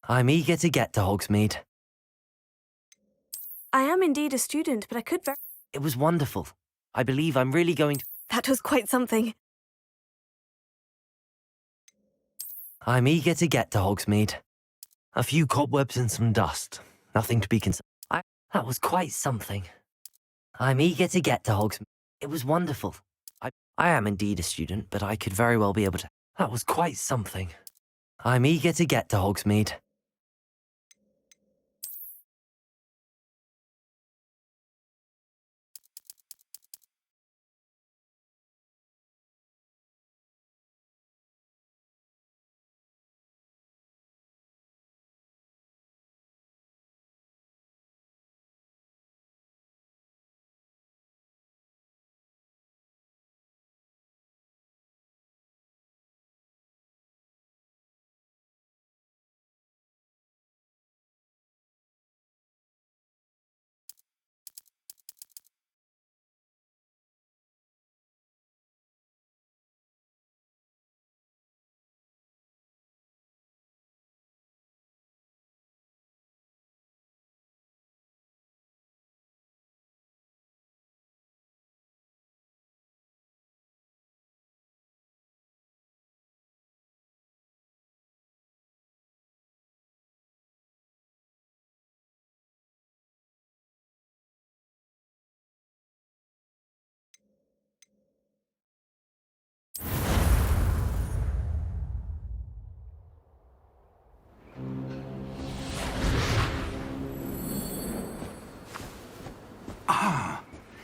I'm eager to get to Hogsmeade. I am indeed a student, but I could It was wonderful. I believe I'm really going to... That was quite something. I'm eager to get to Hogsmeade. A few cobwebs and some dust. Nothing to be concerned. That was quite something. I'm eager to get to Hogsmeade. It was wonderful. I am indeed a student, but I could very well be able to... That was quite something. I'm eager to get to Hogsmeade.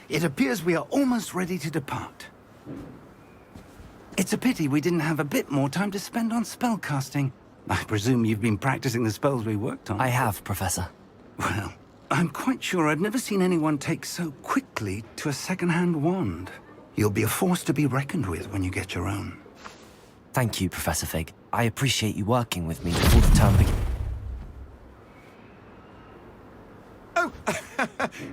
It appears we are almost ready to depart. It's a pity we didn't have a bit more time to spend on spellcasting. I presume you've been practicing the spells we worked on. I have, Professor. Well, I'm quite sure I've never seen anyone take so quickly to a second-hand wand. You'll be a force to be reckoned with when you get your own. Thank you, Professor Fig. I appreciate you working with me before the term begins. Oh,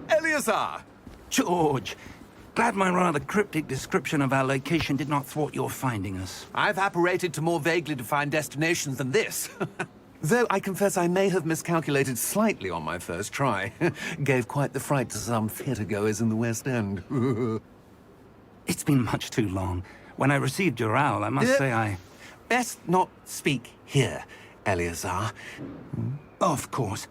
Eleazar! George, glad my rather cryptic description of our location did not thwart your finding us. I've apparated to more vaguely defined destinations than this. Though I confess I may have miscalculated slightly on my first try. Gave quite the fright to some theatre-goers in the West End. It's been much too long. When I received your owl, I must say I... Best not speak here, Eleazar. Of course.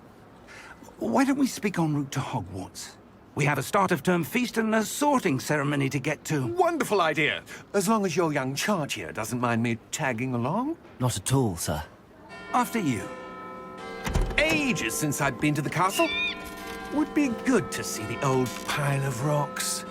Why don't we speak en route to Hogwarts? We have a start-of-term feast and a sorting ceremony to get to. Wonderful idea! As long as your young charge here doesn't mind me tagging along. Not at all, sir. After you. Ages since I've been to the castle. Would be good to see the old pile of rocks.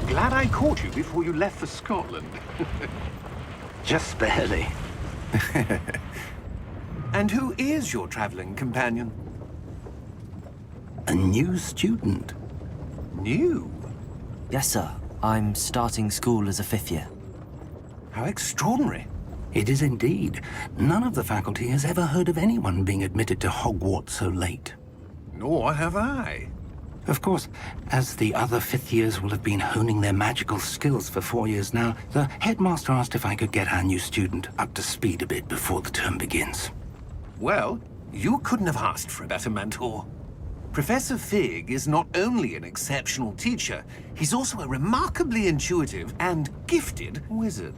Glad I caught you before you left for Scotland. Just barely. And who is your traveling companion? A new student. New? Yes, sir. I'm starting school as a 5th year. How extraordinary. It is indeed. None of the faculty has ever heard of anyone being admitted to Hogwarts so late. Nor have I. Of course, as the other 5th years will have been honing their magical skills for 4 years now, the headmaster asked if I could get our new student up to speed a bit before the term begins. Well, you couldn't have asked for a better mentor. Professor Fig is not only an exceptional teacher, he's also a remarkably intuitive and gifted wizard.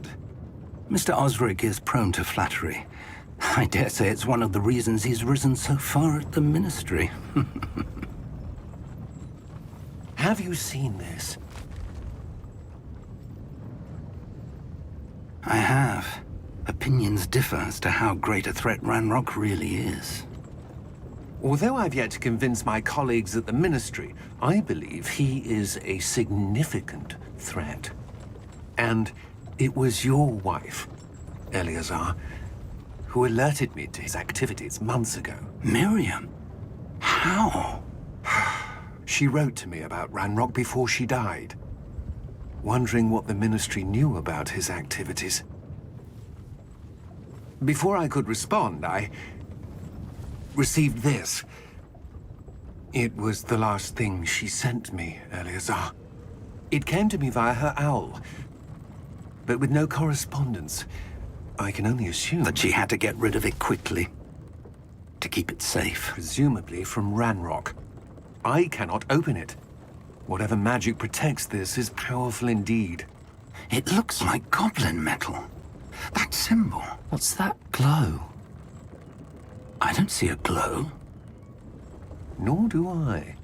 Mr. Osric is prone to flattery. I dare say it's one of the reasons he's risen so far at the Ministry. Have you seen this? I have. Opinions differ as to how great a threat Ranrock really is. Although I've yet to convince my colleagues at the Ministry, I believe he is a significant threat. And it was your wife, Eleazar, who alerted me to his activities months ago. Miriam? How? She wrote to me about Ranrock before she died, wondering what the Ministry knew about his activities. Before I could respond, I received this. It was the last thing she sent me, Eleazar. It came to me via her owl, but with no correspondence. I can only assume That she had to get rid of it quickly. To keep it safe. presumably from Ranrock. I cannot open it. Whatever magic protects this is powerful indeed. It looks like goblin metal. That symbol. What's that glow? I don't see a glow. Nor do I.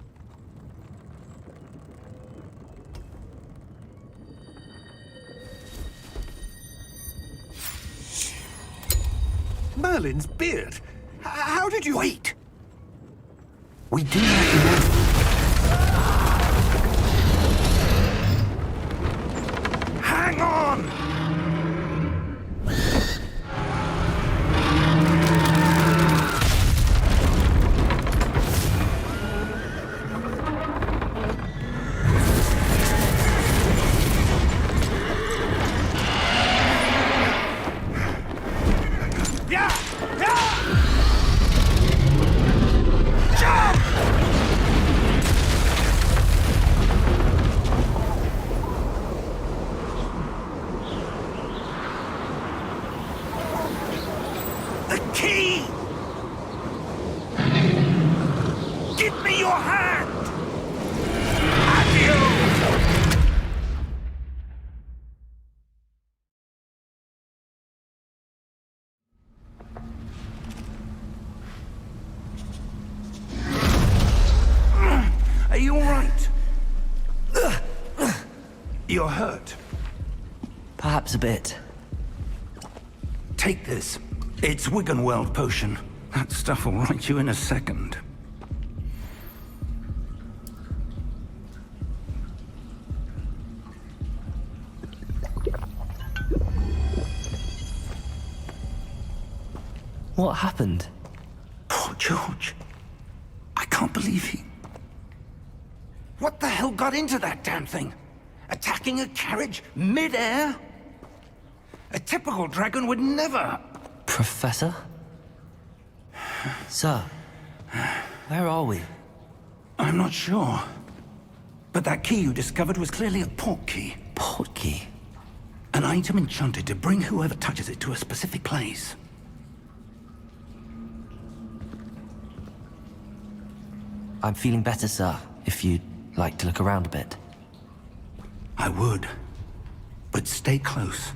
Merlin's beard! How did you... Wait! We do not know. Hang on! Are you all right? You're hurt. Perhaps a bit. Take this. It's Wiggenweld potion. That stuff will right you in a second. What happened? Poor George. I can't believe he... What the hell got into that damn thing? Attacking a carriage mid-air? A typical dragon would never... Professor? Sir, where are we? I'm not sure. But that key you discovered was clearly a port key. Port key? An item enchanted to bring whoever touches it to a specific place. I'm feeling better, sir, if you'd like to look around a bit. I would. But stay close.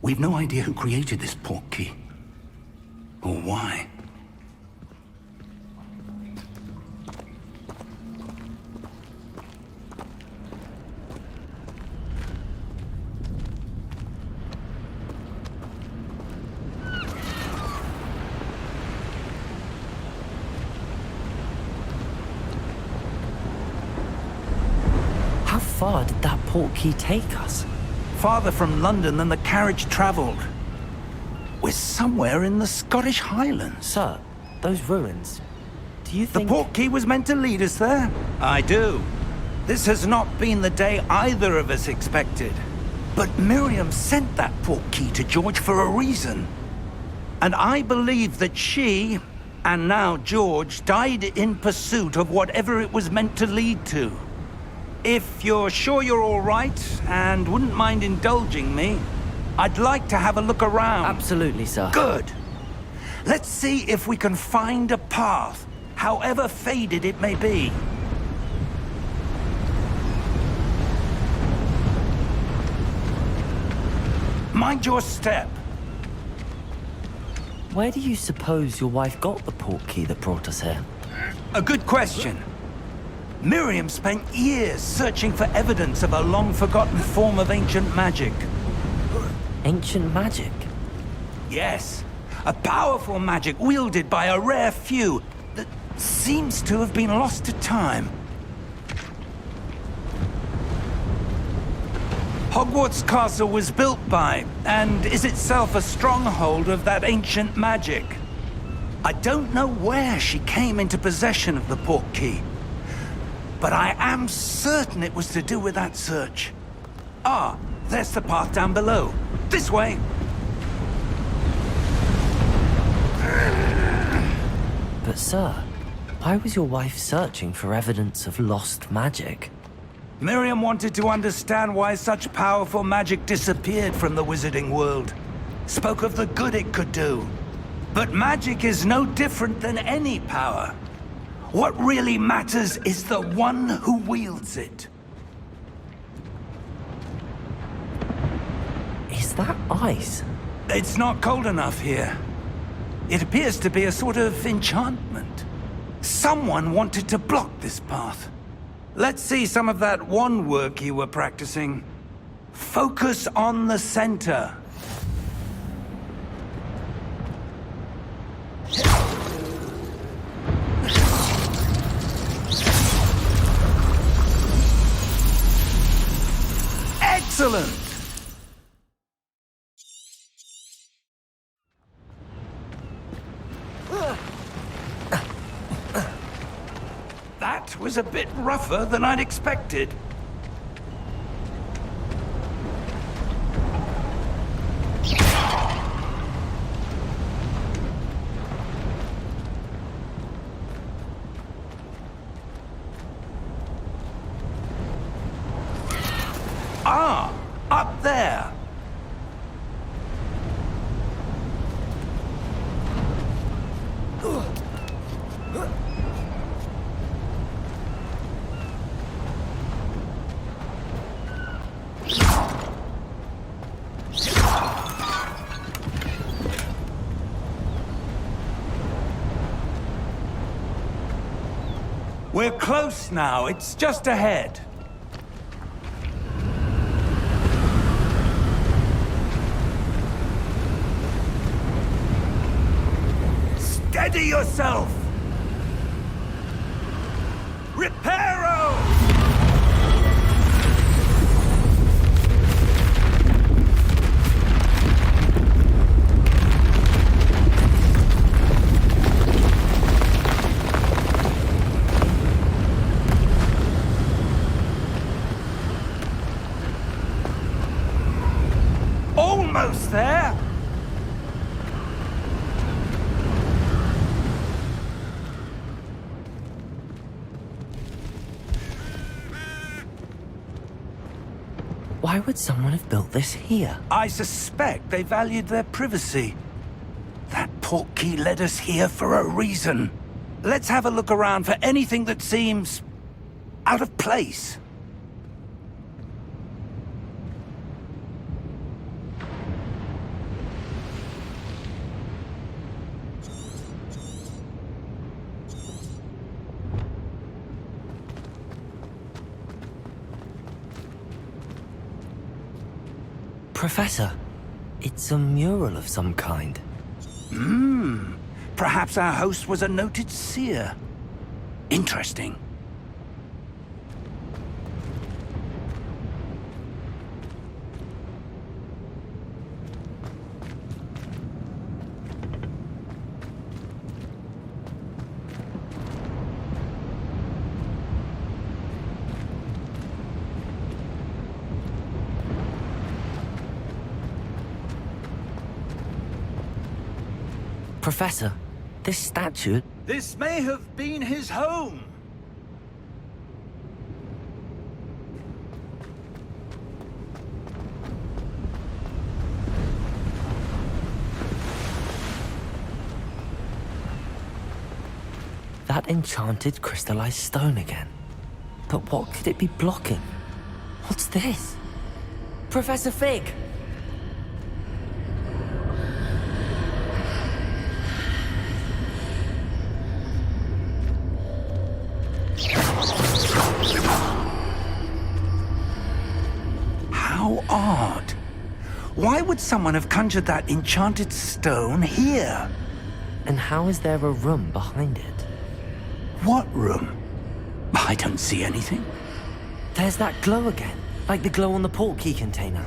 We've no idea who created this port key. Or why. How far did that port key take us? Farther from London than the carriage traveled. We're somewhere in the Scottish Highlands. Sir, those ruins, do you The think... port key was meant to lead us there? I do. This has not been the day either of us expected. But Miriam sent that port key to George for a reason. And I believe that she, and now George, died in pursuit of whatever it was meant to lead to. If you're sure you're all right, and wouldn't mind indulging me, I'd like to have a look around. Absolutely, sir. Good. Let's see if we can find a path however faded it may be. Mind your step. Where do you suppose your wife got the portkey that brought us here? A good question. Miriam spent years searching for evidence of a long-forgotten form of ancient magic. Ancient magic? Yes, a powerful magic wielded by a rare few that seems to have been lost to time. Hogwarts Castle was built by, and is itself a stronghold of that ancient magic. I don't know where she came into possession of the portkey, but I am certain it was to do with that search. Ah, there's the path down below. This way. But sir, why was your wife searching for evidence of lost magic? Miriam wanted to understand why such powerful magic disappeared from the wizarding world. Spoke of the good it could do. But magic is no different than any power. What really matters is the one who wields it. Is that ice? It's not cold enough here. It appears to be a sort of enchantment. Someone wanted to block this path. Let's see some of that wand work you were practicing. Focus on the center. Excellent! That was a bit rougher than I'd expected. Ah, up there. We're close now. It's just ahead. Steady yourself! Reparo! Almost there! Why would someone have built this here? I suspect they valued their privacy. That portkey led us here for a reason. Let's have a look around for anything that seems out of place. Professor, it's a mural of some kind. Perhaps our host was a noted seer. Interesting. Professor, this statue... This may have been his home. That enchanted crystallized stone again. But what could it be blocking? What's this? Professor Fig! How odd. Why would someone have conjured that enchanted stone here? And how is there a room behind it? What room? I don't see anything. There's that glow again, like the glow on the portkey container.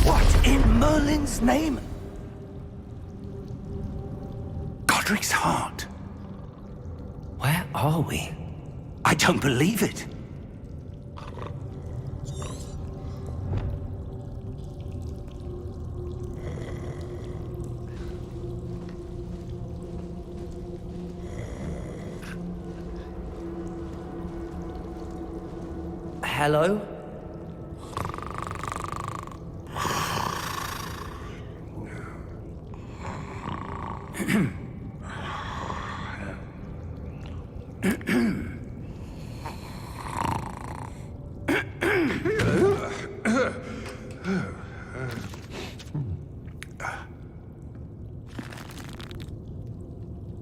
What in Merlin's name? Godric's heart. Where are we? I don't believe it. Hello?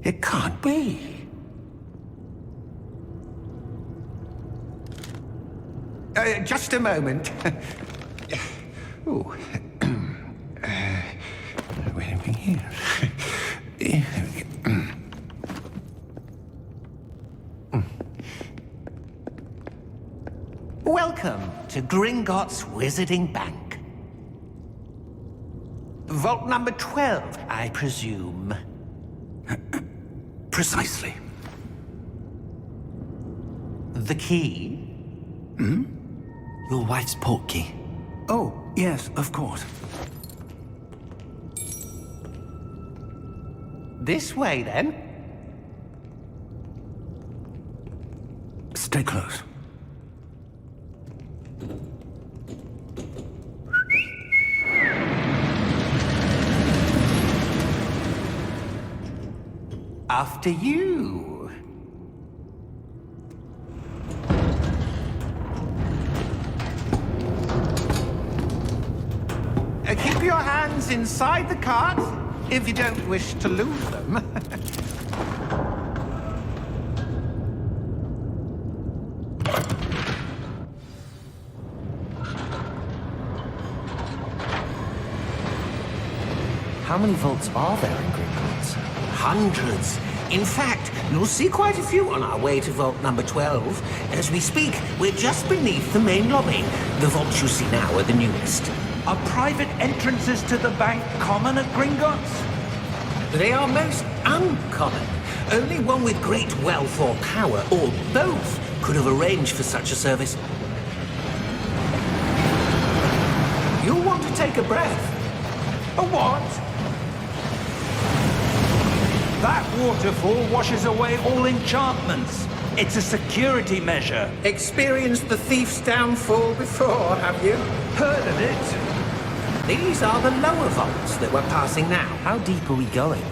It can't be. Just a moment. Oh. Wait a minute here. Welcome to Gringotts Wizarding Bank. Vault number 12, I presume. Precisely. The key? Your wife's portkey. Oh, yes, of course. This way, then. Stay close. After you. Keep your hands inside the cart if you don't wish to lose them. How many vaults are there in Gringotts? Hundreds. In fact, you'll see quite a few on our way to vault number 12. As we speak, we're just beneath the main lobby. The vaults you see now are the newest. Are private entrances to the bank common at Gringotts? They are most uncommon. Only one with great wealth or power, or both, could have arranged for such a service. You'll want to take a breath. A what? That waterfall washes away all enchantments. It's a security measure. Experienced the thief's downfall before, have you? Heard of it? These are the lower vaults that we're passing now. How deep are we going?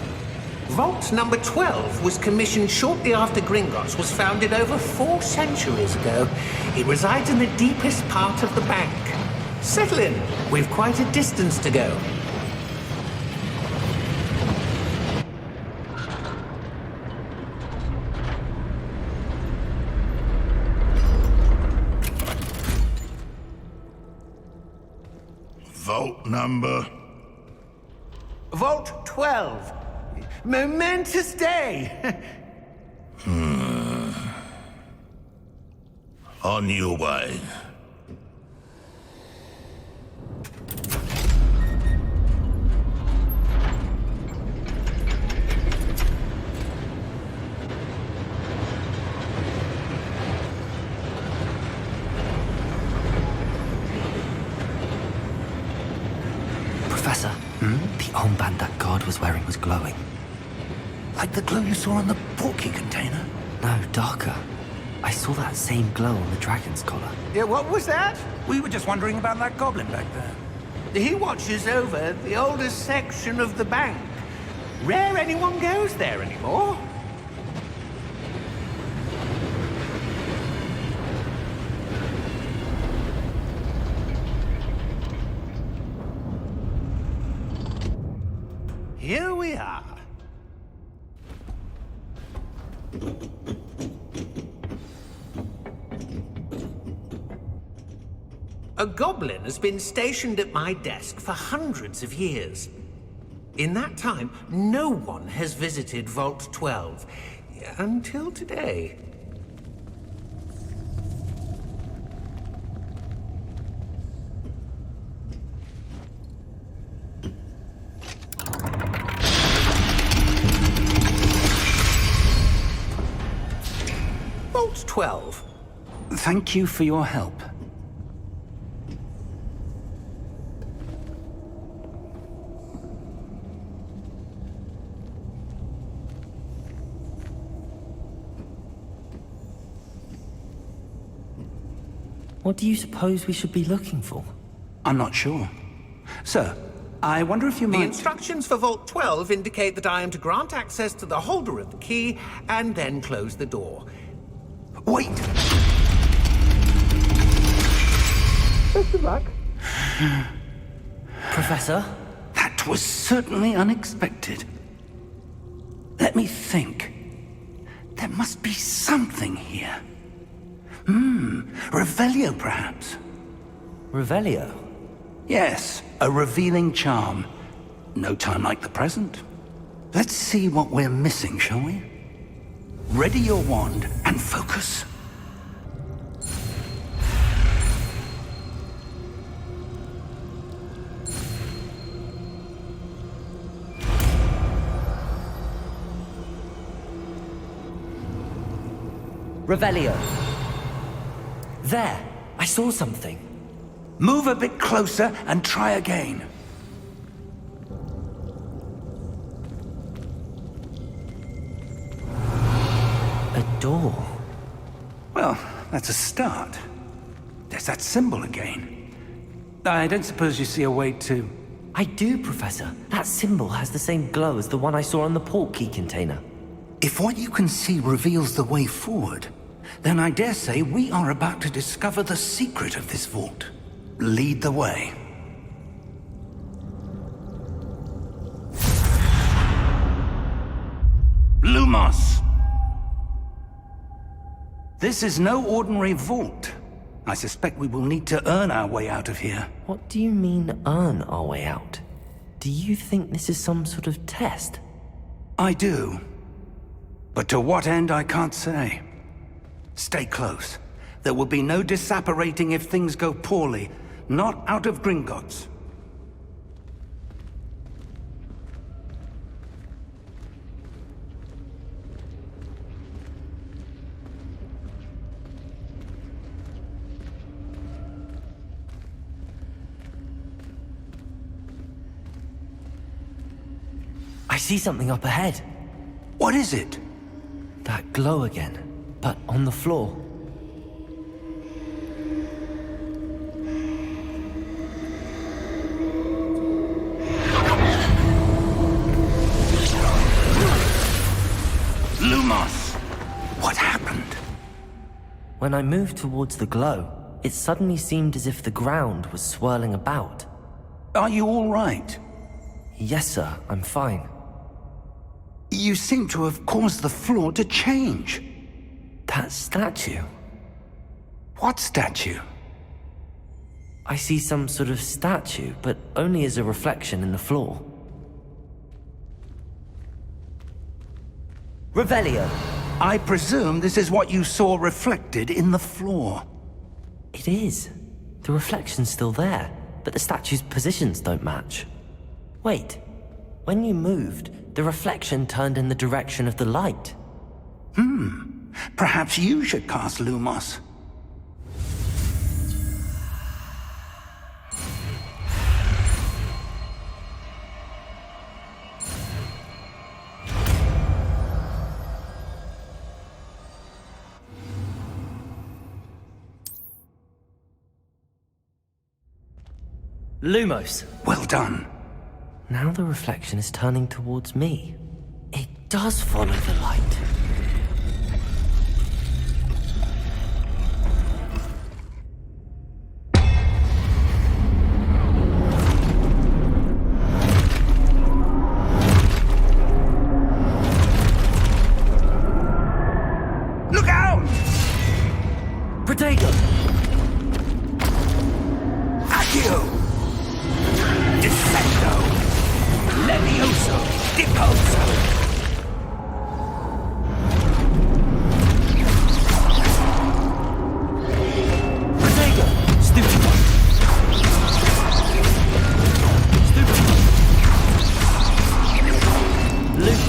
Vault number 12 was commissioned shortly after Gringotts was founded over 4 centuries ago. It resides in the deepest part of the bank. Settle in. We've quite a distance to go. Vault number? Vault 12. Momentous day. On your way. Professor, the armband that guard was wearing was glowing. Like the glow you saw on the portkey container? No, darker. I saw that same glow on the dragon's collar. Yeah, what was that? We were just wondering about that goblin back there. He watches over the oldest section of the bank. Rare anyone goes there anymore. Here we are. A goblin has been stationed at my desk for hundreds of years. In that time, no one has visited Vault 12. Until today. Vault 12. Thank you for your help. What do you suppose we should be looking for? I'm not sure. Sir, I wonder if you The might... instructions for Vault 12 indicate that I am to grant access to the holder of the key and then close the door. Wait! Best of luck. Professor? That was certainly unexpected. Let me think. There must be something here. Revelio, perhaps? Revelio? Yes, a revealing charm. No time like the present. Let's see what we're missing, shall we? Ready your wand and focus. Revelio. There! I saw something. Move a bit closer and try again. A door. Well, that's a start. There's that symbol again. I don't suppose you see a way to... I do, Professor. That symbol has the same glow as the one I saw on the port key container. If what you can see reveals the way forward, then I dare say we are about to discover the secret of this vault. Lead the way. Lumos! This is no ordinary vault. I suspect we will need to earn our way out of here. What do you mean, earn our way out? Do you think this is some sort of test? I do. But to what end, I can't say. Stay close. There will be no disapparating if things go poorly. Not out of Gringotts. I see something up ahead. What is it? That glow again, but on the floor. Lumos! What happened? When I moved towards the glow, it suddenly seemed as if the ground was swirling about. Are you all right? Yes, sir, I'm fine. You seem to have caused the floor to change. That statue? What statue? I see some sort of statue, but only as a reflection in the floor. Revelio! I presume this is what you saw reflected in the floor. It is. The reflection's still there, but the statue's positions don't match. Wait, when you moved, the reflection turned in the direction of the light. Perhaps you should cast Lumos. Lumos. Well done. Now the reflection is turning towards me. It does follow the light. Look out! Protego! Accio! Descendo! Levioso! Deposo! Protego! Stupid. Stupid. Luke.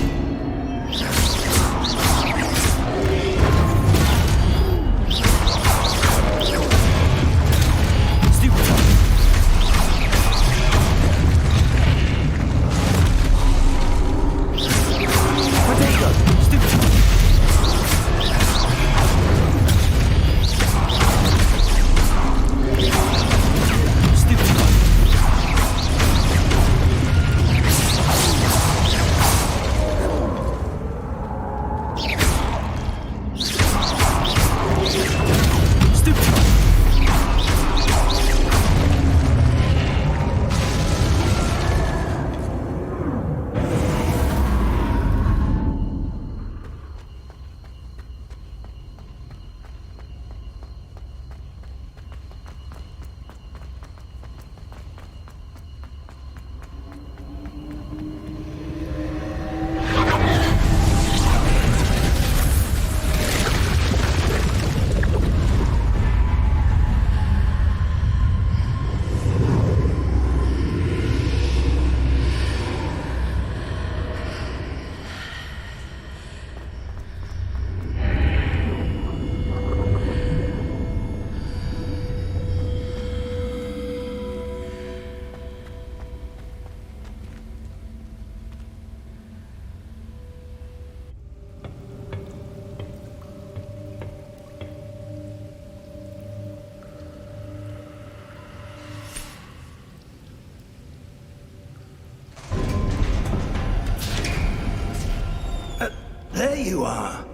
There you are.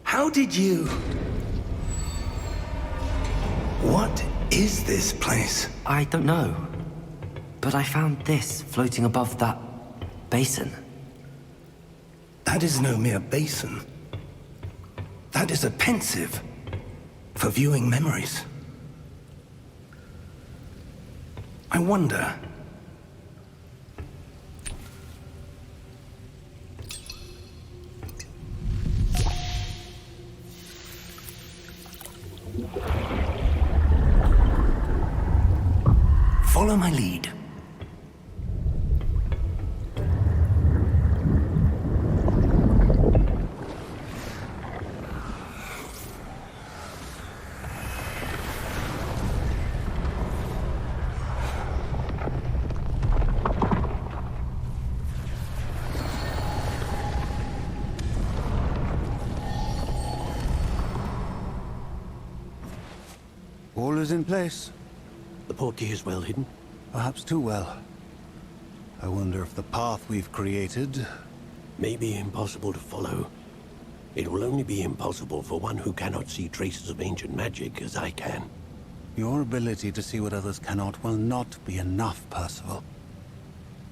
How did you... What is this place? I don't know. But I found this floating above that basin. That is no mere basin. That is a pensive for viewing memories. I wonder... Follow my lead. All is in place. The portkey is well hidden. Perhaps too well. I wonder if the path we've created... May be impossible to follow. It will only be impossible for one who cannot see traces of ancient magic as I can. Your ability to see what others cannot will not be enough, Percival.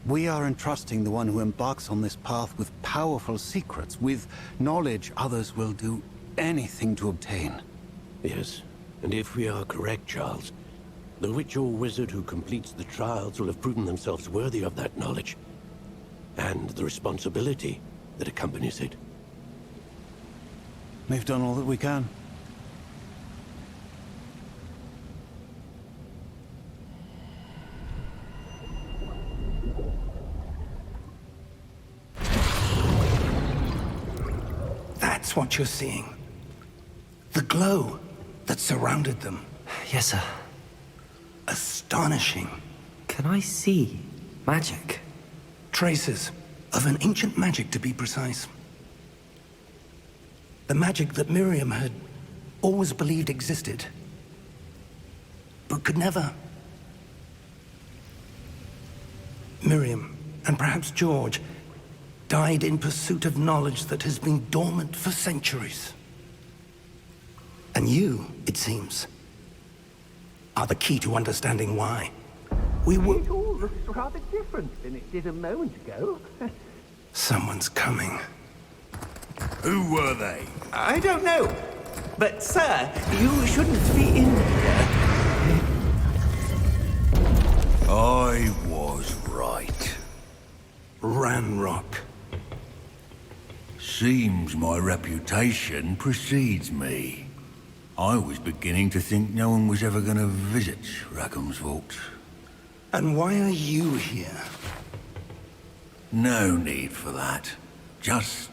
We are entrusting the one who embarks on this path with powerful secrets, with knowledge others will do anything to obtain. Yes, and if we are correct, Charles, the witch or wizard who completes the trials will have proven themselves worthy of that knowledge, and the responsibility that accompanies it. We've done all that we can. That's what you're seeing. The glow that surrounded them. Yes, sir. Astonishing. Can I see magic? Traces of an ancient magic, to be precise. The magic that Miriam had always believed existed, but could never Miriam, and perhaps George, died in pursuit of knowledge that has been dormant for centuries. And you, it seems, are the key to understanding why. It all looks rather different than it did a moment ago. Someone's coming. Who were they? I don't know. But, sir, you shouldn't be in here. I was right. Ranrock. Seems my reputation precedes me. I was beginning to think no one was ever going to visit Rackham's vault. And why are you here? No need for that. Just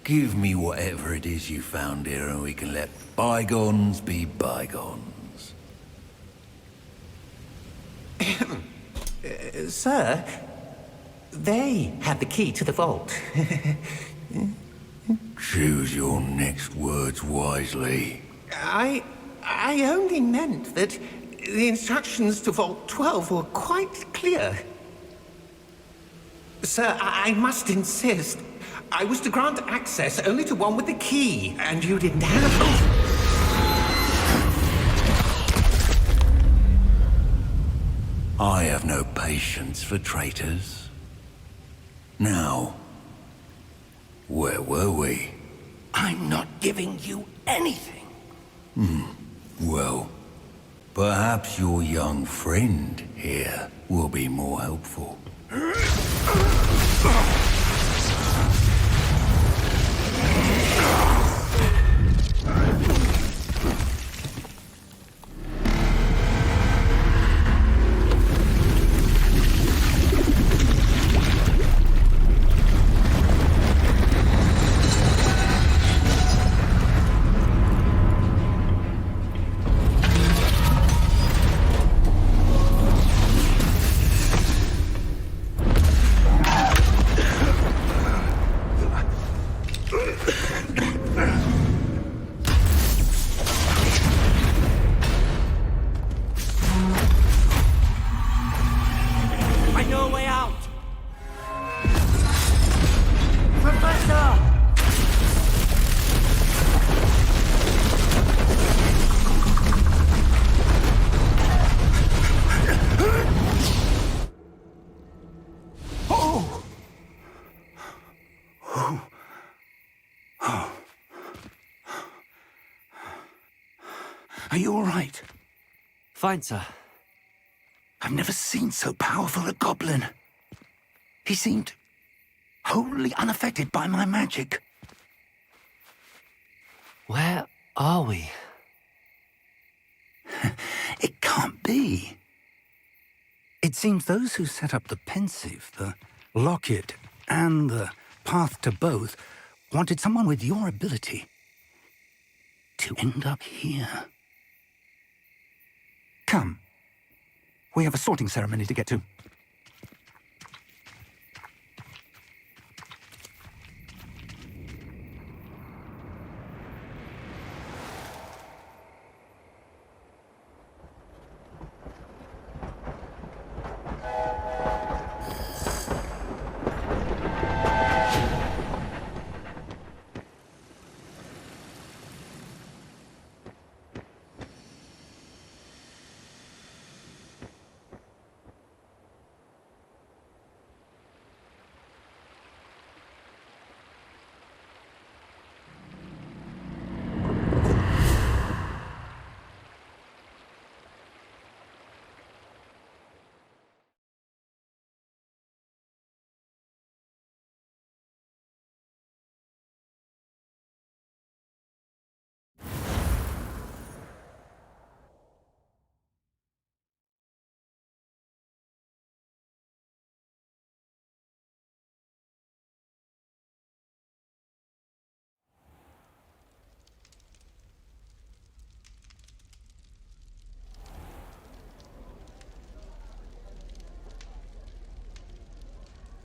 give me whatever it is you found here and we can let bygones be bygones. Sir, they had the key to the vault. Choose your next words wisely. I only meant that the instructions to Vault 12 were quite clear. Sir, I must insist. I was to grant access only to one with the key, and you didn't have it. I have no patience for traitors. Now, where were we? I'm not giving you anything. Well, perhaps your young friend here will be more helpful. Are you all right? Fine, sir. I've never seen so powerful a goblin. He seemed wholly unaffected by my magic. Where are we? It can't be. It seems those who set up the pensive, the locket, and the path to both wanted someone with your ability to end up here. Come. We have a sorting ceremony to get to.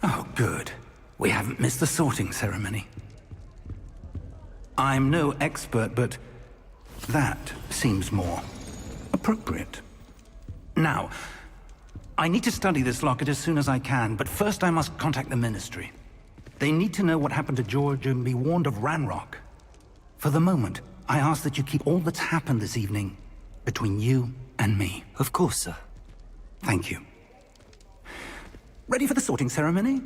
Oh, good. We haven't missed the sorting ceremony. I'm no expert, but that seems more appropriate. Now, I need to study this locket as soon as I can, but first I must contact the Ministry. They need to know what happened to George and be warned of Ranrock. For the moment, I ask that you keep all that's happened this evening between you and me. Of course, sir. Thank you. Ready for the sorting ceremony?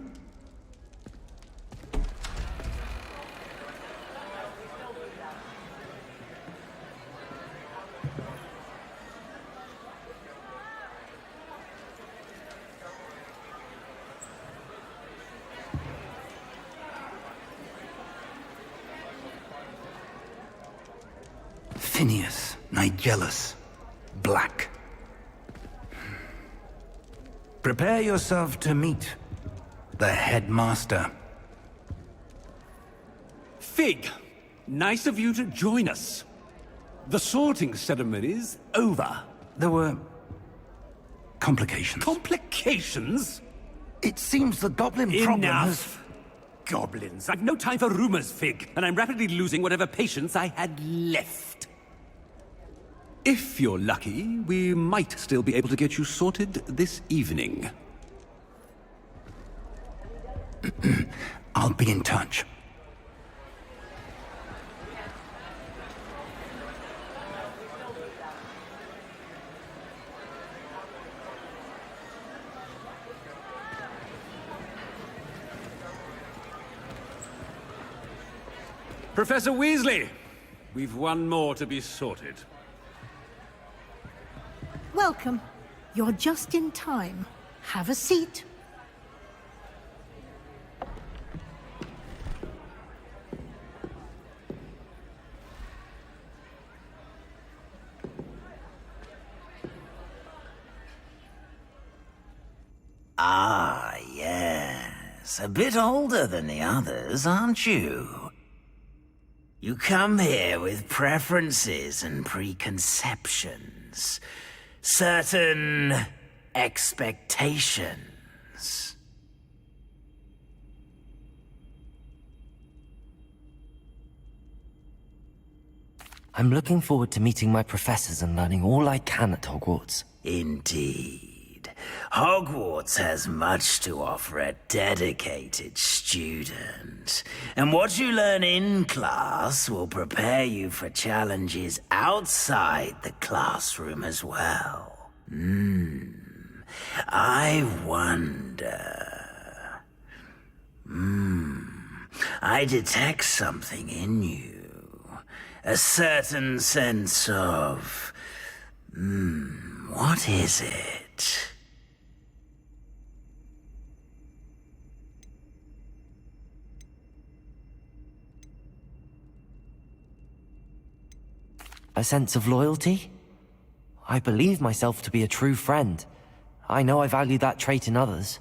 Phineas, Nigellus, Black. Prepare yourself to meet the headmaster. Fig, nice of you to join us. The sorting ceremony's over. There were complications. Complications? It seems the goblin problem has... Enough! Goblins. I've no time for rumors, Fig, and I'm rapidly losing whatever patience I had left. If you're lucky, we might still be able to get you sorted this evening. I'll be in touch. Professor Weasley, we've one more to be sorted. Welcome. You're just in time. Have a seat. Ah, yes. A bit older than the others, aren't you? You come here with preferences and preconceptions. Certain expectations. I'm looking forward to meeting my professors and learning all I can at Hogwarts. Indeed. Hogwarts has much to offer a dedicated student. And what you learn in class will prepare you for challenges outside the classroom as well. I wonder... I detect something in you. A certain sense of... what is it? A sense of loyalty? I believe myself to be a true friend. I know I value that trait in others.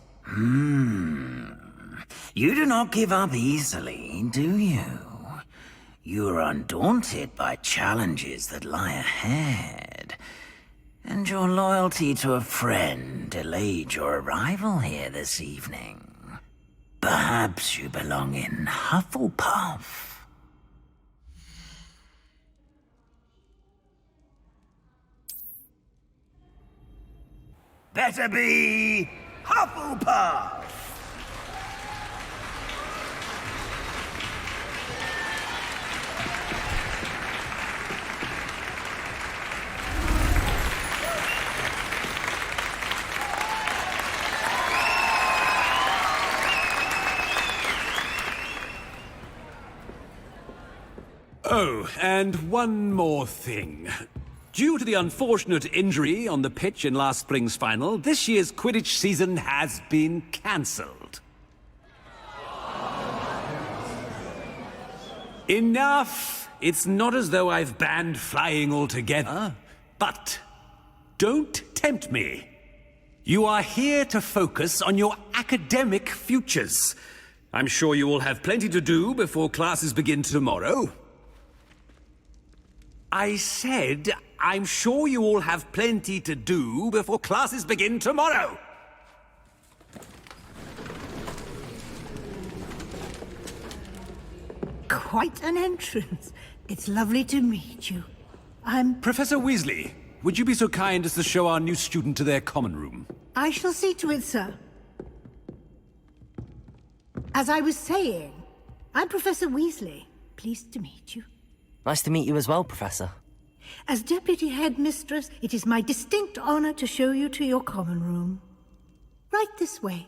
You do not give up easily, do you? You are undaunted by challenges that lie ahead. And your loyalty to a friend delayed your arrival here this evening. Perhaps you belong in Hufflepuff. Better be Hufflepuff! Oh, and one more thing. Due to the unfortunate injury on the pitch in last spring's final, this year's Quidditch season has been cancelled. Enough! It's not as though I've banned flying altogether, but don't tempt me. You are here to focus on your academic futures. I'm sure you will have plenty to do before classes begin tomorrow. I said, I'm sure you all have plenty to do before classes begin tomorrow. Quite an entrance. It's lovely to meet you. I'm... Professor Weasley, would you be so kind as to show our new student to their common room? I shall see to it, sir. As I was saying, I'm Professor Weasley. Pleased to meet you. Nice to meet you as well, Professor. As Deputy Headmistress, it is my distinct honor to show you to your common room. Right this way.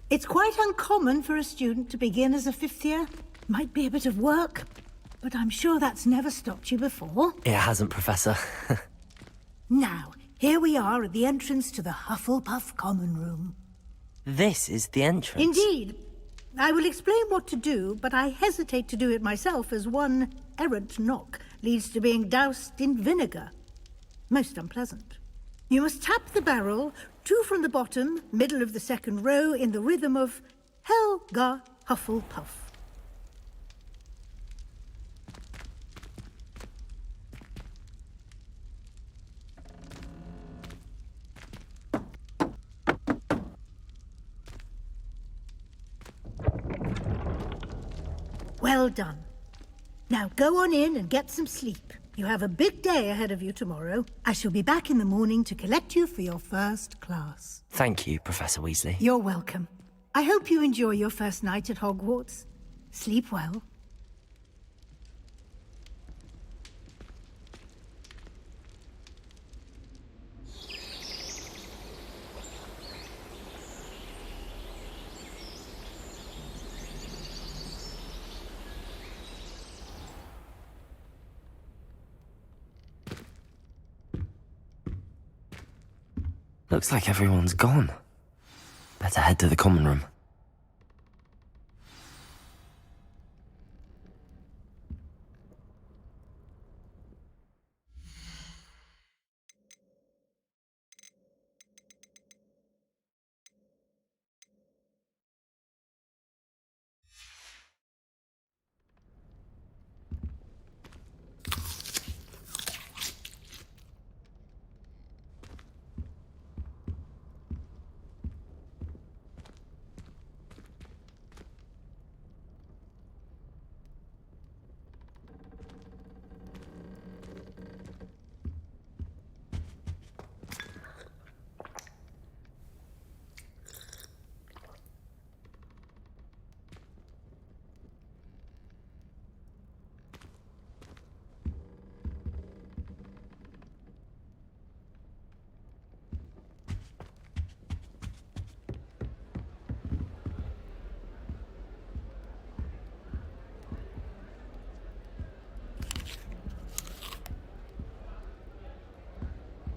It's quite uncommon for a student to begin as a fifth year. Might be a bit of work, but I'm sure that's never stopped you before. It hasn't, Professor. Now, here we are at the entrance to the Hufflepuff common room. This is the entrance. Indeed. I will explain what to do, but I hesitate to do it myself as one errant knock leads to being doused in vinegar. Most unpleasant. You must tap the barrel, 2 from the bottom, middle of the second row, in the rhythm of Helga Hufflepuff. Well done. Now go on in and get some sleep. You have a big day ahead of you tomorrow. I shall be back in the morning to collect you for your first class. Thank you, Professor Weasley. You're welcome. I hope you enjoy your first night at Hogwarts. Sleep well. Looks like everyone's gone. Better head to the common room.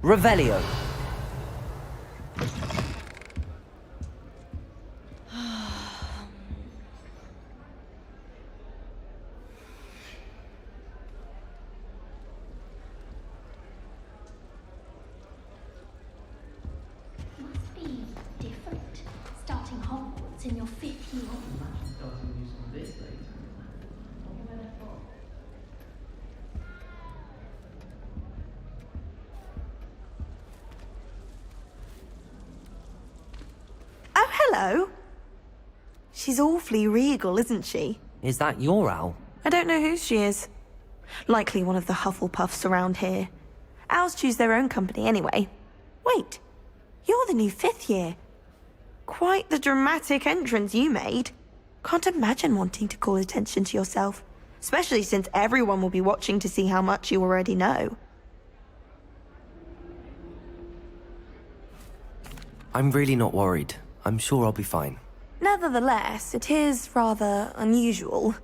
Revelio. Must be different, starting Hogwarts in your 5th year. Hello. She's awfully regal, isn't she? Is that your owl? I don't know who she is. Likely one of the Hufflepuffs around here. Owls choose their own company anyway. Wait, you're the new 5th year. Quite the dramatic entrance you made. Can't imagine wanting to call attention to yourself, especially since everyone will be watching to see how much you already know. I'm really not worried. I'm sure I'll be fine. Nevertheless, it is rather unusual.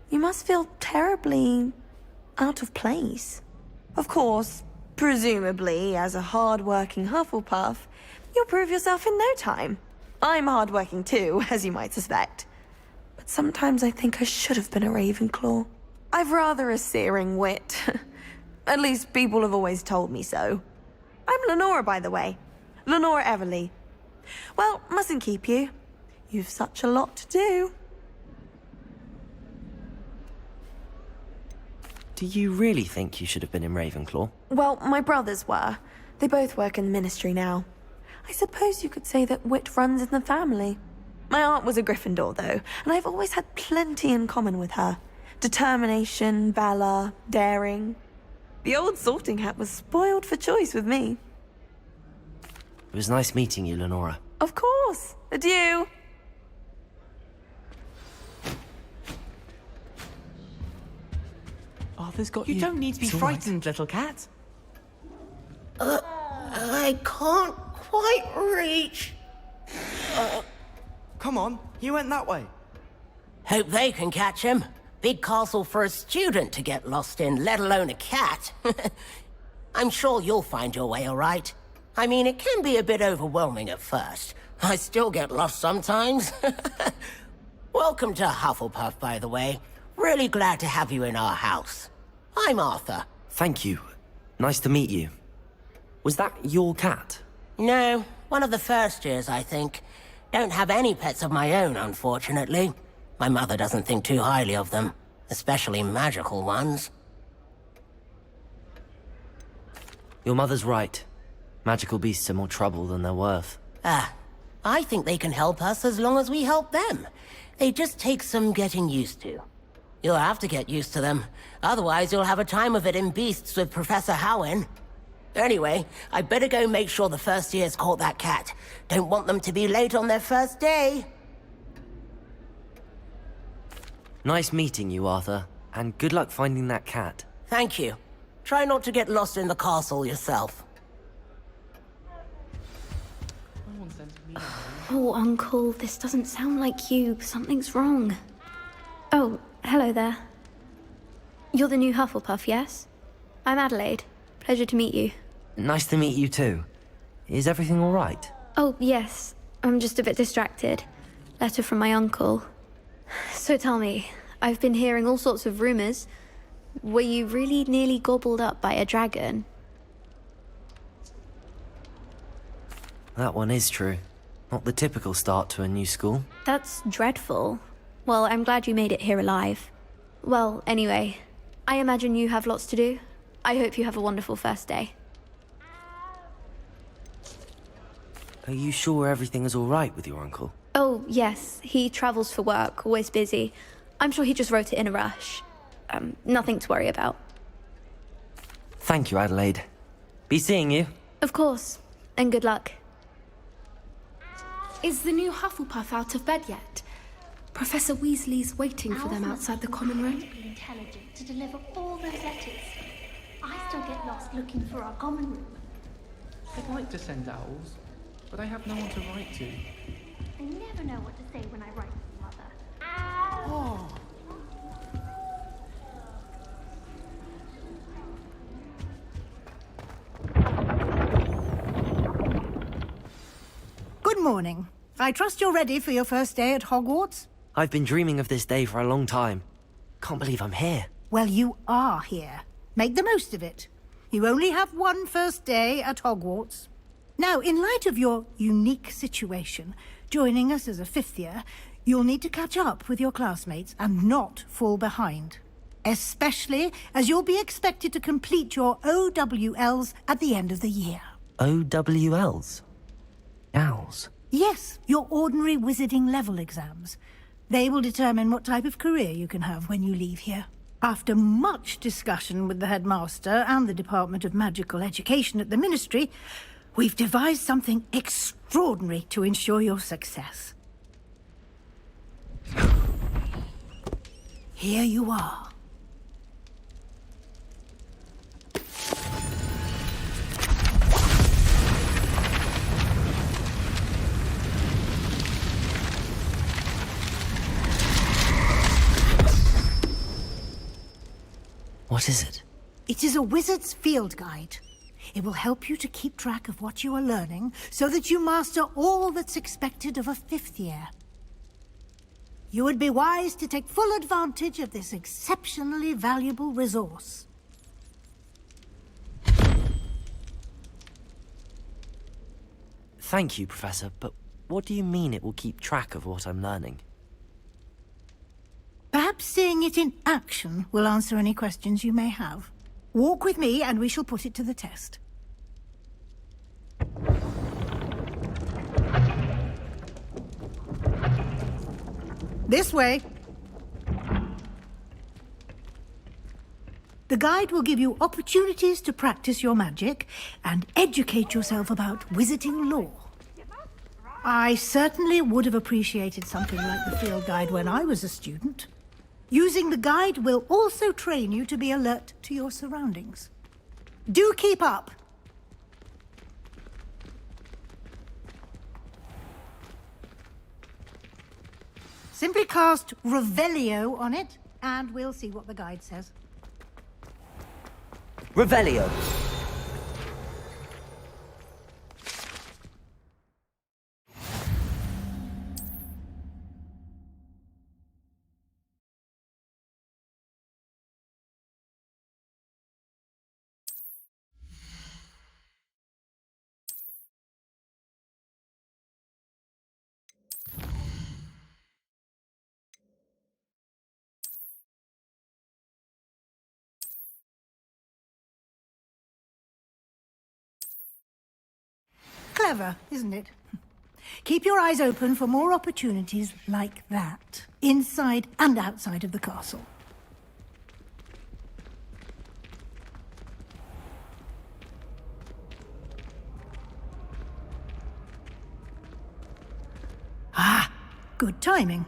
You must feel terribly out of place. Of course, presumably, as a hard-working Hufflepuff, you'll prove yourself in no time. I'm hard-working too, as you might suspect. But sometimes I think I should have been a Ravenclaw. I've rather a searing wit. At least people have always told me so. I'm Lenora, by the way. Lenora Everly. Well, mustn't keep you. You've such a lot to do. Do you really think you should have been in Ravenclaw? Well, my brothers were. They both work in the ministry now. I suppose you could say that wit runs in the family. My aunt was a Gryffindor, though, and I've always had plenty in common with her. Determination, valor, daring. The old sorting hat was spoiled for choice with me. It was nice meeting you, Lenora. Of course. Adieu. Arthur's got you. You don't need to be It's all right. frightened, little cat. I can't quite reach. Come on, you went that way. Hope they can catch him. Big castle for a student to get lost in, let alone a cat. I'm sure you'll find your way all right. I mean, it can be a bit overwhelming at first. I still get lost sometimes. Welcome to Hufflepuff, by the way. Really glad to have you in our house. I'm Arthur. Thank you. Nice to meet you. Was that your cat? No, one of the first years, I think. Don't have any pets of my own, unfortunately. My mother doesn't think too highly of them, especially magical ones. Your mother's right. Magical beasts are more trouble than they're worth. I think they can help us as long as we help them. They just take some getting used to. You'll have to get used to them. Otherwise, you'll have a time of it in Beasts with Professor Howen. Anyway, I better go make sure the first years caught that cat. Don't want them to be late on their first day. Nice meeting you, Arthur. And good luck finding that cat. Thank you. Try not to get lost in the castle yourself. Oh, Uncle, this doesn't sound like you. Something's wrong. Oh, hello there. You're the new Hufflepuff, yes? I'm Adelaide. Pleasure to meet you. Nice to meet you too. Is everything all right? Oh, yes. I'm just a bit distracted. Letter from my uncle. So tell me, I've been hearing all sorts of rumors. Were you really nearly gobbled up by a dragon? That one is true. Not the typical start to a new school. That's dreadful. Well, I'm glad you made it here alive. Well, anyway, I imagine you have lots to do. I hope you have a wonderful first day. Are you sure everything is all right with your uncle? Oh, yes. He travels for work, always busy. I'm sure he just wrote it in a rush. Nothing to worry about. Thank you, Adelaide. Be seeing you. Of course. And good luck. Is the new Hufflepuff out of bed yet? Professor Weasley's waiting for them outside the common room. Be intelligent to deliver all those letters. I still get lost looking for our common room. I'd like to send owls, but I have no one to write to. I never know what to say when I write to Mother. Oh. Good morning. I trust you're ready for your first day at Hogwarts? I've been dreaming of this day for a long time. Can't believe I'm here. Well, you are here. Make the most of it. You only have one first day at Hogwarts. Now, in light of your unique situation, joining us as a fifth year, you'll need to catch up with your classmates and not fall behind. Especially as you'll be expected to complete your OWLs at the end of the year. OWLs? Owls? Yes, your ordinary wizarding level exams. They will determine what type of career you can have when you leave here. After much discussion with the headmaster and the Department of Magical Education at the Ministry, we've devised something extraordinary to ensure your success. Here you are. What is it? It is a wizard's field guide. It will help you to keep track of what you are learning so that you master all that's expected of a fifth year. You would be wise to take full advantage of this exceptionally valuable resource. Thank you, Professor, but what do you mean it will keep track of what I'm learning? Perhaps seeing it in action will answer any questions you may have. Walk with me and we shall put it to the test. This way. The guide will give you opportunities to practice your magic and educate yourself about wizarding lore. I certainly would have appreciated something like the field guide when I was a student. Using the guide will also train you to be alert to your surroundings. Do keep up! Simply cast Revelio on it, and we'll see what the guide says. Revelio. Clever, isn't it? Keep your eyes open for more opportunities like that, inside and outside of the castle. Ah, good timing.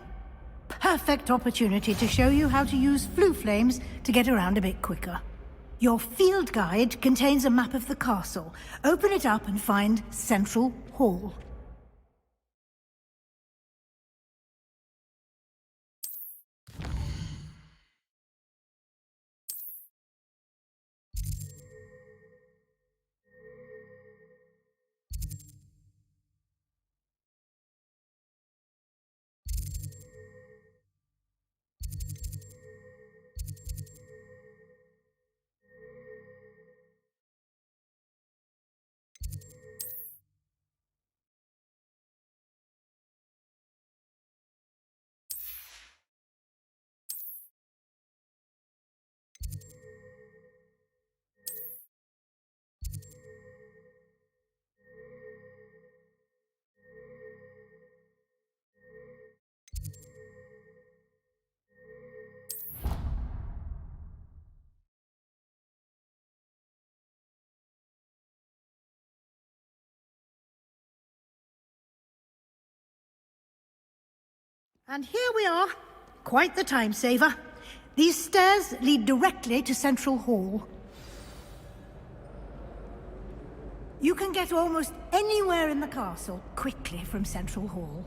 Perfect opportunity to show you how to use flue flames to get around a bit quicker. Your field guide contains a map of the castle. Open it up and find Central Hall. And here we are. Quite the time saver. These stairs lead directly to Central Hall. You can get almost anywhere in the castle quickly from Central Hall.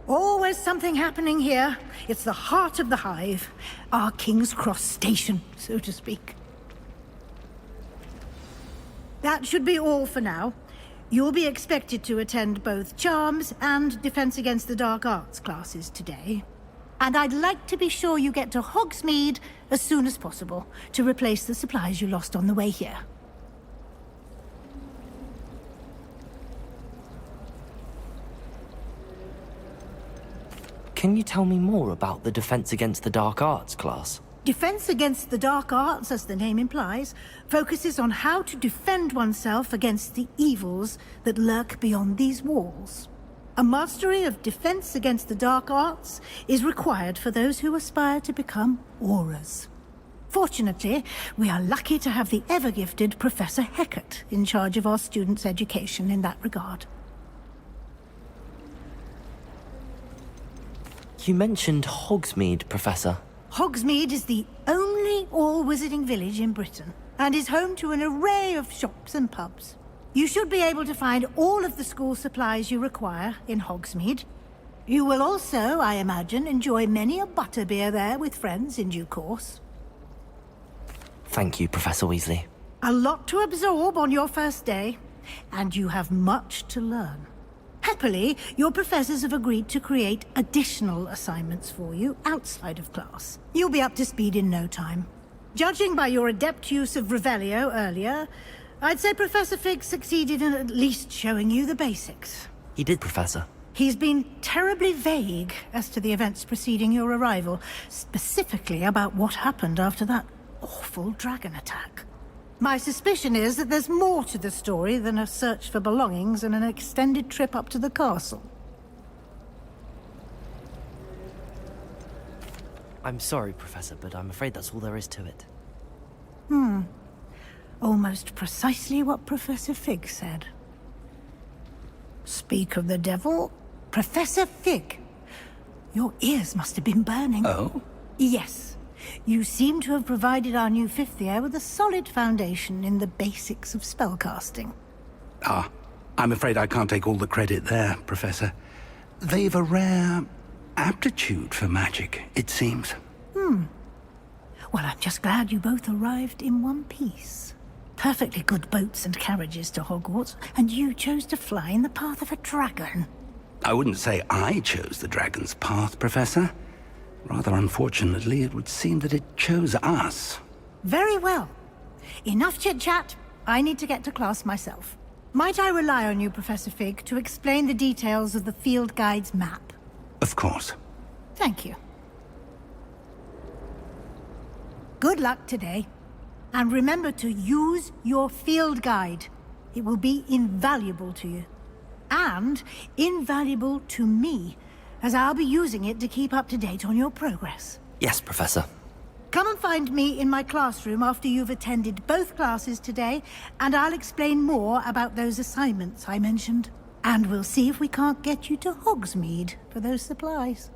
Always something happening here. It's the heart of the hive. Our King's Cross station, so to speak. That should be all for now. You'll be expected to attend both Charms and Defense Against the Dark Arts classes today. And I'd like to be sure you get to Hogsmeade as soon as possible to replace the supplies you lost on the way here. Can you tell me more about the Defense Against the Dark Arts class? Defense Against the Dark Arts, as the name implies, focuses on how to defend oneself against the evils that lurk beyond these walls. A mastery of Defense Against the Dark Arts is required for those who aspire to become Aurors. Fortunately, we are lucky to have the ever-gifted Professor Hecat in charge of our students' education in that regard. You mentioned Hogsmeade, Professor. Hogsmeade is the only all-wizarding village in Britain, and is home to an array of shops and pubs. You should be able to find all of the school supplies you require in Hogsmeade. You will also, I imagine, enjoy many a butterbeer there with friends in due course. Thank you, Professor Weasley. A lot to absorb on your first day, and you have much to learn. Happily, your professors have agreed to create additional assignments for you outside of class. You'll be up to speed in no time. Judging by your adept use of Revelio earlier, I'd say Professor Fig succeeded in at least showing you the basics. He did, Professor. He's been terribly vague as to the events preceding your arrival, specifically about what happened after that awful dragon attack. My suspicion is that there's more to the story than a search for belongings and an extended trip up to the castle. I'm sorry, Professor, but I'm afraid that's all there is to it. Almost precisely what Professor Fig said. Speak of the devil, Professor Fig. Your ears must have been burning. Oh? Yes. You seem to have provided our new fifth year with a solid foundation in the basics of spellcasting. Ah, I'm afraid I can't take all the credit there, Professor. They've a rare aptitude for magic, it seems. Well, I'm just glad you both arrived in one piece. Perfectly good boats and carriages to Hogwarts, and you chose to fly in the path of a dragon. I wouldn't say I chose the dragon's path, Professor. Rather unfortunately, it would seem that it chose us. Very well. Enough chit-chat. I need to get to class myself. Might I rely on you, Professor Fig, to explain the details of the field guide's map? Of course. Thank you. Good luck today. And remember to use your field guide. It will be invaluable to you. And invaluable to me, as I'll be using it to keep up to date on your progress. Yes, Professor. Come and find me in my classroom after you've attended both classes today, and I'll explain more about those assignments I mentioned. And we'll see if we can't get you to Hogsmeade for those supplies.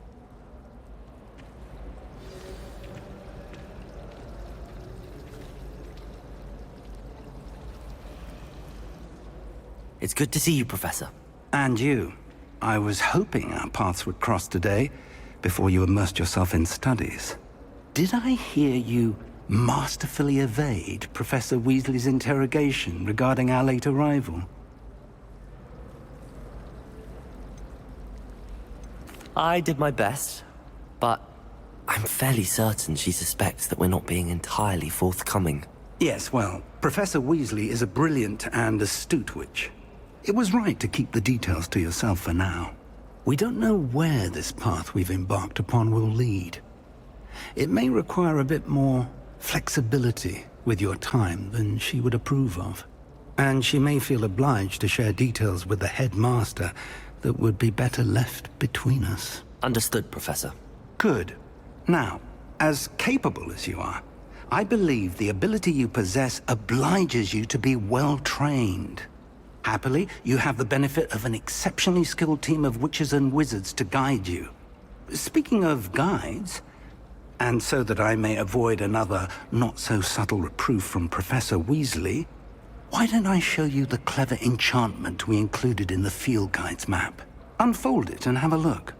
It's good to see you, Professor. And you. I was hoping our paths would cross today, before you immersed yourself in studies. Did I hear you masterfully evade Professor Weasley's interrogation regarding our late arrival? I did my best, but I'm fairly certain she suspects that we're not being entirely forthcoming. Yes, well, Professor Weasley is a brilliant and astute witch. It was right to keep the details to yourself for now. We don't know where this path we've embarked upon will lead. It may require a bit more flexibility with your time than she would approve of. And she may feel obliged to share details with the headmaster that would be better left between us. Understood, Professor. Good. Now, as capable as you are, I believe the ability you possess obliges you to be well-trained. Happily, you have the benefit of an exceptionally skilled team of witches and wizards to guide you. Speaking of guides, and so that I may avoid another not-so-subtle reproof from Professor Weasley, why don't I show you the clever enchantment we included in the field guide's map? Unfold it and have a look.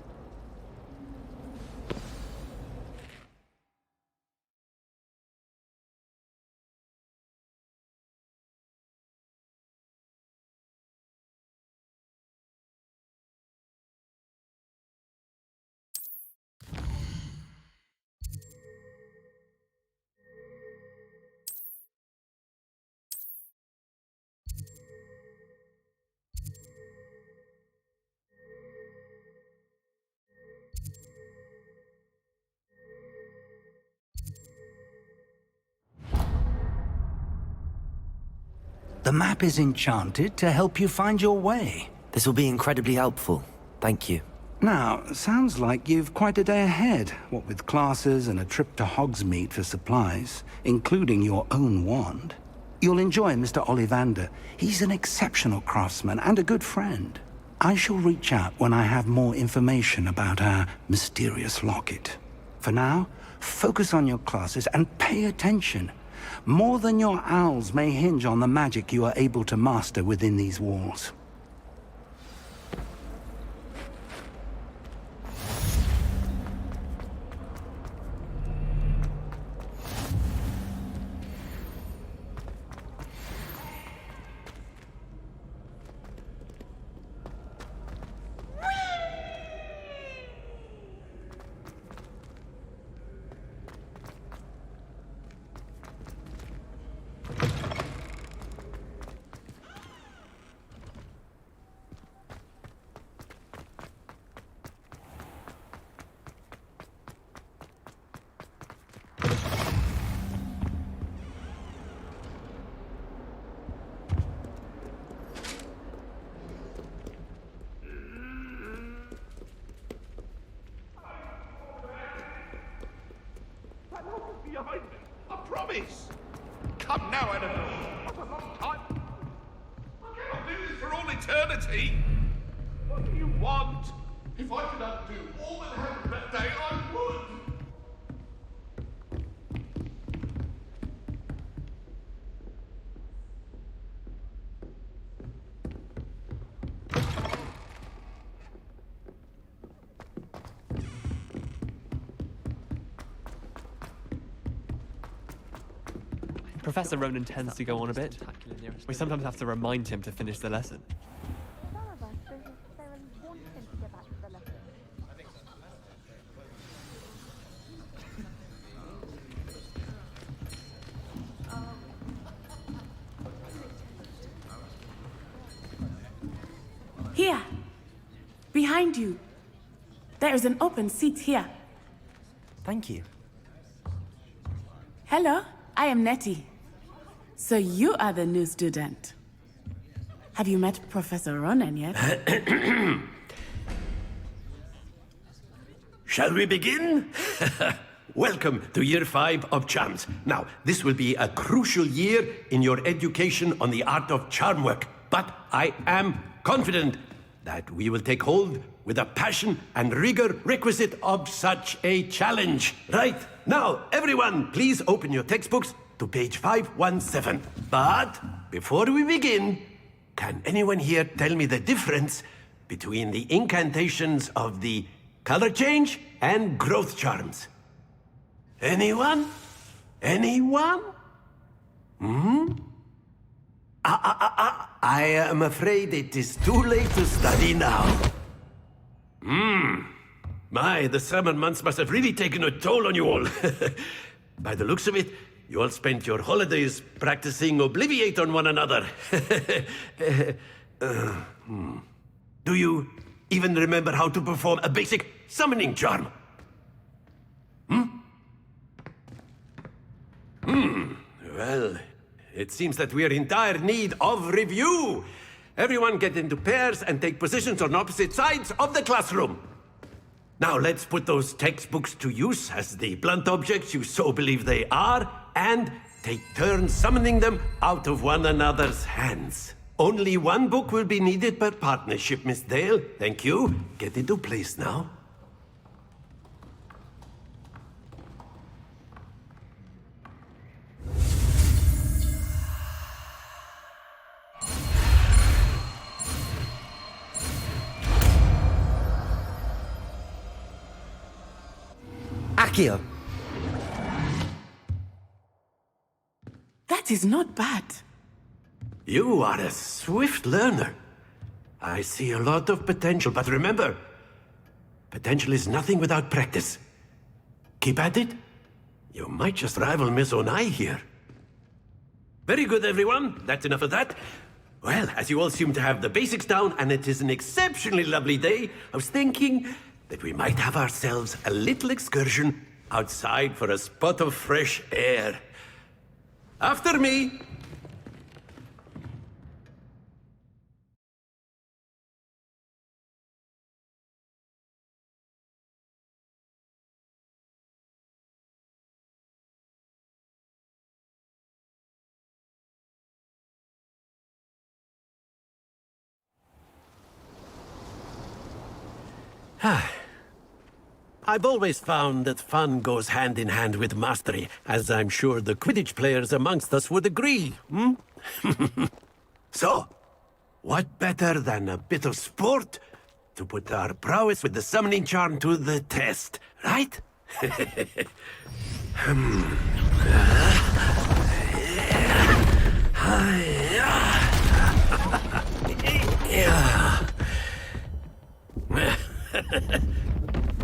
The map is enchanted to help you find your way. This will be incredibly helpful. Thank you. Now, sounds like you've quite a day ahead, what with classes and a trip to Hogsmeade for supplies, including your own wand. You'll enjoy Mr. Ollivander. He's an exceptional craftsman and a good friend. I shall reach out when I have more information about our mysterious locket. For now, focus on your classes and pay attention. More than your owls may hinge on the magic you are able to master within these walls. behind me. I promise. Come now, Eleanor. What a long time. I cannot do this for all eternity. What do you want? If I could undo all that happened that day, I would. Professor Ronan tends to go on a bit. We sometimes have to remind him to finish the lesson. Here, behind you. There is an open seat here. Thank you. Hello, I am Nettie. So you are the new student. Have you met Professor Ronan yet? Shall we begin? Welcome to Year 5 of Charms. Now, this will be a crucial year in your education on the art of charm work. But I am confident that we will take hold with the passion and rigor requisite of such a challenge. Right, now, everyone, please open your textbooks to page 517. But before we begin, can anyone here tell me the difference between the incantations of the color change and growth charms? Anyone? Anyone? I am afraid it is too late to study now. My, the summer months must have really taken a toll on you all. By the looks of it, you all spent your holidays practicing Obliviate on one another. Do you even remember how to perform a basic summoning charm? Well, it seems that we are in dire need of review. Everyone get into pairs and take positions on opposite sides of the classroom. Now let's put those textbooks to use as the blunt objects you so believe they are, and take turns summoning them out of one another's hands. Only one book will be needed per partnership, Miss Dale. Thank you. Get into place now. Accio. That is not bad. You are a swift learner. I see a lot of potential, but remember, potential is nothing without practice. Keep at it. You might just rival Miss Onai here. Very good, everyone. That's enough of that. Well, as you all seem to have the basics down, and it is an exceptionally lovely day, I was thinking that we might have ourselves a little excursion outside for a spot of fresh air. After me! I've always found that fun goes hand in hand with mastery, as I'm sure the Quidditch players amongst us would agree, So, what better than a bit of sport to put our prowess with the summoning charm to the test, right?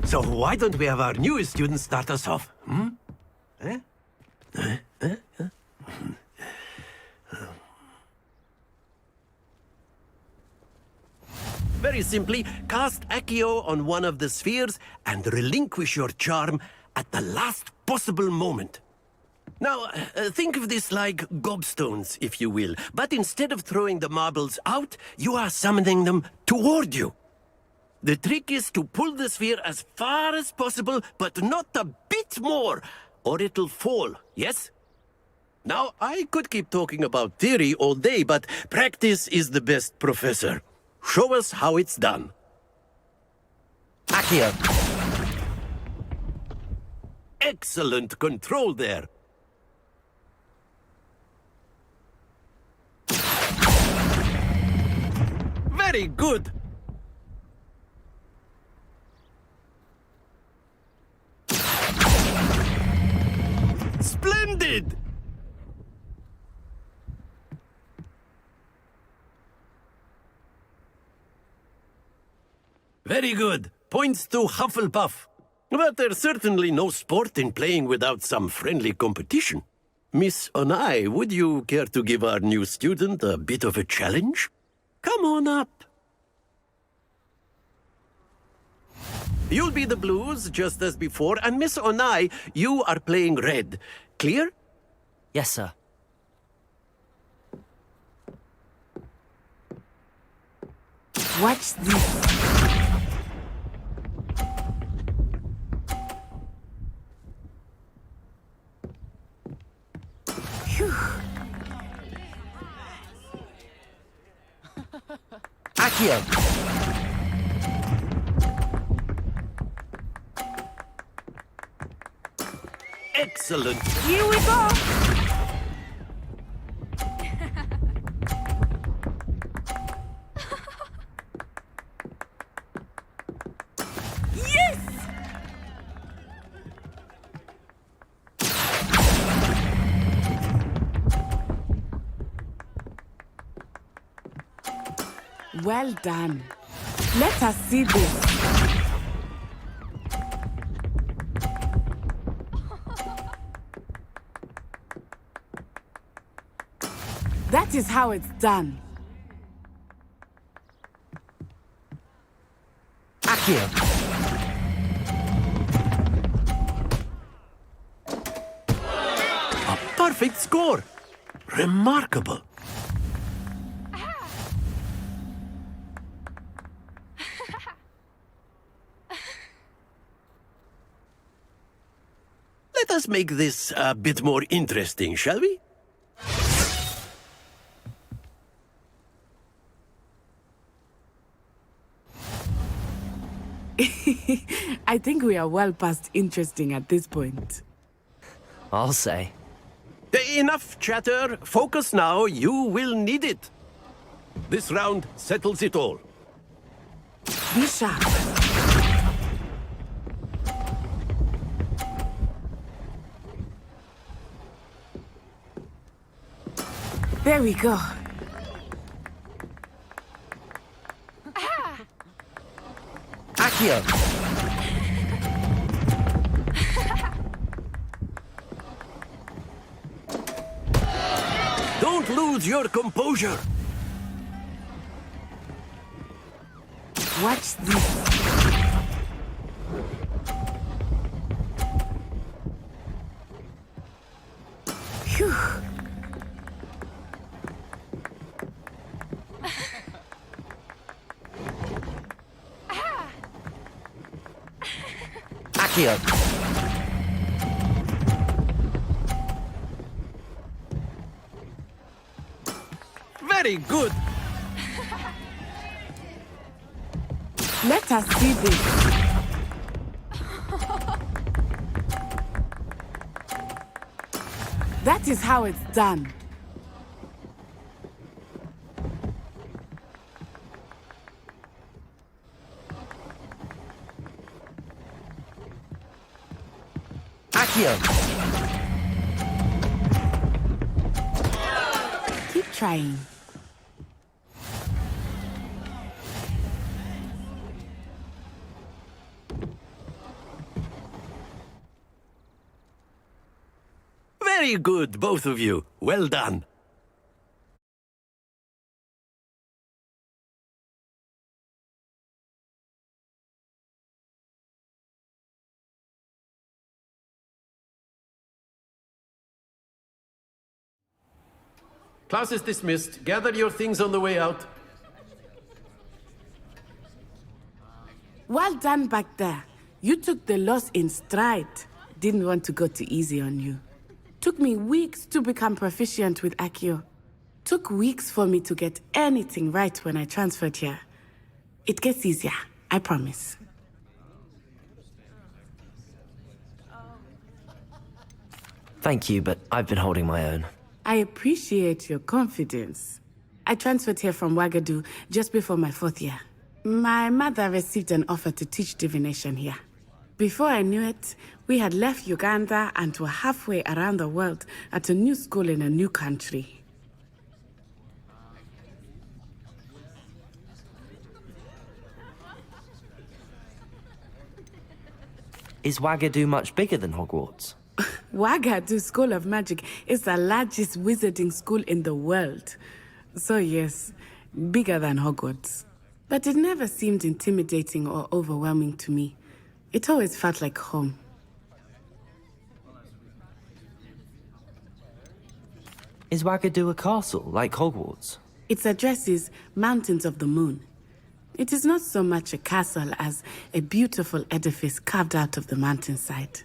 So why don't we have our newest student start us off? Very simply, cast Accio on one of the spheres and relinquish your charm at the last possible moment. Now, think of this like gobstones, if you will, but instead of throwing the marbles out, you are summoning them toward you. The trick is to pull the sphere as far as possible, but not a bit more, or it'll fall, yes? Now, I could keep talking about theory all day, but practice is the best professor. Show us how it's done. Accio. Excellent control there. Very good. Splendid! Very good. Points to Hufflepuff. But there's certainly no sport in playing without some friendly competition. Miss Onai, would you care to give our new student a bit of a challenge? Come on up. You'll be the blues, just as before, and Miss Onai, you are playing red. Clear? Yes, sir. Watch this. Phew. Accio. Excellent. Here we go. Yes! Well done. Let us see this. That is how it's done. Accio. A perfect score. Remarkable. Let us make this a bit more interesting, shall we? I think we are well past interesting at this point. I'll say. Enough chatter. Focus now. You will need it. This round settles it all. Be sharp. There we go. Accio. Don't lose your composure. Watch this. Phew. Accio. Very good. Let us see this. That is how it's done. Accio. Keep trying. Very good, both of you. Well done. Class is dismissed. Gather your things on the way out. Well done back there. You took the loss in stride. didn't want to go too easy on you. Took me weeks to become proficient with Accio. Took weeks for me to get anything right when I transferred here. It gets easier, I promise. Thank you, but I've been holding my own. I appreciate your confidence. I transferred here from Ouagadougou just before my 4th year. My mother received an offer to teach divination here. Before I knew it, we had left Uganda and were halfway around the world at a new school in a new country. Is Ouagadougou much bigger than Hogwarts? Ouagadougou School of Magic is the largest wizarding school in the world. So yes, bigger than Hogwarts. But it never seemed intimidating or overwhelming to me. It always felt like home. Is Ouagadougou a castle, like Hogwarts? Its address is Mountains of the Moon. It is not so much a castle as a beautiful edifice carved out of the mountainside.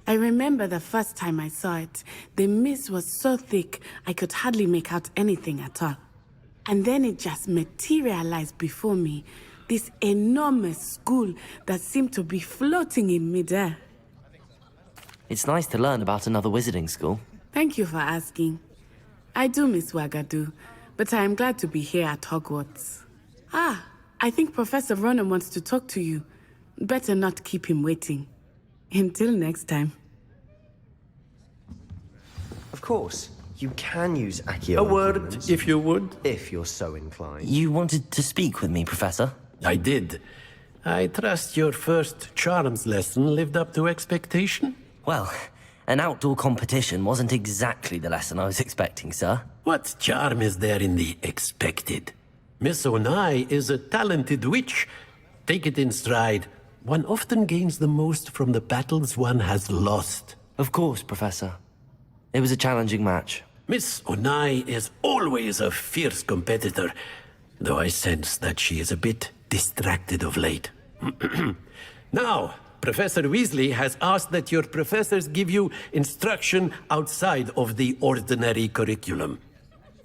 I remember the first time I saw it, the mist was so thick I could hardly make out anything at all. And then it just materialized before me, this enormous school that seemed to be floating in midair. It's nice to learn about another wizarding school. Thank you for asking. I do miss Ouagadougou, but I am glad to be here at Hogwarts. I think Professor Ronan wants to talk to you. Better not keep him waiting. Until next time. Of course, you can use Accio. A word, if you would. If you're so inclined. You wanted to speak with me, Professor? I did. I trust your first charms lesson lived up to expectation? Well, an outdoor competition wasn't exactly the lesson I was expecting, sir. What charm is there in the expected? Miss Onai is a talented witch. Take it in stride. One often gains the most from the battles one has lost. Of course, Professor. It was a challenging match. Miss Onai is always a fierce competitor, though I sense that she is a bit distracted of late. Now, Professor Weasley has asked that your professors give you instruction outside of the ordinary curriculum.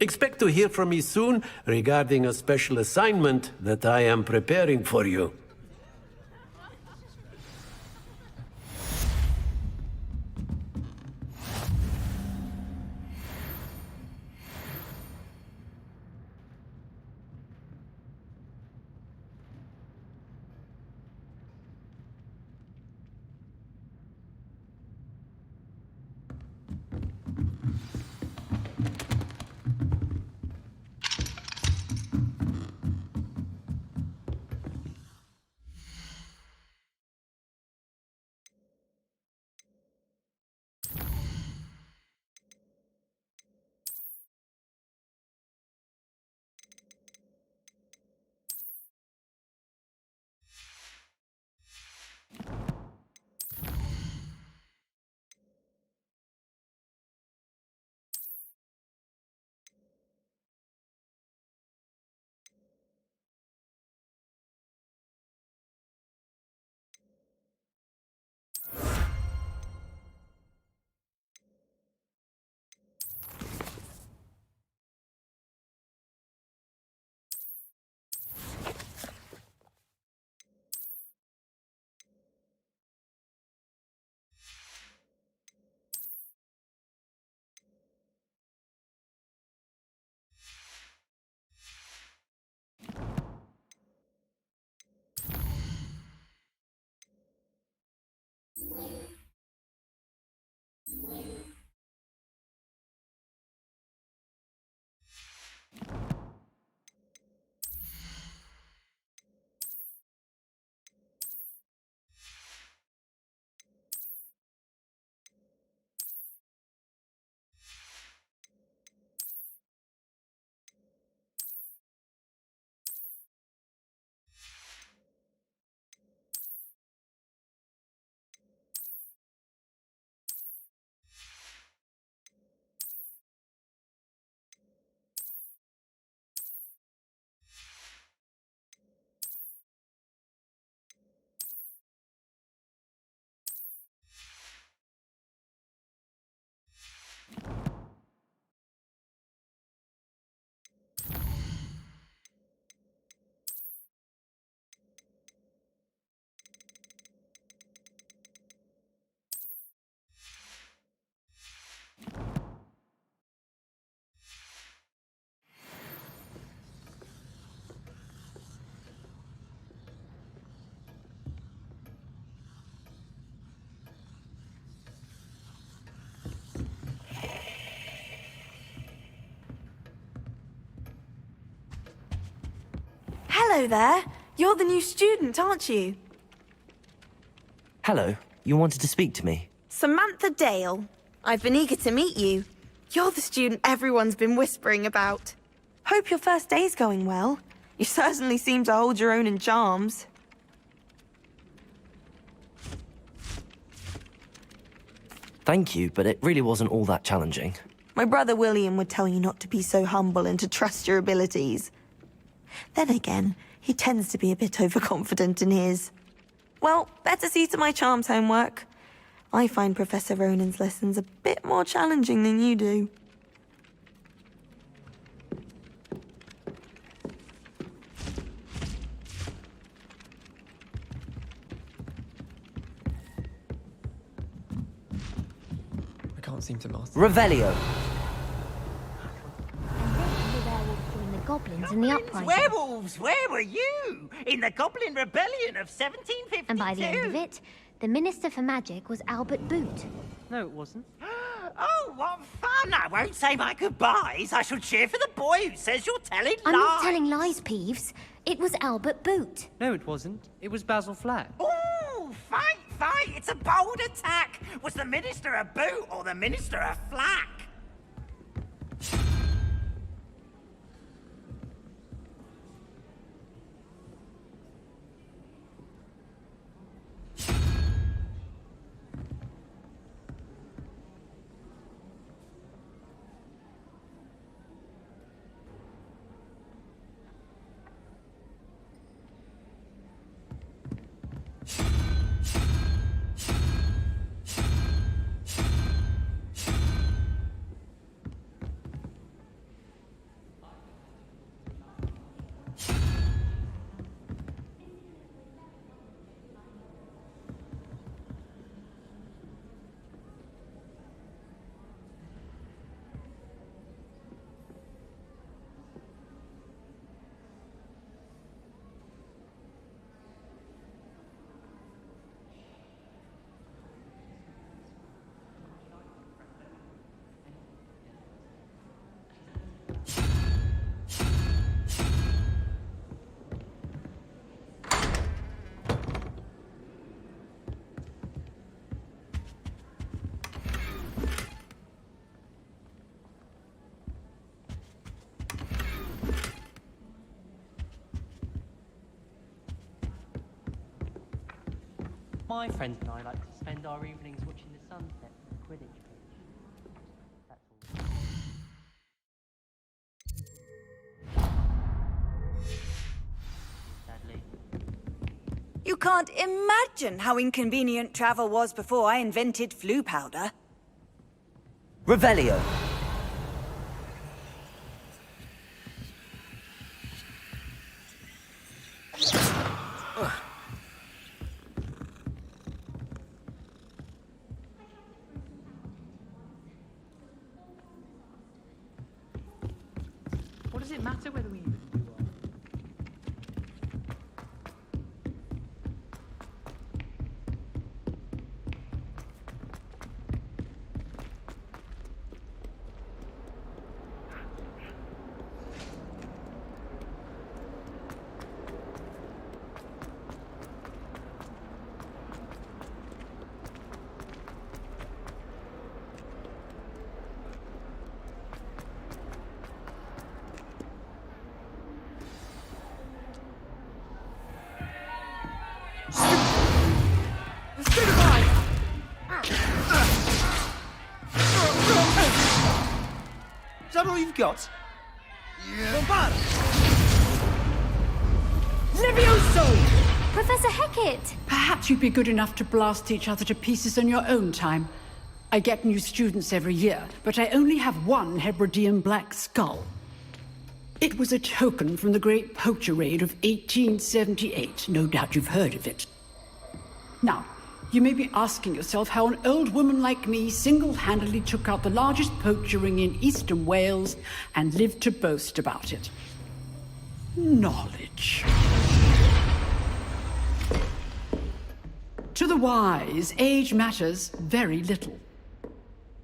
Expect to hear from me soon regarding a special assignment that I am preparing for you. Hello there. You're the new student, aren't you? Hello, you wanted to speak to me? Samantha Dale. I've been eager to meet you. You're the student everyone's been whispering about. Hope your first day's going well. You certainly seem to hold your own in charms. Thank you, but it really wasn't all that challenging. My brother William would tell you not to be so humble and to trust your abilities. Then again, he tends to be a bit overconfident in his. Well, better see to my charms homework. I find Professor Ronan's lessons a bit more challenging than you do. I can't seem to master. Revelio. Goblins in the uprising. Werewolves! Where were you? In the Goblin Rebellion of 1752. And by the end of it, the Minister for Magic was Albert Boot. No, it wasn't. Oh, what fun! I won't say my goodbyes. I shall cheer for the boy who says you're telling lies. I'm not telling lies, Peeves. It was Albert Boot. No, it wasn't. It was Basil Flack. Ooh, fight, fight! It's a bold attack. Was the Minister a boot or the Minister a flack? My friends and I like to spend our evenings watching the sunset from the Quidditch pitch. That's all. Sadly. You can't imagine how inconvenient travel was before I invented flu powder. Revelio. What does it matter whether we... Is that all you've got? Yeah. Levioso! Professor Hecat! Perhaps you'd be good enough to blast each other to pieces on your own time. I get new students every year, but I only have one Hebridean black skull. It was a token from the Great Poacher Raid of 1878. No doubt you've heard of it. Now, you may be asking yourself how an old woman like me single-handedly took out the largest poacher ring in eastern Wales and lived to boast about it. Knowledge. To the wise, age matters very little.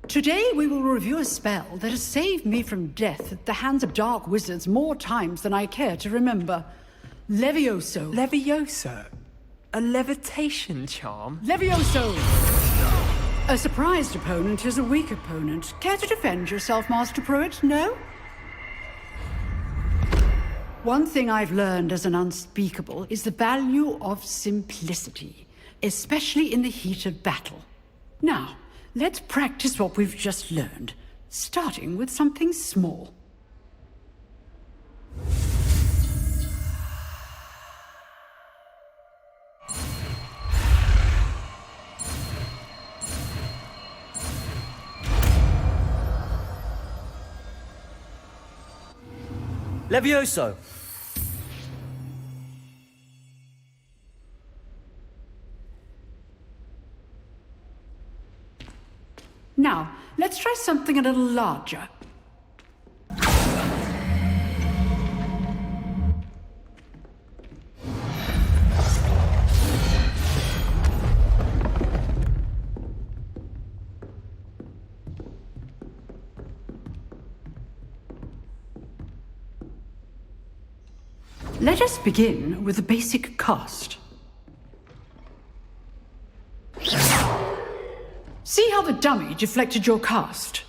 Today we will review a spell that has saved me from death at the hands of dark wizards more times than I care to remember. Levioso. Levioso? A levitation charm? Levioso! A surprised opponent is a weak opponent. Care to defend yourself, Master Pruitt? No? One thing I've learned as an unspeakable is the value of simplicity, especially in the heat of battle. Now, let's practice what we've just learned, starting with something small. Levioso! Now, let's try something a little larger. Let us begin with the basic cast. See how the dummy deflected your cast?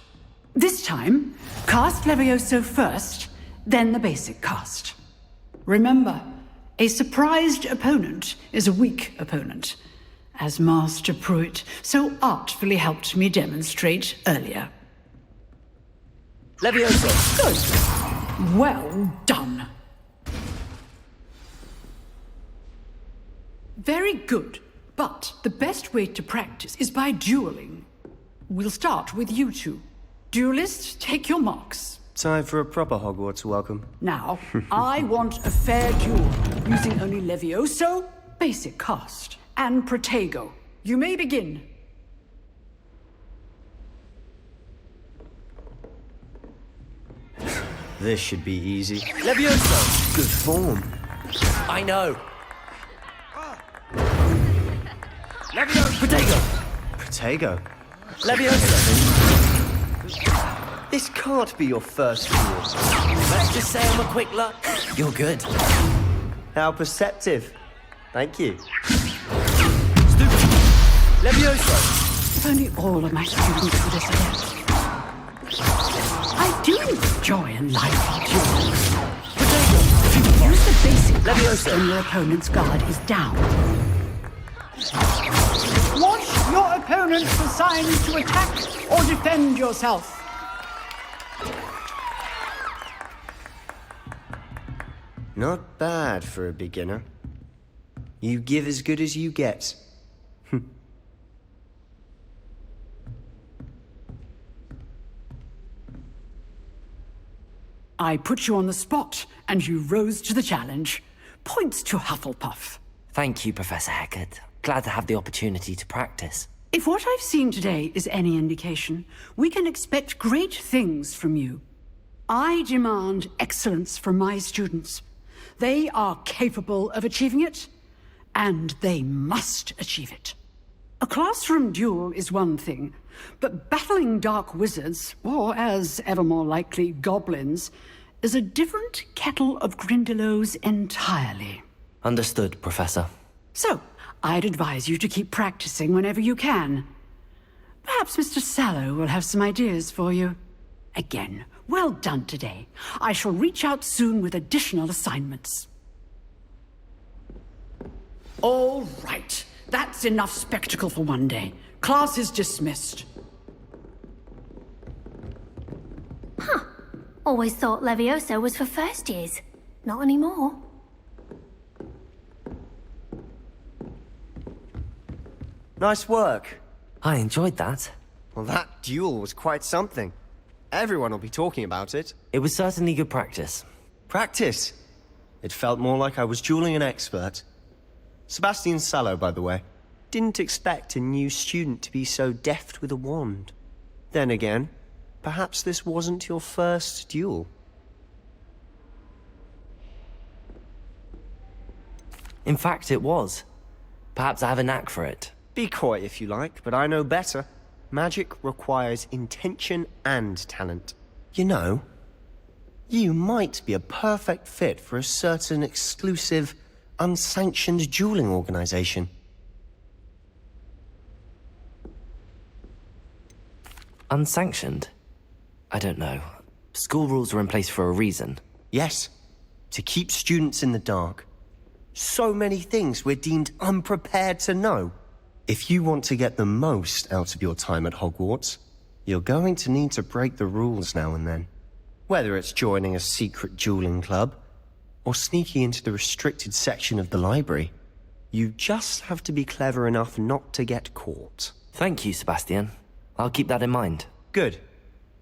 This time, cast Levioso first, then the basic cast. Remember, a surprised opponent is a weak opponent, as Master Pruitt so artfully helped me demonstrate earlier. Levioso! Good. Well done. Very good, but the best way to practice is by dueling. We'll start with you two. Duelists, take your marks. Time for a proper Hogwarts welcome. Now, I want a fair duel, using only Levioso, basic cast, and Protego. You may begin. This should be easy. Levioso! Good form. I know. Levioso! Protego! Protego? Levioso! This can't be your first duel. Let's just say I'm a quick luck. You're good. How perceptive. Thank you. Stupid! Levioso! If only all of my students would accept. I do enjoy a lively duel. Protego! Use the basic Levioso! cast when your opponent's guard is down. Watch your opponent's assigned to attack or defend yourself. Not bad for a beginner. You give as good as you get. I put you on the spot, and you rose to the challenge. Points to Hufflepuff. Thank you, Professor Heckert. Glad to have the opportunity to practice. If what I've seen today is any indication, we can expect great things from you. I demand excellence from my students. They are capable of achieving it, and they must achieve it. A classroom duel is one thing, but battling dark wizards, or as ever more likely, goblins, is a different kettle of Grindylows entirely. Understood, Professor. So, I'd advise you to keep practicing whenever you can. Perhaps Mr. Sallow will have some ideas for you. Again, well done today. I shall reach out soon with additional assignments. All right. That's enough spectacle for one day. Class is dismissed. Huh. Always thought Levioso was for first years. Not anymore. Nice work. I enjoyed that. Well, that duel was quite something. Everyone will be talking about it. It was certainly good practice. Practice? It felt more like I was dueling an expert. Sebastian Sallow, by the way. Didn't expect a new student to be so deft with a wand. Then again, perhaps this wasn't your first duel. In fact, it was. Perhaps I have a knack for it. Be coy if you like, but I know better. Magic requires intention and talent. You know, You might be a perfect fit for a certain exclusive, unsanctioned dueling organization. Unsanctioned? I don't know. School rules are in place for a reason. Yes, to keep students in the dark. So many things we're deemed unprepared to know. If you want to get the most out of your time at Hogwarts, you're going to need to break the rules now and then. Whether it's joining a secret dueling club, or sneaking into the restricted section of the library, you just have to be clever enough not to get caught. Thank you, Sebastian. I'll keep that in mind. Good.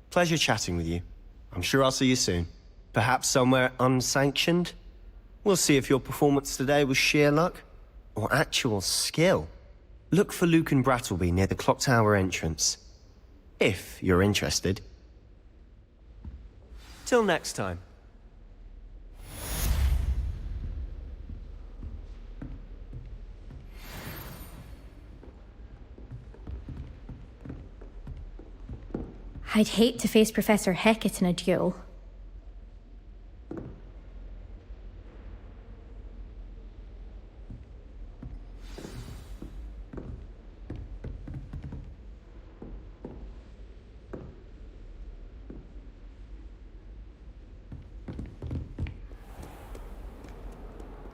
Pleasure chatting with you. I'm sure I'll see you soon. Perhaps somewhere unsanctioned? We'll see if your performance today was sheer luck, or actual skill. Look for Luke and Brattleby near the clock tower entrance. If you're interested. Till next time. I'd hate to face Professor Hecat in a duel.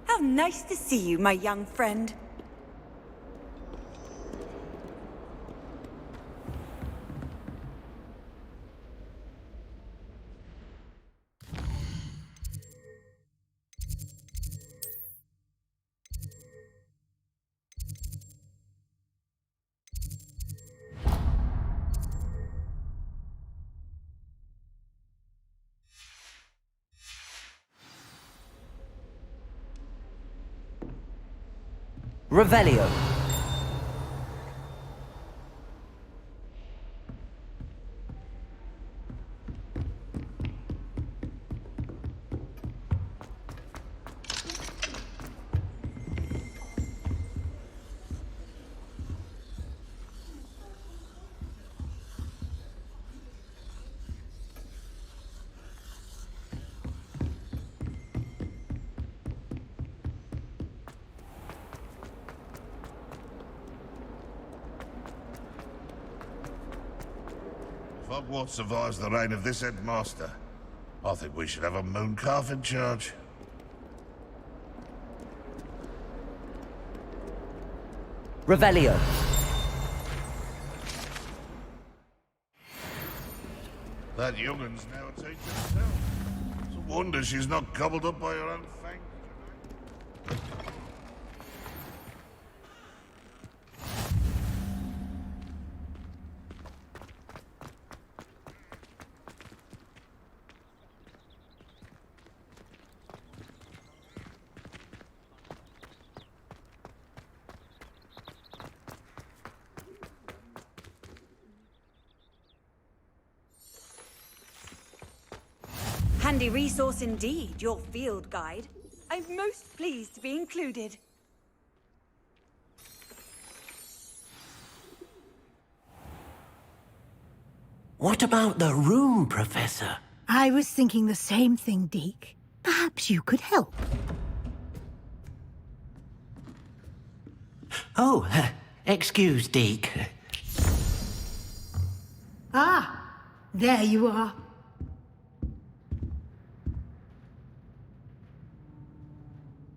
How nice to see you, my young friend. Revelio. If Hogwarts survives the reign of this headmaster, I think we should have a moon calf in charge. Revelio. That youngun's now a teacher herself. It's a wonder she's not gobbled up by her own fang. Handy resource indeed, your field guide. I'm most pleased to be included. What about the room, Professor? I was thinking the same thing, Deke. Perhaps you could help. Oh, excuse, Deke. Ah, there you are.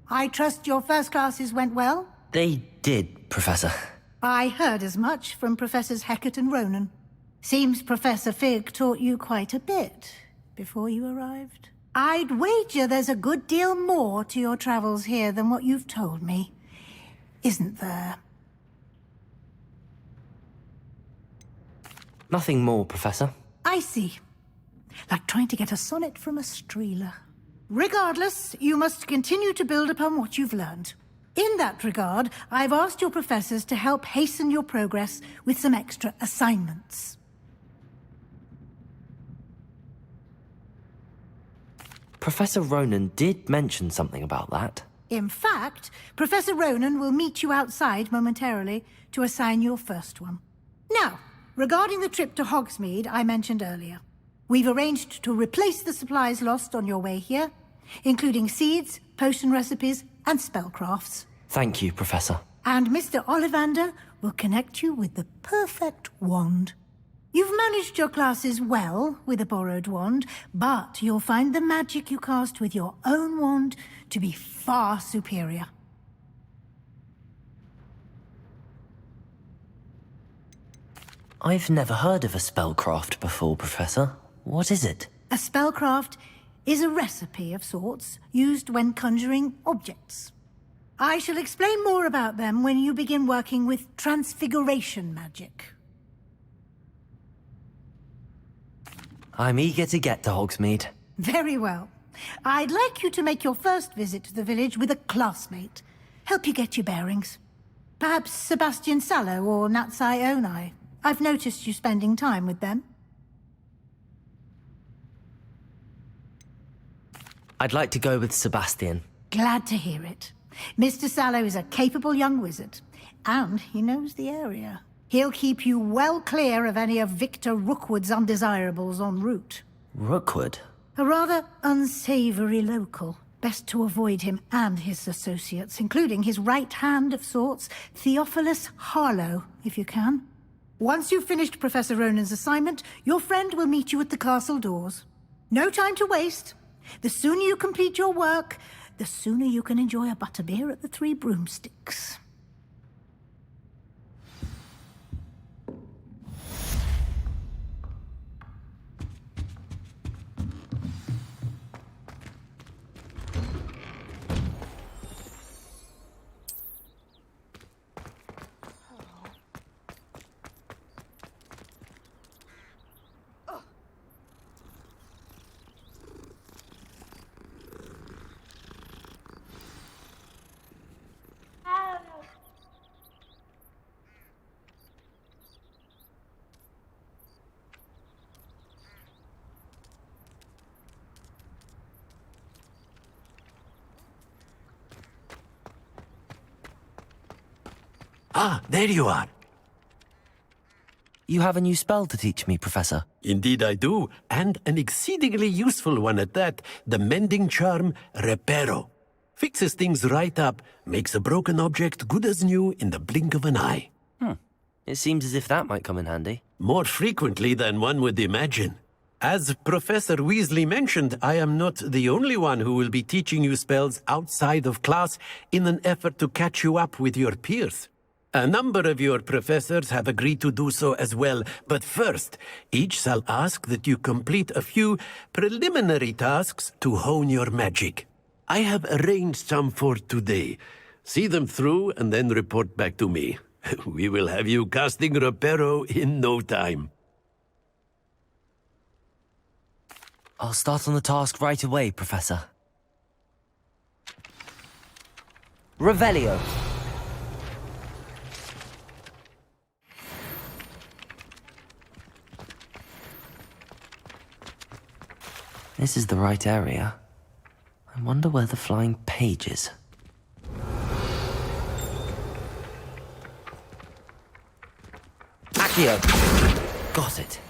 I trust your first classes went well? They did, Professor. I heard as much from Professors Hecat and Ronan. Seems Professor Fig taught you quite a bit before you arrived. I'd wager there's a good deal more to your travels here than what you've told me. Isn't there? Nothing more, Professor. I see. Like trying to get a sonnet from a streeler. Regardless, you must continue to build upon what you've learned. In that regard, I've asked your professors to help hasten your progress with some extra assignments. Professor Ronan did mention something about that. In fact, Professor Ronan will meet you outside momentarily to assign your first one. Now, regarding the trip to Hogsmeade I mentioned earlier. We've arranged to replace the supplies lost on your way here, including seeds, potion recipes, and spellcrafts. Thank you, Professor. And Mr. Ollivander will connect you with the perfect wand. You've managed your classes well with a borrowed wand, but you'll find the magic you cast with your own wand to be far superior. I've never heard of a spellcraft before, Professor. What is it? A spellcraft is a recipe of sorts used when conjuring objects. I shall explain more about them when you begin working with transfiguration magic. I'm eager to get to Hogsmeade. Very well. I'd like you to make your first visit to the village with a classmate. Help you get your bearings. Perhaps Sebastian Sallow or Natsai Onai. I've noticed you spending time with them. I'd like to go with Sebastian. Glad to hear it. Mr. Sallow is a capable young wizard, and he knows the area. He'll keep you well clear of any of Victor Rookwood's undesirables en route. Rookwood? A rather unsavory local. Best to avoid him and his associates, including his right hand of sorts, Theophilus Harlow, if you can. Once you've finished Professor Ronan's assignment, your friend will meet you at the castle doors. No time to waste. The sooner you complete your work, the sooner you can enjoy a butterbeer at the Three Broomsticks. Ah, there you are. You have a new spell to teach me, Professor. Indeed I do, and an exceedingly useful one at that. The mending charm, Reparo. Fixes things right up, makes a broken object good as new in the blink of an eye. It seems as if that might come in handy. More frequently than one would imagine. As Professor Weasley mentioned, I am not the only one who will be teaching you spells outside of class in an effort to catch you up with your peers. A number of your professors have agreed to do so as well, but first, each shall ask that you complete a few preliminary tasks to hone your magic. I have arranged some for today. See them through and then report back to me. We will have you casting Reparo in no time. I'll start on the task right away, Professor. Revelio. This is the right area. I wonder where the flying page is. Accio! Got it.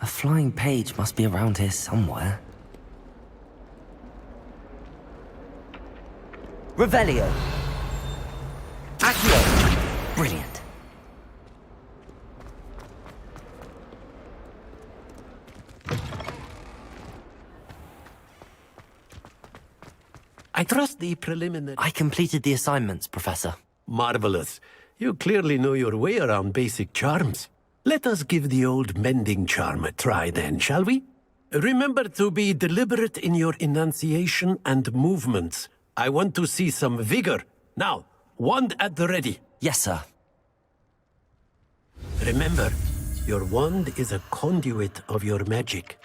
A flying page must be around here somewhere. Revelio! Accio! Brilliant. I trust the preliminary... I completed the assignments, Professor. Marvelous. You clearly know your way around basic charms. Let us give the old mending charm a try then, shall we? Remember to be deliberate in your enunciation and movements. I want to see some vigor. Now, wand at the ready. Yes, sir. Remember, your wand is a conduit of your magic.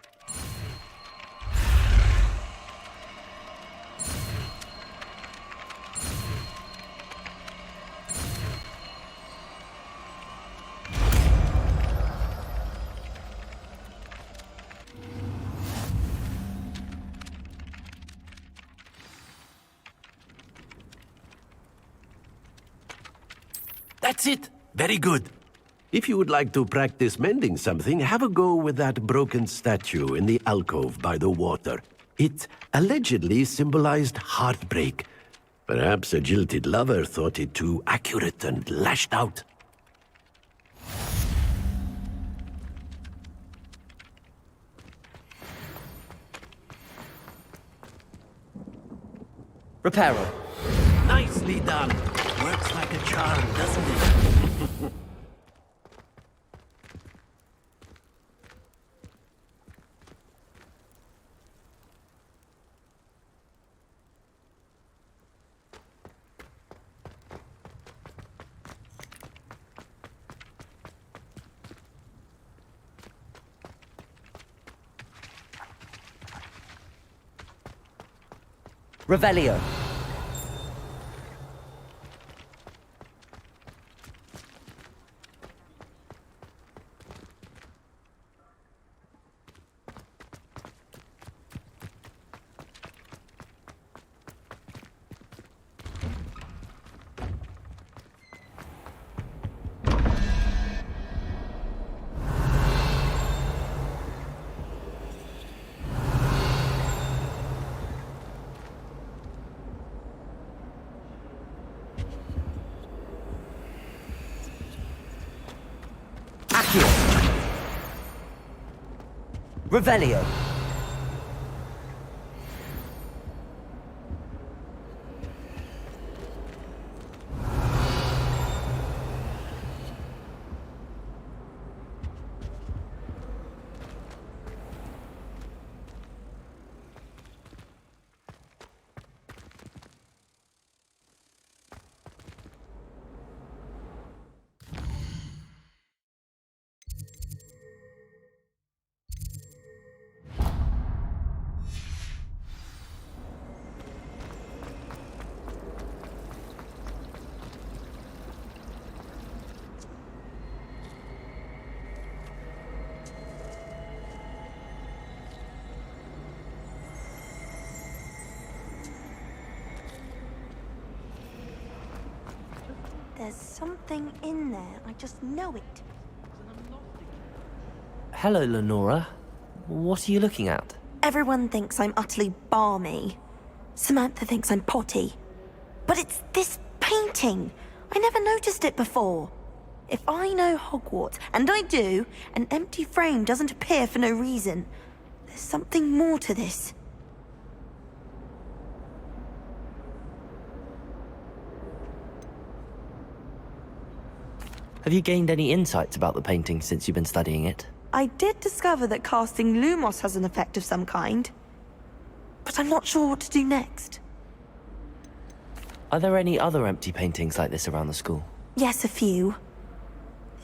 That's it. Very good. If you would like to practice mending something, have a go with that broken statue in the alcove by the water. It allegedly symbolized heartbreak. Perhaps a jilted lover thought it too accurate and lashed out. Reparo. Nicely done. Works like a charm, doesn't it? Revelio. Revelio. There's something in there. I just know it. Hello, Lenora. What are you looking at? Everyone thinks I'm utterly balmy. Samantha thinks I'm potty. But it's this painting. I never noticed it before. If I know Hogwarts, and I do, an empty frame doesn't appear for no reason. There's something more to this. Have you gained any insights about the painting since you've been studying it? I did discover that casting Lumos has an effect of some kind. But I'm not sure what to do next. Are there any other empty paintings like this around the school? Yes, a few.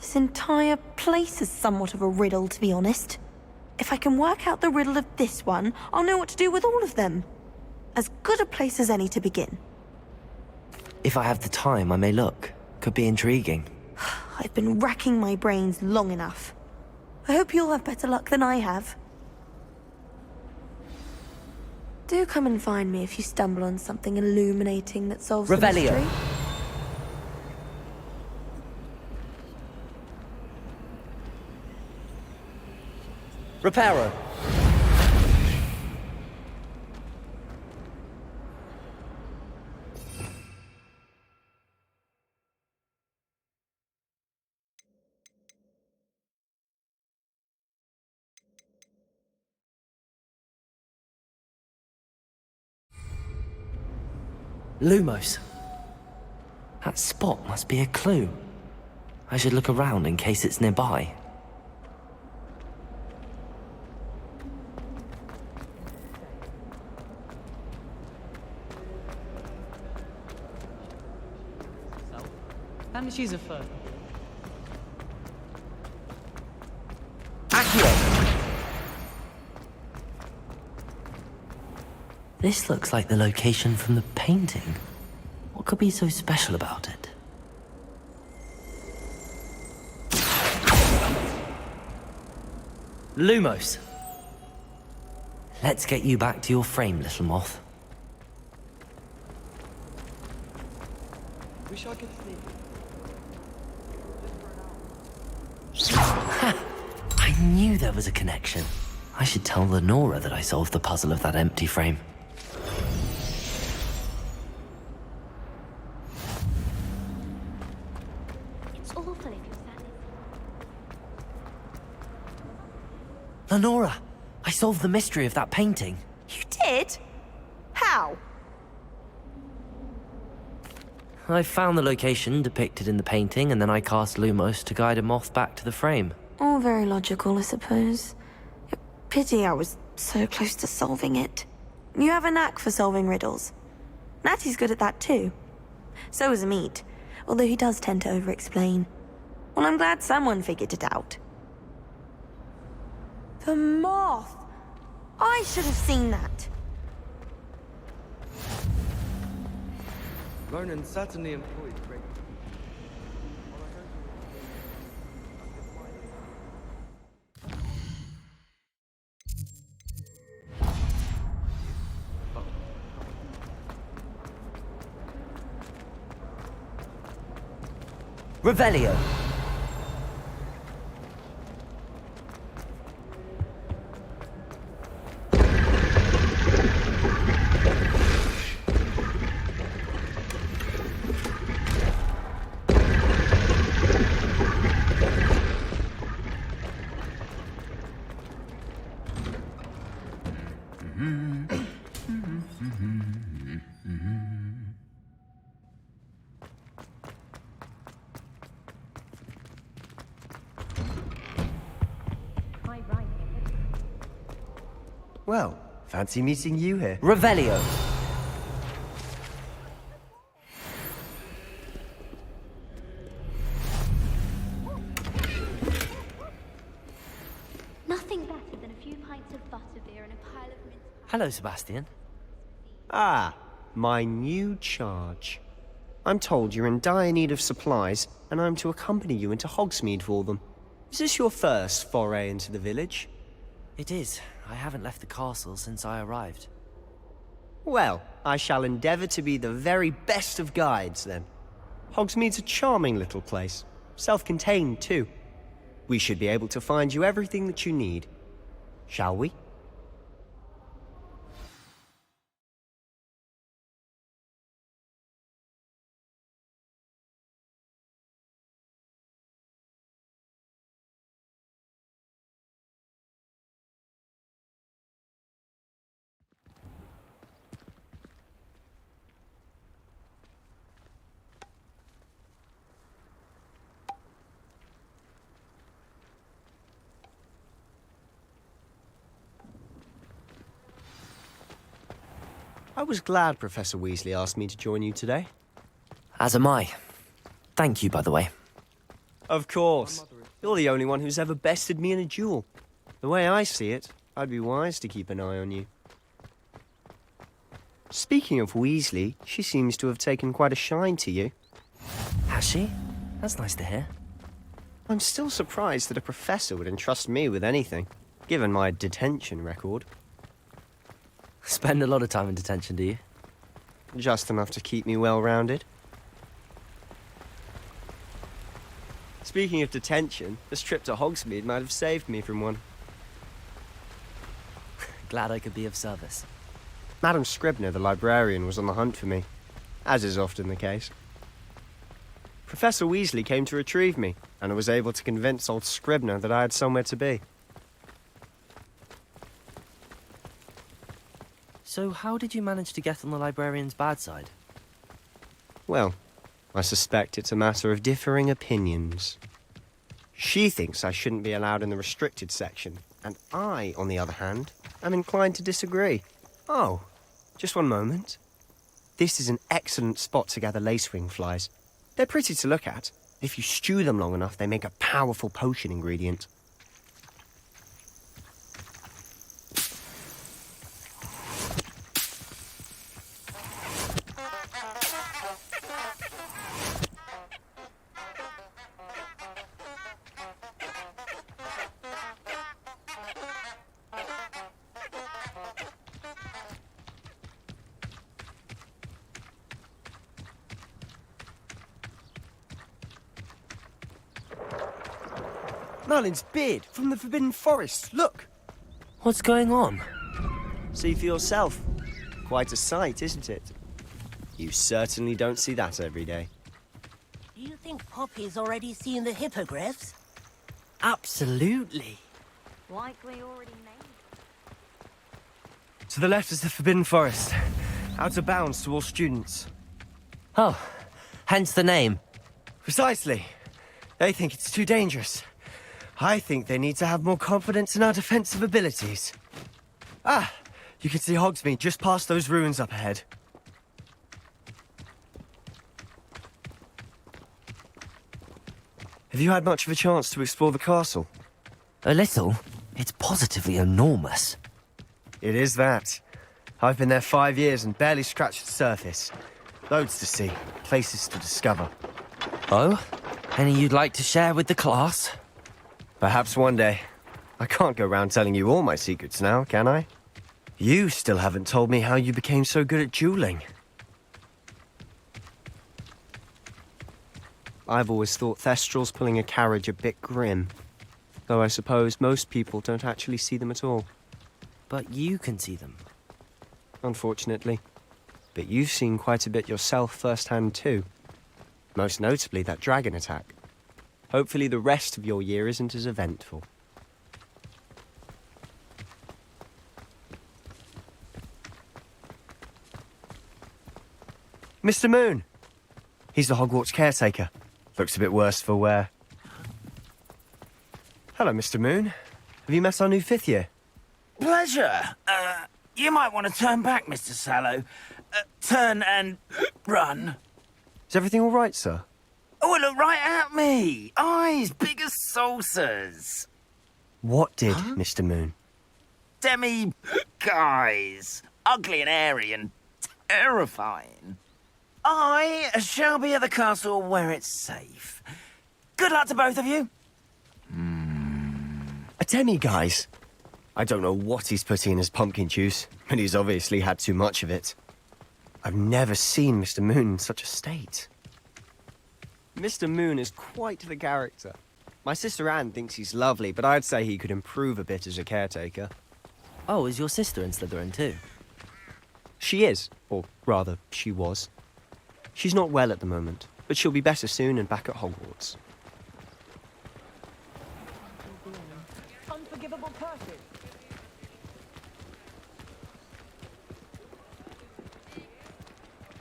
This entire place is somewhat of a riddle, to be honest. If I can work out the riddle of this one, I'll know what to do with all of them. As good a place as any to begin. If I have the time, I may look. Could be intriguing. I've been racking my brains long enough. I hope you'll have better luck than I have. Do come and find me if you stumble on something illuminating that solves the Revelio. mystery. Reparo. Lumos. That spot must be a clue. I should look around in case it's nearby. And she's a fur. This looks like the location from the painting. What could be so special about it? Lumos. Let's get you back to your frame, little moth. Wish I could sleep. knew there was a connection. I should tell Lenora that I solved the puzzle of that empty frame. It's awful if you're sad. Lenora, I solved the mystery of that painting. You did? How? I found the location depicted in the painting, and then I cast Lumos to guide a moth back to the frame. All very logical, I suppose. Pity I was so close to solving it. You have a knack for solving riddles. Natty's good at that too. So is Amit, although he does tend to over-explain. Well, I'm glad someone figured it out. The moth! I should have seen that. Ronan certainly employed great... Revelio. Well, fancy meeting you here. Revelio. Nothing better than a few pints of butterbeer and a pile of mince. Hello, Sebastian. Ah, my new charge. I'm told you're in dire need of supplies, and I'm to accompany you into Hogsmeade for them. Is this your first foray into the village? It is. I haven't left the castle since I arrived. Well, I shall endeavour to be the very best of guides, then. Hogsmeade's a charming little place. Self-contained, too. We should be able to find you everything that you need. Shall we? I was glad Professor Weasley asked me to join you today. As am I. Thank you, by the way. Of course. You're the only one who's ever bested me in a duel. The way I see it, I'd be wise to keep an eye on you. Speaking of Weasley, she seems to have taken quite a shine to you. Has she? That's nice to hear. I'm still surprised that a professor would entrust me with anything, given my detention record. Spend a lot of time in detention, do you? Just enough to keep me well-rounded. Speaking of detention, this trip to Hogsmeade might have saved me from one. Glad I could be of service. Madam Scribner, the librarian, was on the hunt for me, as is often the case. Professor Weasley came to retrieve me, and I was able to convince old Scribner that I had somewhere to be. So how did you manage to get on the librarian's bad side? Well, I suspect it's a matter of differing opinions. She thinks I shouldn't be allowed in the restricted section, and I, on the other hand, am inclined to disagree. Oh, just one moment. This is an excellent spot to gather lacewing flies. They're pretty to look at. If you stew them long enough, they make a powerful potion ingredient. Merlin's beard from the Forbidden Forest, look! What's going on? See for yourself. Quite a sight, isn't it? You certainly don't see that every day. Do you think Poppy's already seen the hippogriffs? Absolutely. Likely already made. To the left is the Forbidden Forest. Out of bounds to all students. Oh, hence the name. Precisely. They think it's too dangerous. I think they need to have more confidence in our defensive abilities. Ah, you can see Hogsmeade just past those ruins up ahead. Have you had much of a chance to explore the castle? A little. It's positively enormous. It is that. I've been there 5 years and barely scratched the surface. Loads to see, places to discover. Oh? Any you'd like to share with the class? Perhaps one day. I can't go round telling you all my secrets now, can I? You still haven't told me how you became so good at dueling. I've always thought Thestrals pulling a carriage a bit grim. Though I suppose most people don't actually see them at all. But you can see them. Unfortunately. But you've seen quite a bit yourself firsthand too. Most notably that dragon attack. Hopefully the rest of your year isn't as eventful. Mr. Moon! He's the Hogwarts caretaker. Looks a bit worse for wear. Hello, Mr. Moon. Have you met our new 5th year? Pleasure. You might want to turn back, Mr. Sallow. Turn and run. Is everything all right, sir? Oh, look right at me. Eyes big as saucers. What did, Mr. Moon? Guys. Ugly and airy and terrifying. I shall be at the castle where it's safe. Good luck to both of you. A demi-guise? I don't know what he's putting in his pumpkin juice, but he's obviously had too much of it. I've never seen Mr. Moon in such a state. Mr. Moon is quite the character. My sister Anne thinks he's lovely, but I'd say he could improve a bit as a caretaker. Oh, is your sister in Slytherin too? She is, or rather, she was. She's not well at the moment, but she'll be better soon and back at Hogwarts. Unforgivable curses.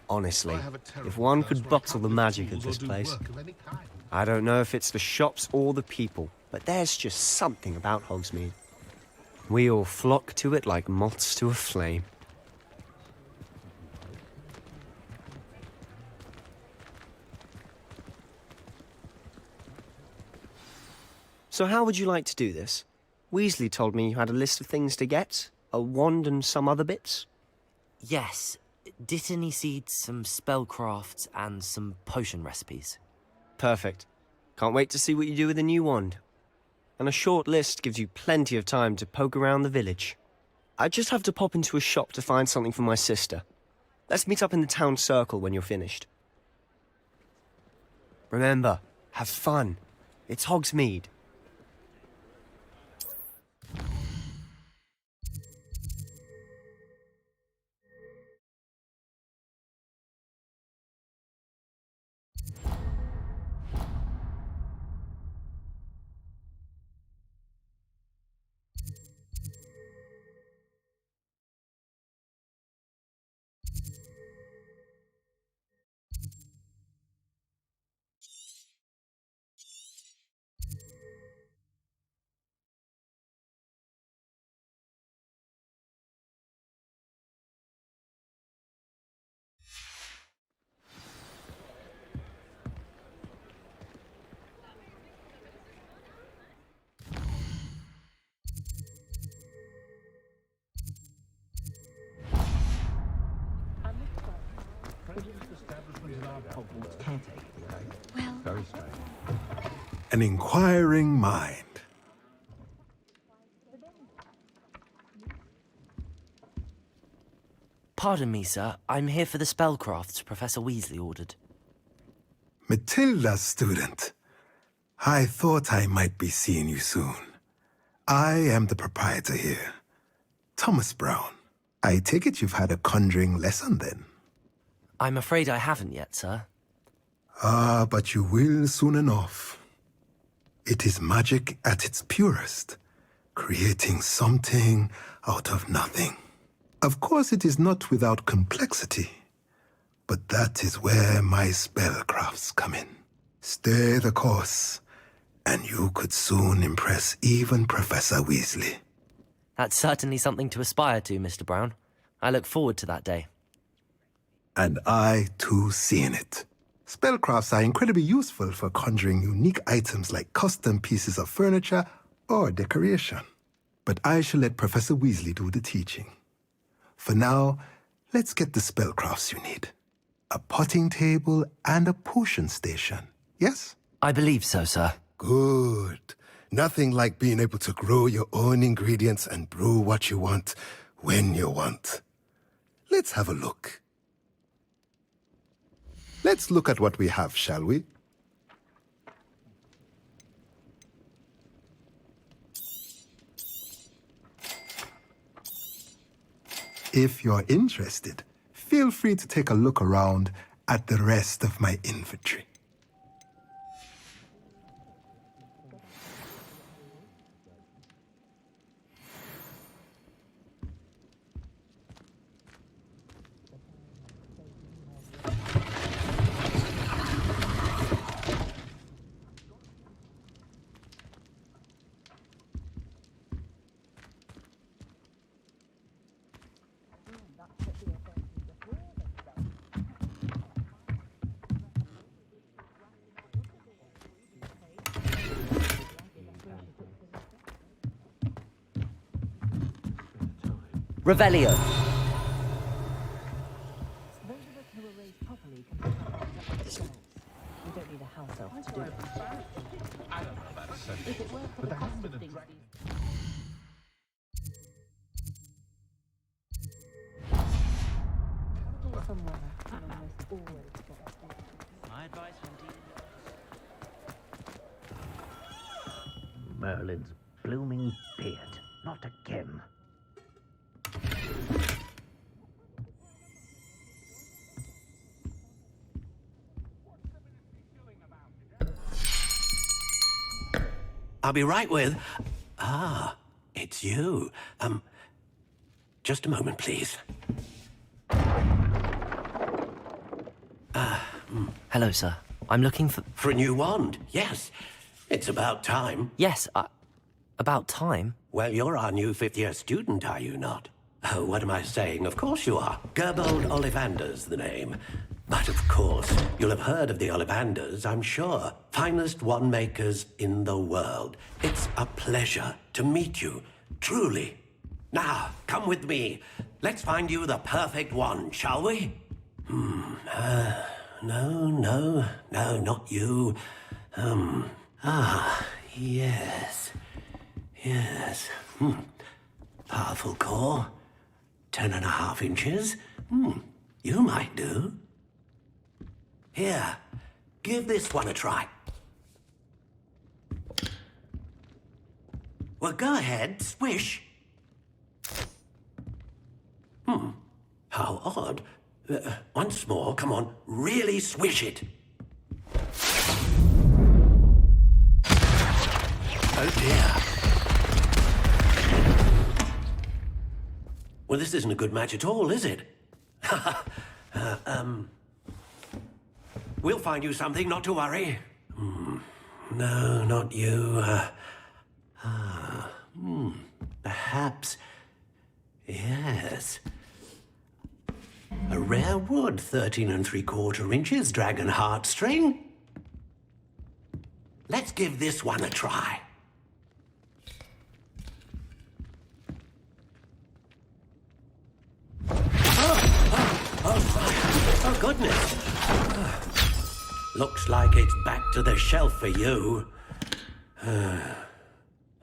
Honestly, if one could bottle the magic of this place, I don't know if it's the shops or the people, but there's just something about Hogsmeade. We all flock to it like moths to a flame. So how would you like to do this? Weasley told me you had a list of things to get, a wand and some other bits. Yes. Dittany seeds, some spellcrafts, and some potion recipes. Perfect. Can't wait to see what you do with the new wand. And a short list gives you plenty of time to poke around the village. I just have to pop into a shop to find something for my sister. Let's meet up in the town circle when you're finished. Remember, have fun. It's Hogsmeade. Very strange. An inquiring mind. Pardon me, sir. I'm here for the spellcrafts Professor Weasley ordered. Matilda's student. I thought I might be seeing you soon. I am the proprietor here, Thomas Brown. I take it you've had a conjuring lesson then? I'm afraid I haven't yet, sir. Ah, but you will soon enough. It is magic at its purest, creating something out of nothing. Of course, it is not without complexity, but that is where my spellcrafts come in. Stay the course, and you could soon impress even Professor Weasley. That's certainly something to aspire to, Mr. Brown. I look forward to that day. And I, too, see in it. Spellcrafts are incredibly useful for conjuring unique items like custom pieces of furniture or decoration. But I shall let Professor Weasley do the teaching. For now, let's get the spellcrafts you need. A potting table and a potion station, yes? I believe so, sir. Good. Nothing like being able to grow your own ingredients and brew what you want when you want. Let's have a look. Let's look at what we have, shall we? If you're interested, feel free to take a look around at the rest of my inventory. Revelio. Merlin's blooming beard. Not again. I'll be right with... Ah, it's you. Just a moment, please. Hello, sir. I'm looking for... For a new wand, yes. It's about time. Yes, about time? Well, you're our new fifth-year student, are you not? Oh, what am I saying? Of course you are. Gerbold Ollivander's the name. But of course, you'll have heard of the Ollivanders, I'm sure. Finest wand makers in the world. It's a pleasure to meet you, truly. Now, come with me. Let's find you the perfect wand, shall we? No, not you. Yes. Powerful core. 10.5 inches. You might do. Here, give this one a try. Well, go ahead, swish. How odd. Once more, come on, really swish it. Oh dear. Well, this isn't a good match at all, is it? We'll find you something, not to worry. No, not you. Perhaps. Yes. A rare wood, 13 3/4 inches, dragon heartstring. Let's give this one a try. Oh, goodness. Looks like it's back to the shelf for you.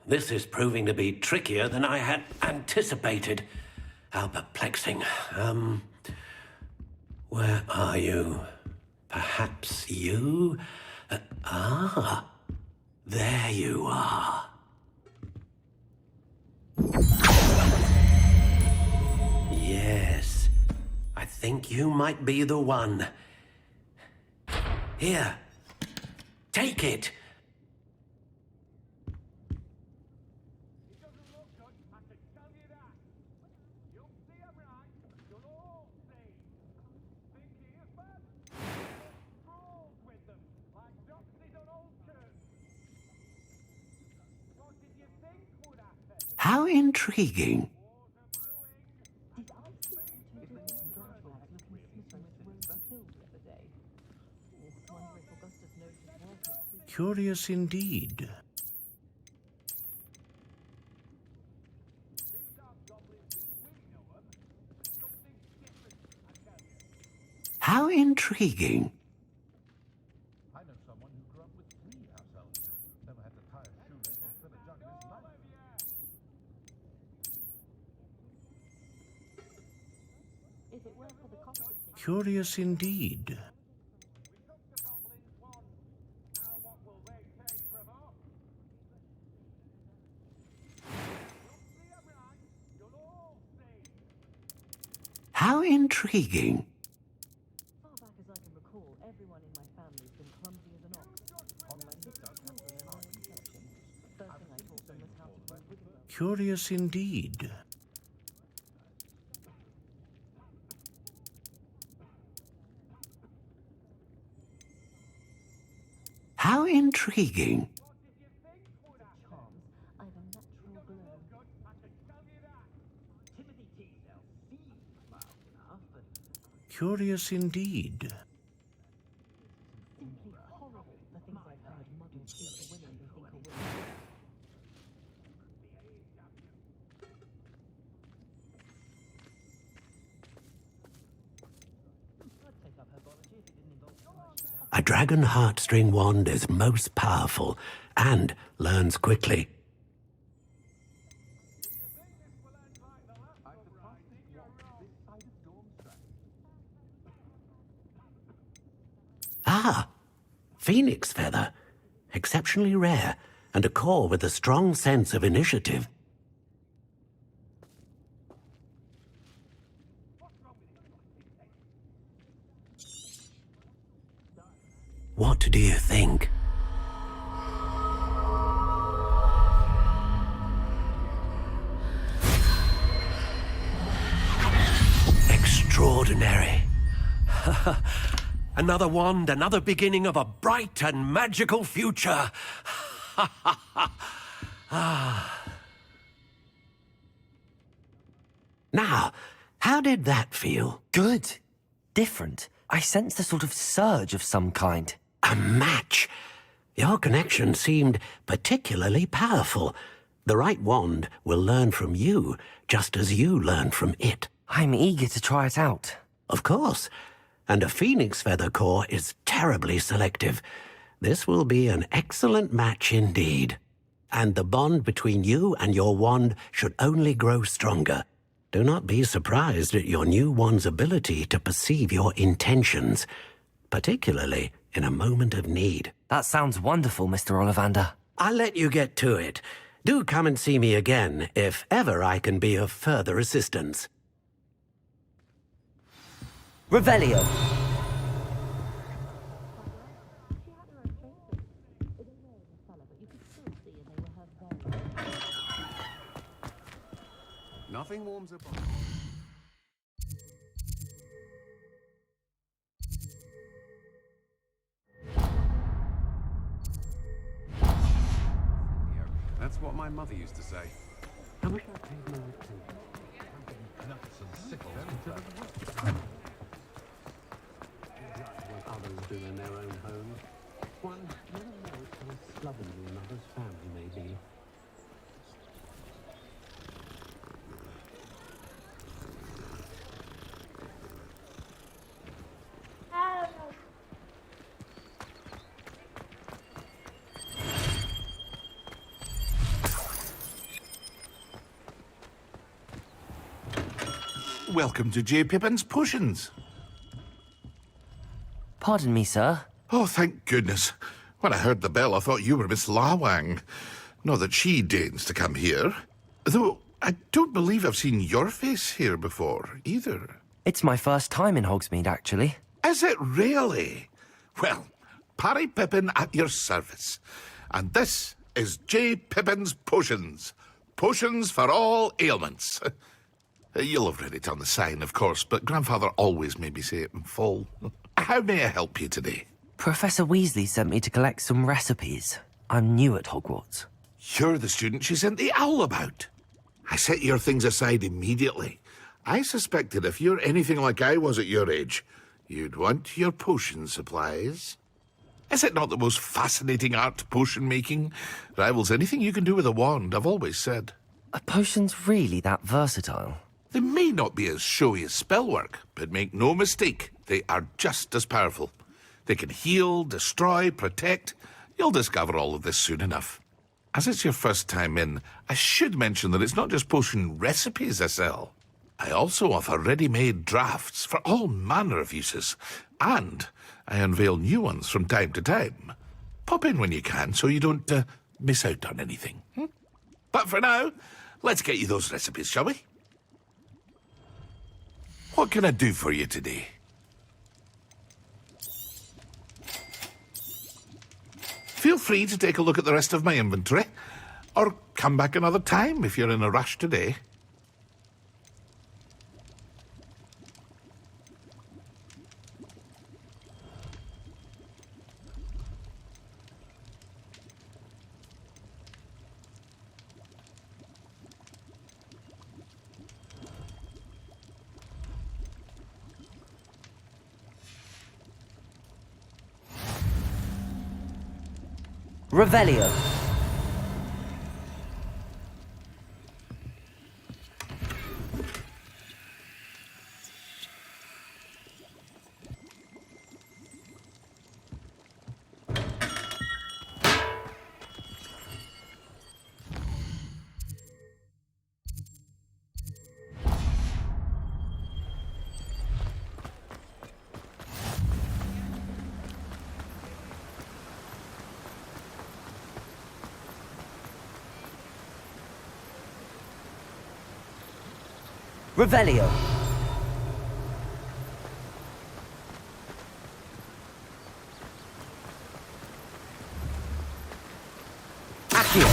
This is proving to be trickier than I had anticipated. How perplexing. Where are you? Perhaps you? There you are. Yes, I think you might be the one. Here, take it. How intriguing. Curious indeed. How intriguing. I know someone who grew up with 3 households. Never had to tie a shoelace or fill a jug in his life. Curious indeed. How intriguing. Far back as I can recall, everyone in my family's been clumsy as an ox. First thing I taught them was how to do rigmarole. Curious indeed. How intriguing. I have a natural glow. Curious indeed. Simply horrible, the things I've heard muddled into women who think are women. I'd take up herbology if it didn't involve too much. A dragon heartstring wand is most powerful and learns quickly. Ah, phoenix feather. Exceptionally rare, and a core with a strong sense of initiative. What do you think? Extraordinary. Another wand, another beginning of a bright and magical future. Now, how did that feel? Good. Different. I sensed a sort of surge of some kind. A match. Your connection seemed particularly powerful. The right wand will learn from you, just as you learn from it. I'm eager to try it out. Of course. And a phoenix feather core is terribly selective. This will be an excellent match indeed. And the bond between you and your wand should only grow stronger. Do not be surprised at your new wand's ability to perceive your intentions, particularly in a moment of need. That sounds wonderful, Mr. Ollivander. I'll let you get to it. Do come and see me again if ever I can be of further assistance. Revelio. Nothing warms up. That's what my mother used to say. I wish I paid more attention. Nuts and sickles. What others do in their own homes. One never knows how slovenly another's family may be. Welcome to J. Pippin's Potions. Pardon me, sir. Oh, thank goodness. When I heard the bell, I thought you were Miss Lawang. Not that she deigns to come here. Though, I don't believe I've seen your face here before, either. It's my first time in Hogsmeade, actually. Is it really? Well, Parry Pippin at your service. And this is J. Pippin's Potions. Potions for all ailments. You'll have read it on the sign, of course, but Grandfather always made me say it in full. How may I help you today? Professor Weasley sent me to collect some recipes. I'm new at Hogwarts. You're the student she sent the owl about. I set your things aside immediately. I suspected if you're anything like I was at your age, you'd want your potion supplies. Is it not the most fascinating art, potion making? Rivals anything you can do with a wand, I've always said. Are potions really that versatile? They may not be as showy as spellwork, but make no mistake, they are just as powerful. They can heal, destroy, protect. You'll discover all of this soon enough. As it's your first time in, I should mention that it's not just potion recipes I sell. I also offer ready-made drafts for all manner of uses, and I unveil new ones from time to time. Pop in when you can so you don't miss out on anything. But for now, let's get you those recipes, shall we? What can I do for you today? Feel free to take a look at the rest of my inventory, or come back another time if you're in a rush today. Revelio. Revelio. Accio.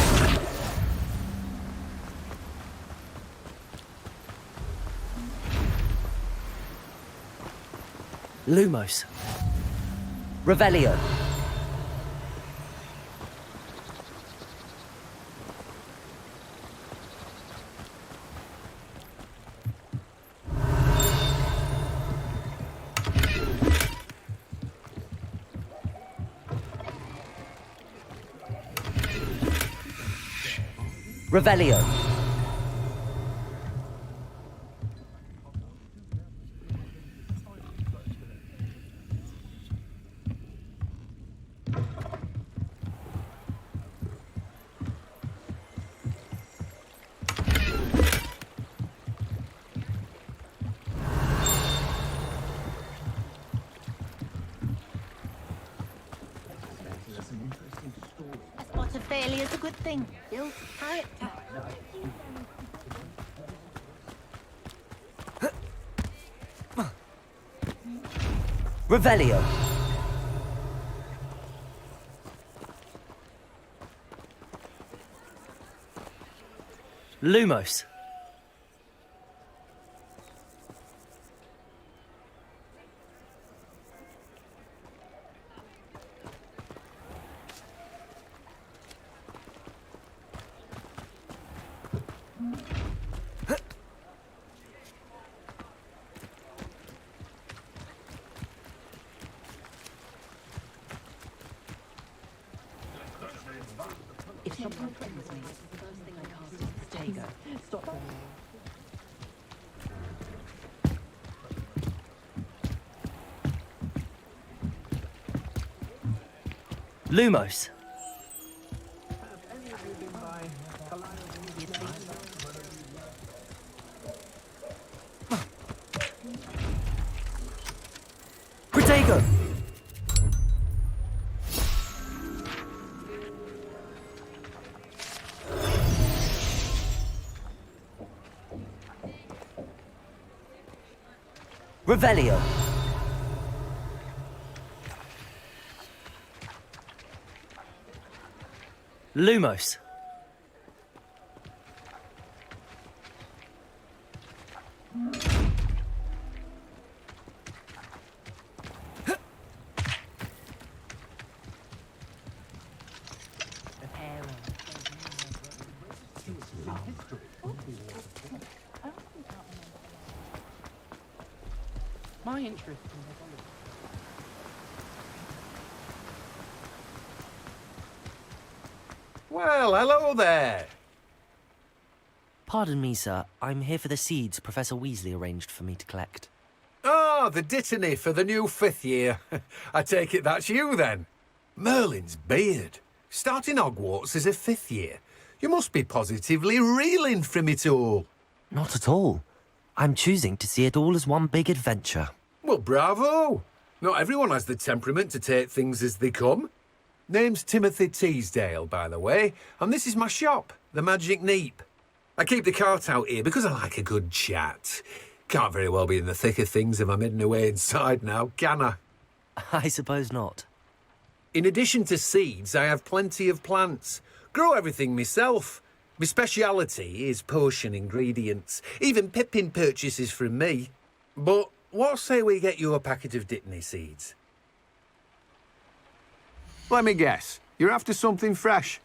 Lumos. Revelio. Revelio. A spot of failure is a good thing. Build character. Revelio. Lumos. If someone threatens me, the first thing I cast is Stego. Stop them. Lumos. Protego. Revelio. Lumos. My interest in Well, hello there. Pardon me, sir. I'm here for the seeds Professor Weasley arranged for me to collect. Ah, the dittany for the new 5th year. I take it that's you, then. Merlin's beard. Starting Hogwarts as a 5th year. You must be positively reeling from it all. Not at all. I'm choosing to see it all as one big adventure. Well, bravo. Not everyone has the temperament to take things as they come. Name's Timothy Teasdale, by the way, and this is my shop, the Magic Neep. I keep the cart out here because I like a good chat. Can't very well be in the thick of things if I'm hidden away inside now, can I? I suppose not. In addition to seeds, I have plenty of plants. Grow everything myself. My speciality is potion ingredients. Even Pippin purchases from me. But what say we get you a packet of Dittany seeds? Let me guess. You're after something fresh.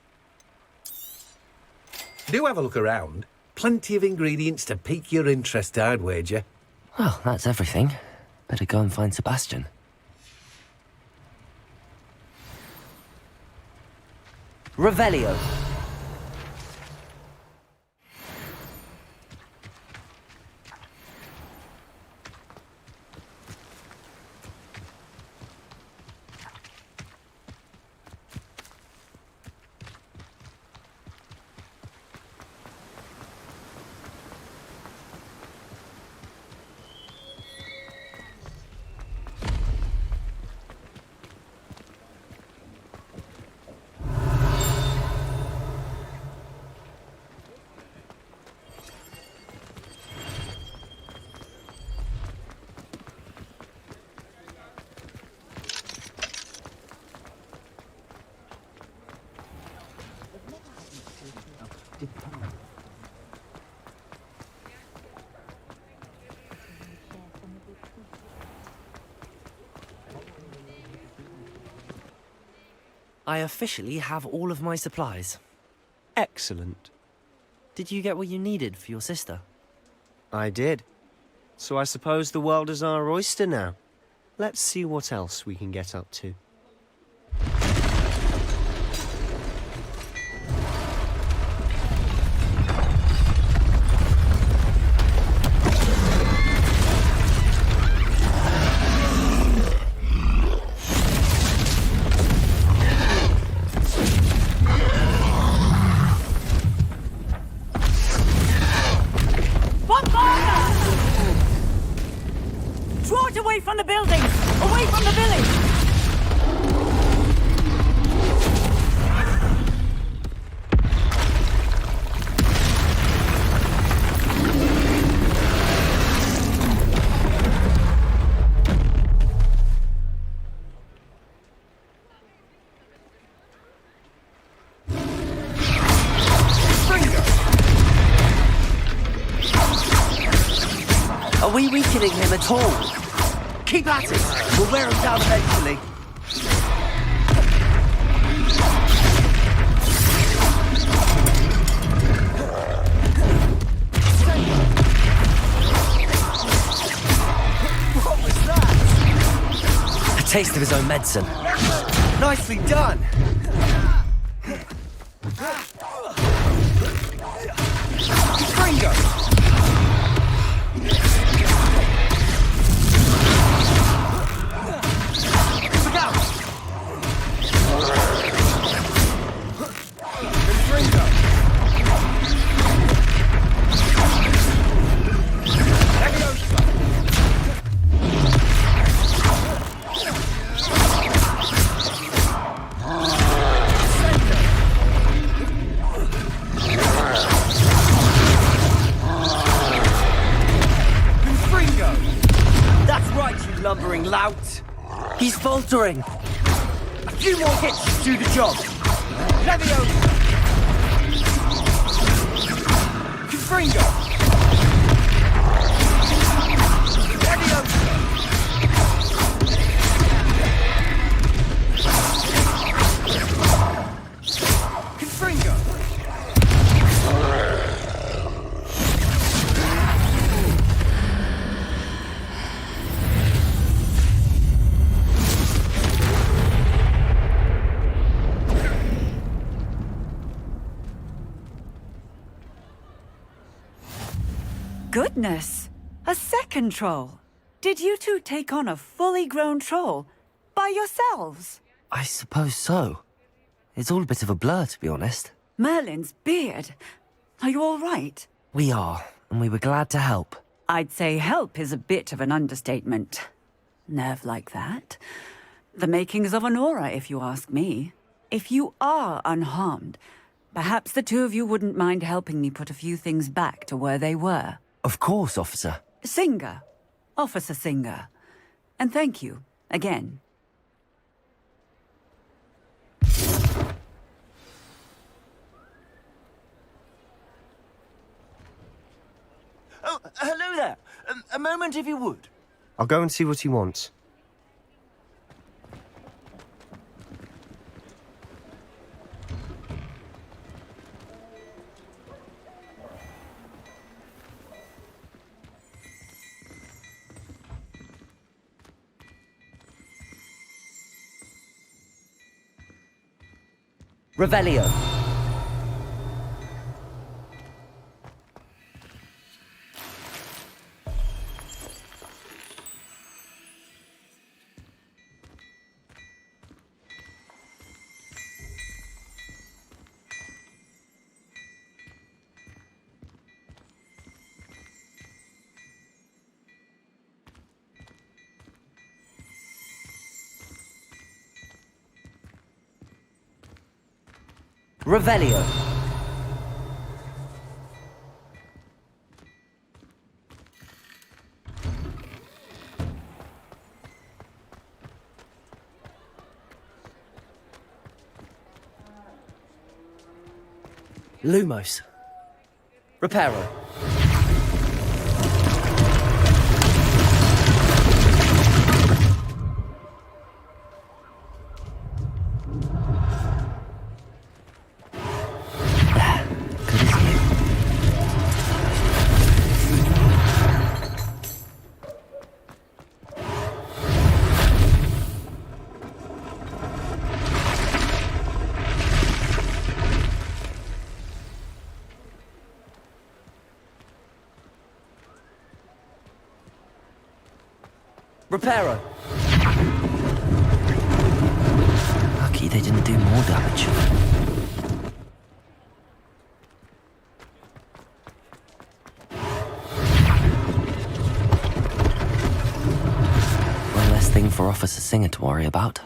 Do have a look around. Plenty of ingredients to pique your interest, I'd wager. Well, that's everything. Better go and find Sebastian. Revelio. I officially have all of my supplies. Excellent. Did you get what you needed for your sister? I did. So I suppose the world is our oyster now. Let's see what else we can get up to. Away from the buildings! Away from the village! Are we weakening him at all? Keep at it! We'll wear him down eventually. What was that? A taste of his own medicine. Nicely done! Fringo! lout! He's faltering! A few more hits to do the job! Levio! Confringo! Levio! Confringo! Goodness! A second troll! Did you two take on a fully grown troll? By yourselves? I suppose so. It's all a bit of a blur, to be honest. Merlin's beard. Are you all right? We are, and we were glad to help. I'd say help is a bit of an understatement. Nerve like that. The makings of an aura, if you ask me. If you are unharmed, perhaps the two of you wouldn't mind helping me put a few things back to where they were. Of course, officer. Singer. Officer Singer. And thank you, again. Oh, hello there. A moment, if you would. I'll go and see what he wants. Revelio. Revelio. Lumos. Reparo. Reparo. Lucky they didn't do more damage. One less thing for Officer Singer to worry about.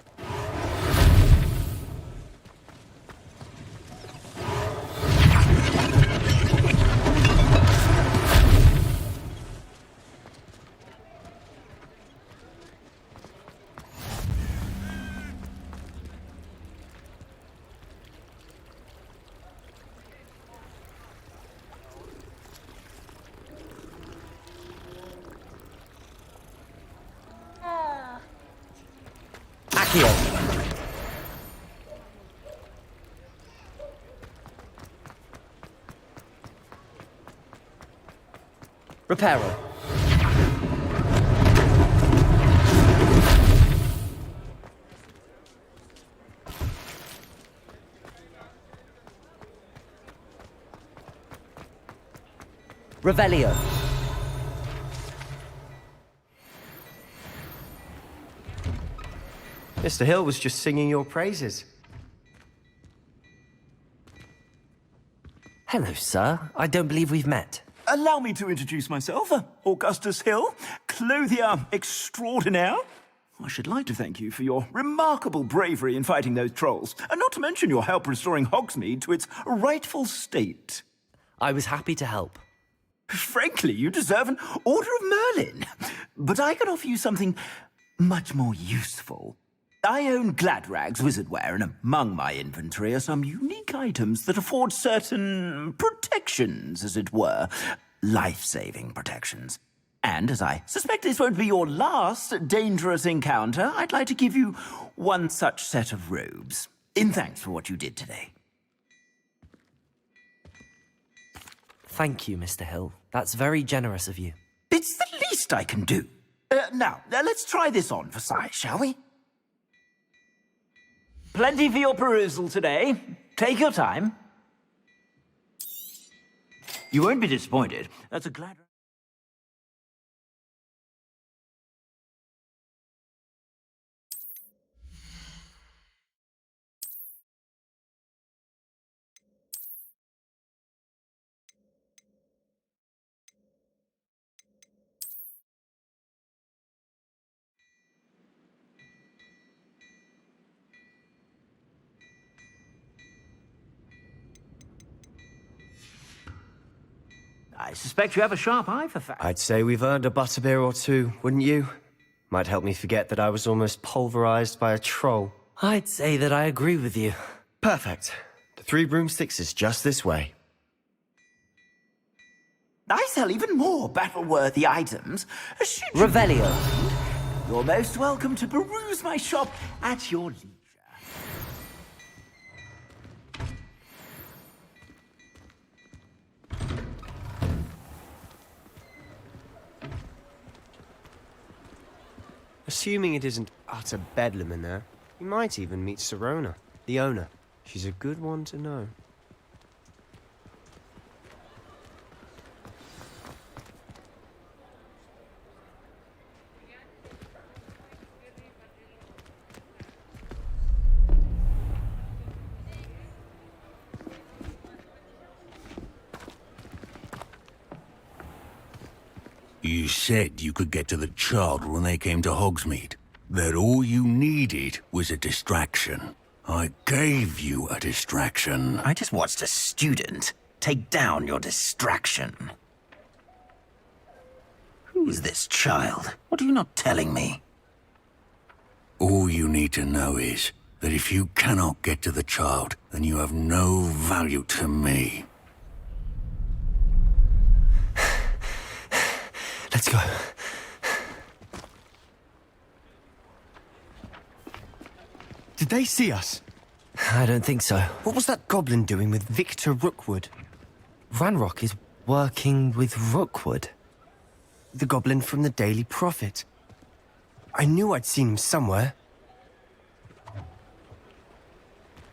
Accio. Reparo. Revelio. Mr. Hill was just singing your praises. Hello, sir. I don't believe we've met. Allow me to introduce myself, Augustus Hill, clothier extraordinaire. I should like to thank you for your remarkable bravery in fighting those trolls, and not to mention your help restoring Hogsmeade to its rightful state. I was happy to help. Frankly, you deserve an Order of Merlin. But I can offer you something much more useful. I own Gladrag's wizardware, and among my inventory are some unique items that afford certain protections, as it were. Life-saving protections. And as I suspect this won't be your last dangerous encounter, I'd like to give you one such set of robes, in thanks for what you did today. Thank you, Mr. Hill. That's very generous of you. It's the least I can do. Now, let's try this on for size, shall we? Plenty for your perusal today. Take your time. You won't be disappointed. That's a glad... I suspect you have a sharp eye for facts. I'd say we've earned a butterbeer or two, wouldn't you? Might help me forget that I was almost pulverized by a troll. I'd say that I agree with you. Perfect. The 3 broomsticks is just this way. I sell even more battle-worthy items. Revelio. You're most welcome to peruse my shop at your leisure. Assuming it isn't utter bedlam in there, you might even meet Sirona, the owner. She's a good one to know. You said you could get to the child when they came to Hogsmeade. That all you needed was a distraction. I gave you a distraction. I just watched a student take down your distraction. Who is this child? What are you not telling me? All you need to know is that if you cannot get to the child, then you have no value to me. Let's go. Did they see us? I don't think so. What was that goblin doing with Victor Rookwood? Ranrock is working with Rookwood. The goblin from the Daily Prophet. I knew I'd seen him somewhere.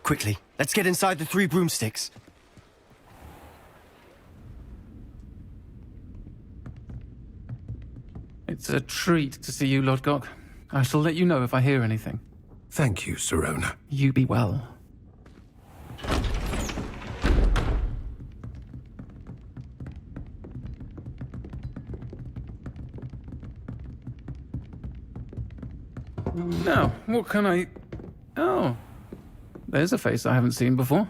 Quickly, let's get inside the 3 broomsticks. It's a treat to see you, Lodgok. I shall let you know if I hear anything. Thank you, Sirona. You be well. Now, what can I... Oh, there's a face I haven't seen before.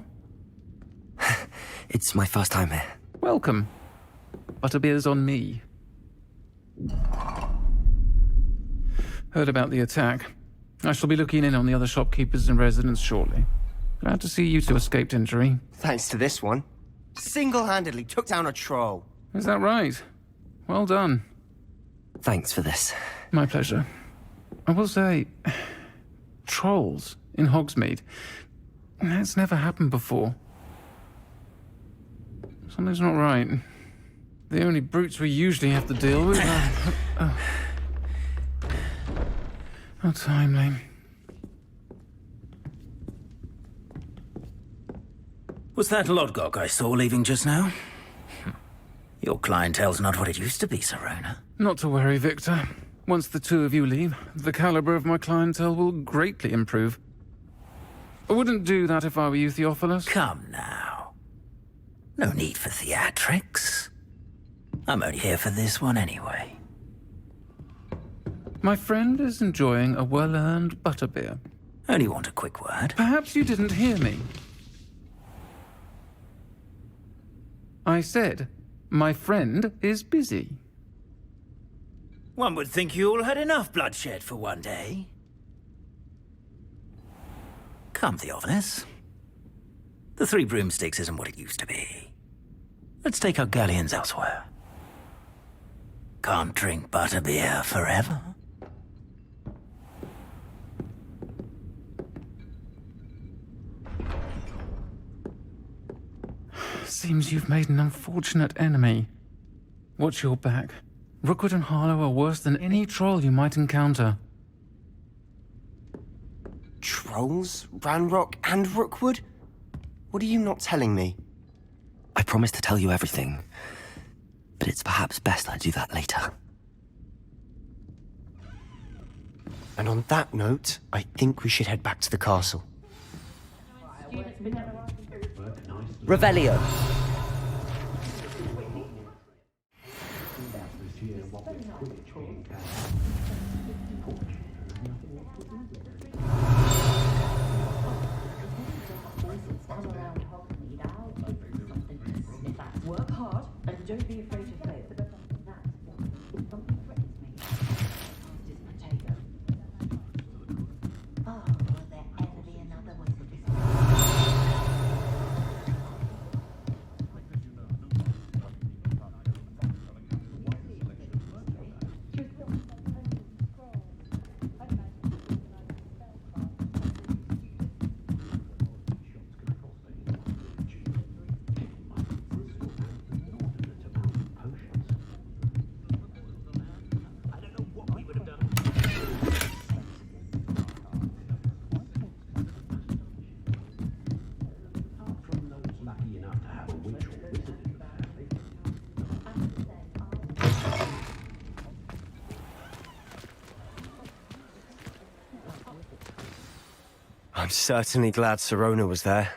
It's my first time here. Welcome. Butterbeer's on me. Heard about the attack. I shall be looking in on the other shopkeepers and residents shortly. Glad to see you two escaped injury. Thanks to this one. Single-handedly took down a troll. Is that right? Well done. Thanks for this. My pleasure. I will say, trolls in Hogsmeade. That's never happened before. Something's not right. The only brutes we usually have to deal with are... How timely. Was that Lodgok I saw leaving just now? Your clientele's not what it used to be, Sirona. Not to worry, Victor. Once the 2 of you leave, the caliber of my clientele will greatly improve. I wouldn't do that if I were you, Theophilus. Come now. No need for theatrics. I'm only here for this one anyway. My friend is enjoying a well-earned butterbeer. Only want a quick word. Perhaps you didn't hear me. I said, my friend is busy. One would think you all had enough bloodshed for one day. Come, Theophilus. The Three Broomsticks isn't what it used to be. Let's take our galleons elsewhere. Can't drink butterbeer forever. Seems you've made an unfortunate enemy. Watch your back. Rookwood and Harlow are worse than any troll you might encounter. Trolls? Ranrock and Rookwood? What are you not telling me? I promised to tell you everything, but it's perhaps best I do that later. And on that note, I think we should head back to the castle. Revelio. Work hard and don't be afraid to fail. Something threatens me. This potato. Oh, will there ever be another one for this? I'm certainly glad Sirona was there.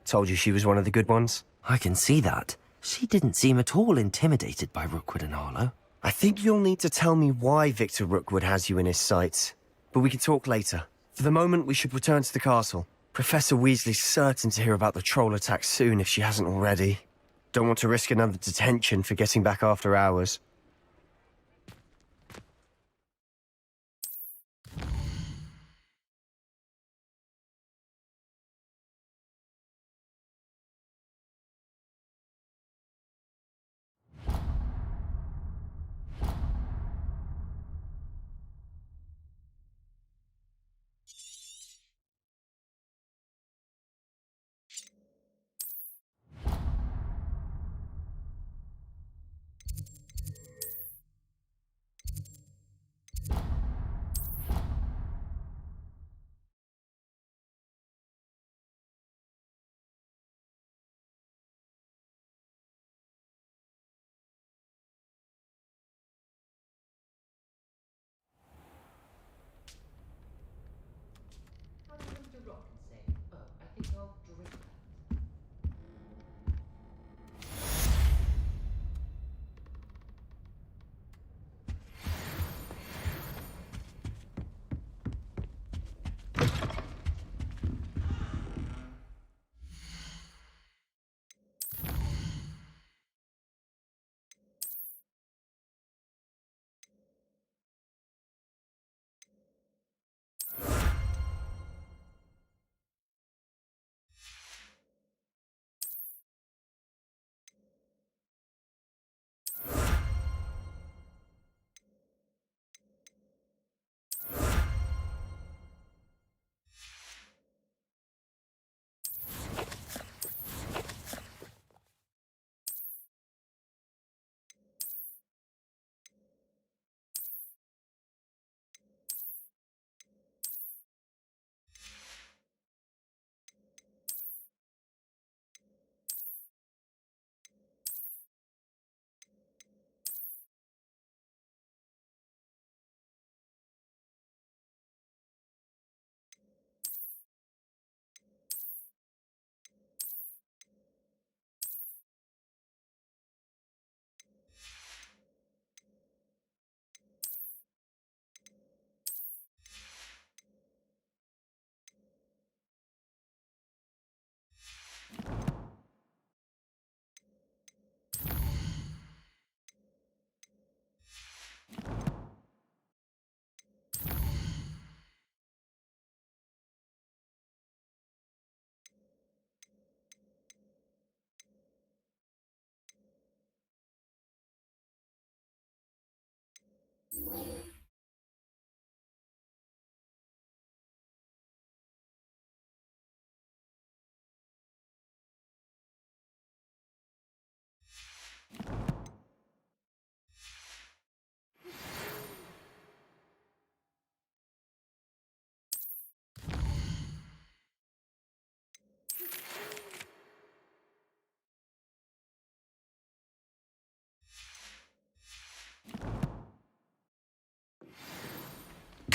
Told you she was one of the good ones. I can see that. She didn't seem at all intimidated by Rookwood and Harlow. I think you'll need to tell me why Victor Rookwood has you in his sights. But we can talk later. For the moment, we should return to the castle. Professor Weasley's certain to hear about the troll attack soon if she hasn't already. Don't want to risk another detention for getting back after hours.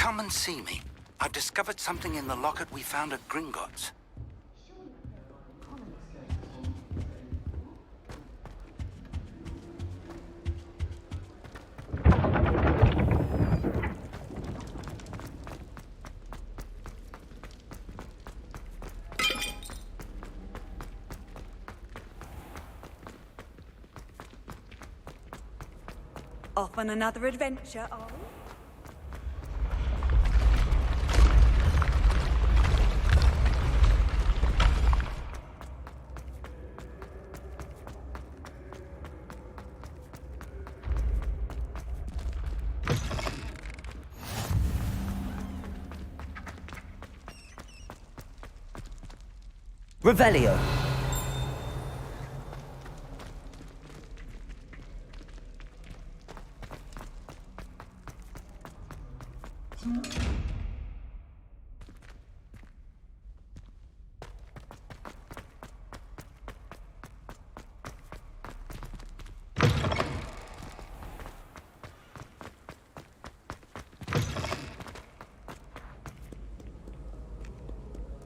come and see me. I've discovered something in the locket we found at Gringotts. Off on another adventure, are we? Revelio.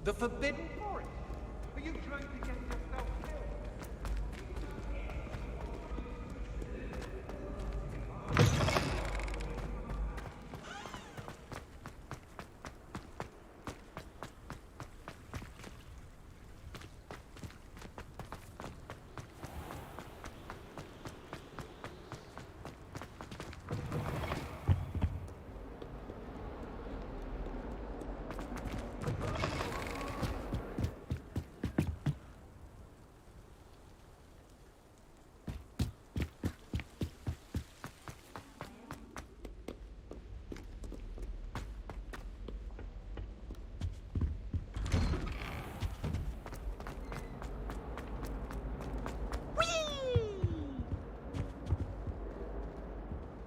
The Forbidden Forest? Are you trying to get yourself killed?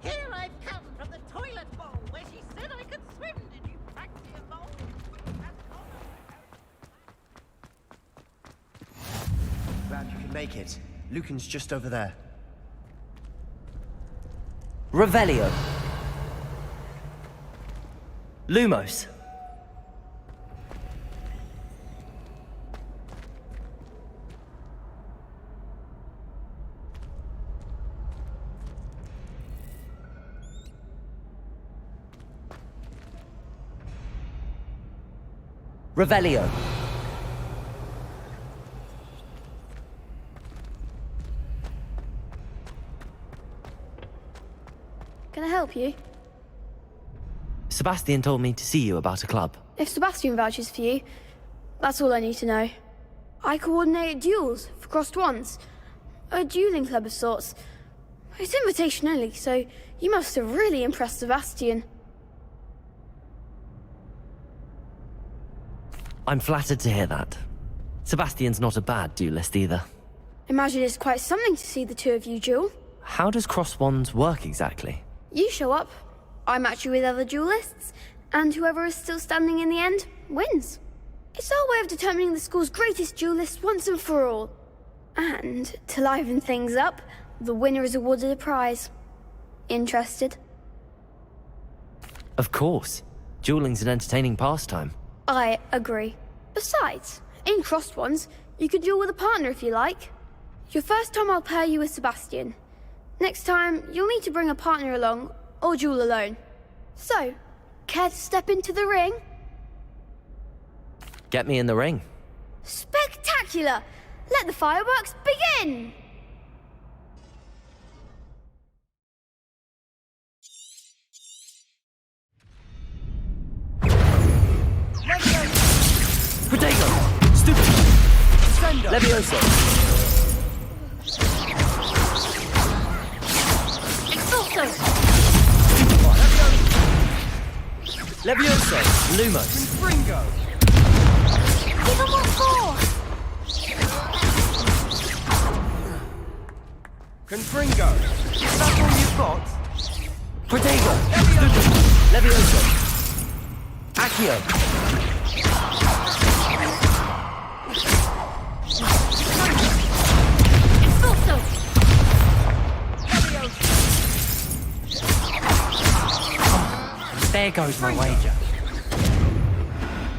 Here I've come from the toilet bowl where she said I could swim. Did you practically evolve? Glad you can make it. Lucan's just over there. Revelio. Lumos. Revelio. Can I help you? Sebastian told me to see you about a club. If Sebastian vouches for you, that's all I need to know. I coordinate duels for crossed ones. A dueling club of sorts. It's invitation only, so you must have really impressed Sebastian. I'm flattered to hear that. Sebastian's not a bad duelist either. Imagine it's quite something to see the two of you duel. How does cross wands work exactly? You show up, I match you with other duelists, and whoever is still standing in the end wins. It's our way of determining the school's greatest duelist once and for all. And to liven things up, the winner is awarded a prize. Interested? Of course. Dueling's an entertaining pastime. I agree. Besides, in crossed ones, you could duel with a partner if you like. Your first time I'll pair you with Sebastian. Next time, you'll need to bring a partner along, or duel alone. So, care to step into the ring? Get me in the ring. Spectacular! Let the fireworks begin! Protego! Stupid! Levioso! Expulso! Levioso! Lumos! Confringo! Even more force! Confringo! Is that all you've got? Protego! Levioso! Accio! Expulso! There goes my wager.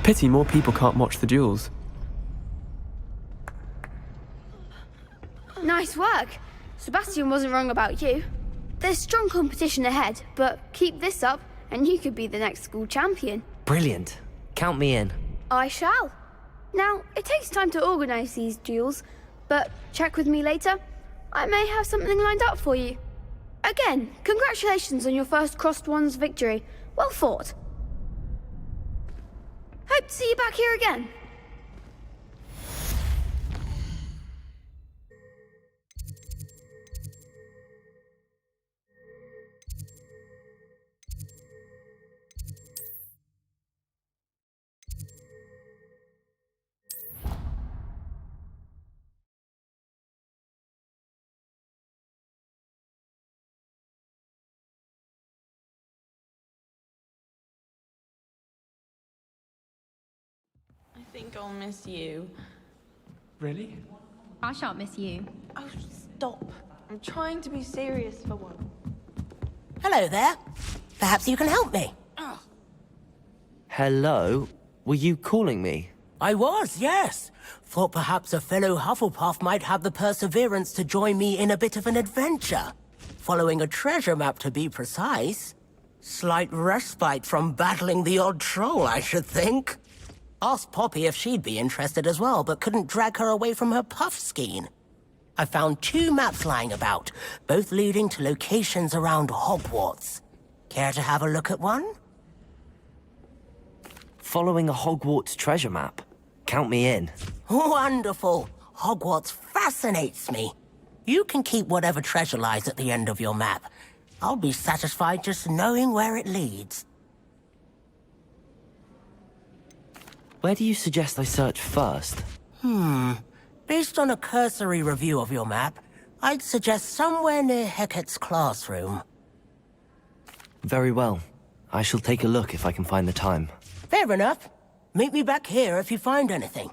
Pity more people can't watch the duels. Nice work. Sebastian wasn't wrong about you. There's strong competition ahead, but keep this up and you could be the next school champion. Brilliant. Count me in. I shall. Now, it takes time to organise these duels, but check with me later. I may have something lined up for you. Again, congratulations on your first Crossed Ones victory. Well fought. Hope to see you back here again. I think I'll miss you. Really? I shan't miss you. Oh, stop. I'm trying to be serious for once. Hello there. Perhaps you can help me. Hello? Were you calling me? I was, yes. Thought perhaps a fellow Hufflepuff might have the perseverance to join me in a bit of an adventure. Following a treasure map, to be precise. Slight respite from battling the odd troll, I should think. Asked Poppy if she'd be interested as well, but couldn't drag her away from her puff skein. I found 2 maps lying about, both leading to locations around Hogwarts. Care to have a look at one? Following a Hogwarts treasure map. Count me in. Wonderful. Hogwarts fascinates me. You can keep whatever treasure lies at the end of your map. I'll be satisfied just knowing where it leads. Where do you suggest I search first? Based on a cursory review of your map, I'd suggest somewhere near Hecat's classroom. Very well. I shall take a look if I can find the time. Fair enough. Meet me back here if you find anything.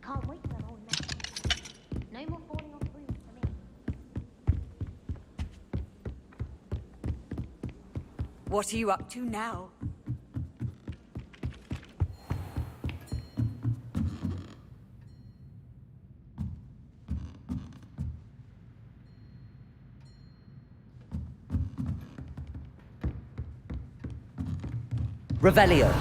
Can't wait for that old man. No more falling off roofs for me. What are you up to now? Revelio.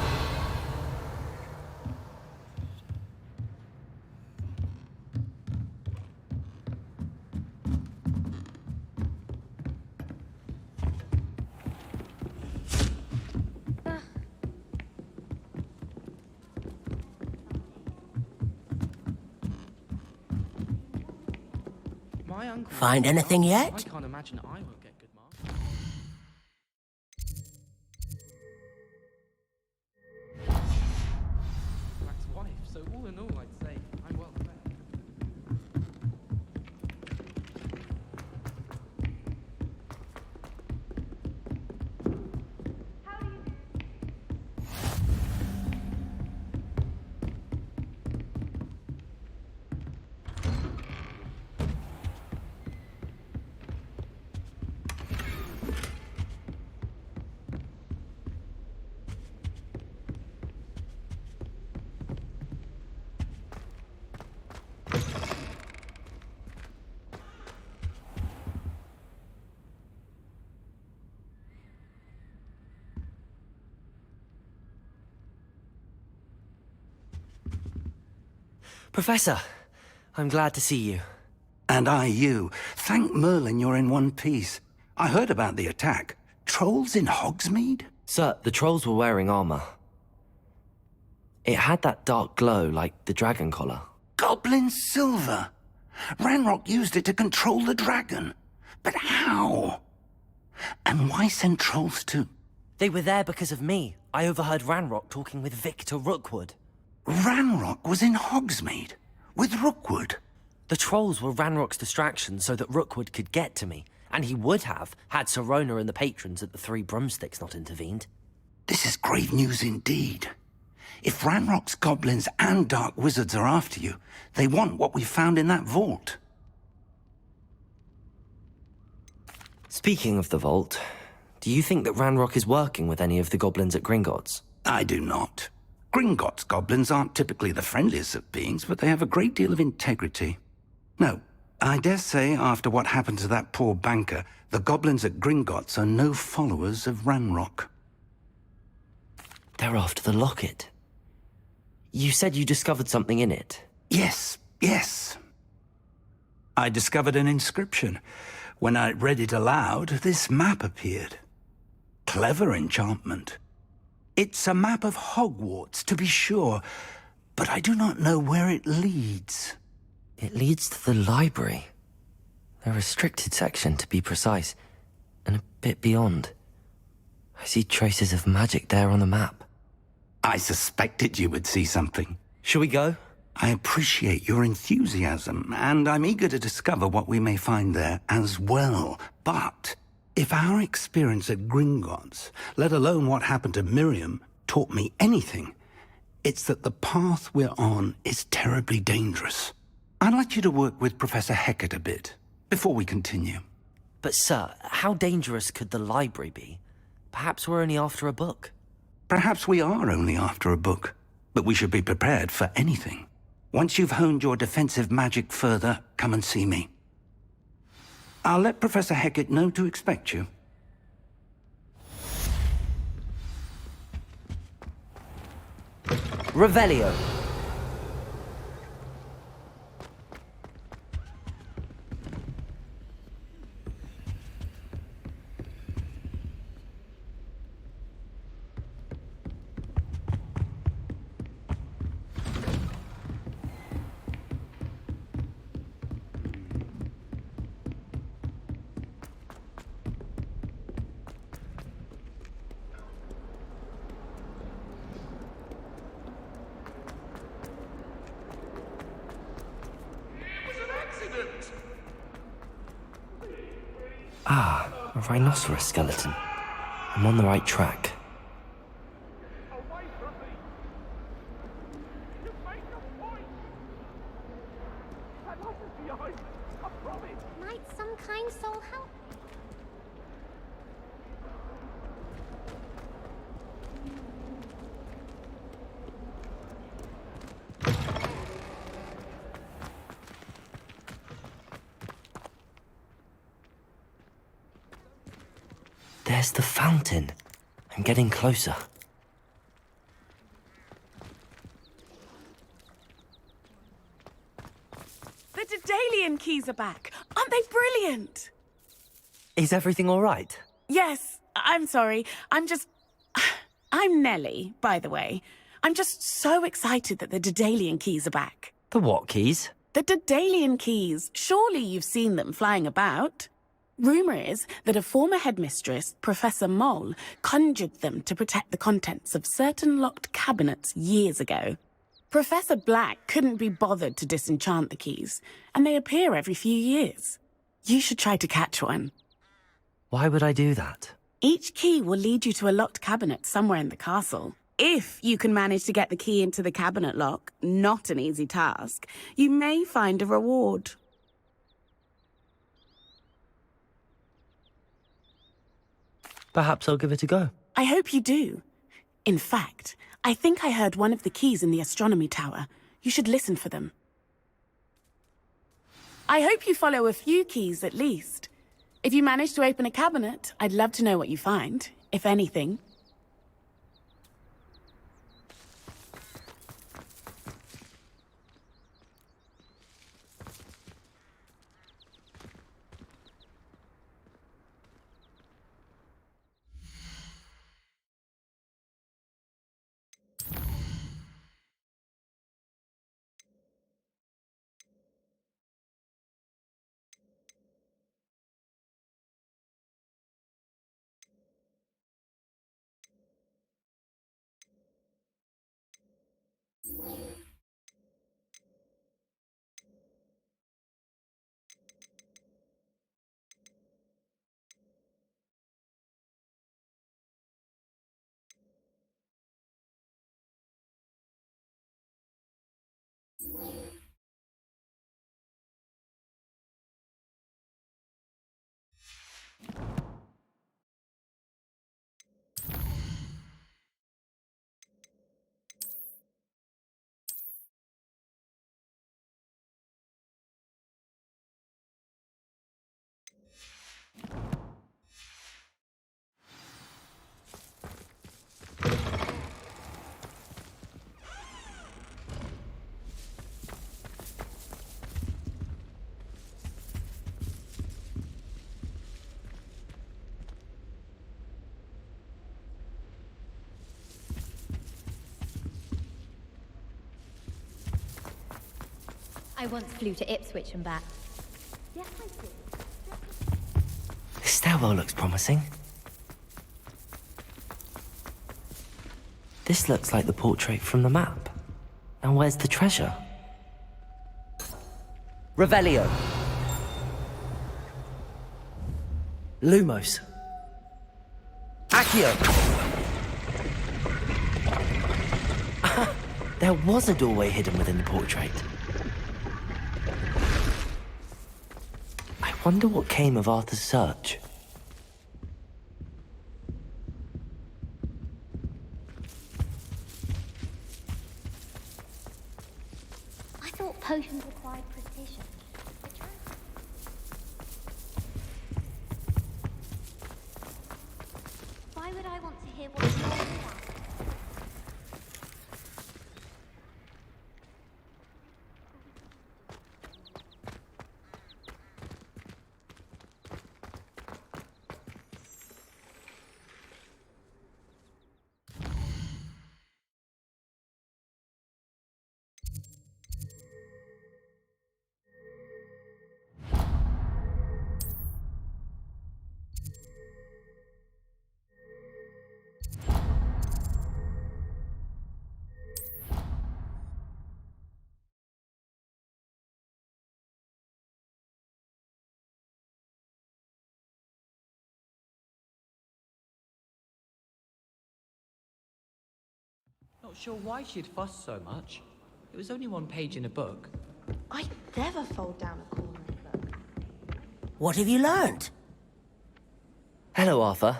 My uncle... Find anything yet? I can't imagine I won't get good marks. Matt's wife, so all in all, I'd say I'm well fed. Professor, I'm glad to see you. And I you. Thank Merlin you're in one piece. I heard about the attack. Trolls in Hogsmeade? Sir, the trolls were wearing armor. It had that dark glow like the dragon collar. Goblin silver! Ranrock used it to control the dragon. But how? And why send trolls to... They were there because of me. I overheard Ranrock talking with Victor Rookwood. Ranrock was in Hogsmeade? With Rookwood? The trolls were Ranrock's distraction so that Rookwood could get to me. And he would have, had Sirona and the patrons at the Three Broomsticks not intervened. This is grave news indeed. If Ranrock's goblins and dark wizards are after you, they want what we found in that vault. Speaking of the vault, do you think that Ranrock is working with any of the goblins at Gringotts? I do not. Gringotts goblins aren't typically the friendliest of beings, but they have a great deal of integrity. No, I dare say after what happened to that poor banker, the goblins at Gringotts are no followers of Ranrock. They're after the locket. You said you discovered something in it. Yes. I discovered an inscription. When I read it aloud, this map appeared. Clever enchantment. It's a map of Hogwarts, to be sure, but I do not know where it leads. It leads to the library. A restricted section, to be precise, and a bit beyond. I see traces of magic there on the map. I suspected you would see something. Shall we go? I appreciate your enthusiasm, and I'm eager to discover what we may find there as well. But if our experience at Gringotts, let alone what happened to Miriam, taught me anything, it's that the path we're on is terribly dangerous. I'd like you to work with Professor Hecat a bit, before we continue. But sir, how dangerous could the library be? Perhaps we're only after a book. Perhaps we are only after a book, but we should be prepared for anything. Once you've honed your defensive magic further, come and see me. I'll let Professor Hecat know to expect you. Revelio. Ah, a rhinoceros skeleton. I'm on the right track. Might some kind soul help? There's the fountain. I'm getting closer. The Daedalian keys are back. Aren't they brilliant? Is everything all right? Yes, I'm sorry. I'm Nellie, by the way. I'm just so excited that the Daedalian keys are back. The what keys? The Daedalian keys. Surely you've seen them flying about. Rumour is that a former headmistress, Professor Moll, conjured them to protect the contents of certain locked cabinets years ago. Professor Black couldn't be bothered to disenchant the keys, and they appear every few years. You should try to catch one. Why would I do that? Each key will lead you to a locked cabinet somewhere in the castle. If you can manage to get the key into the cabinet lock, not an easy task, you may find a reward. Perhaps I'll give it a go. I hope you do. In fact, I think I heard one of the keys in the astronomy tower. You should listen for them. I hope you follow a few keys at least. If you manage to open a cabinet, I'd love to know what you find, if anything. I once flew to Ipswich and back. Yes, I did. This stairwell looks promising. This looks like the portrait from the map. And where's the treasure? Revelio. Lumos. Accio. There was a doorway hidden within the portrait. I wonder what came of Arthur's search. I thought potions required precision. Why would I want to hear what you're about? Not sure why she'd fuss so much. It was only one page in a book. I'd never fold down a corner in a book. What have you learned? Hello, Arthur.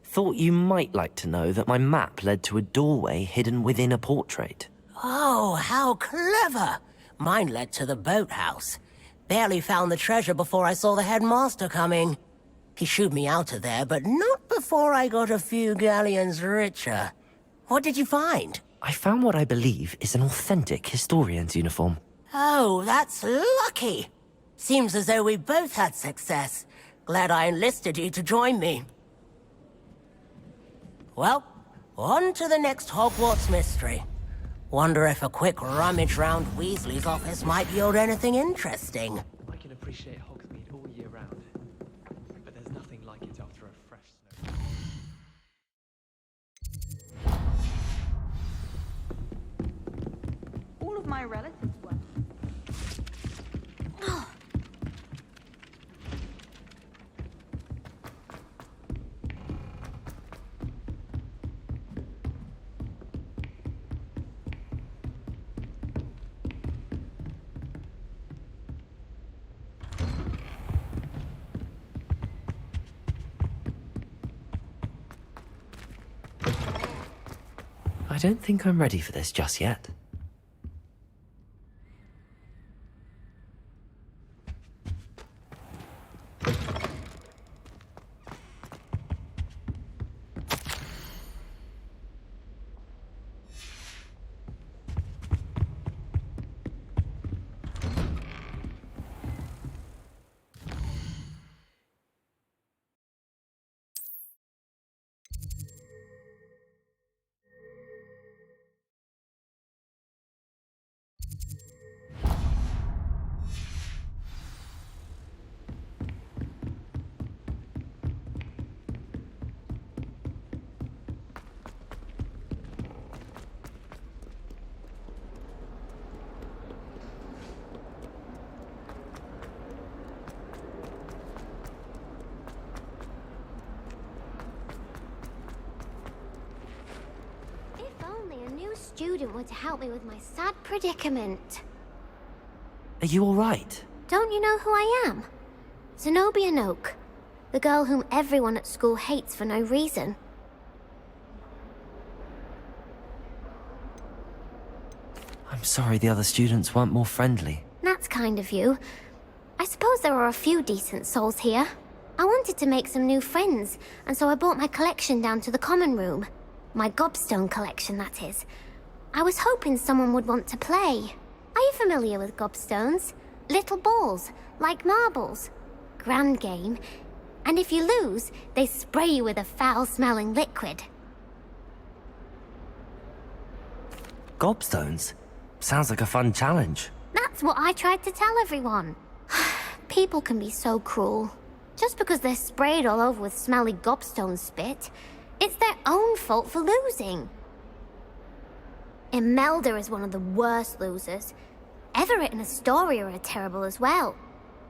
Thought you might like to know that my map led to a doorway hidden within a portrait. Oh, how clever! Mine led to the boathouse. Barely found the treasure before I saw the headmaster coming. He shooed me out of there, but not before I got a few galleons richer. What did you find? I found what I believe is an authentic historian's uniform. Oh, that's lucky. Seems as though we both had success. Glad I enlisted you to join me. Well, on to the next Hogwarts mystery. Wonder if a quick rummage round Weasley's office might yield anything interesting. I can appreciate Hogsmeade all year round, but there's nothing like it after a fresh snow. All of my relatives were. I don't think I'm ready for this just yet. Student were to help me with my sad predicament. Are you all right? Don't you know who I am? Zenobia Noak, the girl whom everyone at school hates for no reason. I'm sorry the other students weren't more friendly. That's kind of you. I suppose there are a few decent souls here. I wanted to make some new friends, and so I brought my collection down to the common room. My gobstone collection, that is. I was hoping someone would want to play. Are you familiar with gobstones? Little balls, like marbles. Grand game. And if you lose, they spray you with a foul-smelling liquid. Gobstones? Sounds like a fun challenge. That That's what I tried to tell everyone. People can be so cruel. Just because they're sprayed all over with smelly gobstone spit, it's their own fault for losing. Imelda is one of the worst losers. Everett and Astoria are terrible as well.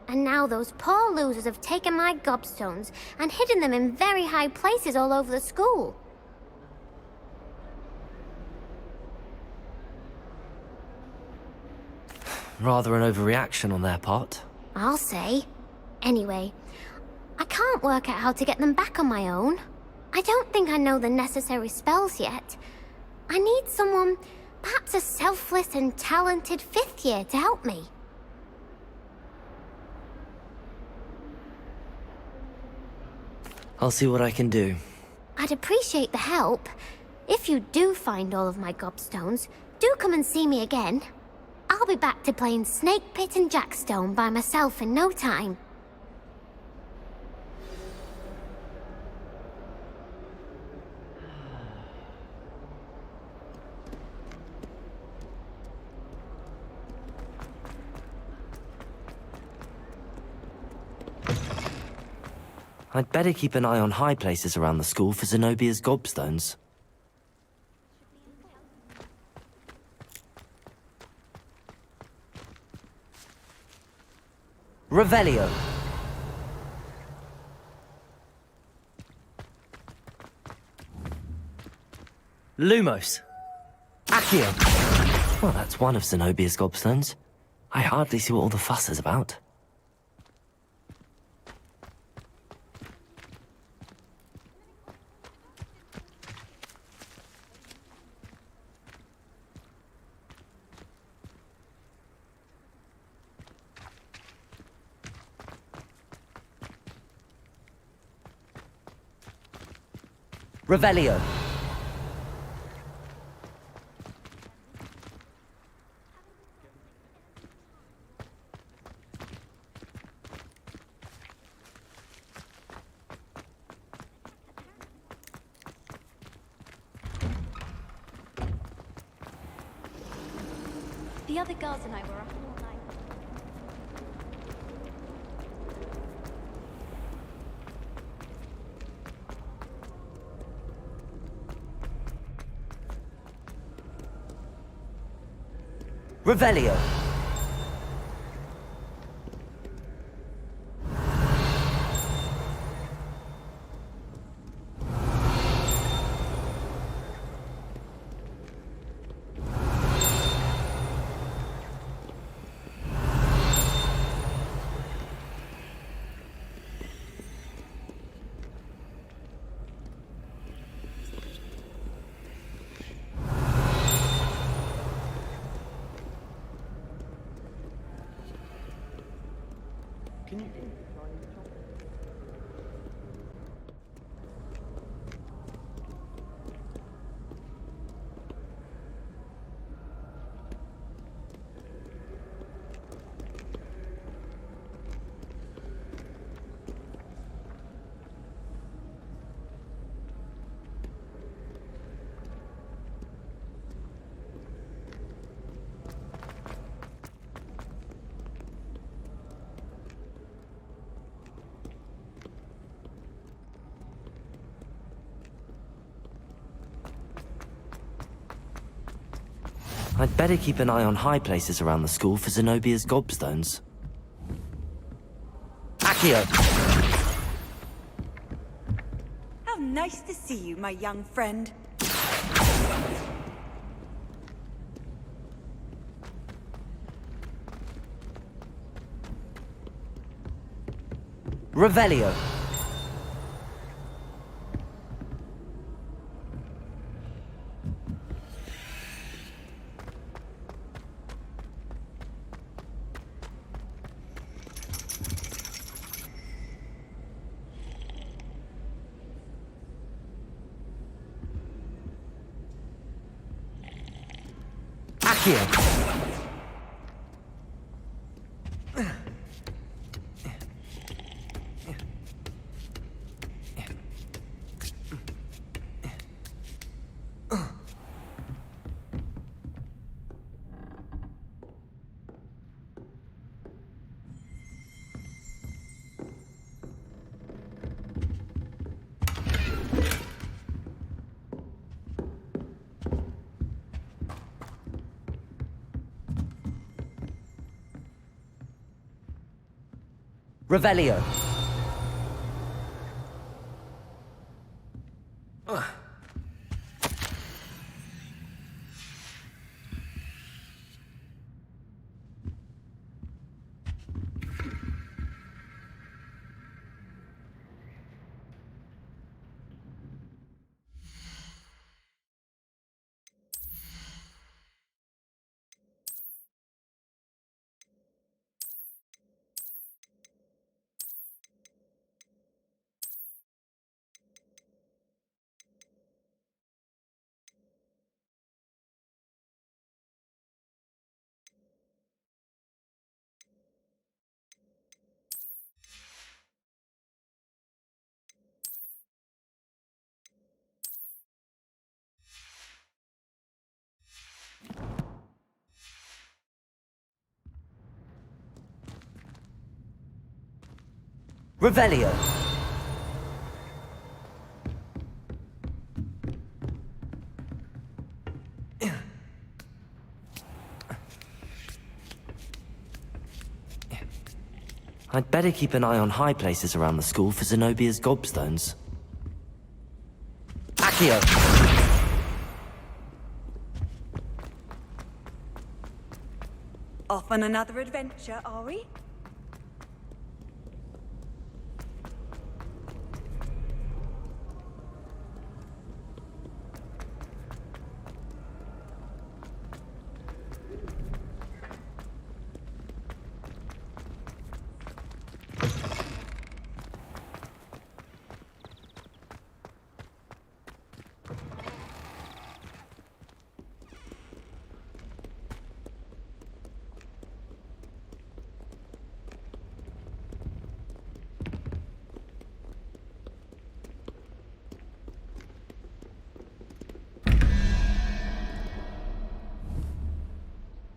And now those poor losers have taken my gobstones and hidden them in very high places all over the school. Rather an overreaction on their part. I'll say. Anyway, I can't work out how to get them back on my own. I don't think I know the necessary spells yet. I need someone, perhaps a selfless and talented 5th year to help me. I'll see what I can do. I'd appreciate the help. If you do find all of my gobstones, do come and see me again. I'll be back to playing Snake Pit and Jackstone by myself in no time. I'd better keep an eye on high places around the school for Zenobia's gobstones. Revelio. Lumos. Accio. Well, that's one of Zenobia's gobstones. I hardly see what all the fuss is about. Revelio. The other girls and I were up all night. Revelio. I'd better keep an eye on high places around the school for Zenobia's gobstones. Accio! How nice to see you, my young friend. Revelio. Accio. Revelio. Revelio. I'd better keep an eye on high places around the school for Zenobia's gobstones. Accio! Off on another adventure, are we?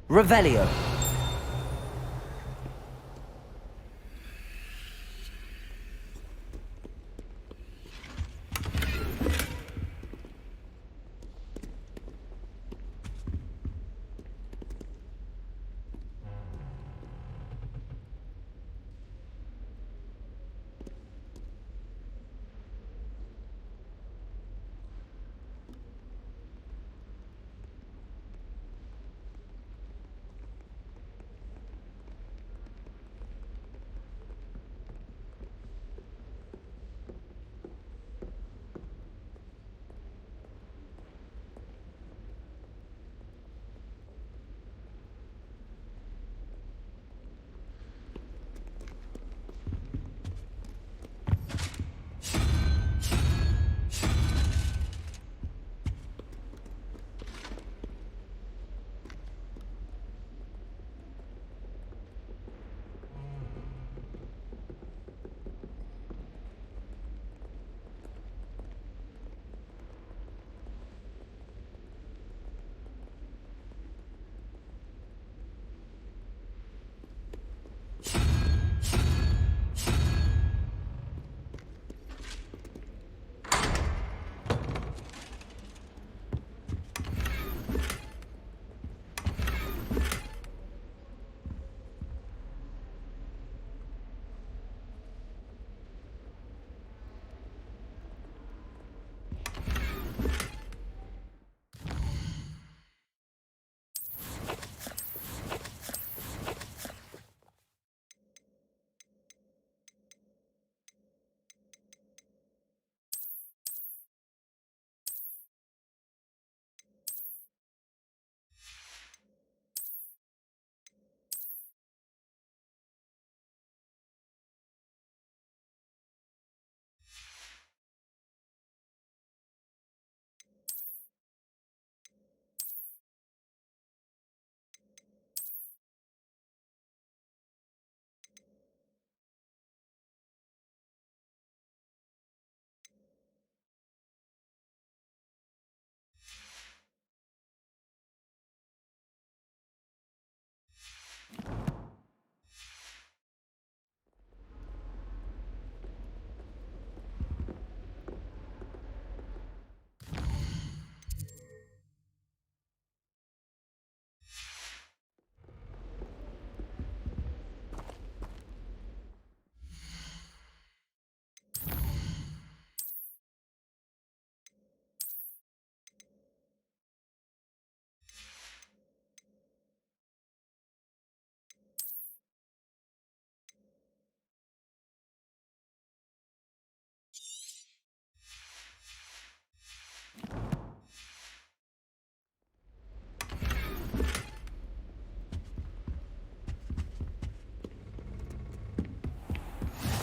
Revelio.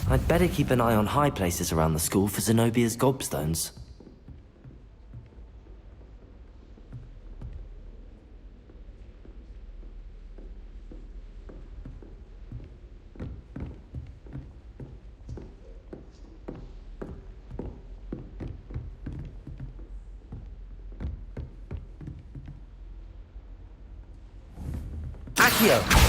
I'd better keep an eye on high places around the school for Zenobia's gobstones. Accio!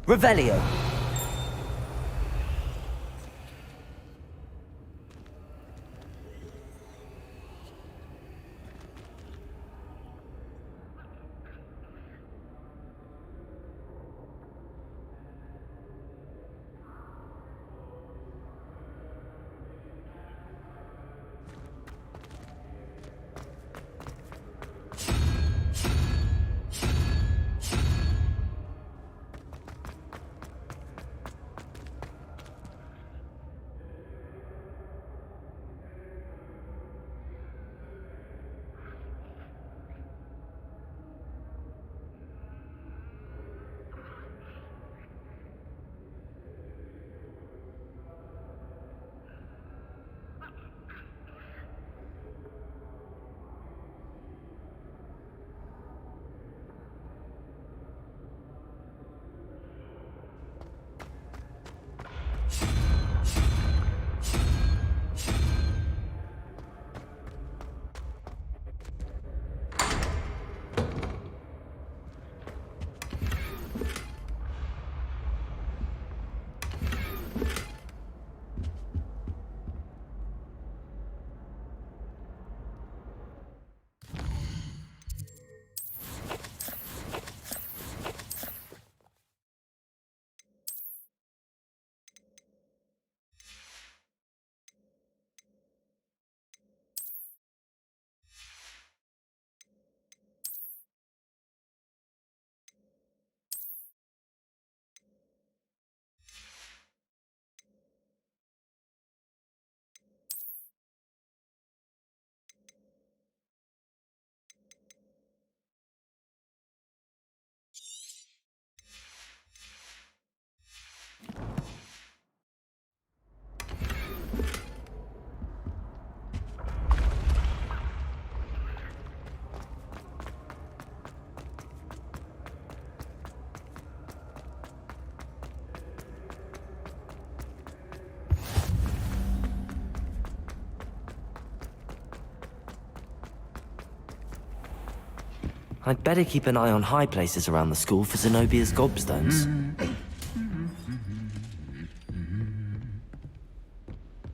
Revelio. I'd better keep an eye on high places around the school for Zenobia's gobstones.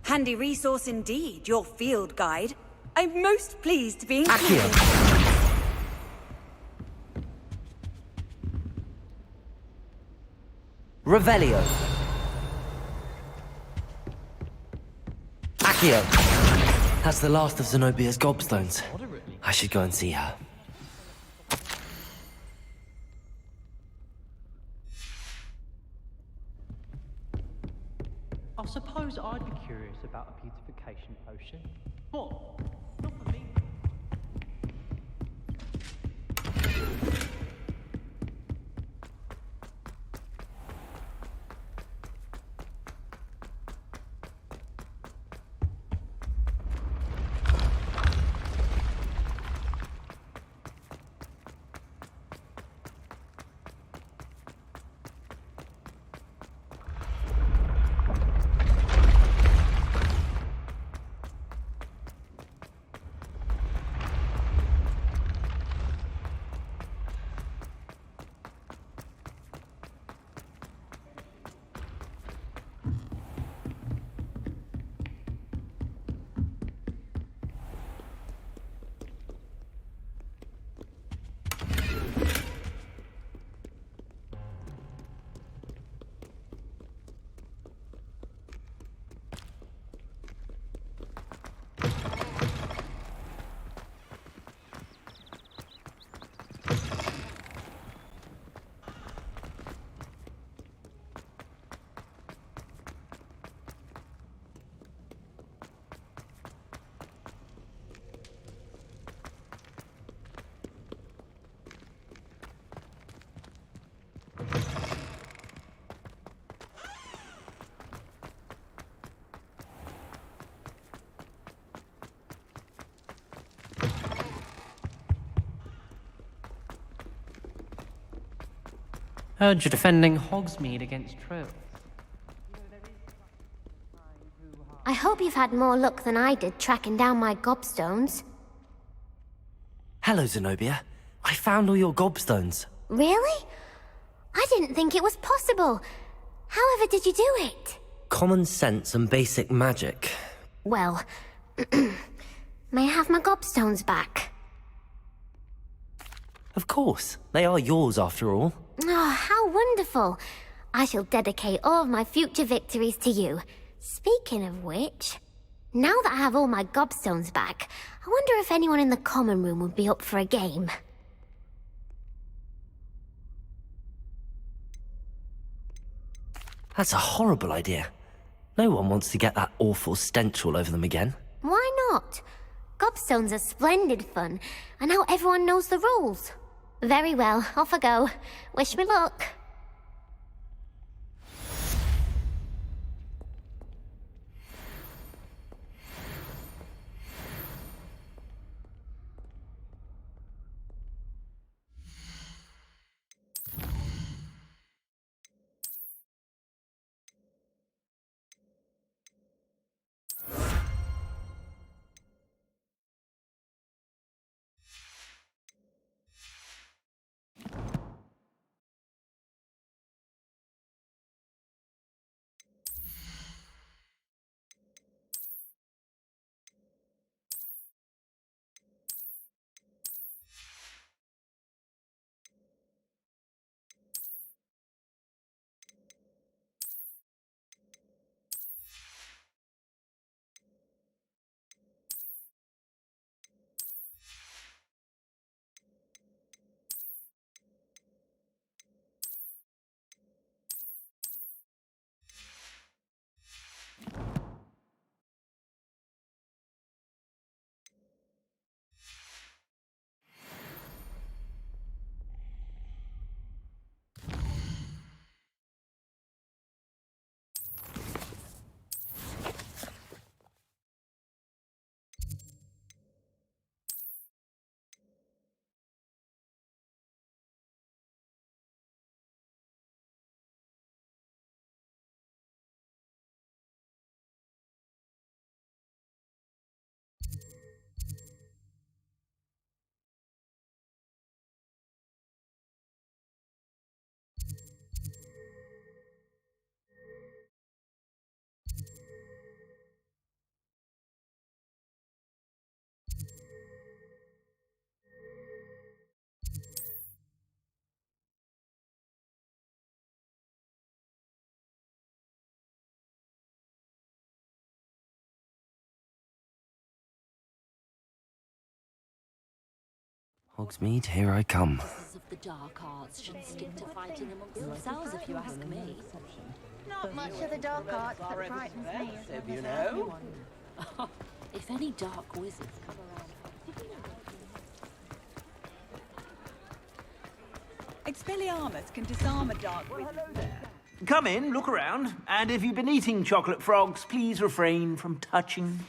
Handy resource indeed, your field guide. I'm most pleased to be included. Accio! Revelio. Accio! That's the last of Zenobia's gobstones. I should go and see her. I suppose I'd be curious about a beautification potion. What? Not for me. Heard you're defending Hogsmeade against trolls. I hope you've had more luck than I did tracking down my gobstones. Hello, Zenobia. I found all your gobstones. Really? I didn't think it was possible. However did you do it? Common sense and basic magic. Well, may I have my gobstones back? Of course. They are yours, after all. Oh, how wonderful. I shall dedicate all of my future victories to you. Speaking of which, now that I have all my gobstones back, I wonder if anyone in the common room would be up for a game. That's a horrible idea. No one wants to get that awful stench all over them again. Why not? Gobstones are splendid fun, and now everyone knows the rules. Very well, off I go. Wish me luck. Hogsmeade, here I come. Of the dark arts should stick to fighting amongst themselves, if you ask me. Not much of the dark arts that frightens me as much as everyone. If any dark wizards come around. Expelliarmus can disarm a dark wizard. Come in, look around, and if you've been eating chocolate frogs, please refrain from touching.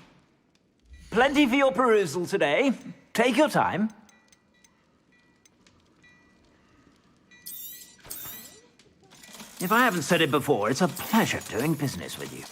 Plenty for your perusal today. Take your time. If I haven't said it before, it's a pleasure doing business with you.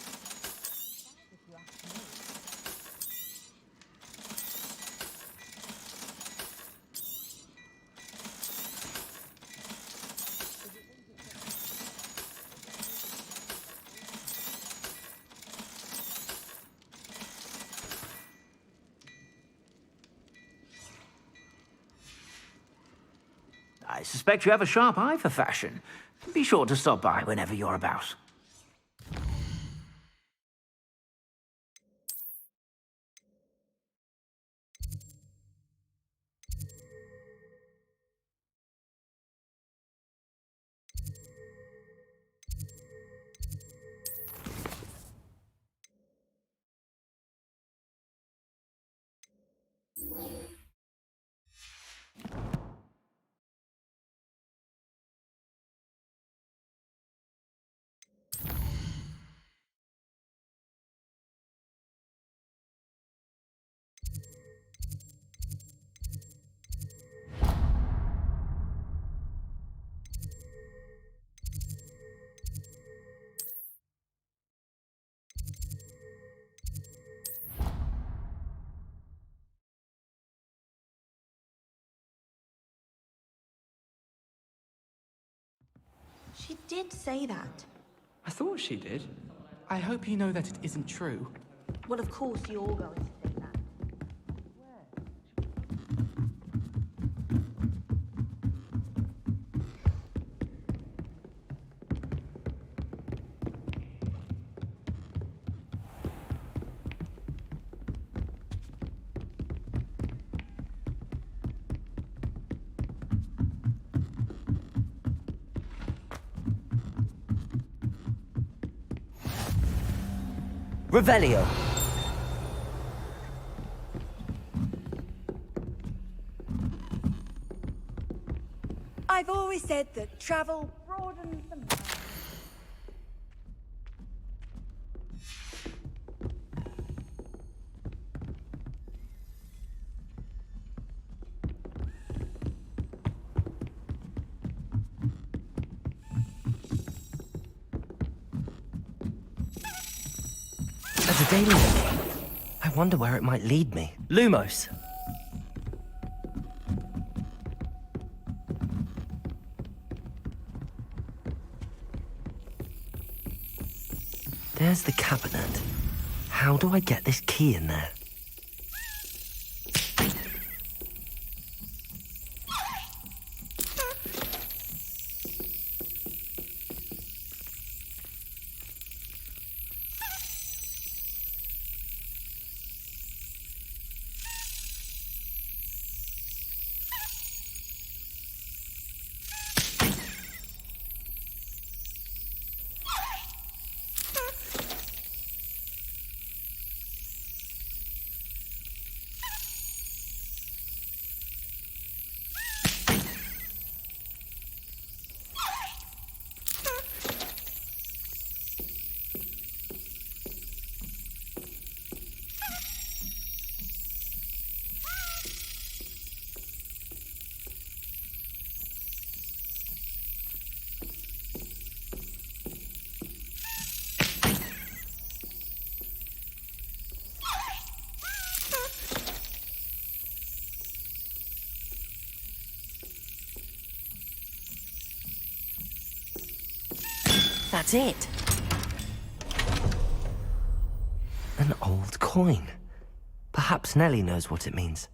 I suspect you have a sharp eye for fashion. Be sure to stop by whenever you're about. did say that. I thought she did. I hope you know that it isn't true. Well, of course you're going to think that. Revelio. I've always said that travel broadens the mind. There's a daily link. I wonder where it might lead me. Lumos. There's the cabinet. How do I get this key in there? That's it. An old coin. Perhaps Nellie knows what it means.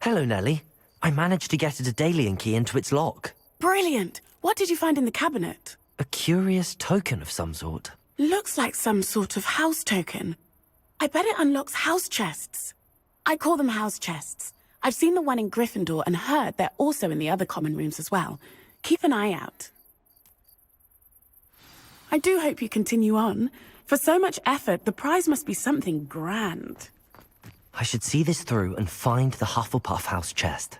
Hello, Nellie. I managed to get a Daedalian key into its lock. Brilliant! What did you find in the cabinet? A curious token of some sort. Looks like some sort of house token. I bet it unlocks house chests. I call them house chests. I've seen the one in Gryffindor and heard they're also in the other common rooms as well. Keep an eye out. I do hope you continue on. For so much effort, the prize must be something grand. I should see this through and find the Hufflepuff house chest.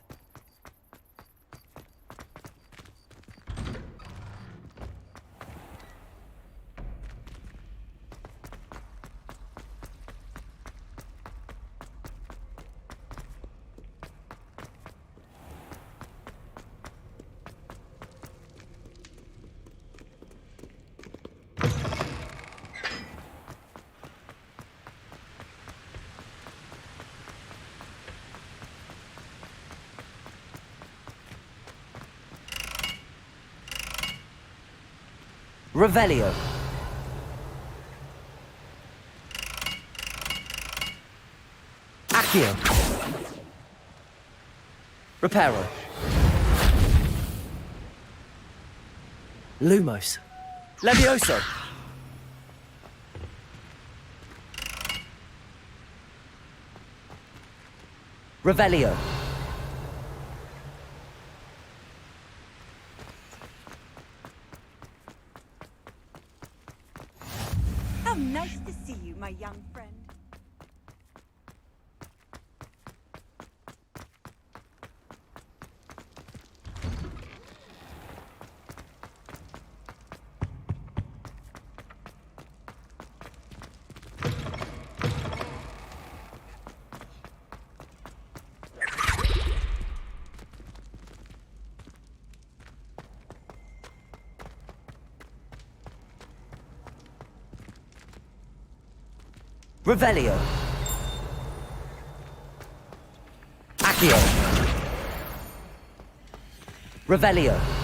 Revelio. Accio. Reparo. Lumos. Levioso. Revelio. How nice to see you, my young friend. Revelio. Accio. Revelio.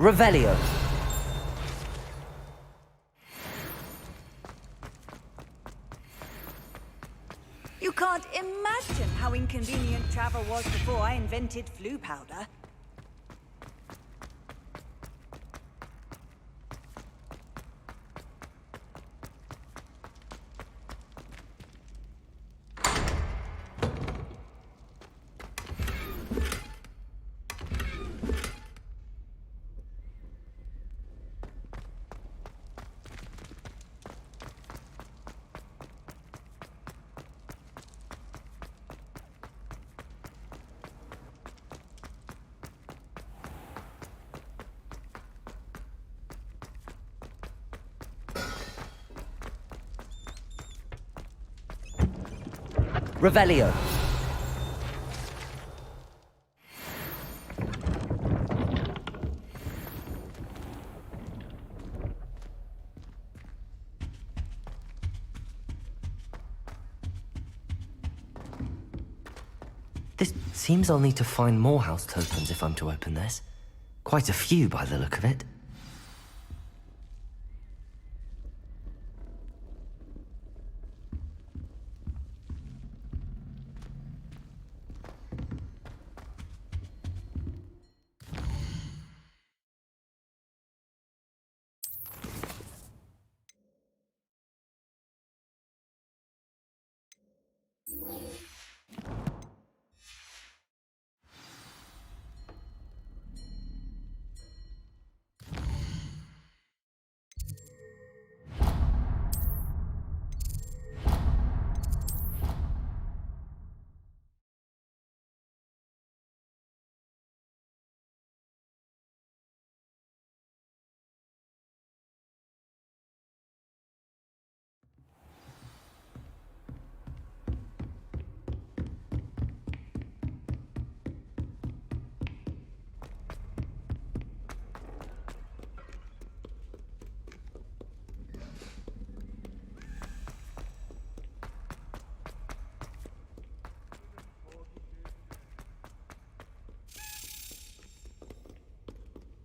Revelio. You can't imagine how inconvenient travel was before I invented flu powder. Revelio. This seems I'll need to find more house tokens if I'm to open this. Quite a few by the look of it.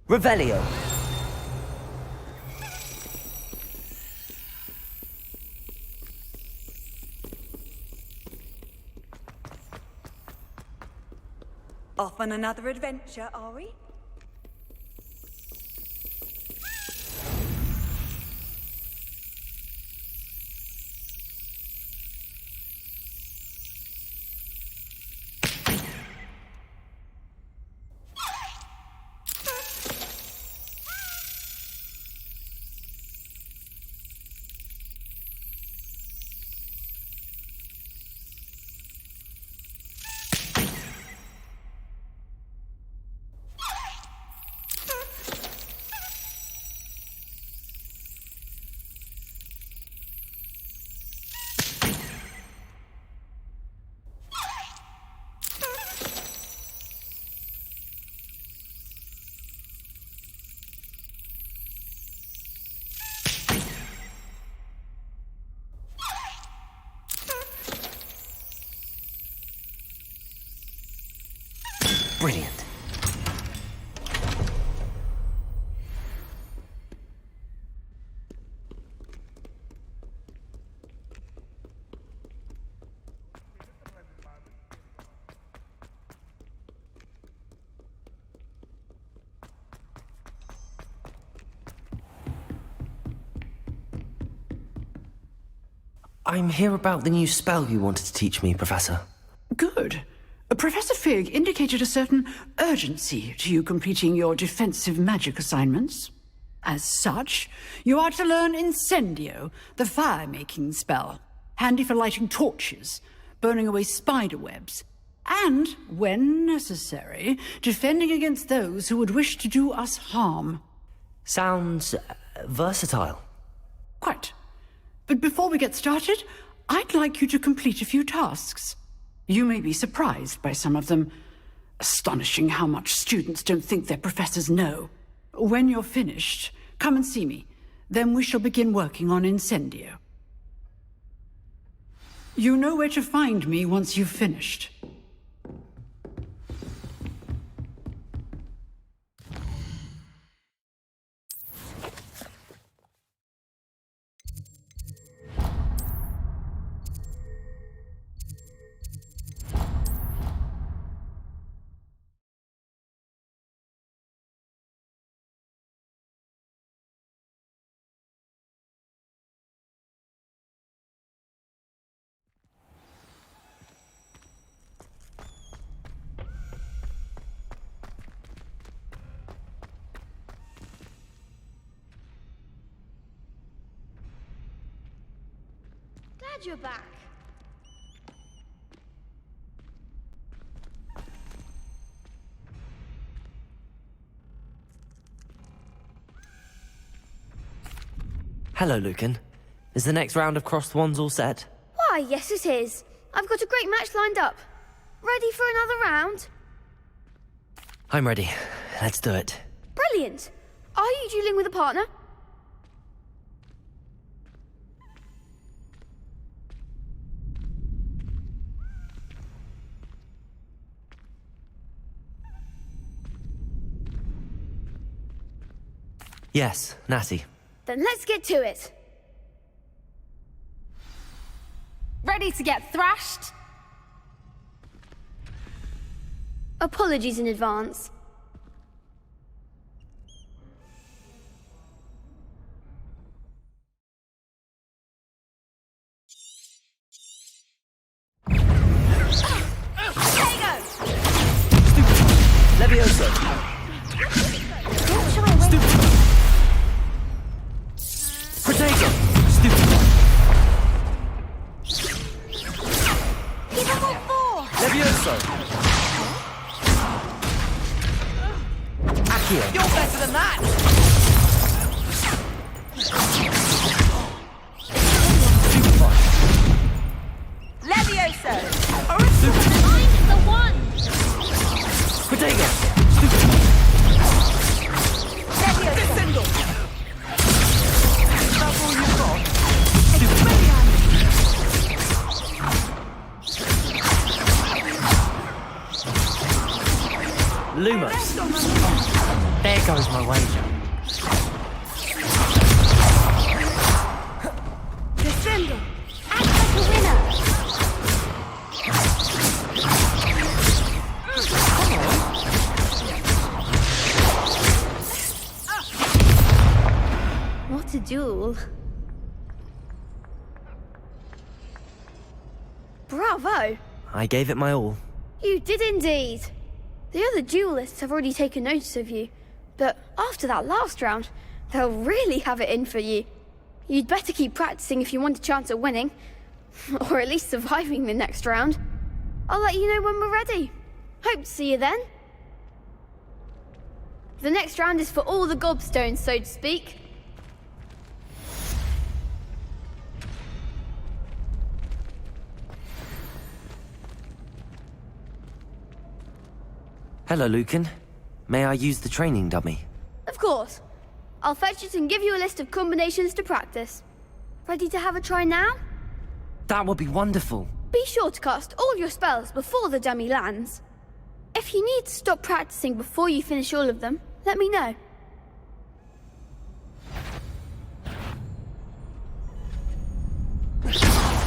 Revelio. Off on another adventure, are we? Brilliant. I'm here about the new spell you wanted to teach me, Professor. Good. Professor Fig indicated a certain urgency to you completing your defensive magic assignments. As such, you are to learn Incendio, the fire-making spell, handy for lighting torches, burning away spider webs, and, when necessary, defending against those who would wish to do us harm. Sounds versatile. Quite. But before we get started, I'd like you to complete a few tasks. You may be surprised by some of them. Astonishing how much students don't think their professors know. When you're finished, come and see me. Then we shall begin working on Incendio. You know where to find me once you've finished. Glad you're back. Hello, Lucan. Is the next round of crossed wands all set? Why, yes it is. I've got a great match lined up. Ready for another round? I'm ready. Let's do it. Brilliant. Are you dueling with a partner? Yes, Natty. Then let's get to it. Ready to get thrashed? Apologies in advance. Levioso. Protego. Stupid. Give him all four. Levioso. Accio. You're better than that! Levioso! Mine is the one. Protego. Levioso! That's all you've got? Lumos. There goes my wager. Descendo. Act like a winner. What a duel. Bravo! I gave it my all. You did indeed. The other duelists have already taken notice of you, but after that last round, they'll really have it in for you. You'd better keep practicing if you want a chance at winning, or at least surviving the next round. I'll let you know when we're ready. Hope to see you then. The next round is for all the gobstones, so to speak. Hello, Lucan. May I use the training dummy? Of course. I'll fetch it and give you a list of combinations to practice. Ready to have a try now? That would be wonderful. Be sure to cast all your spells before the dummy lands. If If you need to stop practicing before you finish all of them, let me know.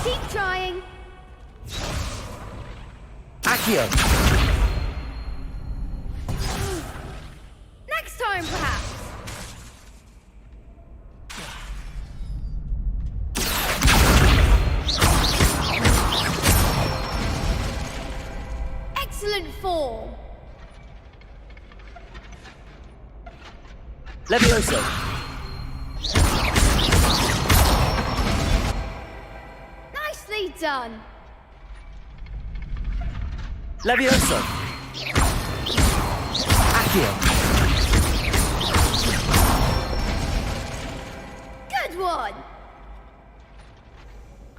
Keep trying. Accio! Next time, perhaps. Excellent form. Levioso! Nicely done. Levioso! Accio! Good one.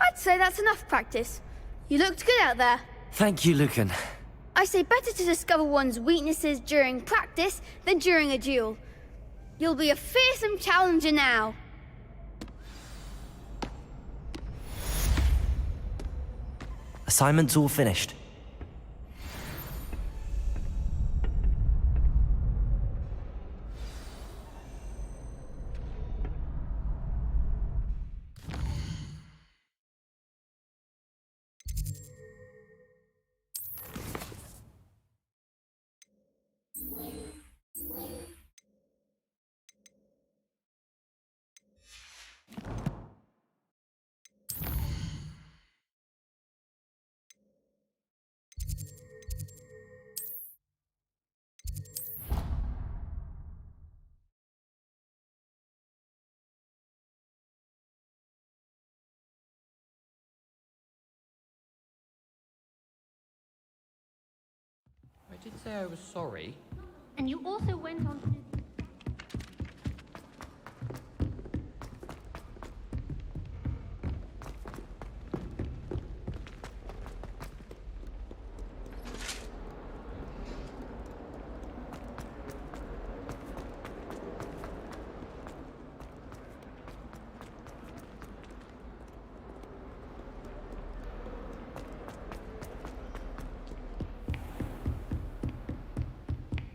I'd say that's enough practice. You looked good out there. Thank you, Lucan. I say better to discover one's weaknesses during practice than during a duel. You'll be a fearsome challenger now. Assignment's all finished. I did say I was sorry. And you also went on to...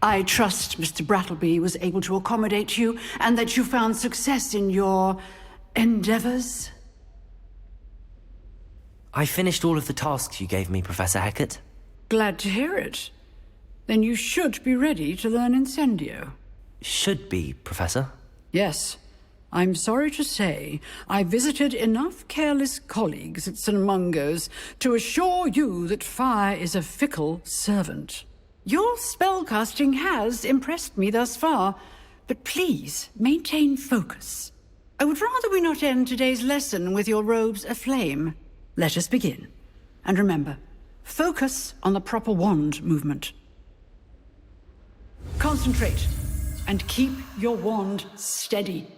I trust Mr. Brattleby was able to accommodate you and that you found success in your endeavors. I finished all of the tasks you gave me, Professor Hecat. Glad to hear it. Then you should be ready to learn Incendio. Should be, Professor. Yes. I'm sorry to say, I visited enough careless colleagues at St. Mungo's to assure you that fire is a fickle servant. Your spellcasting has impressed me thus far, but please maintain focus. I would rather we not end today's lesson with your robes aflame. Let us begin. And remember, focus on the proper wand movement. Concentrate, and keep your wand steady.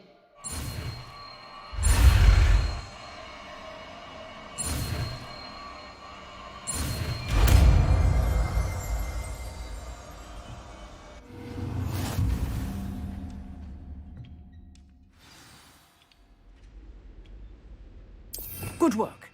Good work.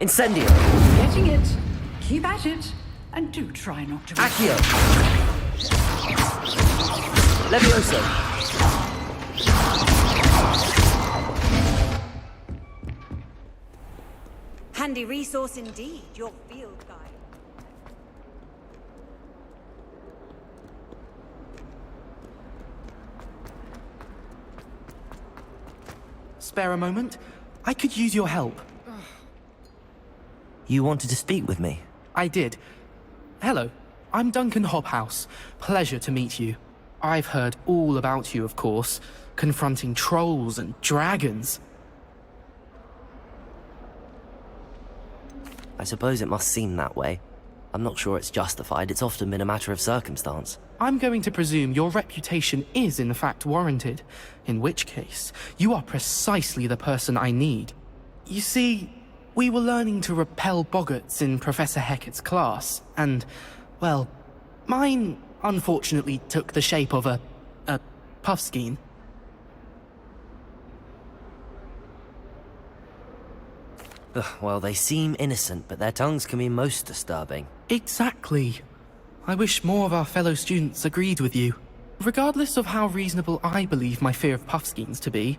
Incendio! Getting it. Keep at it. And do try not to... Accio! Levioso! Handy resource indeed, your field guide. Spare a moment? I could use your help. You wanted to speak with me? I did. Hello, I'm Duncan Hobhouse. Pleasure to meet you. I've heard all about you, of course, confronting trolls and dragons. I suppose it must seem that way. I'm not sure it's justified. It's often been a matter of circumstance. I'm going to presume your reputation is in fact warranted, in which case, you are precisely the person I need. You see, we were learning to repel boggarts in Professor Hecat's class, and, well, mine unfortunately took the shape of a puffskein. Ugh, well, they seem innocent, but their tongues can be most disturbing. Exactly. I wish more of our fellow students agreed with you. Regardless of how reasonable I believe my fear of puffskeins to be,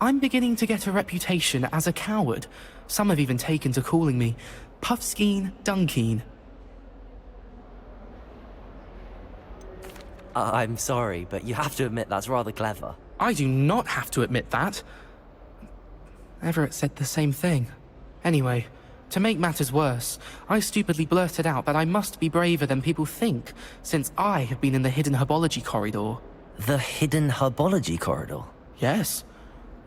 I'm beginning to get a reputation as a coward. Some have even taken to calling me Puffskeen Dunkeen. I'm sorry, but you have to admit that's rather clever. I do not have to admit that. Everett said the same thing. Anyway, to make matters worse, I stupidly blurted out that I must be braver than people think, since I have been in the hidden herbology corridor. The hidden herbology corridor? Yes.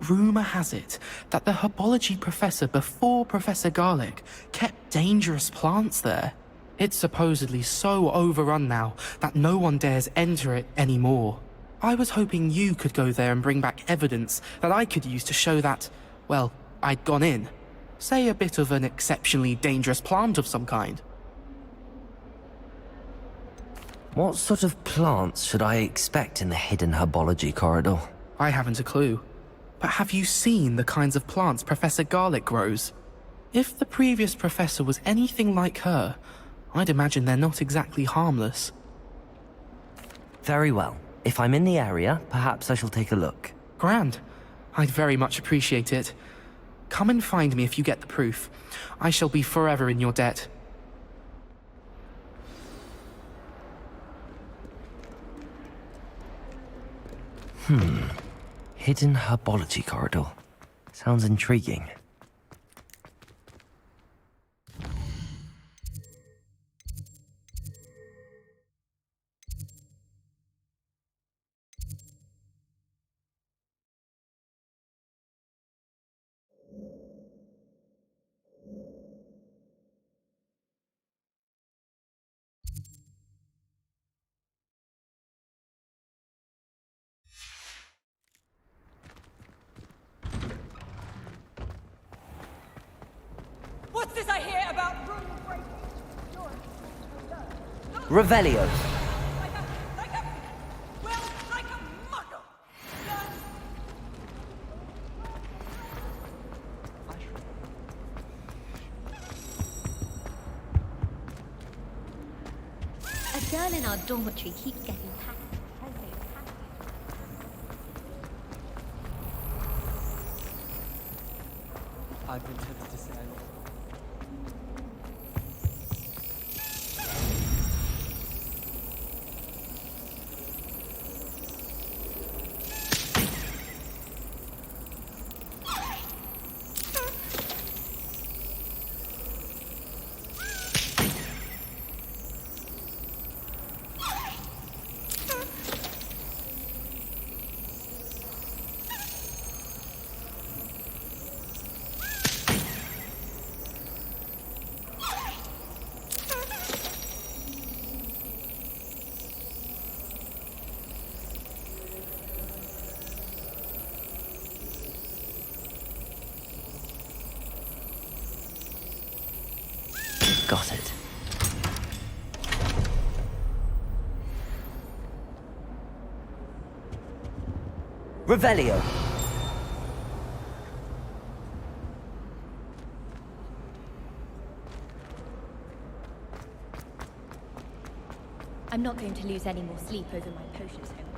Rumour has it that the herbology professor before Professor Garlic kept dangerous plants there. It's supposedly so overrun now that no one dares enter it anymore. I was hoping you could go there and bring back evidence that I could use to show that, well, I'd gone in. Say a bit of an exceptionally dangerous plant of some kind. What sort of plants should I expect in the hidden herbology corridor? I haven't a clue. But have you seen the kinds of plants Professor Garlic grows? If the previous professor was anything like her, I'd imagine they're not exactly harmless. Very well. If I'm in the area, perhaps I shall take a look. Grand. I'd very much appreciate it. Come and find me if you get the proof. I shall be forever in your debt. Hidden herbology corridor. Sounds intriguing. What's this I hear about room breaking? Revelio. A girl in our dormitory keeps getting hacked. I've been tempted to say I lost. Got it. Revelio. I'm not going to lose any more sleep over my potions, however.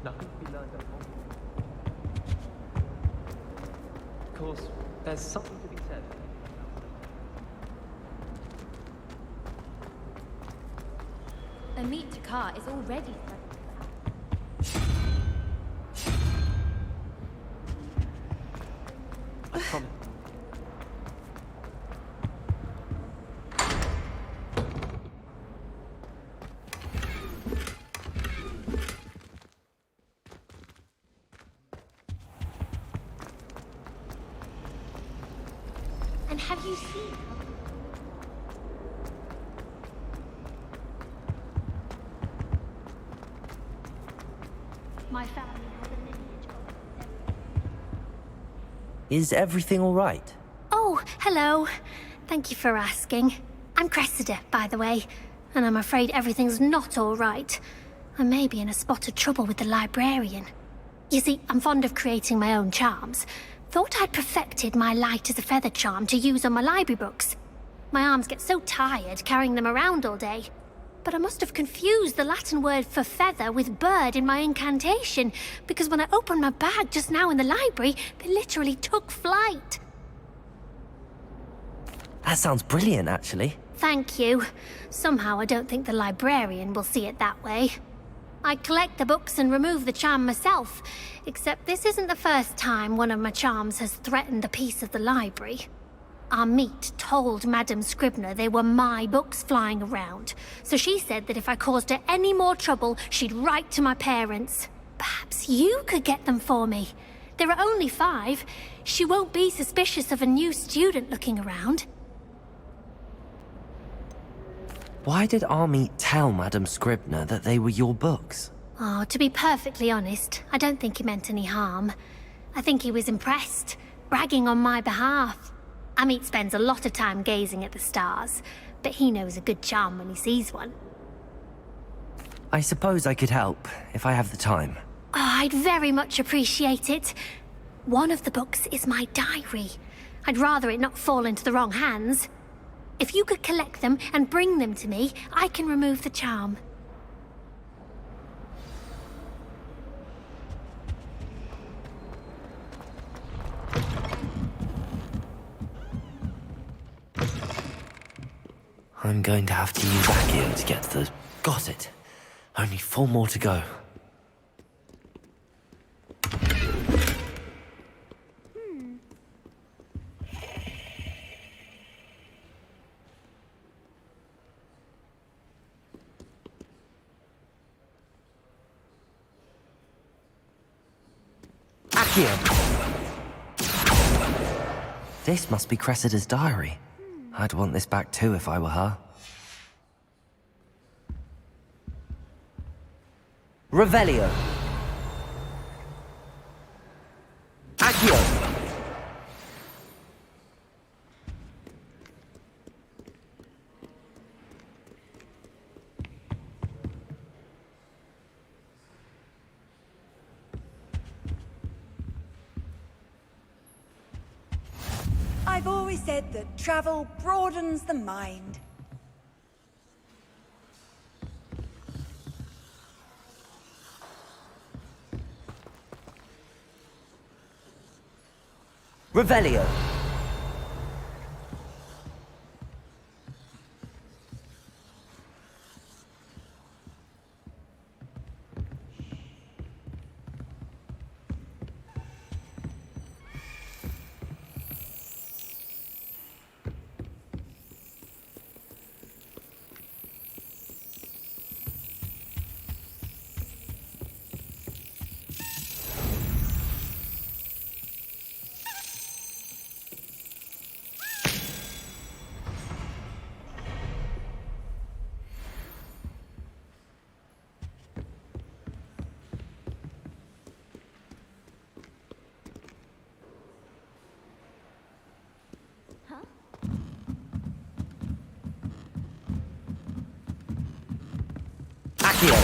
Nothing to be learned at home. Of course, there's something to be said. The meet to car is already. I promise. And have you seen her? My family has a lineage of... Is everything all right? Oh, hello. Thank you for asking. I'm Cressida, by the way, and I'm afraid everything's not all right. I may be in a spot of trouble with the librarian. You see, I'm fond of creating my own charms. Thought I'd perfected my light as a feather charm to use on my library books. My arms get so tired carrying them around all day. But I must have confused the Latin word for feather with bird in my incantation, because when I opened my bag just now in the library, they literally took flight. That sounds brilliant, actually. Thank you. Somehow I don't think the librarian will see it that way. I collect the books and remove the charm myself, except this isn't the first time one of my charms has threatened the peace of the library. Our meet told Madame Scribner they were my books flying around, so she said that if I caused her any more trouble, she'd write to my parents. Perhaps you could get them for me. There are only 5. She won't be suspicious of a new student looking around. Why did Army tell Madame Scribner that they were your books? Oh, to be perfectly honest, I don't think he meant any harm. I think he was impressed, bragging on my behalf. Amit spends a lot of time gazing at the stars, but he knows a good charm when he sees one. I suppose I could help, if I have the time. Oh, I'd very much appreciate it. One of the books is my diary. I'd rather it not fall into the wrong hands. If you could collect them and bring them to me, I can remove the charm. I'm going to have to use Accio to get to the... Got it. Only 4 more to go. Accio! This must be Cressida's diary. I'd want this back too if I were her. Revelio. Accio. I've always said that travel broadens the mind. Revelio. Accio.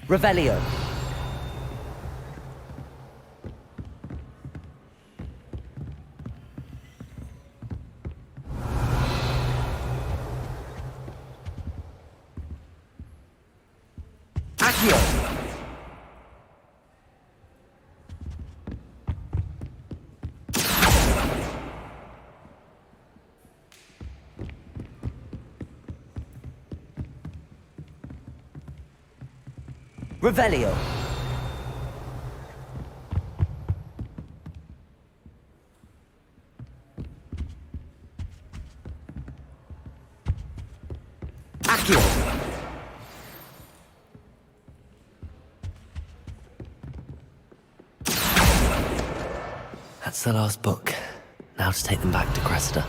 Revelio. Accio! Revelio. Accio. That's the last book. Now to take them back to Cressida.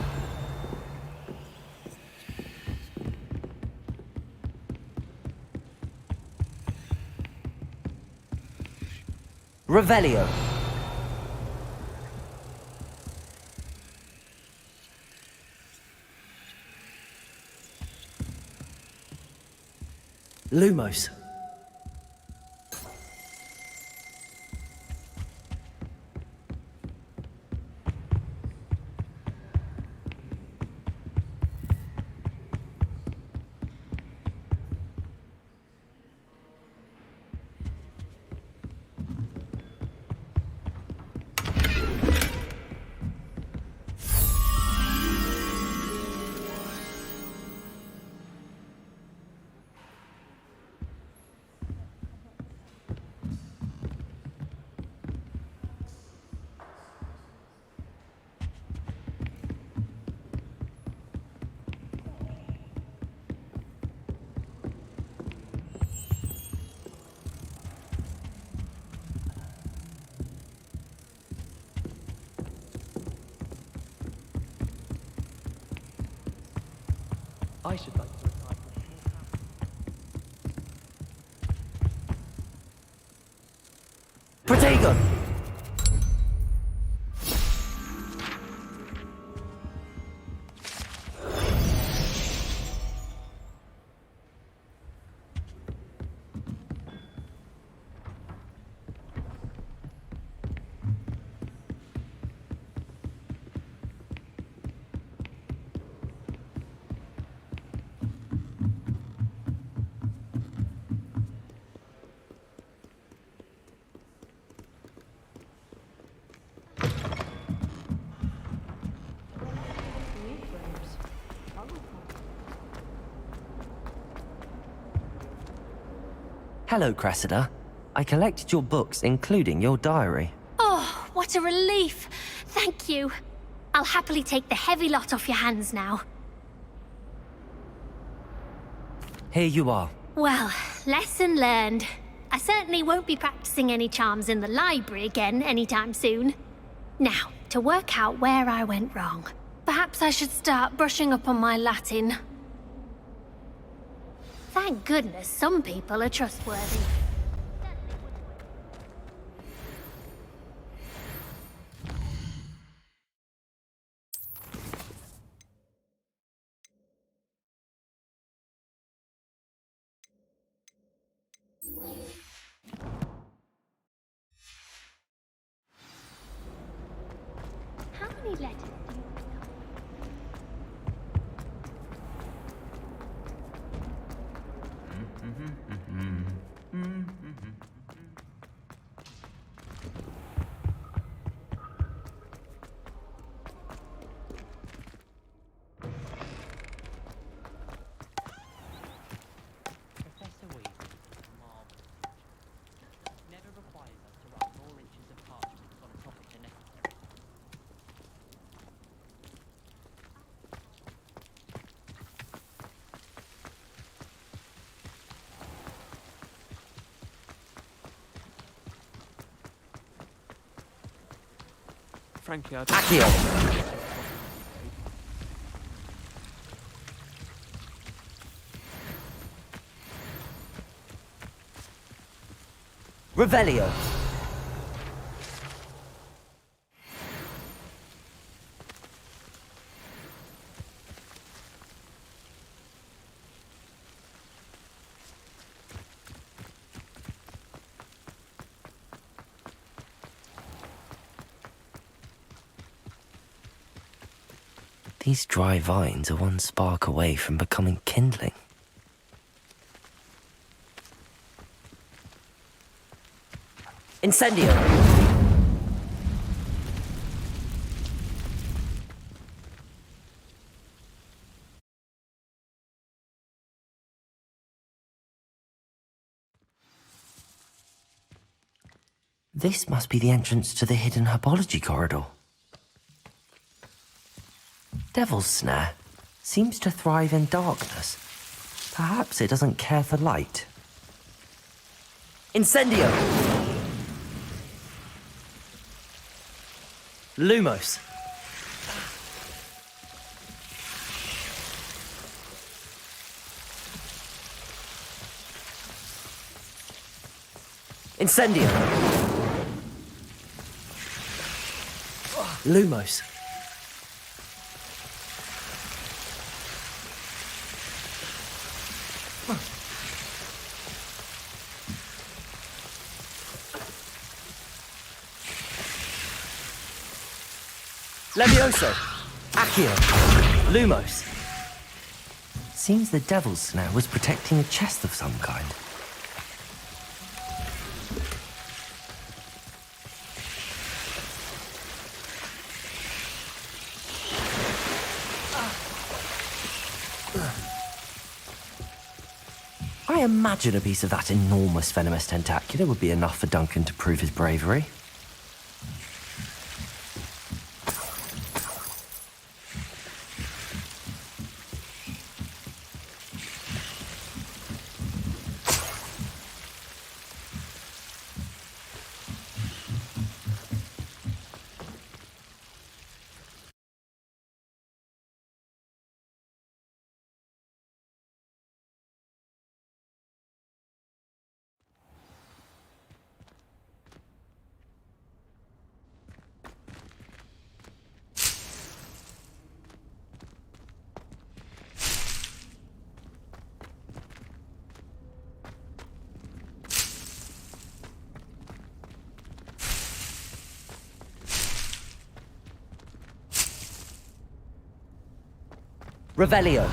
Revelio. Lumos. I should like to retire. Protego! Hello, Cressida. I collected your books, including your diary. Oh, what a relief. Thank you. I'll happily take the heavy lot off your hands now. Here you are. Well, lesson learned. I certainly won't be practicing any charms in the library again anytime soon. Now, to work out where I went wrong. Perhaps I should start brushing up on my Latin. Thank goodness some people are trustworthy. How many letters do you pick up? Professor Weasley is a marvelous teacher. Never requires us to write more inches of parchment on a topic than necessary. Frankly, I don't... Accio! Revelio. These dry vines are one spark away from becoming kindling. Incendio! This must be the entrance to the hidden herbology corridor. Devil's Snare seems to thrive in darkness. Perhaps it doesn't care for light. Incendio! Lumos! Incendio! Lumos! Levioso! Accio! Lumos! Seems the Devil's Snare was protecting a chest of some kind. I imagine a piece of that enormous venomous tentacular would be enough for Duncan to prove his bravery. Revelio.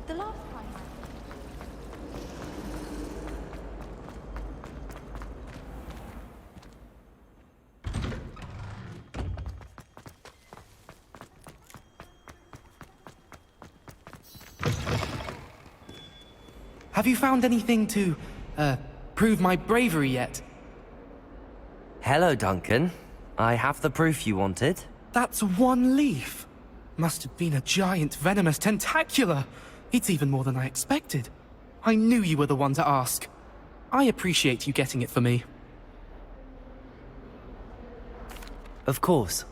The last time Have you found anything to, prove my bravery yet? Hello, Duncan. I have the proof you wanted. That's one leaf. Must have been a giant venomous tentacula. It's even more than I expected. I knew you were the one to ask. I appreciate you getting it for me. Of course.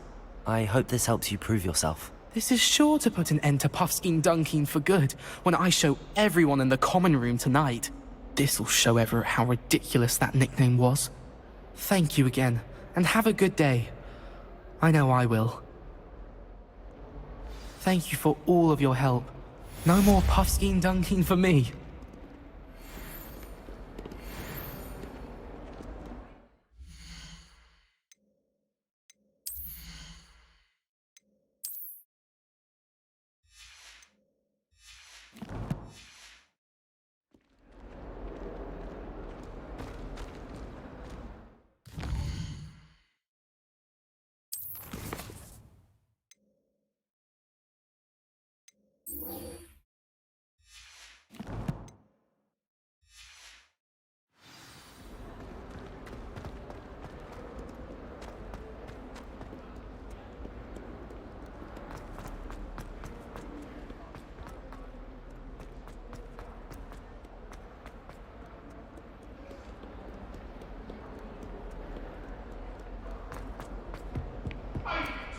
I hope this helps you prove yourself. This is sure to put an end to Puffskein Dunking for good when I show everyone in the common room tonight. This'll show Everett how ridiculous that nickname was. Thank you again, and have a good day. I know I will. Thank you for all of your help. No more Puffskein Dunking for me.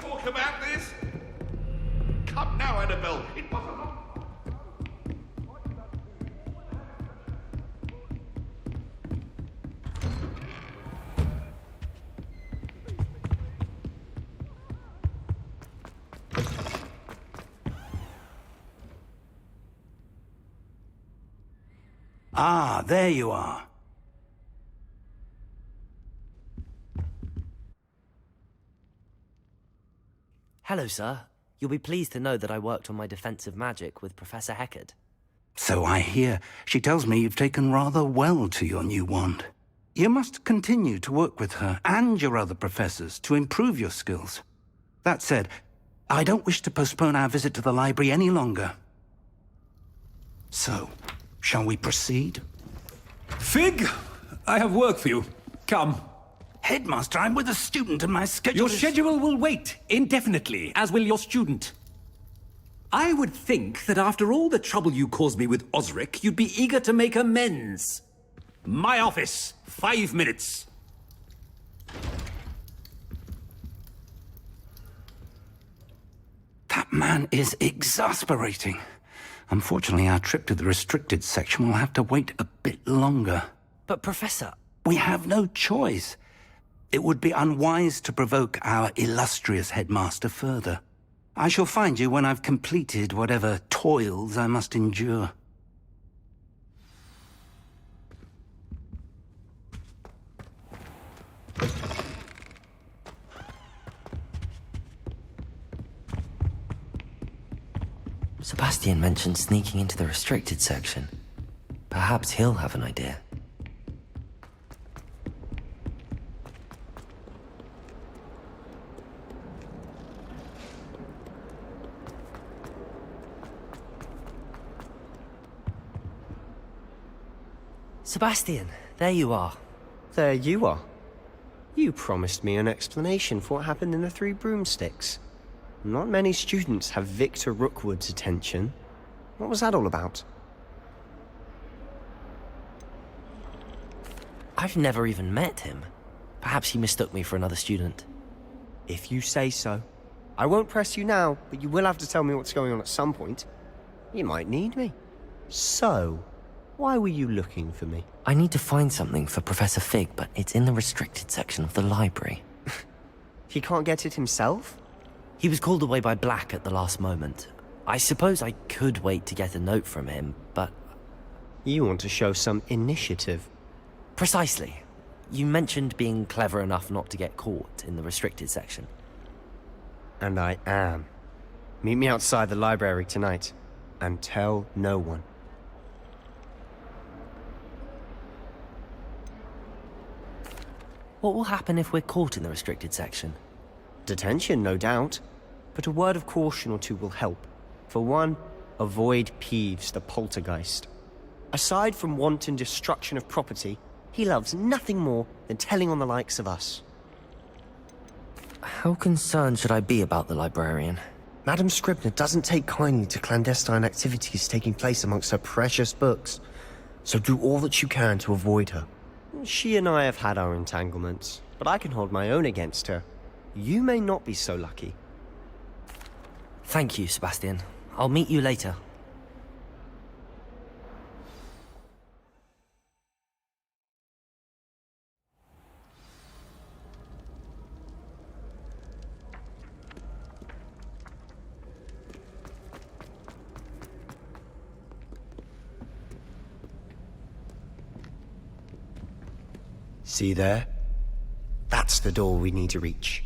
Talk about this? Come now, Annabelle. It wasn't. Ah, there you are. Hello, sir. You'll be pleased to know that I worked on my defensive magic with Professor Heckard. So I hear. She tells me you've taken rather well to your new wand. You must continue to work with her and your other professors to improve your skills. That said, I don't wish to postpone our visit to the library any longer. So, shall we proceed? Fig, I have work for you. Come. Headmaster, I'm with a student and my schedule Your schedule will wait indefinitely, as will your student. I would think that after all the trouble you caused me with Osric, you'd be eager to make amends. My office, 5 minutes. That man is exasperating. Unfortunately, our trip to the restricted section will have to wait a bit longer. But, Professor... We have no choice. It would be unwise to provoke our illustrious headmaster further. I shall find you when I've completed whatever toils I must endure. Sebastian mentioned sneaking into the restricted section. Perhaps he'll have an idea. Sebastian, there you are. There you are. You promised me an explanation for what happened in the Three Broomsticks. Not many students have Victor Rookwood's attention. What was that all about? I've never even met him. Perhaps he mistook me for another student. If you say so. I won't press you now, but you will have to tell me what's going on at some point. You might need me. So, why were you looking for me? I need to find something for Professor Fig, but it's in the restricted section of the library. He can't get it himself? He was called away by Black at the last moment. I suppose I could wait to get a note from him, but... You want to show some initiative. Precisely. You mentioned being clever enough not to get caught in the restricted section. And I am. Meet me outside the library tonight, and tell no one. What will happen if we're caught in the restricted section? Detention, no doubt. But a word of caution or two will help. For one, avoid Peeves, the poltergeist. Aside from wanton destruction of property, he loves nothing more than telling on the likes of us. How concerned should I be about the librarian? Madam Scribner doesn't take kindly to clandestine activities taking place amongst her precious books. So do all that you can to avoid her. She and I have had our entanglements, but I can hold my own against her. You may not be so lucky. Thank you, Sebastian. I'll meet you later. See there? That's the door we need to reach.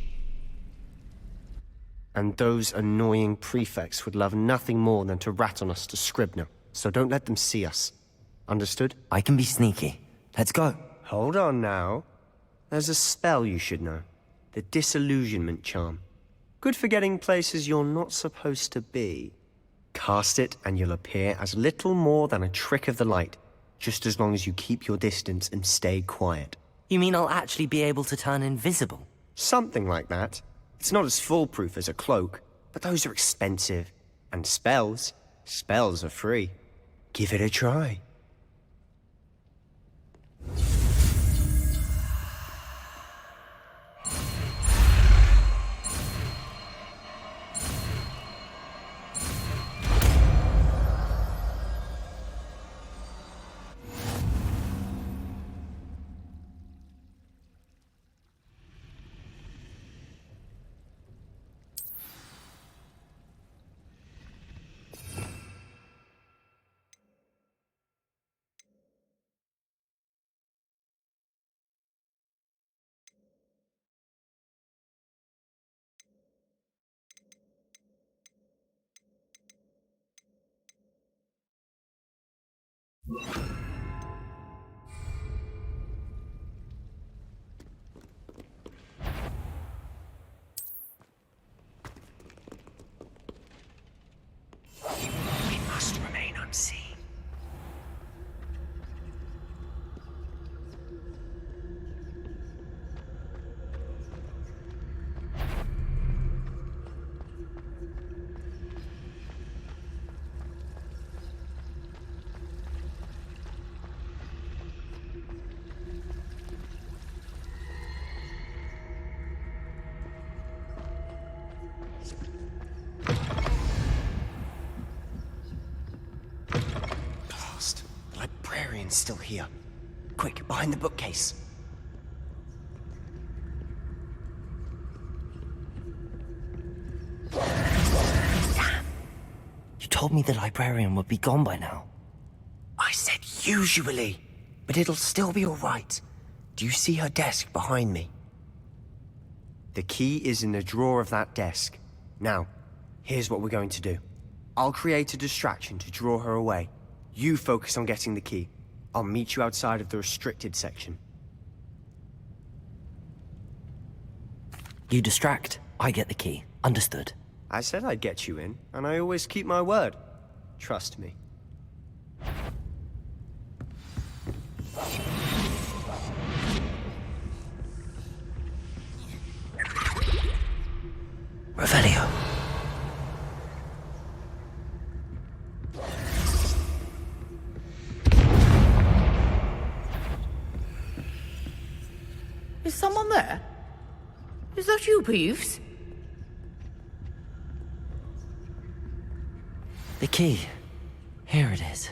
And those annoying prefects would love nothing more than to rat on us to Scribner, so don't let them see us. Understood? I can be sneaky. Let's go. Hold on now. There's a spell you should know. The Disillusionment Charm. Good for getting places you're not supposed to be. Cast it and you'll appear as little more than a trick of the light, just as long as you keep your distance and stay quiet. You mean I'll actually be able to turn invisible? Something like that. It's not as foolproof as a cloak, but those are expensive. And spells are free. Give it a try. We must remain unseen. Still here. Quick, behind the bookcase. Damn. You told me the librarian would be gone by now. I said usually, but it'll still be all right. Do you see her desk behind me? The key is in the drawer of that desk. Now, here's what we're going to do. I'll create a distraction to draw her away. You focus on getting the key. I'll meet you outside of the restricted section. You distract, I get the key. Understood. I said I'd get you in, and I always keep my word. Trust me. Revelio. Is someone there? Is that you, Peeves? The key. Here it is.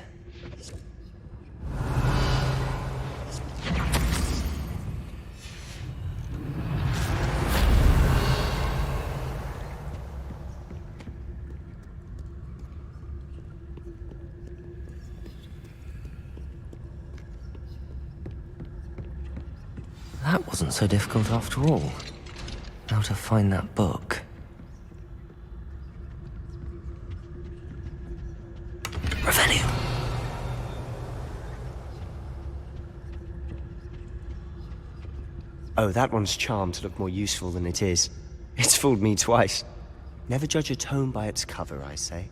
That wasn't so difficult after all. How to find that book. Revelio. Oh, that one's charmed to look more useful than it is. It's fooled me twice. Never judge a tome by its cover, I say.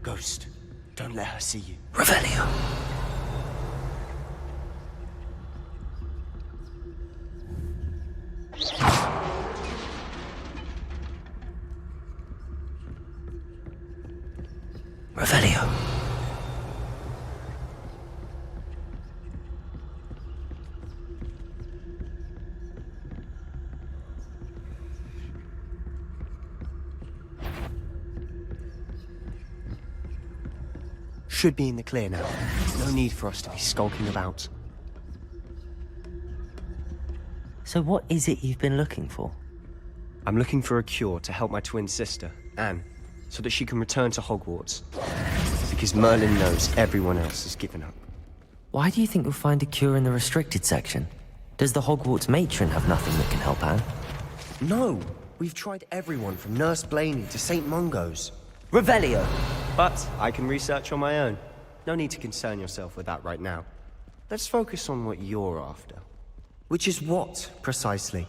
Ghost, don't let her see you. Revelio. Revelio. Should be in the clear now. No need for us to be skulking about. So what is it you've been looking for? I'm looking for a cure to help my twin sister, Anne, so that she can return to Hogwarts. Because Merlin knows everyone else has given up. Why do you think you'll find a cure in the restricted section? Does the Hogwarts matron have nothing that can help Anne? No! We've tried everyone from Nurse Blaney to St. Mungo's. Revelio! But I can research on my own. No need to concern yourself with that right now. Let's focus on what you're after. Which is what, precisely?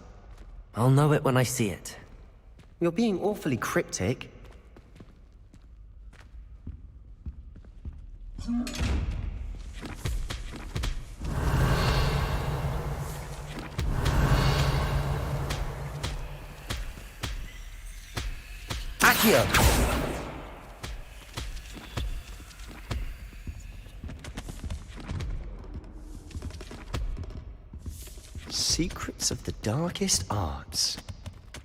I'll know it when I see it. You're being awfully cryptic. Accio! Secrets of the darkest arts.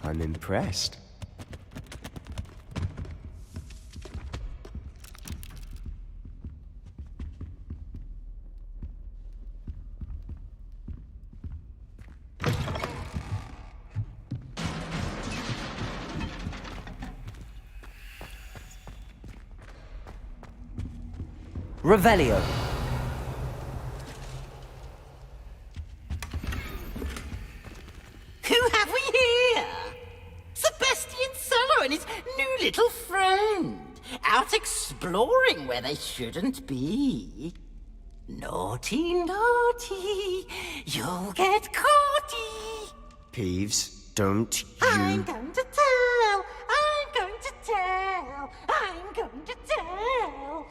I'm impressed. Revelio. Who have we here? Sebastian Sallow and his new little friend. Out exploring where they shouldn't be. Naughty, naughty, you'll get caughty. Peeves, don't you... I'm going to tell, I'm going to tell, I'm going to tell.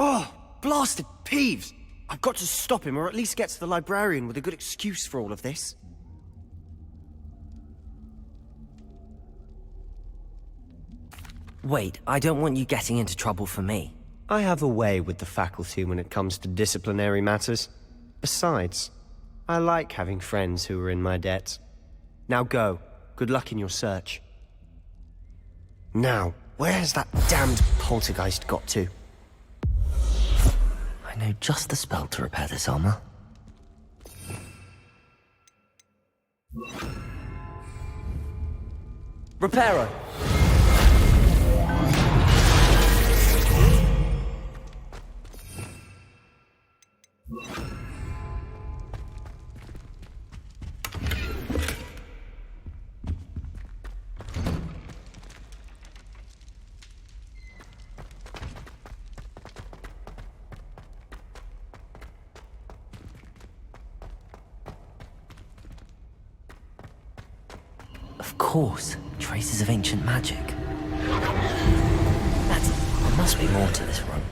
Oh, blasted Peeves! I've got to stop him, or at least get to the librarian with a good excuse for all of this. Wait, I don't want you getting into trouble for me. I have a way with the faculty when it comes to disciplinary matters. Besides, I like having friends who are in my debt. Now go. Good luck in your search. Now, where's that damned poltergeist got to? I know just the spell to repair this armor. Reparo! Of course, traces of ancient magic. There must be more to this room.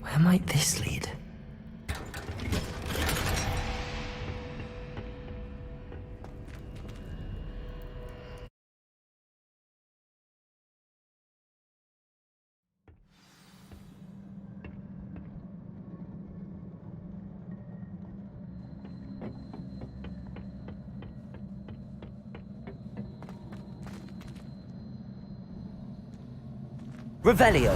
Where might this lead? Revelio.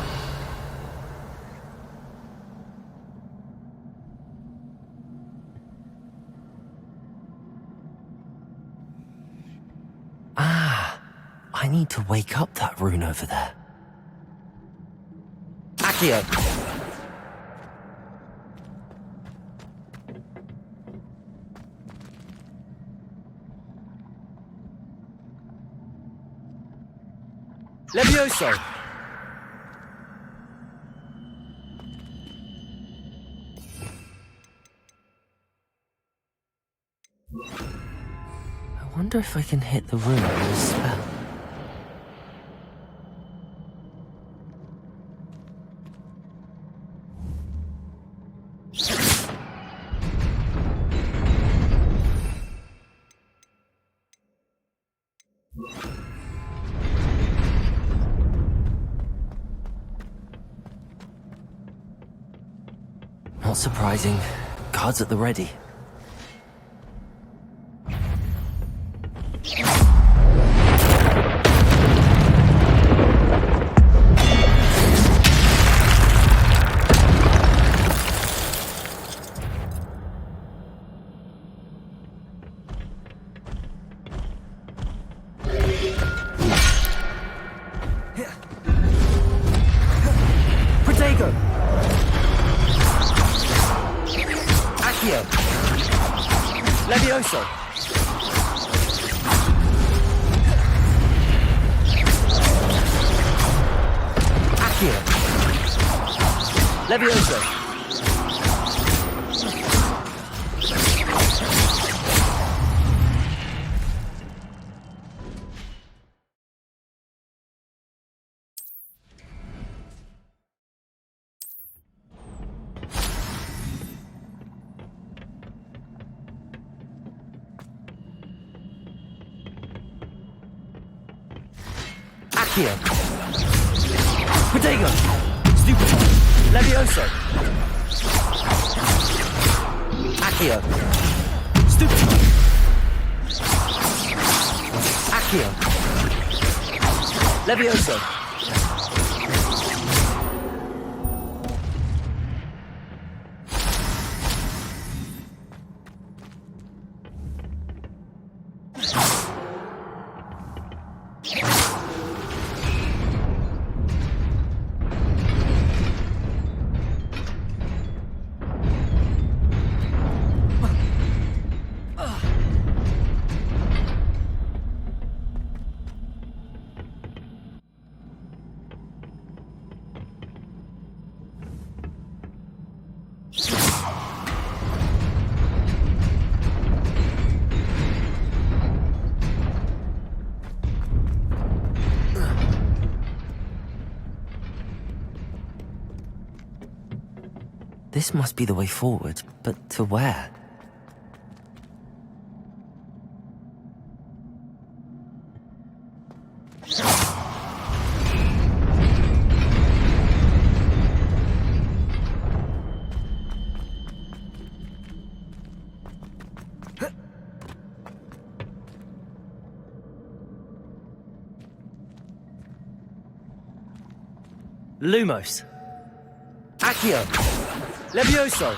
I need to wake up that rune over there. Accio. Levioso. I Wonder if I can hit the room with a spell. Not surprising. Guards at the ready. Protego! Accio! Levioso! Accio! Levioso! Accio! Protego! Stupefy! Levioso! Accio! Stupefy! Accio! Levioso! This must be the way forward, but to where? Lumos! Accio! Levioso!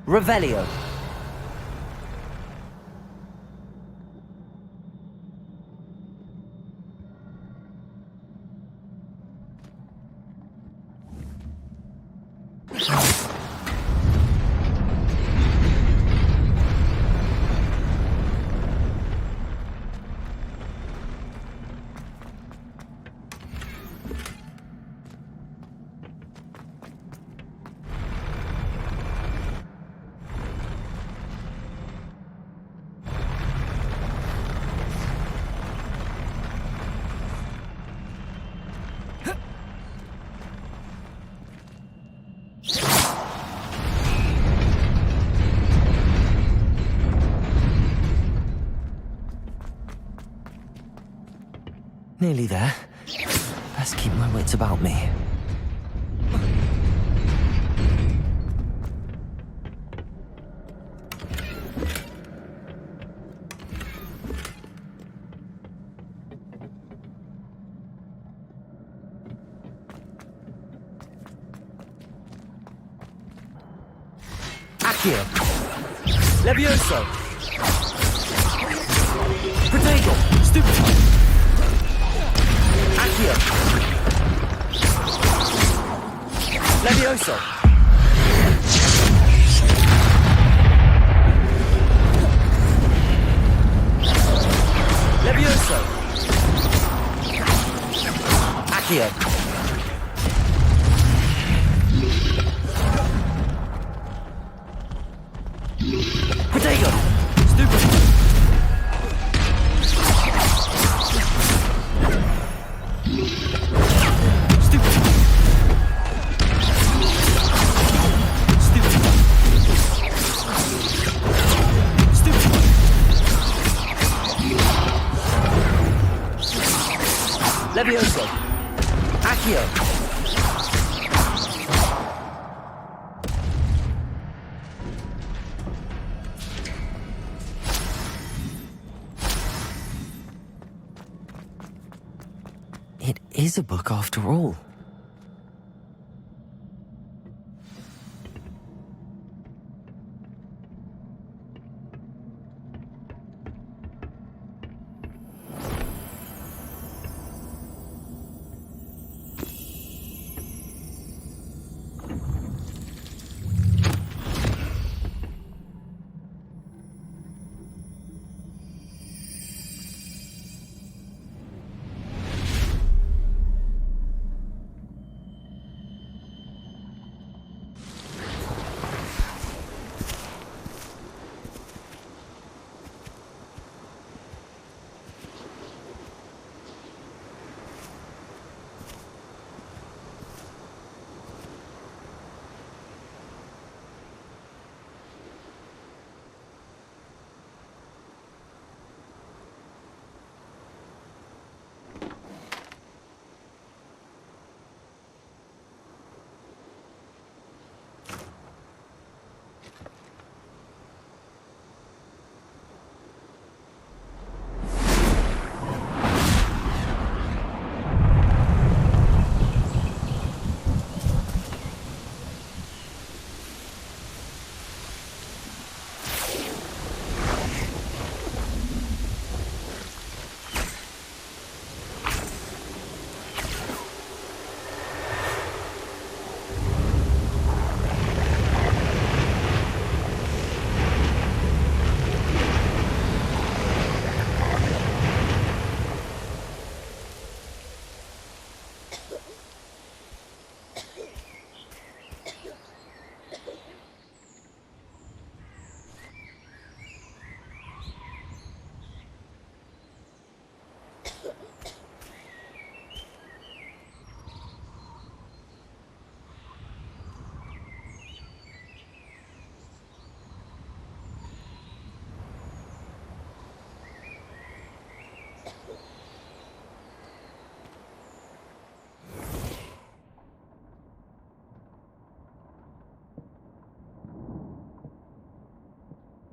Revelio! Nearly there. Best keep my wits about me. Accio! Levioso! Protego! Stupefy! Accio! Levioso! Levioso! Potato! Stupid! Levioso! Accio! It is a book after all.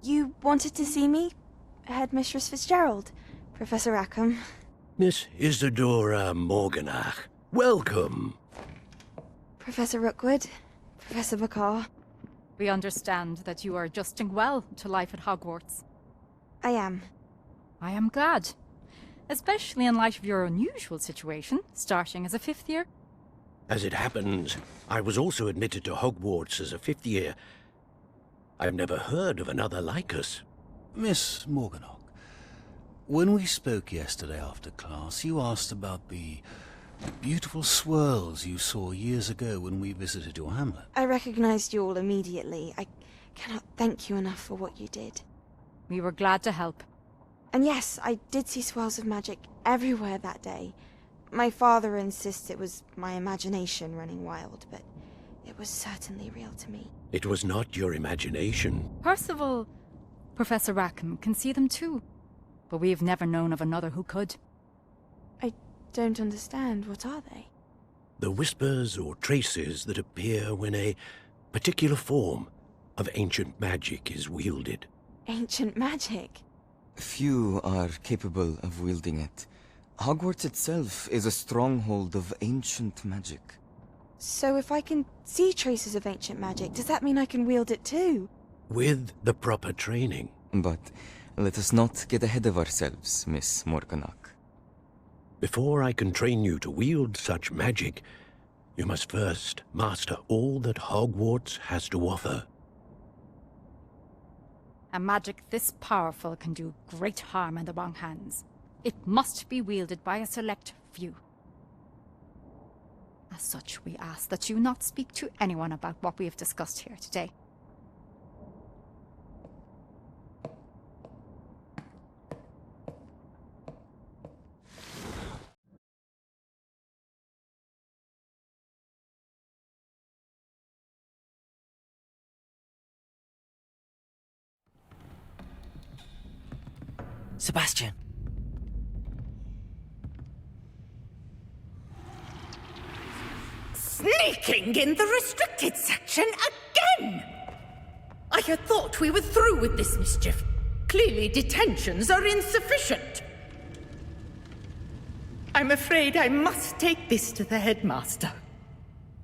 You wanted to see me? Headmistress Fitzgerald, Professor Rackham. Miss Isadora Morganach, welcome. Professor Rookwood, Professor Bakar. We understand that you are adjusting well to life at Hogwarts. I am. I am glad. Especially in light of your unusual situation, starting as a 5th year. As it happens, I was also admitted to Hogwarts as a 5th year. I've never heard of another like us. Miss Morganach, when we spoke yesterday after class, you asked about the beautiful swirls you saw years ago when we visited your hamlet. I recognized you all immediately. I cannot thank you enough for what you did. We were glad to help. And yes, I did see swirls of magic everywhere that day. My father insists it was my imagination running wild, but it was certainly real to me. It was not your imagination. Percival, Professor Rackham can see them too. But we've never known of another who could. I don't understand. What are they? The whispers or traces that appear when a particular form of ancient magic is wielded. Ancient magic? Few are capable of wielding it. Hogwarts itself is a stronghold of ancient magic. So if I can see traces of ancient magic, does that mean I can wield it too? With the proper training. But let us not get ahead of ourselves, Miss Morganach. Before I can train you to wield such magic, you must first master all that Hogwarts has to offer. A magic this powerful can do great harm in the wrong hands. It must be wielded by a select few. As such, we ask that you not speak to anyone about what we have discussed here today. Sebastian. Sneaking in the restricted section again! I had thought we were through with this mischief. Clearly detentions are insufficient. I'm afraid I must take this to the headmaster.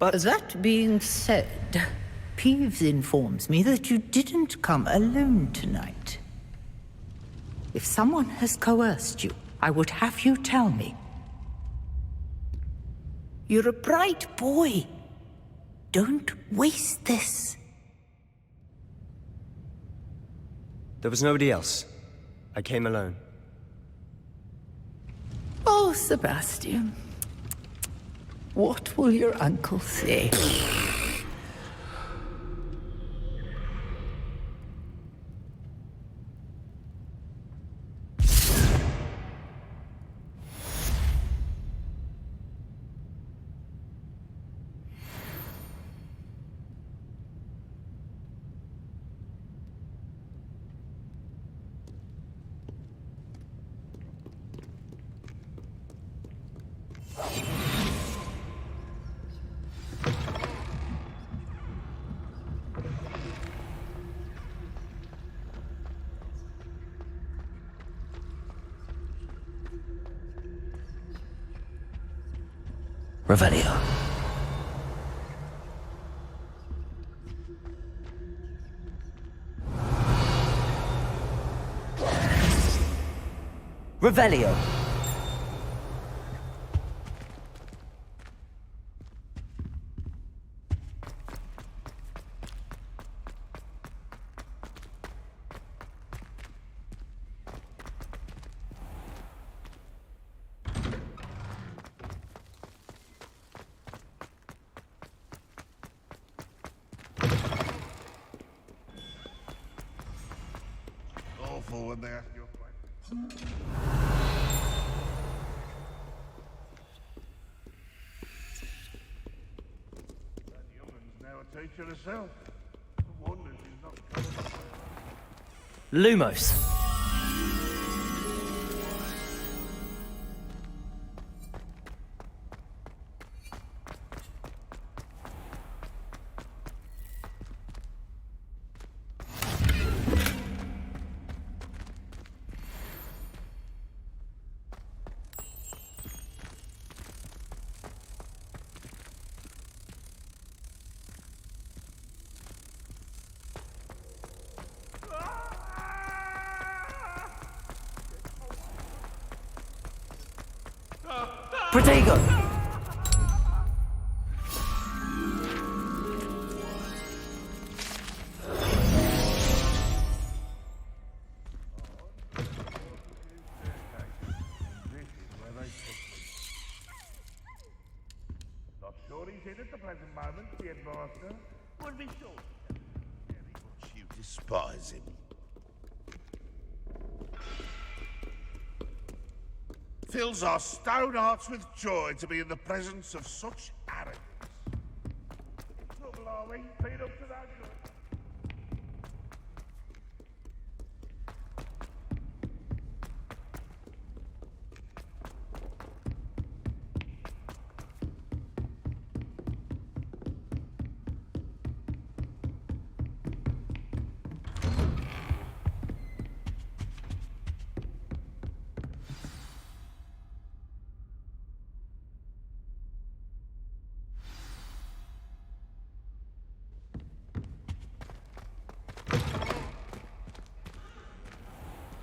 But that being said, Peeves informs me that you didn't come alone tonight. If someone has coerced you, I would have you tell me. You're a bright boy. Don't waste this. There was nobody else. I came alone. Oh, Sebastian. What will your uncle say? Revelio. Revelio. Awful when they ask your question. That youngun's now a teacher herself. No wonder she's not coming. Lumos. Protego! Not sure he's in at the present moment, the headmaster. Would be sure. Very much you despise him. Fills our stone hearts with joy to be in the presence of such arrogance. Trouble, are we? Feed up to that good.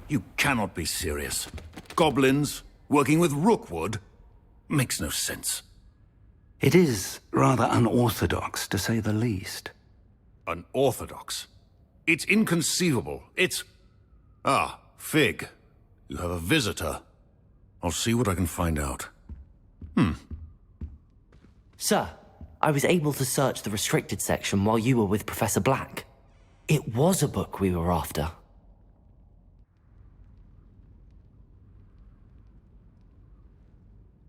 You cannot be serious. Goblins working with Rookwood makes no sense. It is rather unorthodox, to say the least. Unorthodox? It's inconceivable. It's... Ah, Fig. You have a visitor. I'll see what I can find out. Sir, I was able to search the restricted section while you were with Professor Black. It was a book we were after.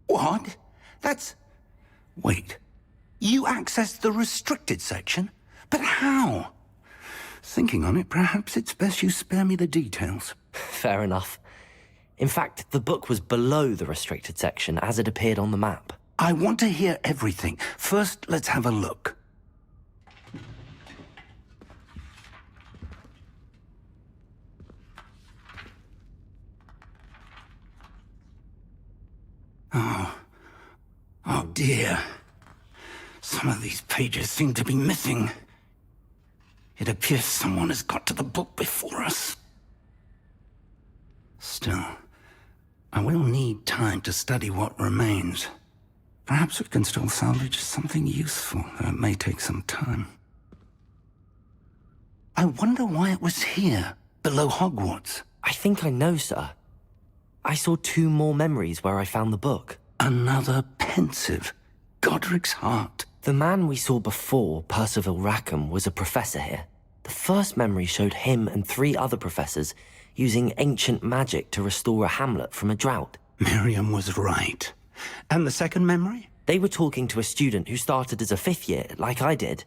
What? That's... Wait. You accessed the restricted section? But how? Thinking on it, perhaps it's best you spare me the details. Fair enough. In fact, the book was below the restricted section as it appeared on the map. I want to hear everything. First, let's have a look. Oh dear. Some of these pages seem to be missing. It appears someone has got to the book before us. Still, I will need time to study what remains. Perhaps we can still salvage something useful, though it may take some time. I wonder why it was here, below Hogwarts. I think I know, sir. I saw 2 more memories where I found the book. Another pensive. Godric's heart. The man we saw before, Percival Rackham, was a professor here. The first memory showed him and 3 other professors using ancient magic to restore a hamlet from a drought. Miriam was right. And the second memory? They were talking to a student who started as a 5th year, like I did.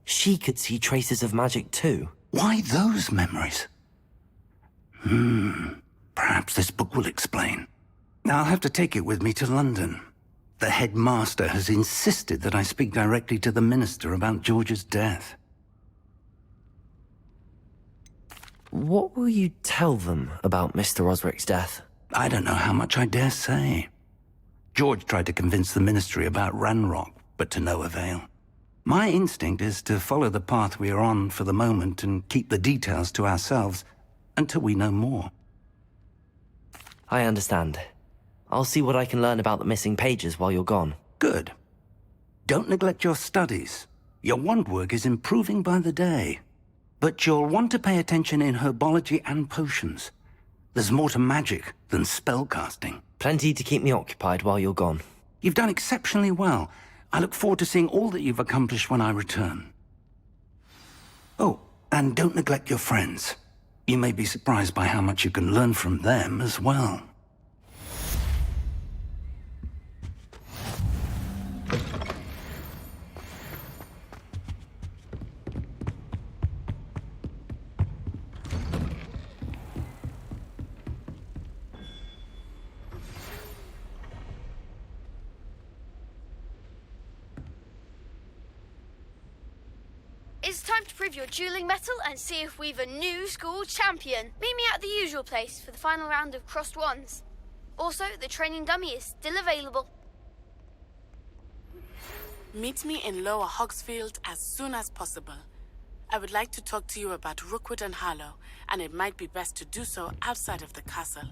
She could see traces of magic too. Why those memories? Perhaps this book will explain. I'll have to take it with me to London. The headmaster has insisted that I speak directly to the minister about George's death. What will you tell them about Mr. Osric's death? I don't know how much I dare say. George tried to convince the ministry about Ranrock, but to no avail. My instinct is to follow the path we are on for the moment and keep the details to ourselves until we know more. I understand. I'll see what I can learn about the missing pages while you're gone. Good. Don't neglect your studies. Your wand work is improving by the day. But you'll want to pay attention in herbology and potions. There's more to magic than spellcasting. Plenty to keep me occupied while you're gone. You've done exceptionally well. I look forward to seeing all that you've accomplished when I return. Oh, and don't neglect your friends. You may be surprised by how much you can learn from them as well. It's time to prove your dueling mettle and see if we've a new school champion. Meet me at the usual place for the final round of crossed wands. Also, the training dummy is still available. Meet me in Lower Hogsfield as soon as possible. I would like to talk to you about Rookwood and Harlow, and it might be best to do so outside of the castle.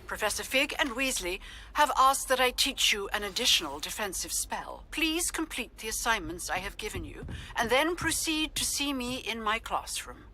Professor Fig and Weasley have asked that I teach you an additional defensive spell. Please complete the assignments I have given you, and then proceed to see me in my classroom.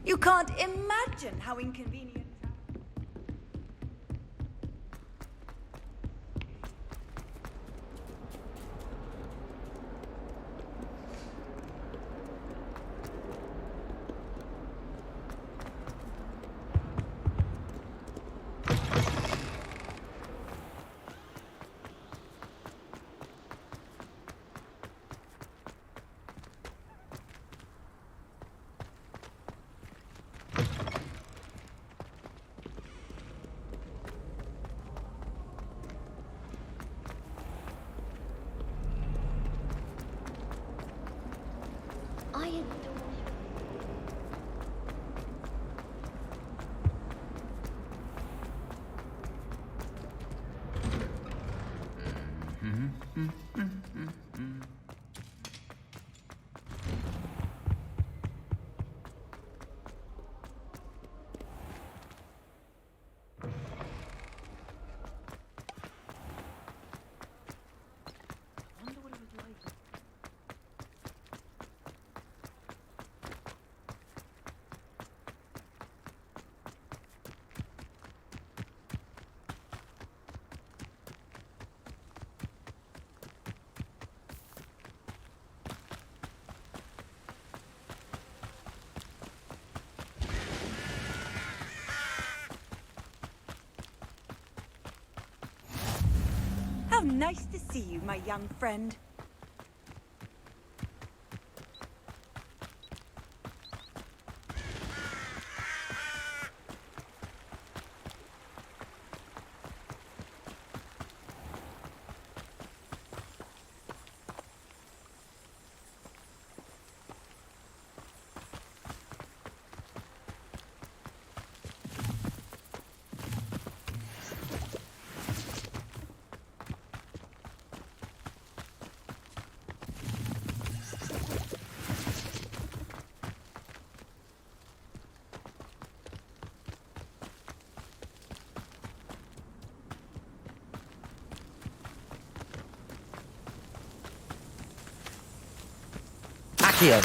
You can't imagine how inconvenient. Nice to see you, my young friend. Accio.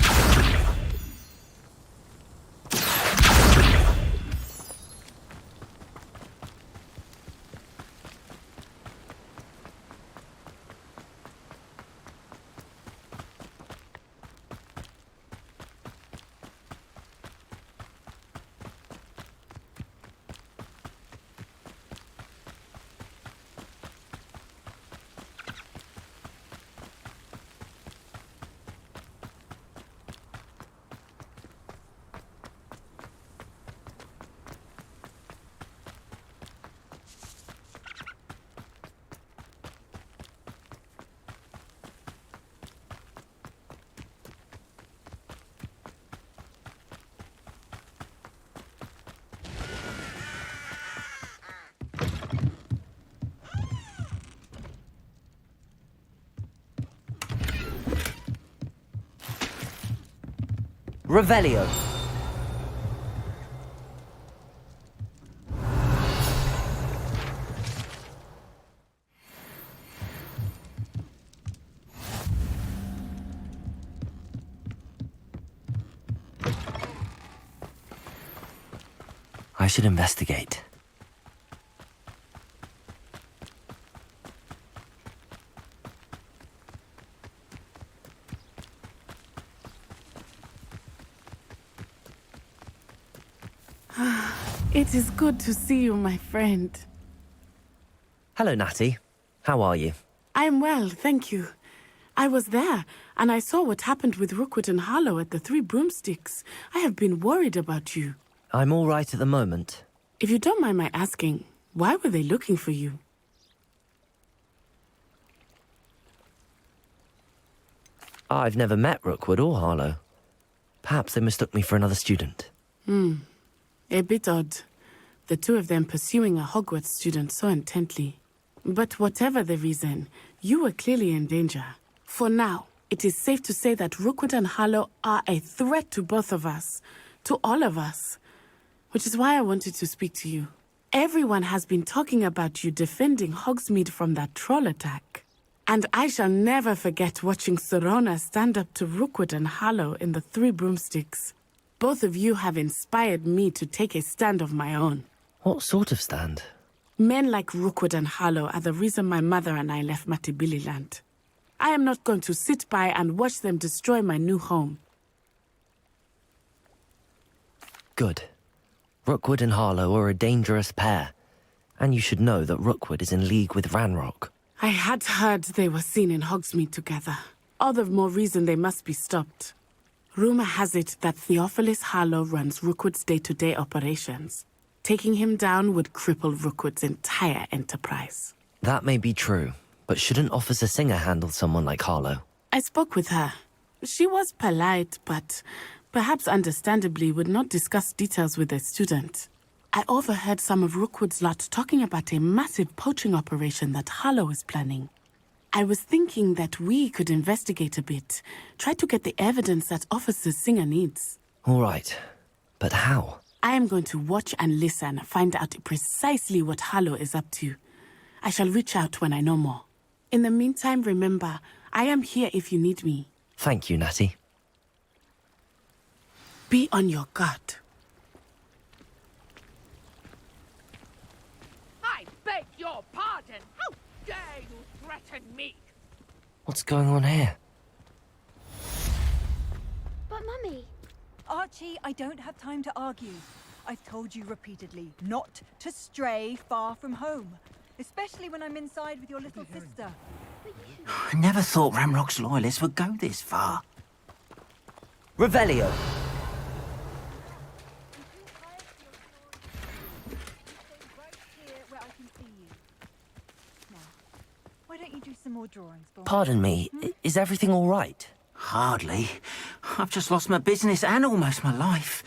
Revelio. I should investigate. It is good to see you, my friend. Hello, Natty. How are you? I am well, thank you. I was there, and I saw what happened with Rookwood and Harlow at the Three Broomsticks. I have been worried about you. I'm all right at the moment. If you don't mind my asking, why were they looking for you? I've never met Rookwood or Harlow. Perhaps they mistook me for another student. A bit odd. The two of them pursuing a Hogwarts student so intently. But whatever the reason, you were clearly in danger. For now, it is safe to say that Rookwood and Harlow are a threat to both of us. To all of us. Which is why I wanted to speak to you. Everyone has been talking about you defending Hogsmeade from that troll attack. And I shall never forget watching Sorona stand up to Rookwood and Harlow in the Three Broomsticks. Both of you have inspired me to take a stand of my own. What sort of stand? Men like Rookwood and Harlow are the reason my mother and I left Matibili land. I am not going to sit by and watch them destroy my new home. Good. Rookwood and Harlow are a dangerous pair. And you should know that Rookwood is in league with Ranrock. I had heard they were seen in Hogsmeade together. All the more reason they must be stopped. Rumor has it that Theophilus Harlow runs Rookwood's day-to-day operations. Taking him down would cripple Rookwood's entire enterprise. That may be true, but shouldn't Officer Singer handle someone like Harlow? I spoke with her. She was polite, but perhaps understandably would not discuss details with a student. I overheard some of Rookwood's lot talking about a massive poaching operation that Harlow is planning. I was thinking that we could investigate a bit, try to get the evidence that Officer Singer needs. All right, but how? I am going to watch and listen, find out precisely what Harlow is up to. I shall reach out when I know more. In the meantime, remember, I am here if you need me. Thank you, Natty. Be on your guard. I beg your pardon! How dare you threaten me? What's going on here? But Mummy... Archie, I don't have time to argue. I've told you repeatedly not to stray far from home. Especially when I'm inside with your little sister. I never thought Ramrock's loyalists would go this far. Revelio. Why don't you do some more drawings for me? Pardon me, is everything all right? Hardly. I've just lost my business and almost my life.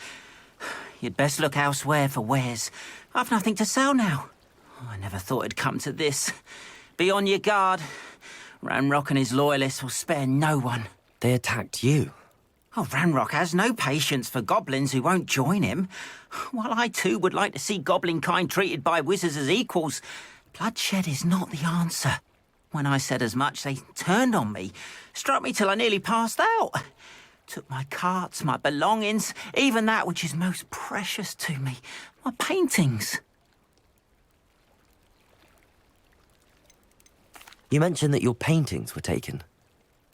You'd best look elsewhere for wares. I've nothing to sell now. I never thought it'd come to this. Be on your guard. Ranrock and his loyalists will spare no one. They attacked you? Oh, Ranrock has no patience for goblins who won't join him. While I too would like to see goblin kind treated by wizards as equals, bloodshed is not the answer. When I said as much, they turned on me, struck me till I nearly passed out. Took my carts, my belongings, even that which is most precious to me, my paintings. You mentioned that your paintings were taken.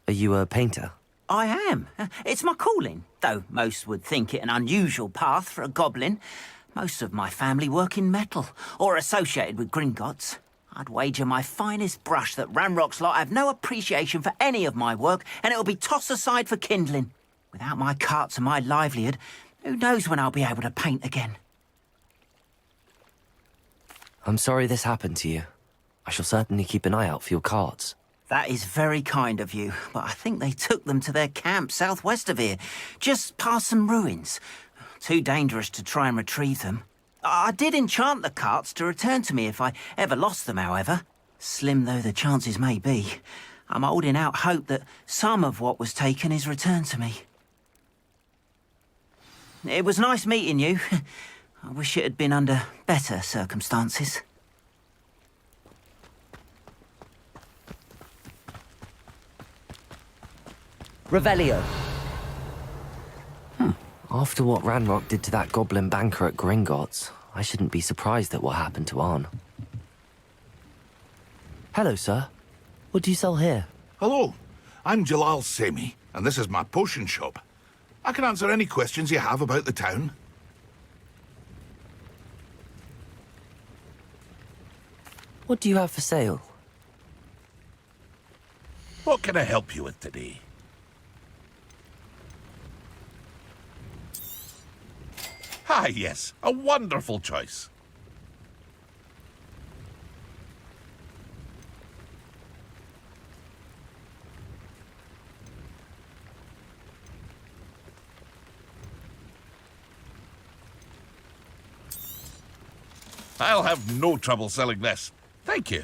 Are you a painter? I am. It's my calling, though most would think it an unusual path for a goblin. Most of my family work in metal, or associated with Gringotts. I'd wager my finest brush that Ranrock's lot have no appreciation for any of my work, and it'll be tossed aside for kindling. Without my carts and my livelihood, who knows when I'll be able to paint again? I'm sorry this happened to you. I shall certainly keep an eye out for your carts. That is very kind of you, but I think they took them to their camp southwest of here, just past some ruins. Too dangerous to try and retrieve them. I did enchant the carts to return to me if I ever lost them, however. Slim though the chances may be, I'm holding out hope that some of what was taken is returned to me. It was nice meeting you. I wish it had been under better circumstances. Revelio. After what Ranrock did to that goblin banker at Gringotts, I shouldn't be surprised at what happened to Arn. Hello, sir. What do you sell here? Hello, I'm Jalal Semi, and this is my potion shop. I can answer any questions you have about the town. What do you have for sale? What can I help you with today? Ah, yes, a wonderful choice. I'll have no trouble selling this. Thank you.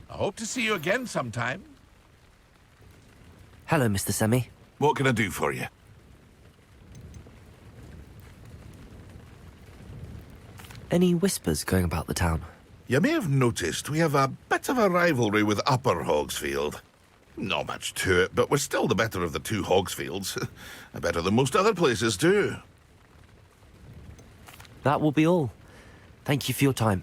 I hope to see you again sometime. Hello, Mr. Semi. What can I do for you? Any whispers going about the town? You may have noticed we have a bit of a rivalry with Upper Hogsfield. Not much to it, but we're still the better of the two Hogsfields. Better than most other places, too. That will be all. Thank you for your time.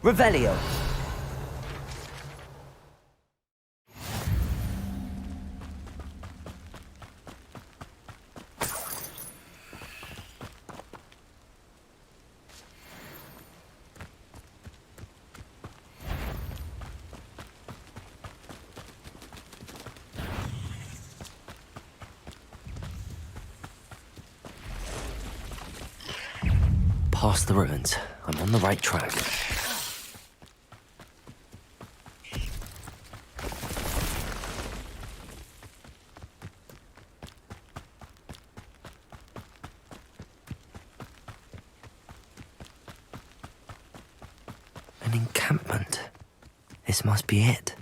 Revelio. past the ruins. I'm on the right track. An encampment. This must be it.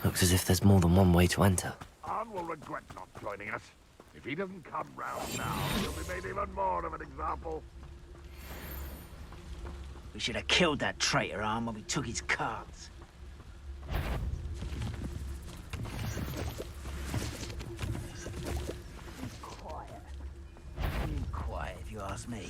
Looks as if there's more than one way to enter. Arn will regret not joining us. If he doesn't come round now, he'll be made even more of an example. We should have killed that traitor, Arn, when we took his cards. Quiet, if you ask me.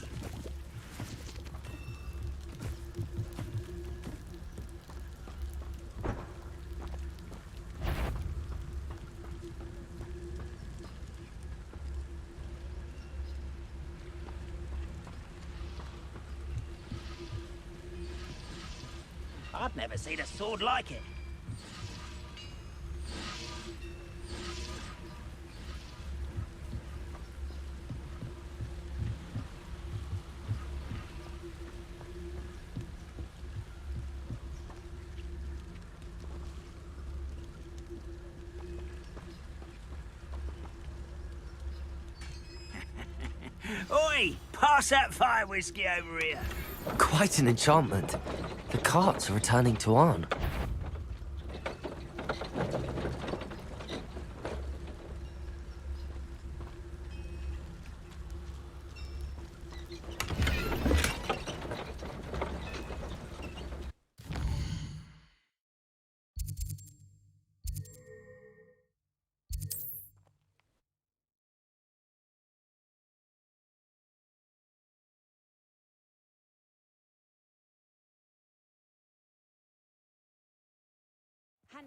I've never seen a sword like it. Oi! Pass that fire whiskey over here. Quite an enchantment. The carts are returning to Arn.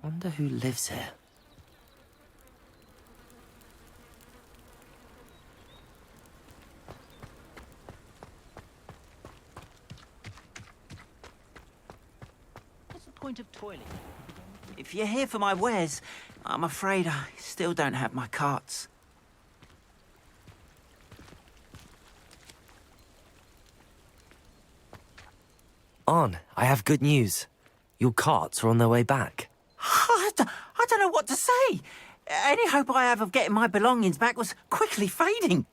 Wonder who lives here. What's the point of toiling? If you're here for my wares, I'm afraid I still don't have my carts. Arn, I have good news. Your carts are on their way back. I don't know what to say. Any hope I have of getting my belongings back was quickly fading.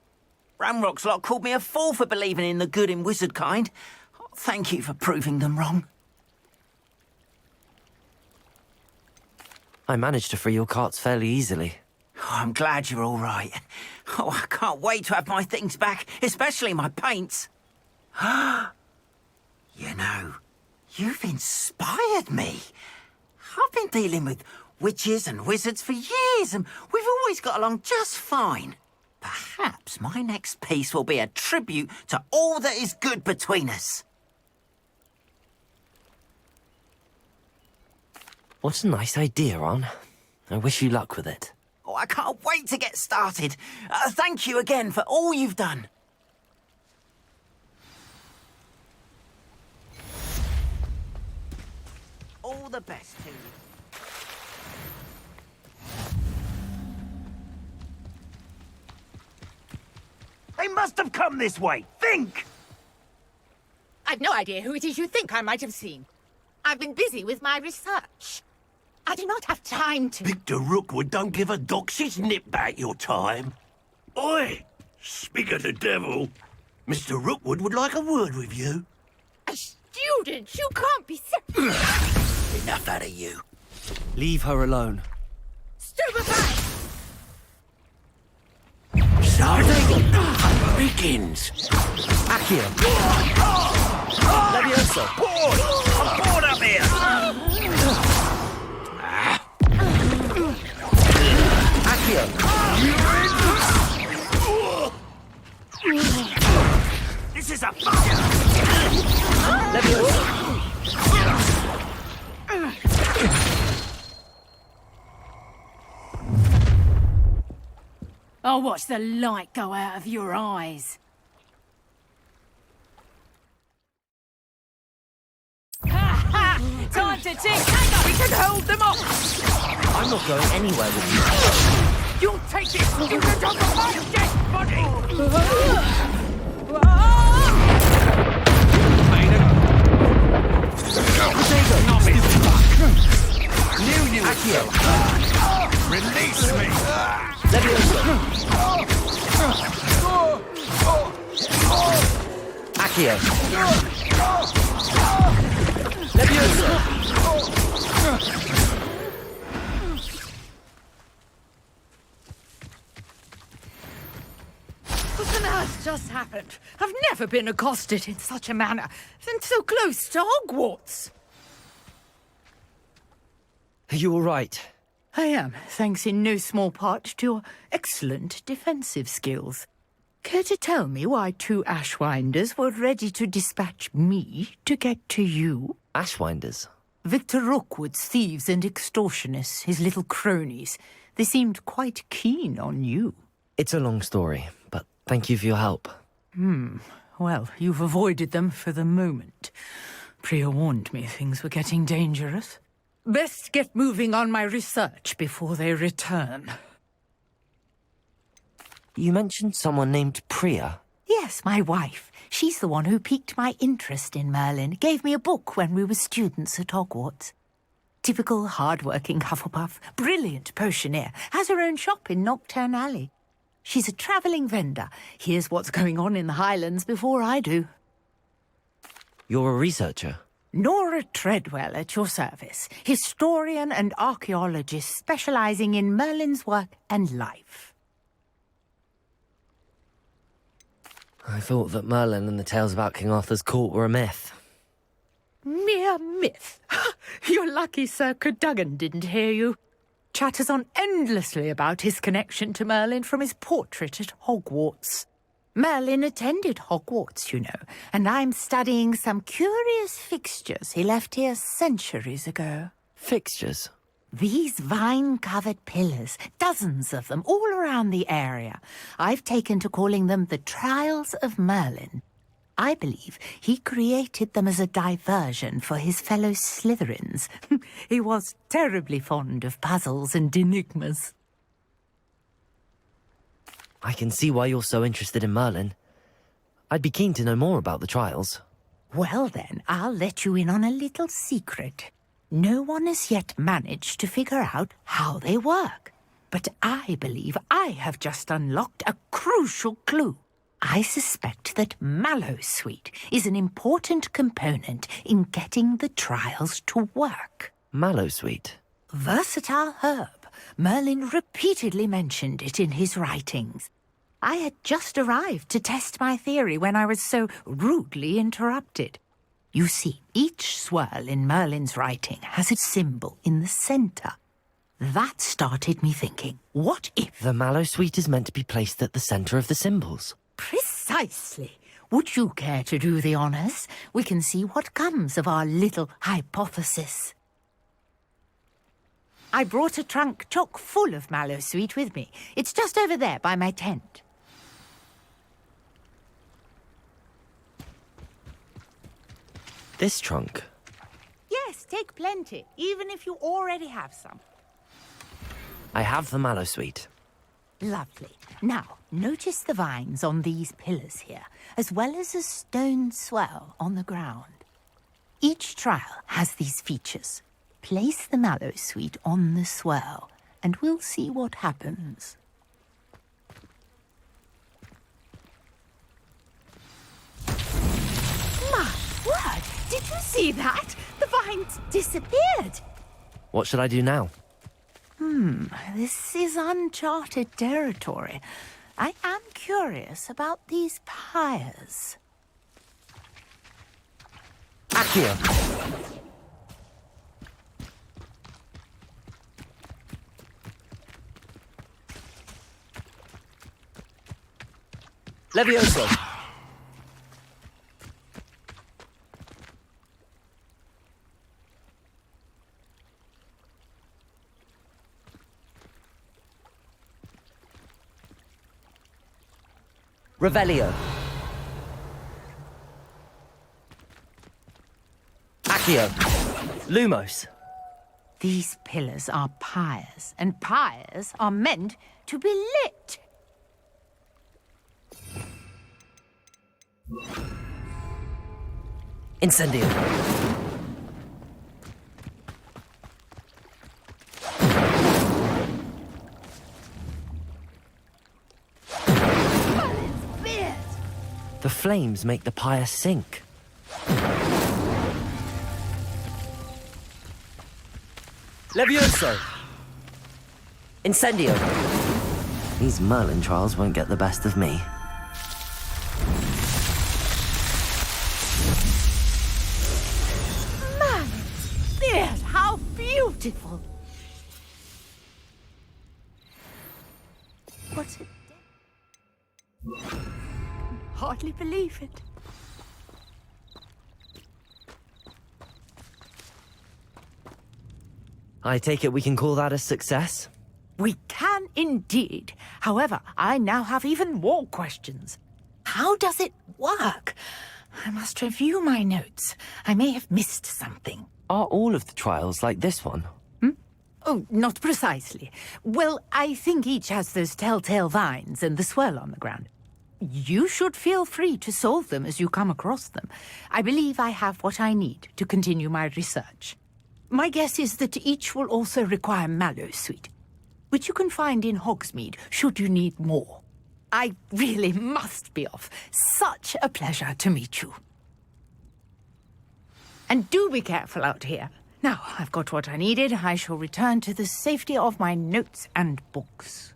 Ramrock's lot called me a fool for believing in the good in wizard kind. Thank you for proving them wrong. I managed to free your carts fairly easily. Oh, I'm glad you're all right. Oh, I can't wait to have my things back, especially my paints. You know, you've inspired me. I've been dealing with witches and wizards for years, and we've always got along just fine. Perhaps my next piece will be a tribute to all that is good between us. What a nice idea, Arn. I wish you luck with it. Oh, I can't wait to get started. Thank you again for all you've done. All the best to you. They must have come this way. Think! I've no idea who it is you think I might have seen. I've been busy with my research. I do not have time to... Victor Rookwood don't give a doxy's nip back your time. Oi! Speak of the devil. Mr. Rookwood would like a word with you. A student? You can't be so... Enough out of you. Leave her alone. Stupefy! Starting begins. Accio! Levioso! Board! I'm bored up here! Accio! This is a fire! Levioso! I'll watch the light go out of your eyes. Ha ha! Time to tick! Hang on, we can hold them off! I'm not going anywhere with you. You'll take this! You can talk of my dead body! Release me! Accio. Levioso. What on earth just happened? I've never been accosted in such a manner, and so close to Hogwarts. Are you all right? I am, thanks in no small part to your excellent defensive skills. Care to tell me why 2 Ashwinders were ready to dispatch me to get to you? Ashwinders? Victor Rookwood's thieves and extortionists, his little cronies. They seemed quite keen on you. It's a long story, but thank you for your help. Well, you've avoided them for the moment. Priya warned me things were getting dangerous. Best get moving on my research before they return. You mentioned someone named Priya. Yes, my wife. She's the one who piqued my interest in Merlin. Gave me a book when we were students at Hogwarts. Typical hard-working Hufflepuff, brilliant potioneer, has her own shop in Nocturne Alley. She's a travelling vendor. Hears what's going on in the Highlands before I do. You're a researcher? Nora Treadwell at your service, historian and archaeologist specialising in Merlin's work and life. I thought that Merlin and the tales about King Arthur's court were a myth. Mere myth. You're lucky Sir Cadogan didn't hear you. Chatters on endlessly about his connection to Merlin from his portrait at Hogwarts. Merlin attended Hogwarts, you know, and I'm studying some curious fixtures he left here centuries ago. Fixtures? These vine-covered pillars, dozens of them, all around the area. I've taken to calling them the Trials of Merlin. I believe he created them as a diversion for his fellow Slytherins. He was terribly fond of puzzles and enigmas. I can see why you're so interested in Merlin. I'd be keen to know more about the trials. Well then, I'll let you in on a little secret. No one has yet managed to figure out how they work. But I believe I have just unlocked a crucial clue. I suspect that Mallowsweet is an important component in getting the trials to work. Mallowsweet? Versatile herb. Merlin repeatedly mentioned it in his writings. I had just arrived to test my theory when I was so rudely interrupted. You see, each swirl in Merlin's writing has a symbol in the centre. That started me thinking, what if... The Mallowsweet is meant to be placed at the centre of the symbols. Precisely. Would you care to do the honours? We can see what comes of our little hypothesis. I brought a trunk chock full of Mallowsweet with me. It's just over there by my tent. This trunk? Yes, take plenty, even if you already have some. I have the Mallowsweet. Lovely. Now, notice the vines on these pillars here, as well as a stone swell on the ground. Each trial has these features. Place the Mallowsweet on the swirl, and we'll see what happens. My word! Did you see that? The vines disappeared! What should I do now? This is uncharted territory. I am curious about these pyres. Accio! Levioso. Revelio. Accio. Lumos. These pillars are pyres, and pyres are meant to be lit. Incendio. The flames make the pyre sink. Levioso! Incendio. These Merlin trials won't get the best of me. Man, there's how beautiful! What's it? Hardly believe it. I take it we can call that a success? We can indeed. However, I now have even more questions. How does it work? I must review my notes. I may have missed something. Are all of the trials like this one? Oh, not precisely. Well, I think each has those telltale vines and the swirl on the ground. You should feel free to solve them as you come across them. I believe I have what I need to continue my research. My guess is that each will also require mallow sweet, which you can find in Hogsmeade should you need more. I really must be off. Such a pleasure to meet you. And do be careful out here. Now, I've got what I needed. I shall return to the safety of my notes and books.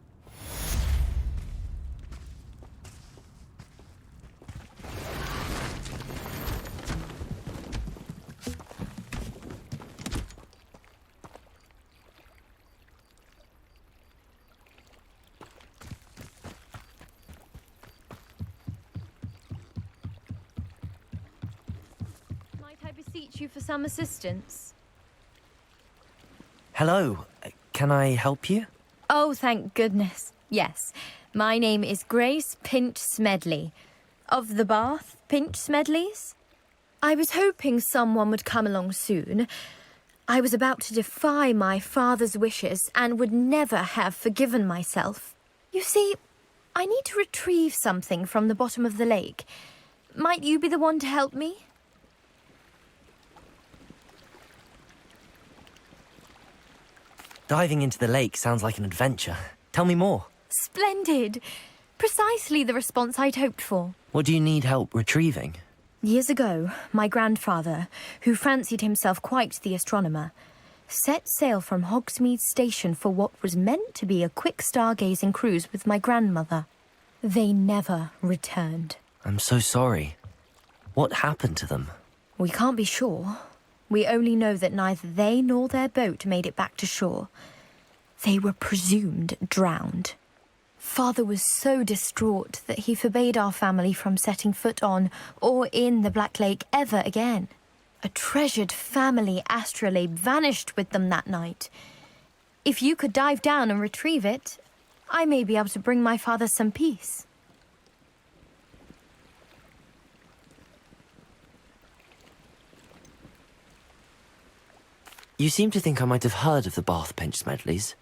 Might I beseech you for some assistance? Hello. Can I help you? Oh, thank goodness. Yes. My name is Grace Pinch Smedley. Of the Bath Pinch Smedleys? I was hoping someone would come along soon. I was about to defy my father's wishes and would never have forgiven myself. You see, I need to retrieve something from the bottom of the lake. Might you be the one to help me? Diving into the lake sounds like an adventure. Tell me more. Splendid. Precisely the response I'd hoped for. What do you need help retrieving? Years ago, my grandfather, who fancied himself quite the astronomer, set sail from Hogsmeade Station for what was meant to be a quick stargazing cruise with my grandmother. They never returned. I'm so sorry. What happened to them? We can't be sure. We only know that neither they nor their boat made it back to shore. They were presumed drowned. Father was so distraught that he forbade our family from setting foot on or in the Black Lake ever again. A treasured family astrolabe vanished with them that night. If you could dive down and retrieve it, I may be able to bring my father some peace. You seem to think I might have heard of the Bath Pinch Smedleys.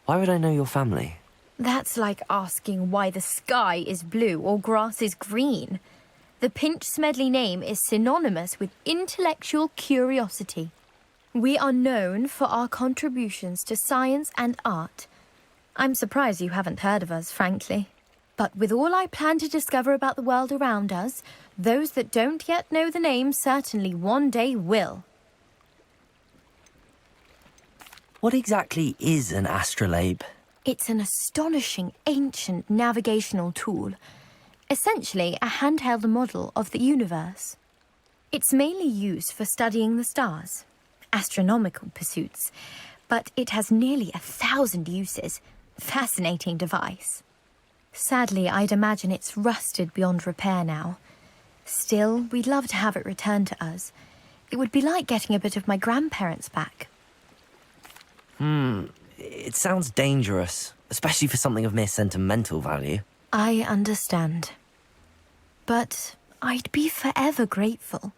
Why would I know your family? That's like asking why the sky is blue or grass is green. The Pinch Smedley name is synonymous with intellectual curiosity. We are known for our contributions to science and art. I'm surprised you haven't heard of us, frankly. But with all I plan to discover about the world around us, those that don't yet know the name certainly one day will. What exactly is an astrolabe? It's an astonishing ancient navigational tool. Essentially, a handheld model of the universe. It's mainly used for studying the stars, astronomical pursuits, but it has nearly 1,000 uses. Fascinating device. Sadly, I'd imagine it's rusted beyond repair now. Still, we'd love to have it returned to us. It would be like getting a bit of my grandparents back. It sounds dangerous, especially for something of mere sentimental value. I understand. But I'd be forever grateful.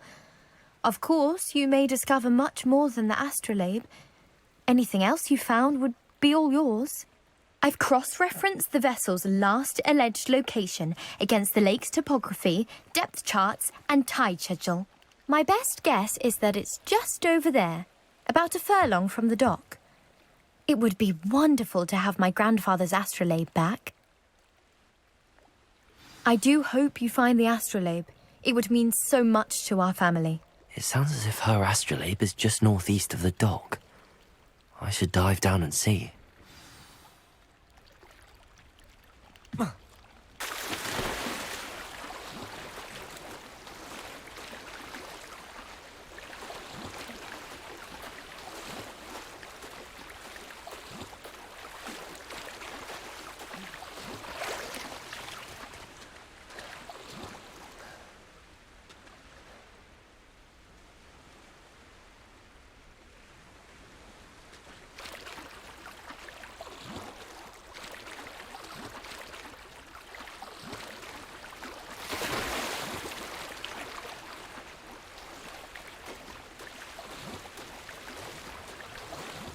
Of course, you may discover much more than the astrolabe. Anything else you found would be all yours. I've cross-referenced the vessel's last alleged location against the lake's topography, depth charts, and tide schedule. My best guess is that it's just over there, about a furlong from the dock. It would be wonderful to have my grandfather's astrolabe back. I do hope you find the astrolabe. It would mean so much to our family. It sounds as if her astrolabe is just northeast of the dock. I should dive down and see.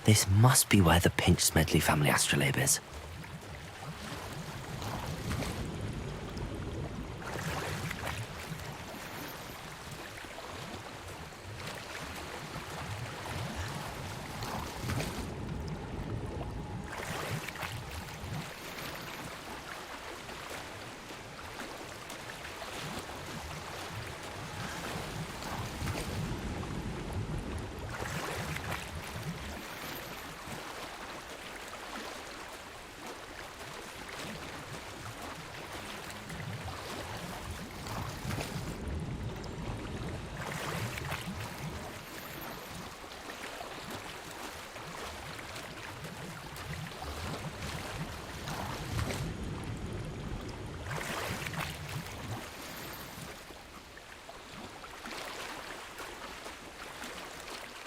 This must be where the Pinch Smedley family astrolabe is.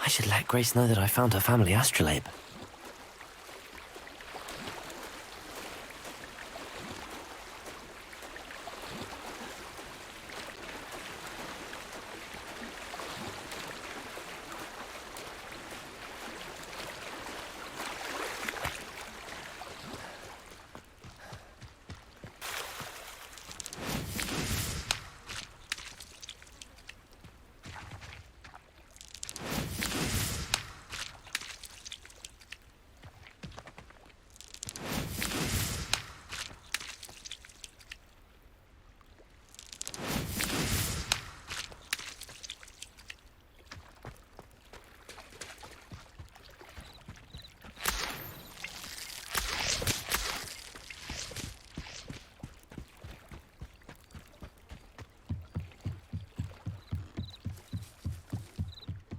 I should let Grace know that I found her family astrolabe.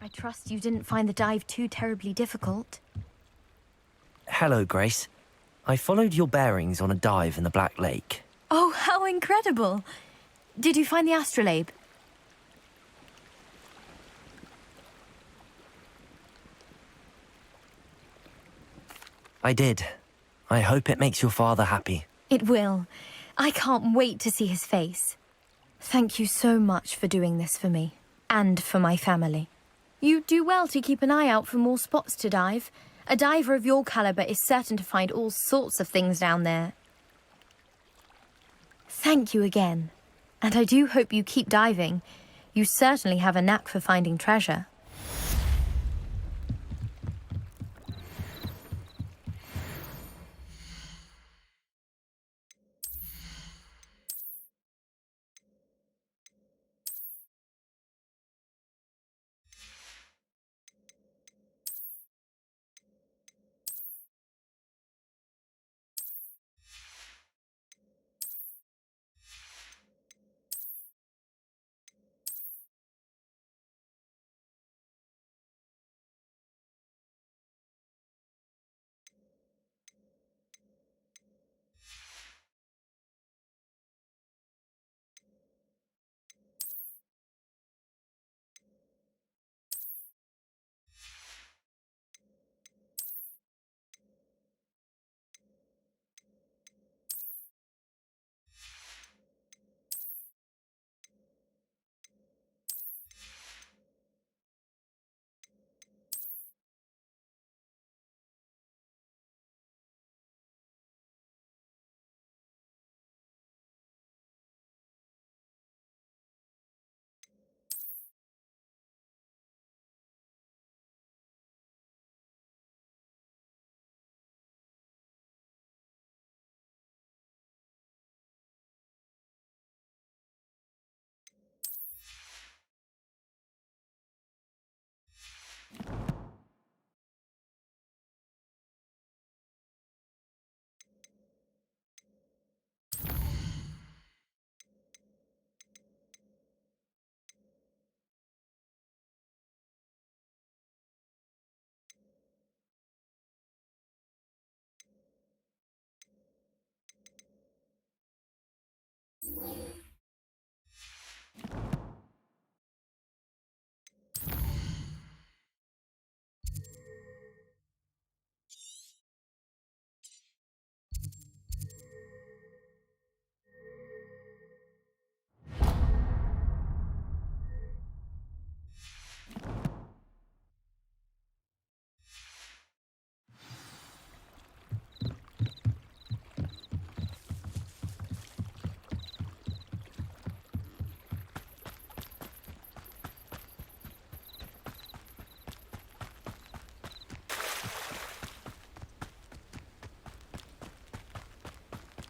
I trust you didn't find the dive too terribly difficult. Hello, Grace. I followed your bearings on a dive in the Black Lake. Oh, how incredible! Did you find the astrolabe? I did. I hope it makes your father happy. It will. I can't wait to see his face. Thank you so much for doing this for me, and for my family. You do well to keep an eye out for more spots to dive. A diver of your caliber is certain to find all sorts of things down there. Thank you again. And I do hope you keep diving. You certainly have a knack for finding treasure.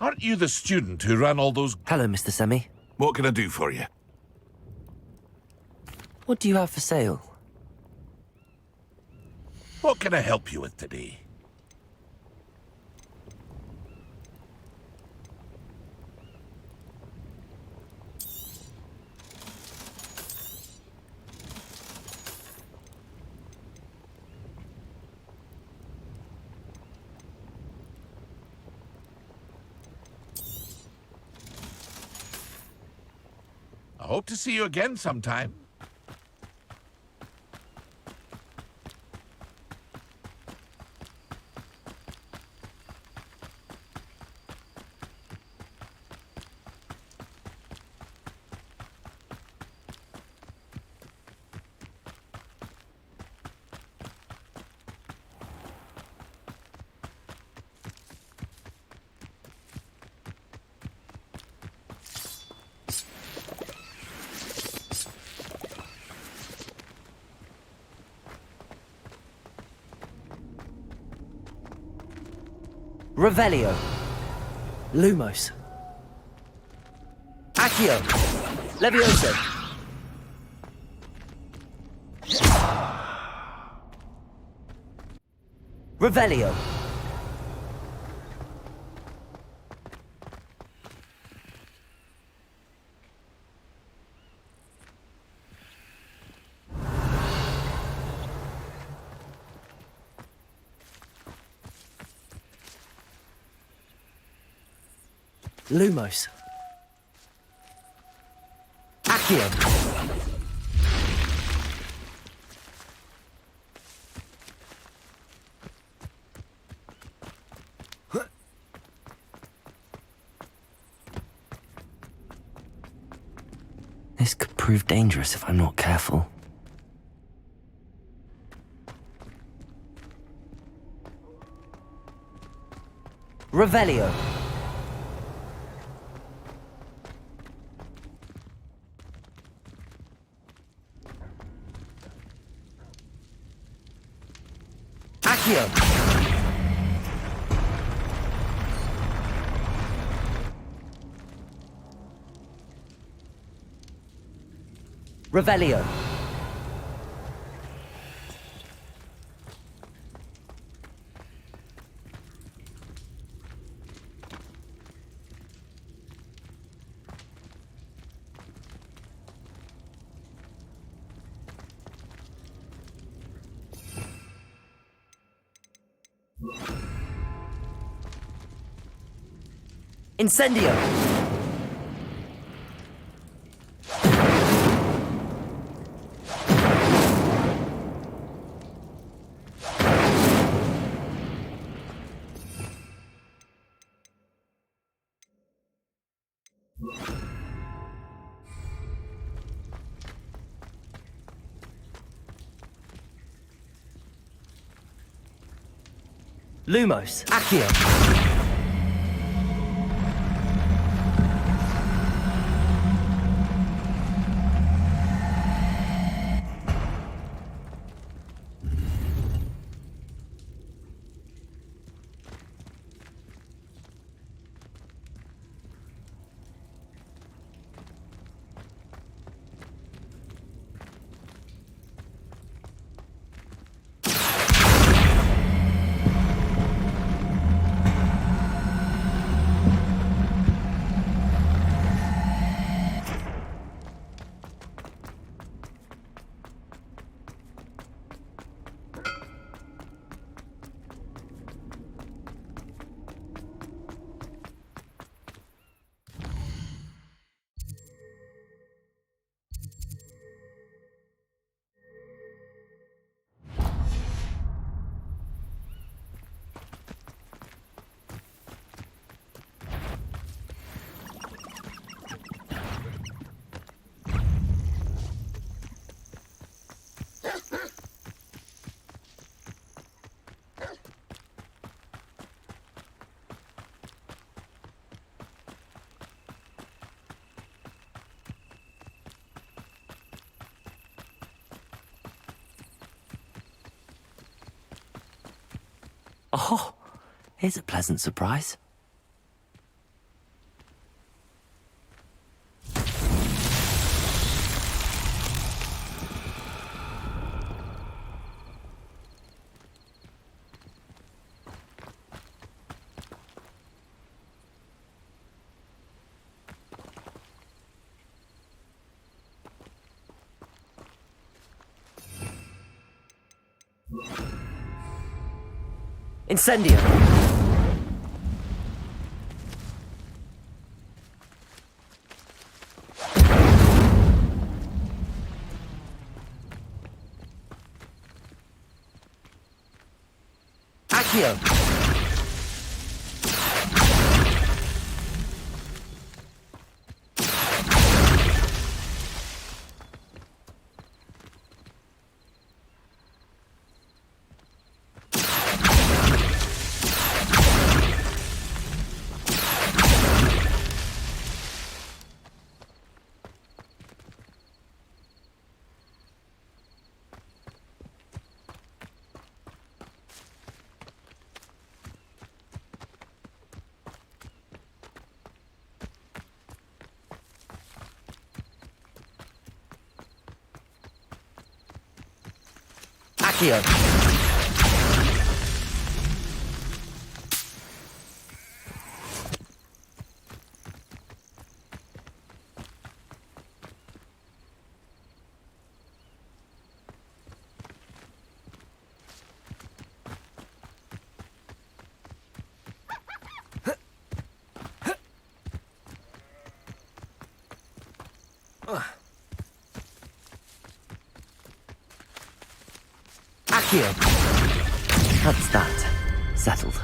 Aren't you the student who ran all those... Hello, Mr. Semi. What can I do for you? What do you have for sale? What can I help you with today? I hope to see you again sometime. Revelio. Lumos. Accio. Levioso. Revelio. Lumos. Accio. This could prove dangerous if I'm not careful. Revelio. Accio. Revelio. Incendio. Lumos. Accio. Oh, here's a pleasant surprise. Incendio. Accio. Accio. Accio. That's that. Settled.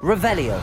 Revelio.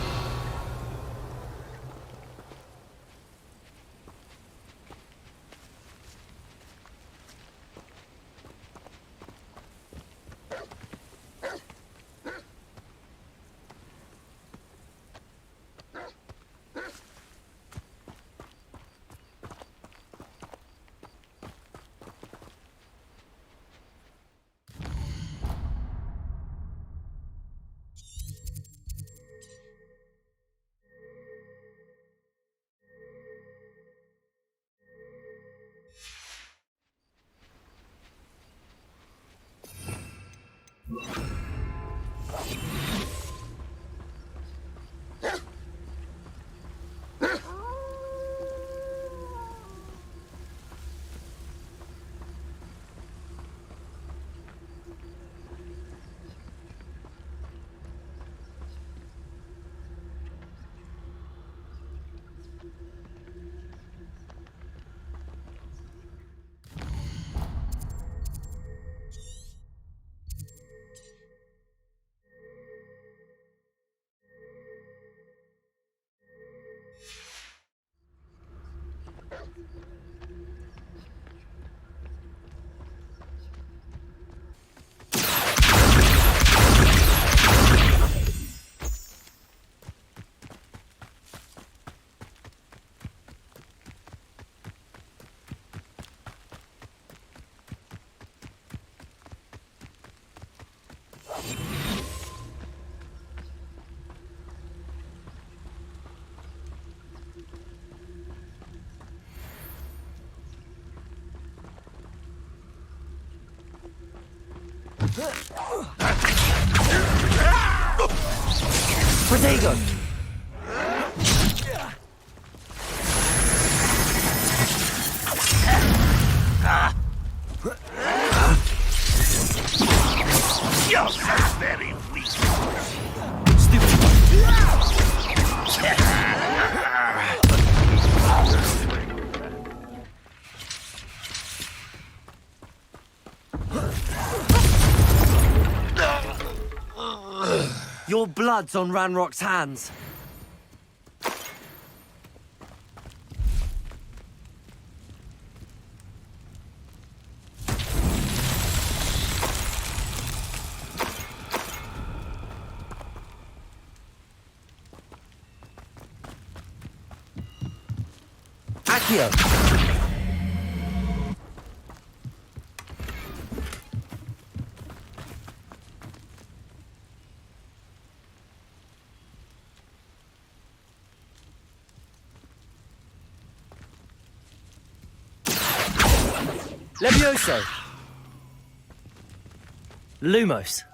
Protego! Your blood's on Ranrock's hands. Accio! Levioso! Lumos.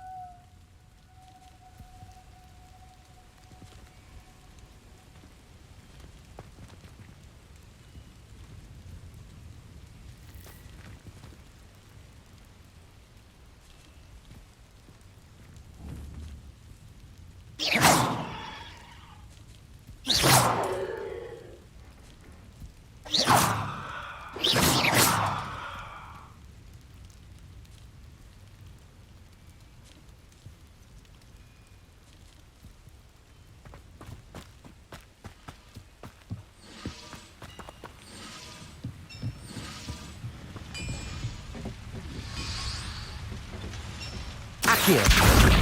Accio!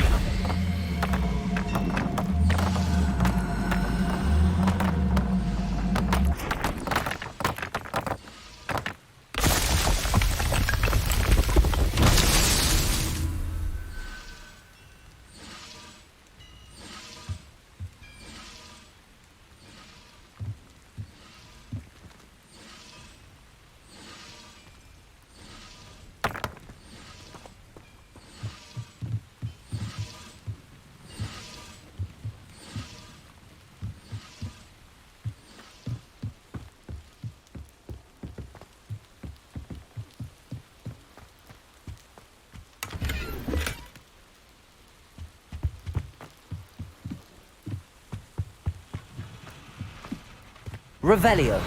Revelio.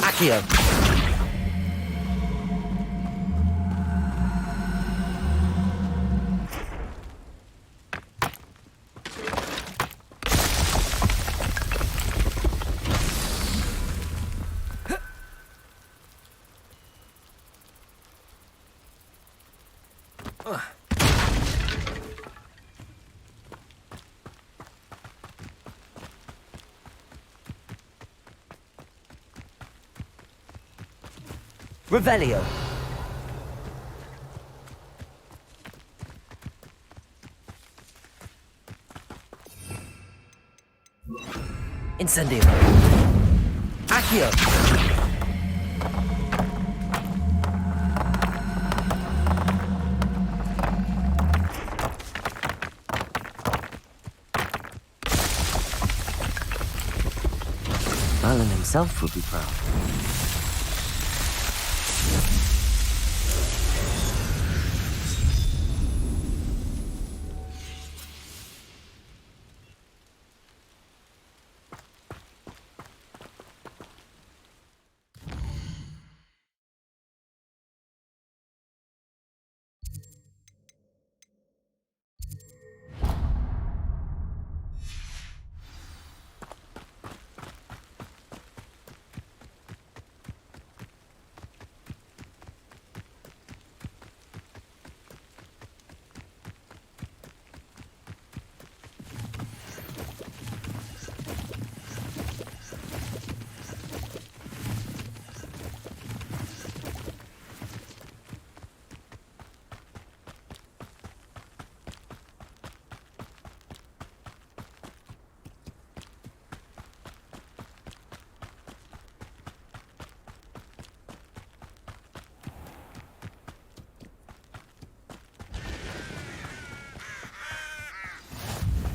Accio. Revelio. Incendio. Accio. Alan himself would be proud.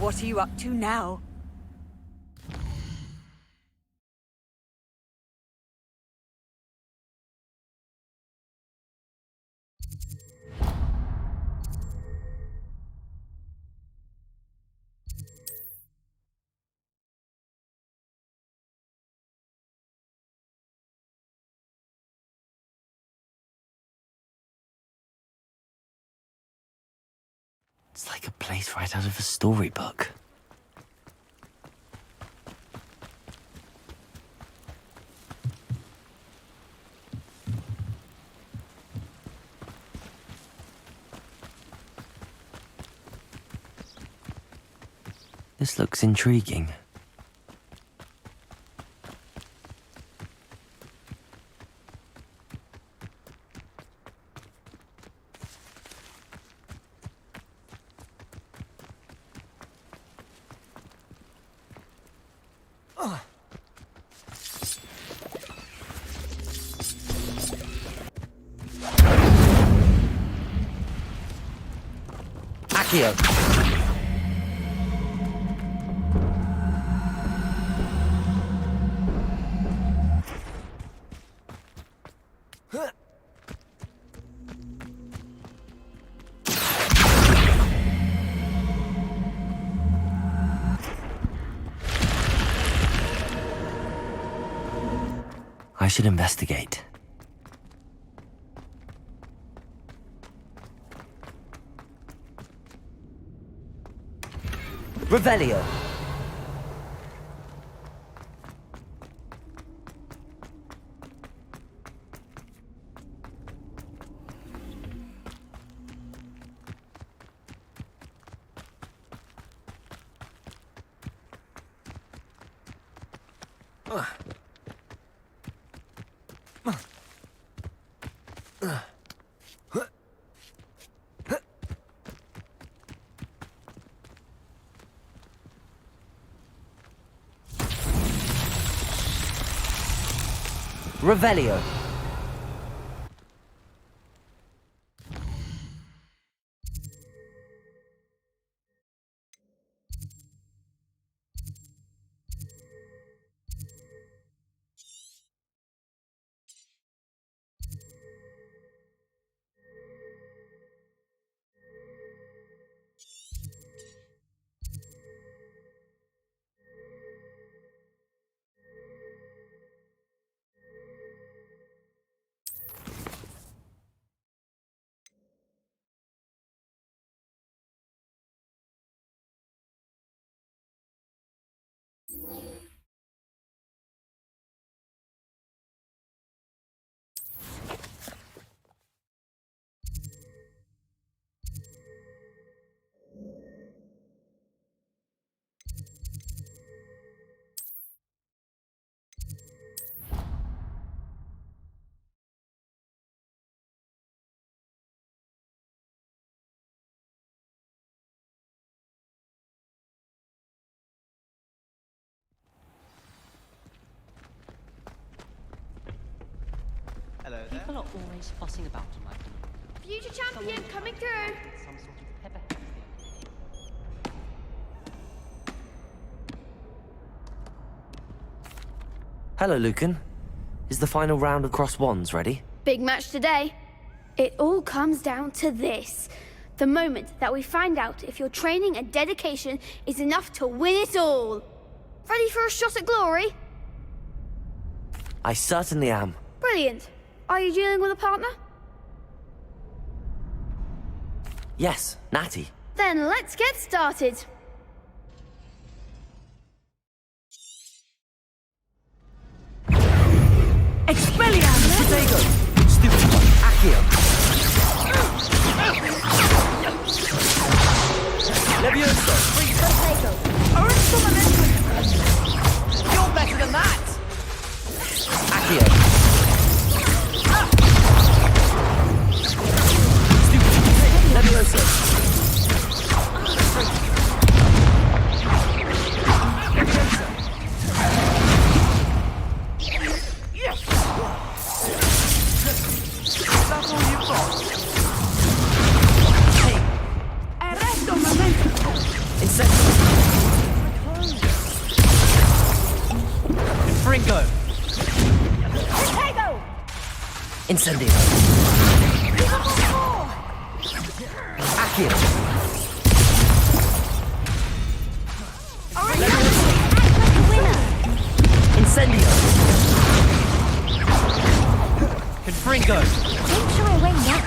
What are you up to now? It's like a place right out of a storybook. This looks intriguing. Accio. I should investigate. Revelio. Revelio. People are always fussing about tonight. Future champion coming through. Some sort of pepper. Hello, Lucan. Is the final round of Cross Wands ready? Big match today. It all comes down to this. The moment that we find out if your training and dedication is enough to win it all. Ready for a shot at glory? I certainly am. Brilliant. Are you dealing with a partner? Yes, Natty. Then let's get started. Expelliarmus! Potato! Stupid one. Accio. Levioso! Potato. Arresto momentum. You're better than that. Accio. Levioso. That's all you've got. Hey. Arresto momentum. Incendio. Fringo. Potato. Incendio. Accio. Incendio. Confringo. Don't shy away now.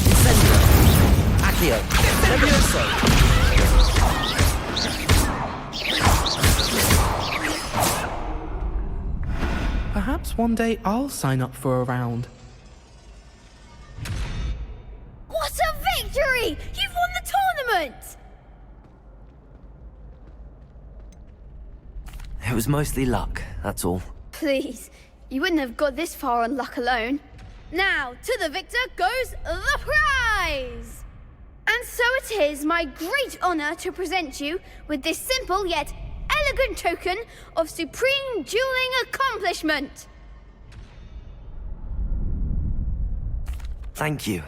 Incendio. Accio! Levioso! Perhaps one day I'll sign up for a round. What a victory! You've won the tournament! It was mostly luck, that's all. Please, you wouldn't have got this far on luck alone. Now, to the victor goes the prize! And so it is my great honor to present you with this simple yet elegant token of supreme dueling accomplishment. Thank you.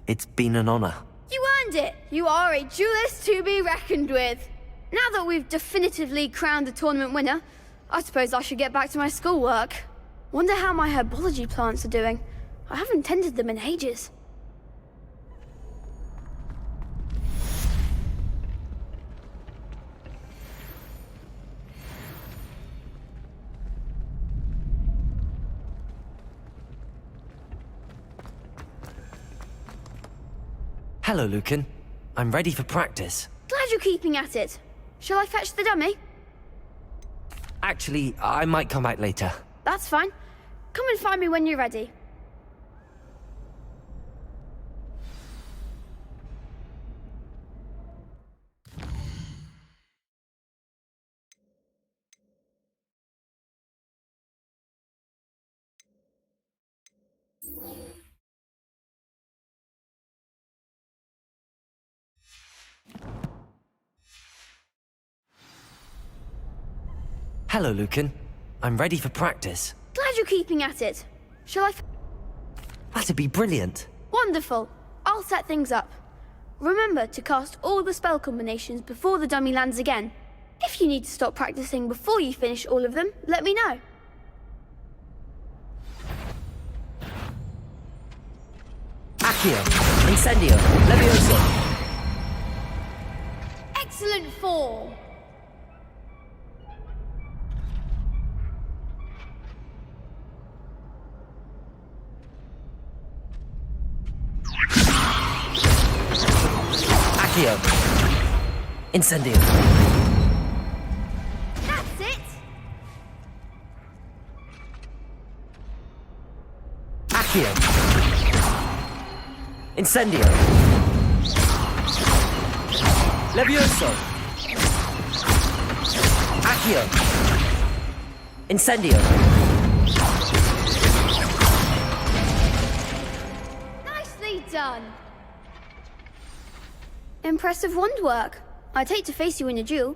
It's been an honor. You earned it. You are a duelist to be reckoned with. Now that we've definitively crowned the tournament winner, I suppose I should get back to my schoolwork. Wonder how my herbology plants are doing. I haven't tended them in ages. Hello, Lucan. I'm ready for practice. Glad you're keeping at it. Shall I fetch the dummy? Actually, I might come back later. That's fine. Come and find me when you're ready. Hello, Lucan. I'm ready for practice. Glad you're keeping at it. Shall I... That'd be brilliant. Wonderful. I'll set things up. Remember to cast all the spell combinations before the dummy lands again. If you need to stop practicing before you finish all of them, let me know. Accio! Incendio! Levioso! Excellent form! Accio! Incendio! That's it! Accio! Incendio! Levioso! Accio! Incendio! Nicely done! Impressive wand work. I'd hate to face you in a duel.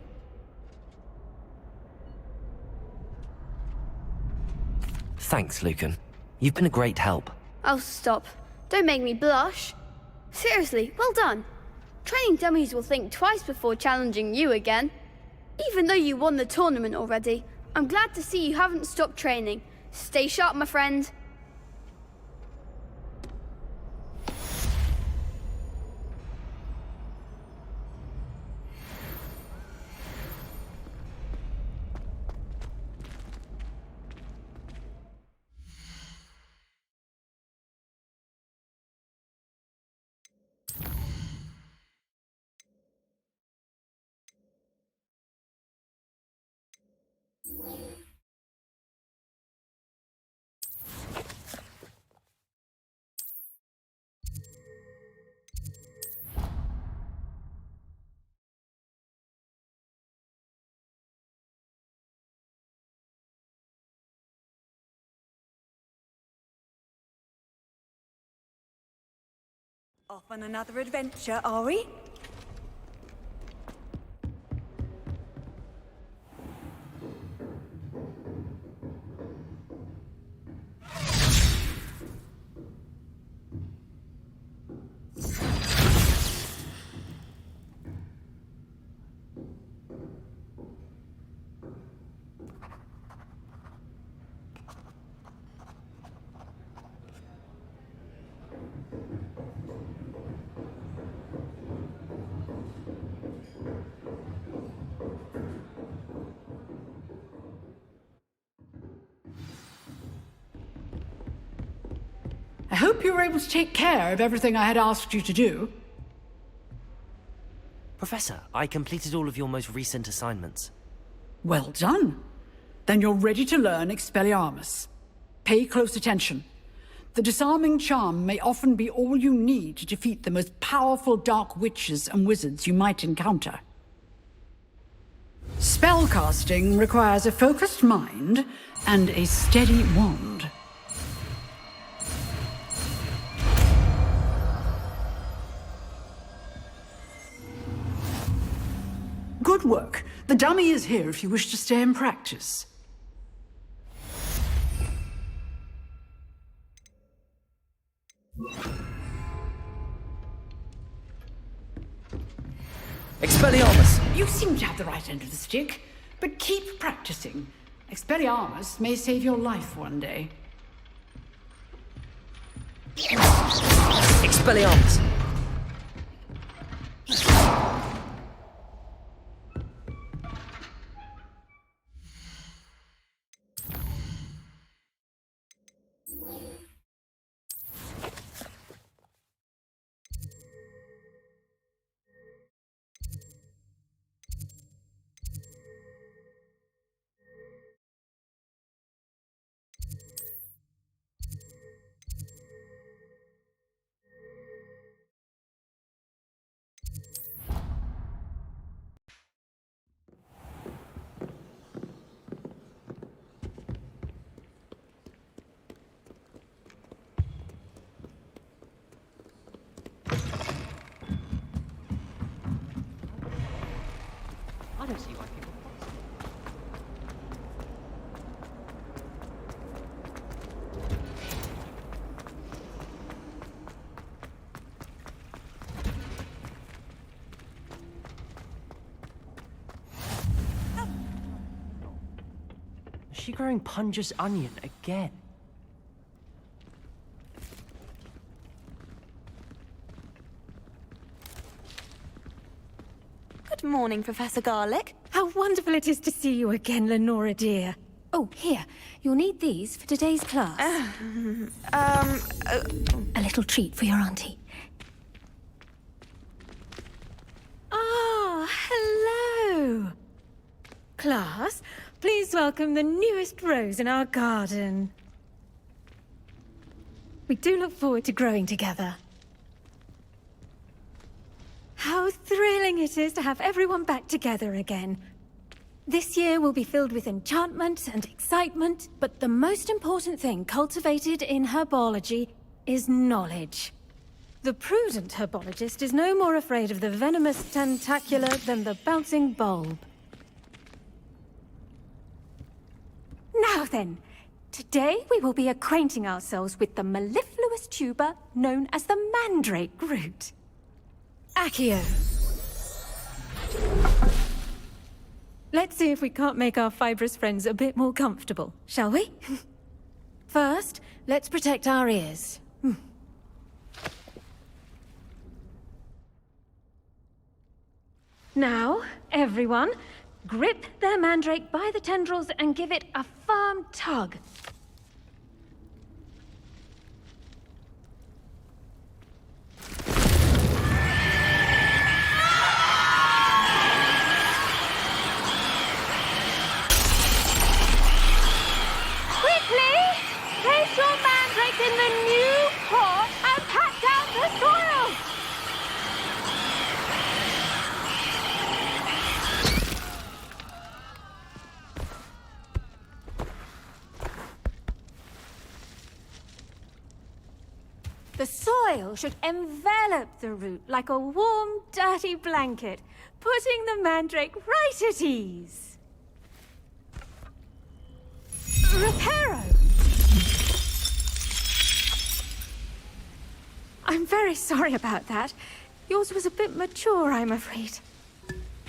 Thanks, Lucan. You've been a great help. Oh, stop. Don't make me blush. Seriously, well done. Training dummies will think twice before challenging you again. Even though you won the tournament already, I'm glad to see you haven't stopped training. Stay sharp, my friend. Off on another adventure, are we? I hope you were able to take care of everything I had asked you to do. Professor, I completed all of your most recent assignments. Well done. Then you're ready to learn Expelliarmus. Pay close attention. The disarming charm may often be all you need to defeat the most powerful dark witches and wizards you might encounter. Spellcasting requires a focused mind and a steady wand. Good work. The dummy is here if you wish to stay and practice. Expelliarmus! You seem to have the right end of the stick, but keep practicing. Expelliarmus may save your life one day. Expelliarmus! I don't see why people. Is she growing Punja's onion again? Good morning, Professor Garlick. How wonderful it is to see you again, Lenora dear. Oh, here. You'll need these for today's class. A little treat for your auntie. Ah, hello. Class, please welcome the newest rose in our garden. We do look forward to growing together. How thrilling it is to have everyone back together again. This year will be filled with enchantment and excitement, but the most important thing cultivated in herbology is knowledge. The prudent herbologist is no more afraid of the venomous tentacula than the bouncing bulb. Now then, today we will be acquainting ourselves with the mellifluous tuber known as the mandrake root. Accio. Let's see if we can't make our fibrous friends a bit more comfortable, shall we? First, let's protect our ears. Now, everyone, grip their mandrake by the tendrils and give it a firm tug. Place your mandrake in the new pot and pat down the soil! The soil should envelop the root like a warm, dirty blanket, putting the mandrake right at ease. Reparo! I'm very sorry about that. Yours was a bit mature, I'm afraid.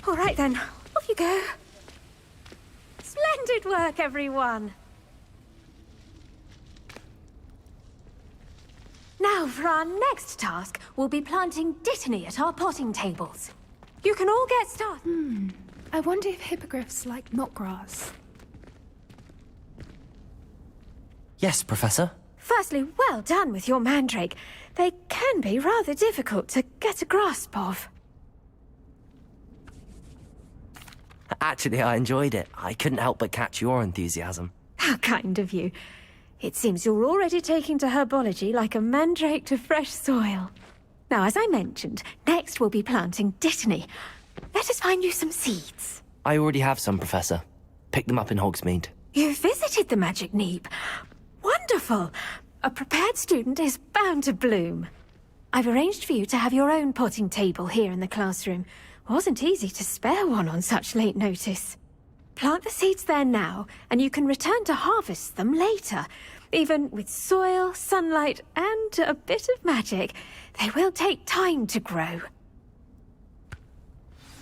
All right then, off you go. Splendid work, everyone. Now, for our next task, we'll be planting dittany at our potting tables. You can all get started. I wonder if hippogriffs like knotgrass. Yes, Professor. Firstly, well done with your mandrake. They can be rather difficult to get a grasp of. Actually, I enjoyed it. I couldn't help but catch your enthusiasm. How kind of you. It seems you're already taking to herbology like a mandrake to fresh soil. Now, as I mentioned, next we'll be planting dittany. Let us find you some seeds. I already have some, Professor. Picked them up in Hogsmeade. You visited the Magic Neep. Wonderful. A prepared student is bound to bloom. I've arranged for you to have your own potting table here in the classroom. Wasn't easy to spare one on such late notice. Plant the seeds there now, and you can return to harvest them later. Even with soil, sunlight, and a bit of magic, they will take time to grow.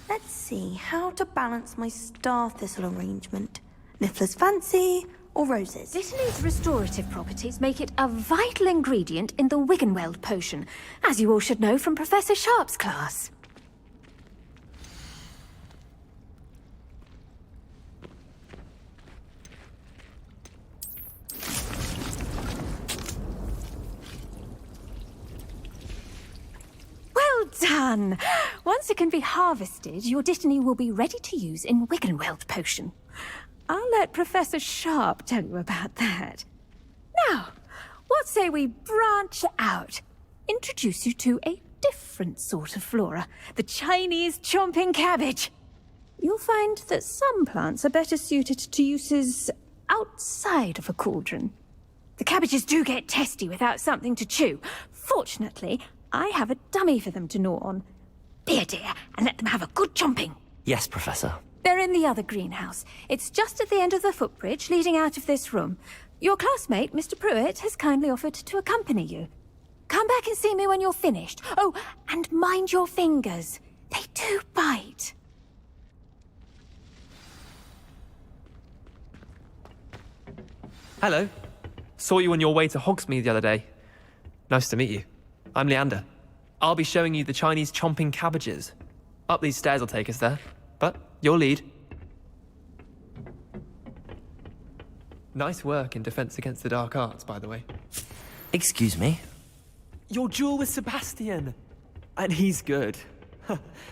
Let's see how to balance my star thistle arrangement. Niffler's fancy or roses? Dittany's restorative properties make it a vital ingredient in the Wiggenweld potion, as you all should know from Professor Sharp's class. Well done! Once it can be harvested, your dittany will be ready to use in Wiggenweld potion. I'll let Professor Sharp tell you about that. Now, what say we branch out? Introduce you to a different sort of flora, the Chinese chomping cabbage. You'll find that some plants are better suited to uses outside of a cauldron. The cabbages do get testy without something to chew. Fortunately, I have a dummy for them to gnaw on. Be a dear and let them have a good chomping. Yes, Professor. They're in the other greenhouse. It's just at the end of the footbridge leading out of this room. Your classmate, Mr. Pruitt, has kindly offered to accompany you. Come back and see me when you're finished. Oh, and mind your fingers. They do bite. Hello. Saw you on your way to Hogsmeade the other day. Nice to meet you. I'm Leander. I'll be showing you the Chinese chomping cabbages. Up these stairs will take us there. But your lead. Nice work in Defense Against the Dark Arts, by the way. Excuse me? Your duel with Sebastian! And he's good.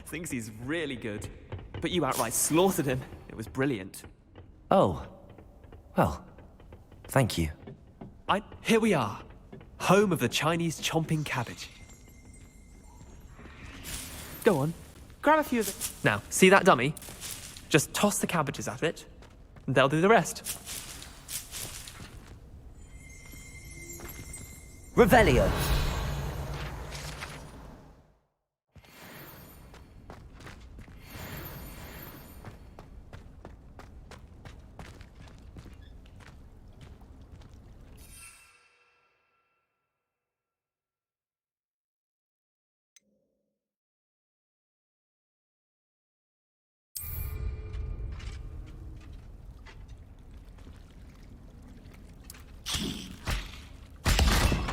Thinks he's really good. But you outright slaughtered him. It was brilliant. Oh. Well, thank you. Here we are. Home of the Chinese chomping cabbage. Go on. Grab a few of them. Now, see that dummy? Just toss the cabbages at it, and they'll do the rest. Revelio.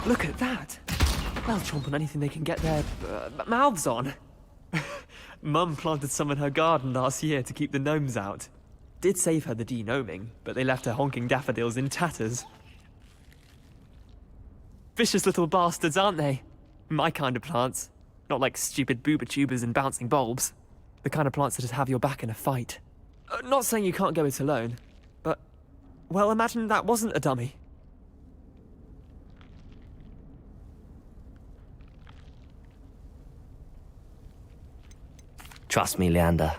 Look at that. They'll chomp on anything they can get their mouths on. Mum planted some in her garden last year to keep the gnomes out. Did save her the de-gnoming, but they left her honking daffodils in tatters. Vicious little bastards, aren't they? My kind of plants. Not like stupid booba tubers and bouncing bulbs. The kind of plants that just have your back in a fight. Not saying you can't go it alone, but... well, imagine that wasn't a dummy. Trust me, Leander.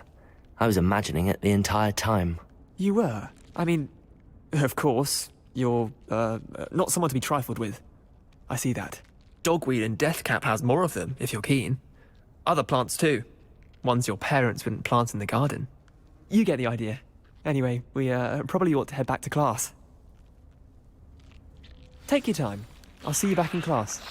I was imagining it the entire time. You were? I mean, of course, you're, not someone to be trifled with. I see that. Dogweed and deathcap has more of them, if you're keen. Other plants too. Ones your parents wouldn't plant in the garden. You get the idea. Anyway, we, probably ought to head back to class. Take your time. I'll see you back in class.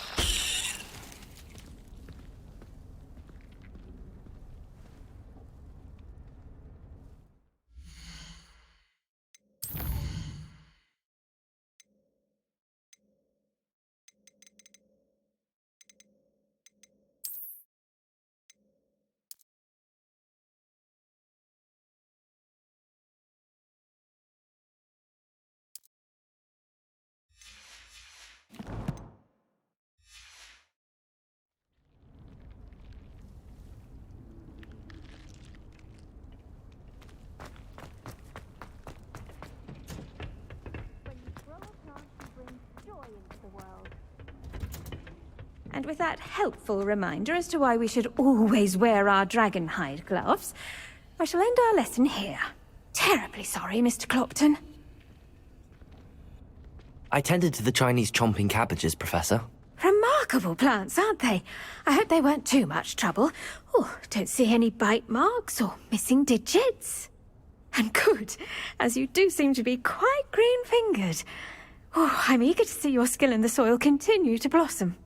world. And with that helpful reminder as to why we should always wear our dragon hide gloves, I shall end our lesson here. Terribly sorry, Mr. Clopton. I tended to the Chinese chomping cabbages, Professor. Remarkable plants, aren't they? I hope they weren't too much trouble. Oh, don't see any bite marks or missing digits. And good, as you do seem to be quite green-fingered. Oh, I'm eager to see your skill in the soil continue to blossom.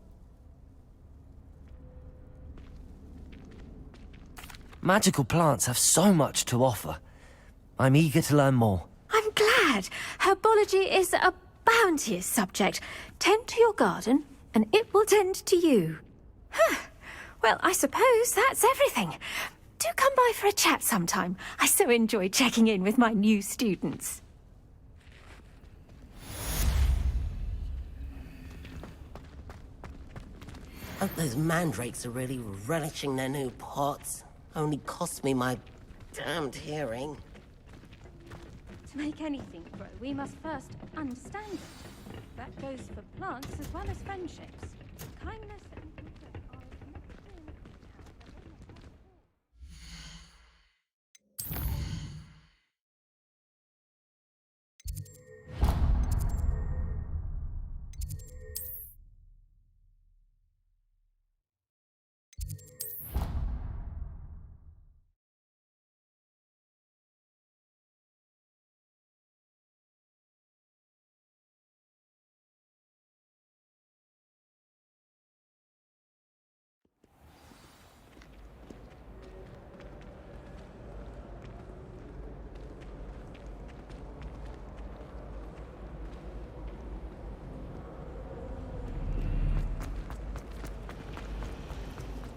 Magical plants have so much to offer. I'm eager to learn more. I'm glad. Herbology is a bounteous subject. Tend to your garden, and it will tend to you. Huh. Well, I suppose that's everything. Do come by for a chat sometime. I so enjoy checking in with my new students. Hope those mandrakes are really relishing their new pots. Only cost me my damned hearing. To make anything grow, we must first understand it. That goes for plants as well as friendships. Kindness and goodwill are as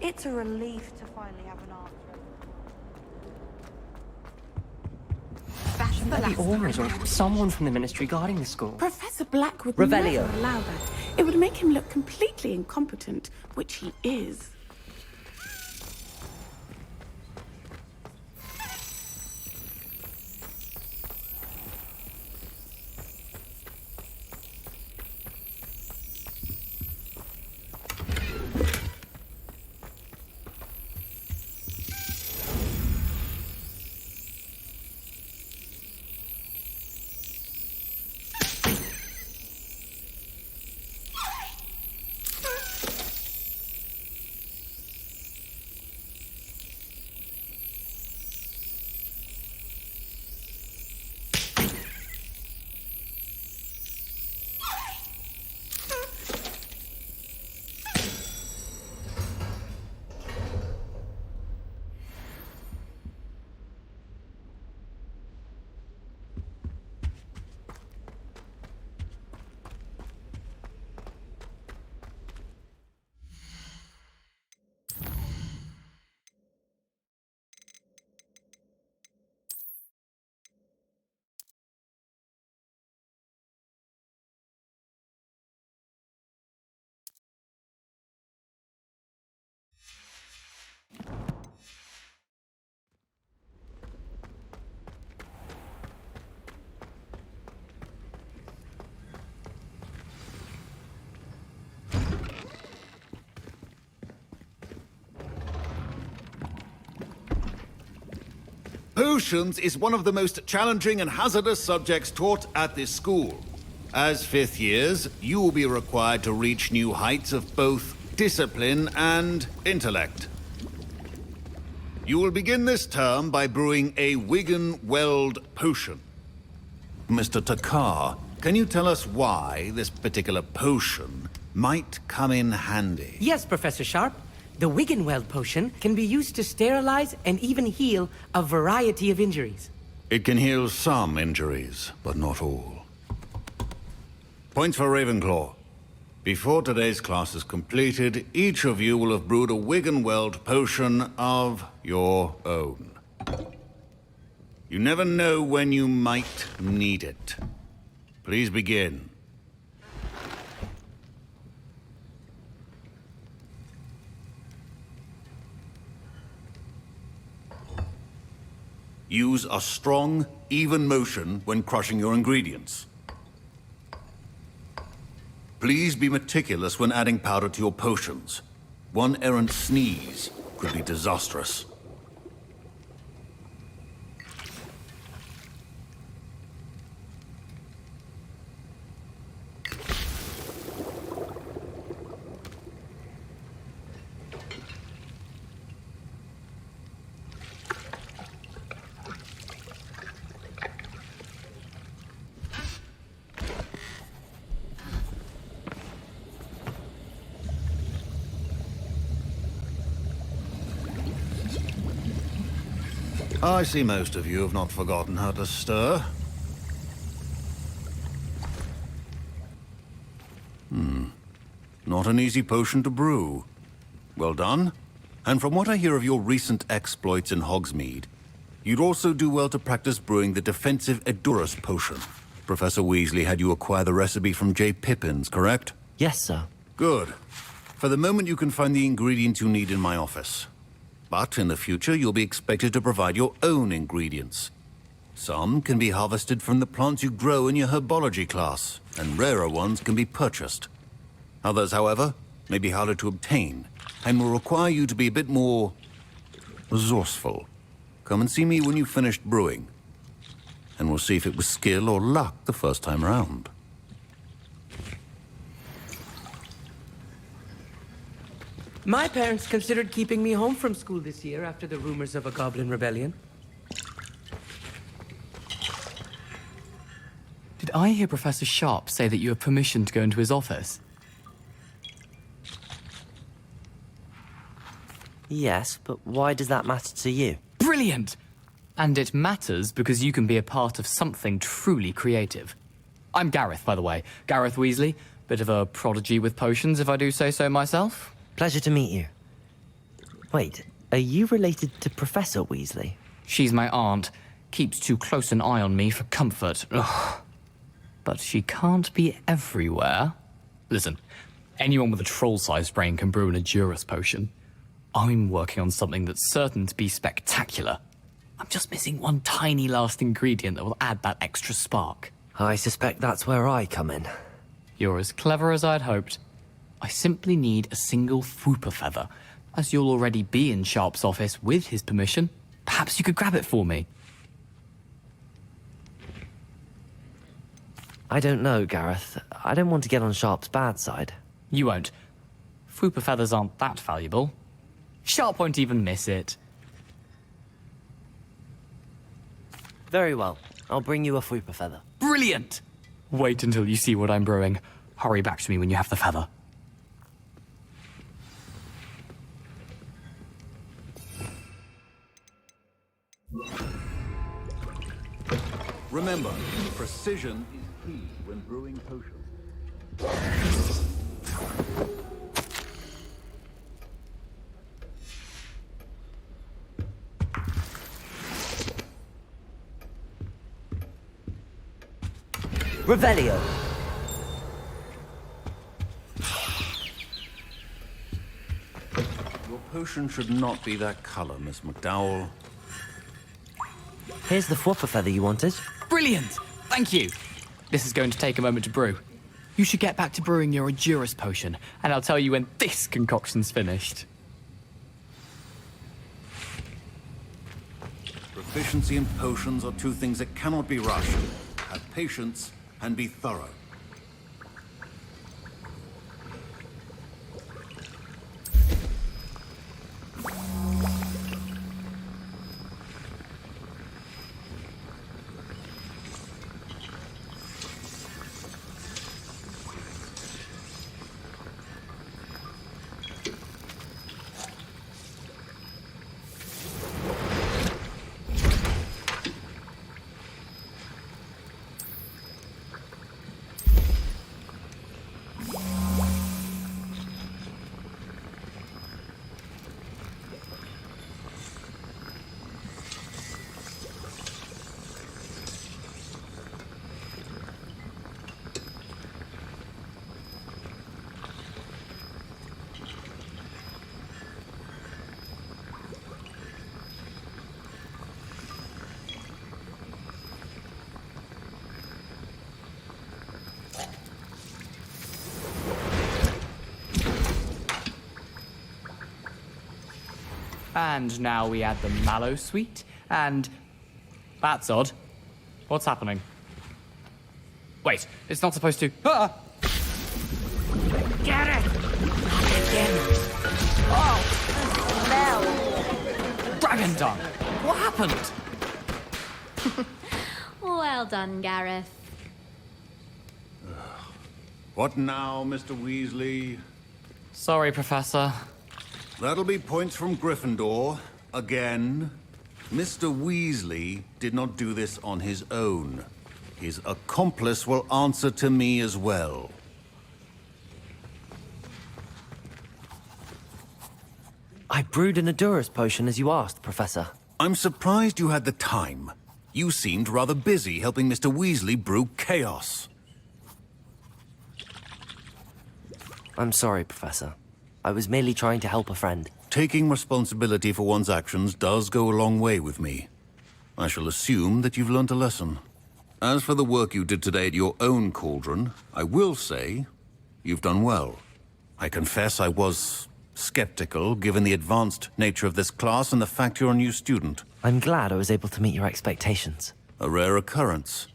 It's a relief to finally have an answer. Shouldn't the owners or someone from the ministry guarding the school? Professor Black would Revelio. never allow that. It would make him look completely incompetent, which he is. Potions is one of the most challenging and hazardous subjects taught at this school. As fifth years, you will be required to reach new heights of both discipline and intellect. You will begin this term by brewing a Wiggenweld potion. Mr. Takar, can you tell us why this particular potion might come in handy? Yes, Professor Sharp. The Wiggenweld potion can be used to sterilize and even heal a variety of injuries. It can heal some injuries, but not all. Points for Ravenclaw. Before today's class is completed, each of you will have brewed a Wiggenweld potion of your own. You never know when you might need it. Please begin. Use a strong, even motion when crushing your ingredients. Please be meticulous when adding powder to your potions. One errant sneeze could be disastrous. I see most of you have not forgotten how to stir. Not an easy potion to brew. Well done. And from what I hear of your recent exploits in Hogsmeade, you'd also do well to practice brewing the defensive Edurus potion. Professor Weasley had you acquire the recipe from J. Pippins, correct? Yes, sir. Good. For the moment, you can find the ingredients you need in my office. But in the future, you'll be expected to provide your own ingredients. Some can be harvested from the plants you grow in your herbology class, and rarer ones can be purchased. Others, however, may be harder to obtain, and will require you to be a bit more resourceful. Come and see me when you've finished brewing, and we'll see if it was skill or luck the first time round. My parents considered keeping me home from school this year after the rumors of a goblin rebellion. Did I hear Professor Sharp say that you have permission to go into his office? Yes, but why does that matter to you? Brilliant! And it matters because you can be a part of something truly creative. I'm Gareth, by the way. Gareth Weasley. Bit of a prodigy with potions, if I do say so myself. Pleasure to meet you. Wait, are you related to Professor Weasley? She's my aunt. Keeps too close an eye on me for comfort. Ugh. But she can't be everywhere. Listen, anyone with a troll-sized brain can brew an Edurus potion. I'm working on something that's certain to be spectacular. I'm just missing one tiny last ingredient that will add that extra spark. I suspect that's where I come in. You're as clever as I'd hoped. I simply need a single Fwooper feather. As you'll already be in Sharp's office with his permission, perhaps you could grab it for me. I don't know, Gareth. I don't want to get on Sharp's bad side. You won't. Fwooper feathers aren't that valuable. Sharp won't even miss it. Very well. I'll bring you a Fwooper feather. Brilliant! Wait until you see what I'm brewing. Hurry back to me when you have the feather. Remember, precision is key when brewing potions. Revelio. Your potion should not be that color, Miss McDowell. Here's the Fwooper feather you wanted. Brilliant! Thank you. This is going to take a moment to brew. You should get back to brewing your Edurus potion, and I'll tell you when this concoction's finished. Proficiency in potions are two things that cannot be rushed. Have patience and be thorough. And now we add the mallow sweet, and... That's odd. What's happening? Wait, it's not supposed to... Ah! Get it! Oh! Dragon dung! What happened? Well done, Gareth. What now, Mr. Weasley? Sorry, Professor. That'll be points from Gryffindor. Again. Mr. Weasley did not do this on his own. His accomplice will answer to me as well. I brewed an Adurus potion as you asked, Professor. I'm surprised you had the time. You seemed rather busy helping Mr. Weasley brew chaos. I'm sorry, Professor. I was merely trying to help a friend. Taking responsibility for one's actions does go a long way with me. I shall assume that you've learnt a lesson. As for the work you did today at your own cauldron, I will say you've done well. I confess I was skeptical, given the advanced nature of this class and the fact you're a new student. I'm glad I was able to meet your expectations. A rare occurrence.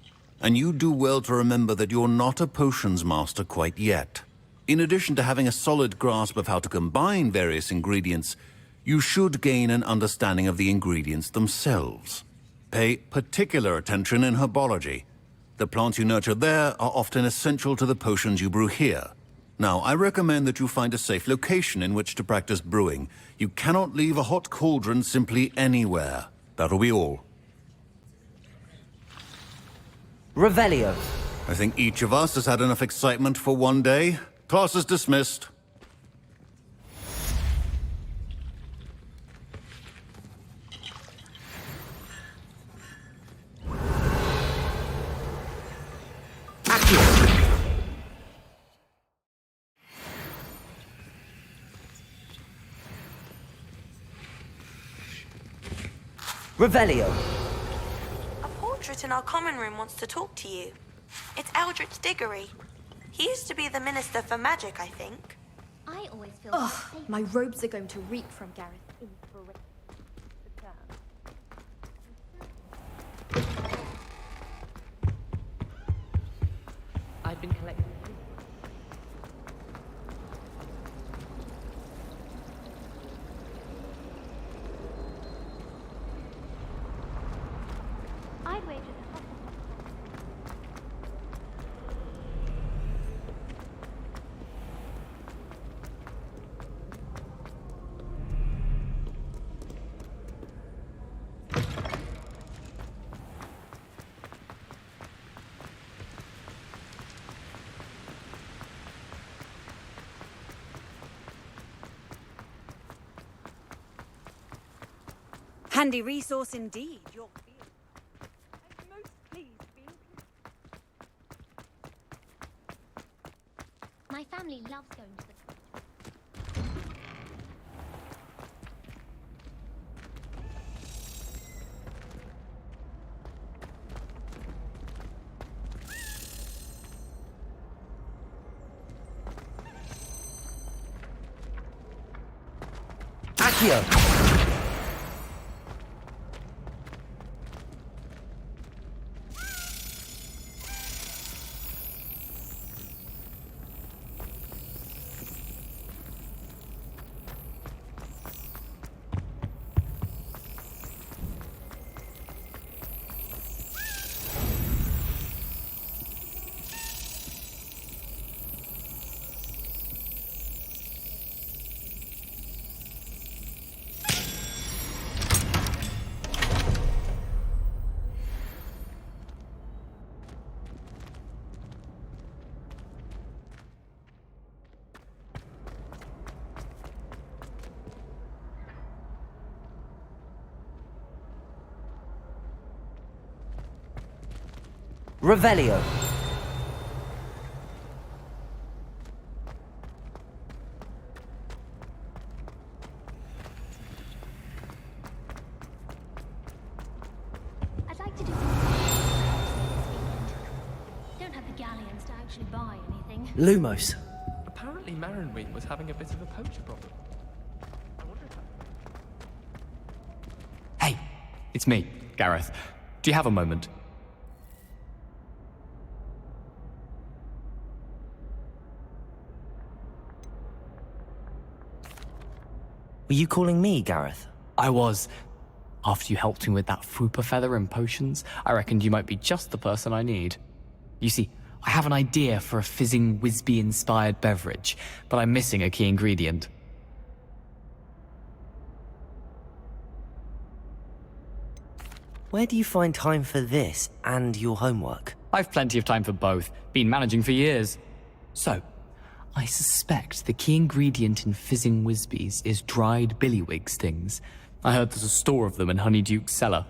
And you do well to remember that you're not a potions master quite yet. In addition to having a solid grasp of how to combine various ingredients, you should gain an understanding of the ingredients themselves. Pay particular attention in herbology. The plants you nurture there are often essential to the potions you brew here. Now, I recommend that you find a safe location in which to practice brewing. You cannot leave a hot cauldron simply anywhere. That'll be all. Revelio. I think each of us has had enough excitement for one day. Class is dismissed. Revelio. A portrait in our common room wants to talk to you. It's Eldritch Diggory. He used to be the Minister for Magic, I think. I always feel... Ugh, my robes are going to reek from Gareth's inspiration. I've been collecting... I'd wager that... Handy resource indeed. Your field. I'm most pleased being. My family loves going to the... Accio. Revelio. I'd like to do... Don't have the galleons to actually buy anything. Lumos. Apparently Marinwing was having a bit of a poacher problem. I wonder if It's me, Gareth. Do you have a moment? Were you calling me, Gareth? I was. After you helped me with that Fupa feather and potions, I reckoned you might be just the person I need. You see, I have an idea for a fizzing Whizbee-inspired beverage, but I'm missing a key ingredient. Where do you find time for this and your homework? I've plenty of time for both. Been managing for years. So, I suspect the key ingredient in fizzing Whizbees is dried billywig stings. I heard there's a store of them in Honeyduke's cellar.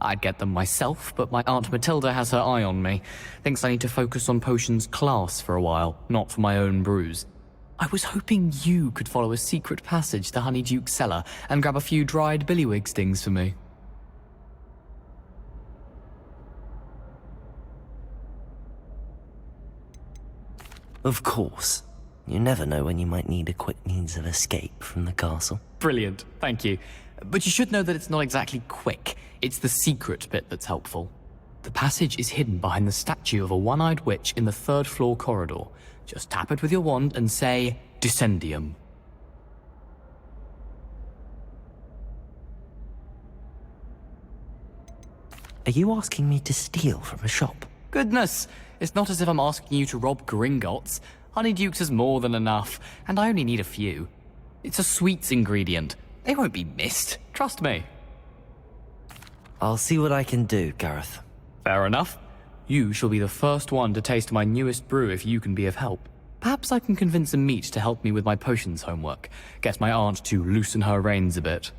I'd get them myself, but my Aunt Matilda has her eye on me. Thinks I need to focus on potions class for a while, not for my own brews. I was hoping you could follow a secret passage to Honeyduke's cellar and grab a few dried billywig stings for me. Of course. You never know when you might need a quick means of escape from the castle. Brilliant, thank you. But you should know that it's not exactly quick. It's the secret bit that's helpful. The passage is hidden behind the statue of a one-eyed witch in the 3rd floor corridor. Just tap it with your wand and say, Descendium. Are you asking me to steal from a shop? Goodness, it's not as if I'm asking you to rob Gringotts. Honeyduke's is more than enough, and I only need a few. It's a sweets ingredient. They won't be missed, trust me. I'll see what I can do, Gareth. Fair enough. You shall be the first one to taste my newest brew if you can be of help. Perhaps I can convince a meat to help me with my potions homework. Get my aunt to loosen her reins a bit.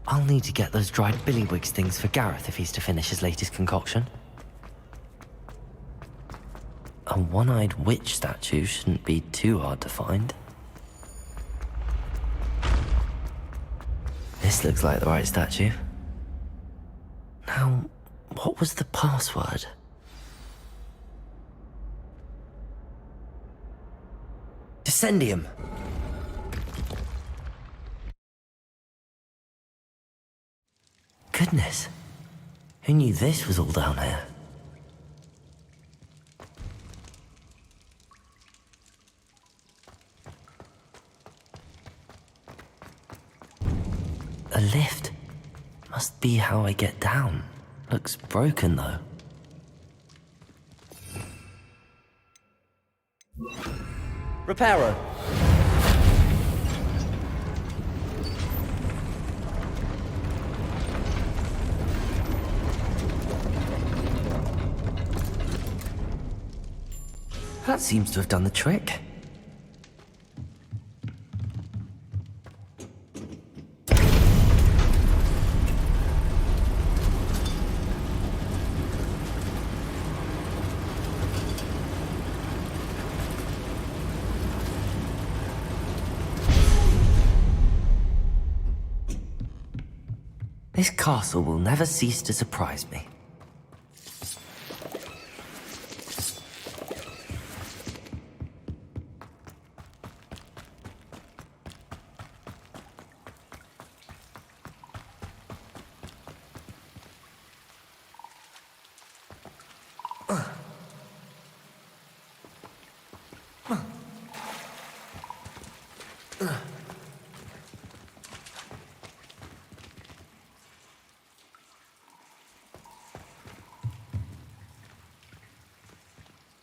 I'll need to get those dried billywig stings for Gareth if he's to finish his latest concoction. A one-eyed witch statue shouldn't be too hard to find. This looks like the right statue. Now, what was the password? Descendium! Goodness, who knew this was all down here? A lift. Must be how I get down. Looks broken, though. Reparo. That seems to have done the trick. This castle will never cease to surprise me.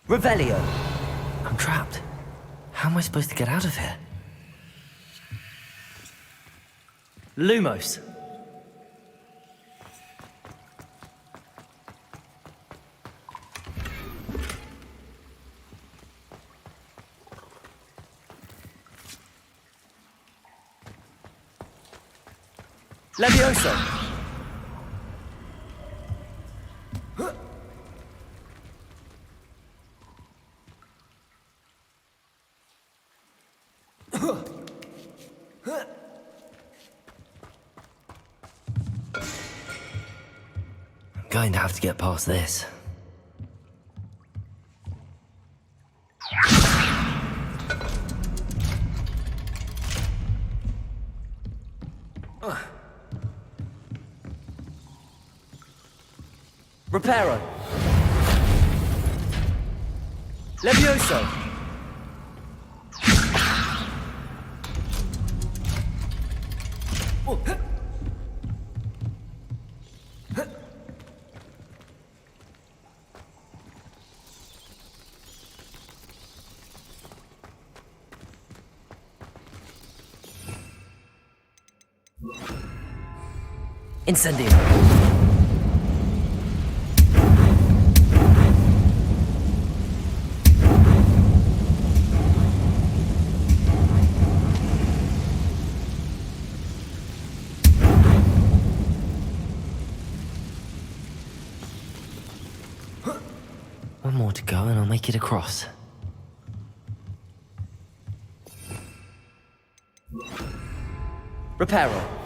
Revelio! I'm trapped. How am I supposed to get out of here? Lumos! Levioso! I'm going to have to get past this. Reparo. Levioso. Incendio. One more to go and I'll make it across. Reparo.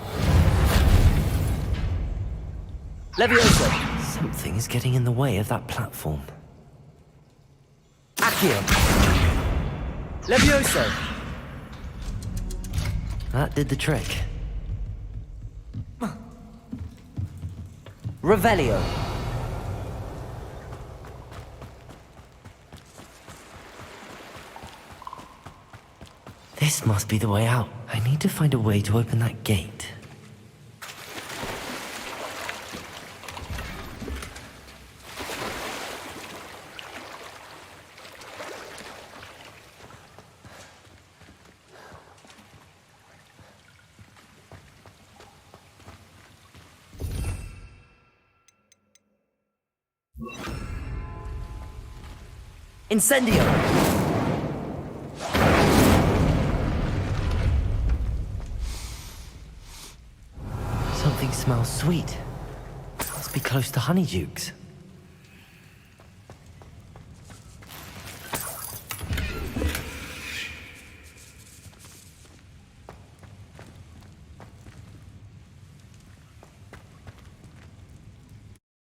Levioso. Something is getting in the way of that platform. Accio. Levioso. That did the trick. Revelio. This must be the way out. I need to find a way to open that gate. Incendio. Something smells sweet. Must be close to Honeydukes.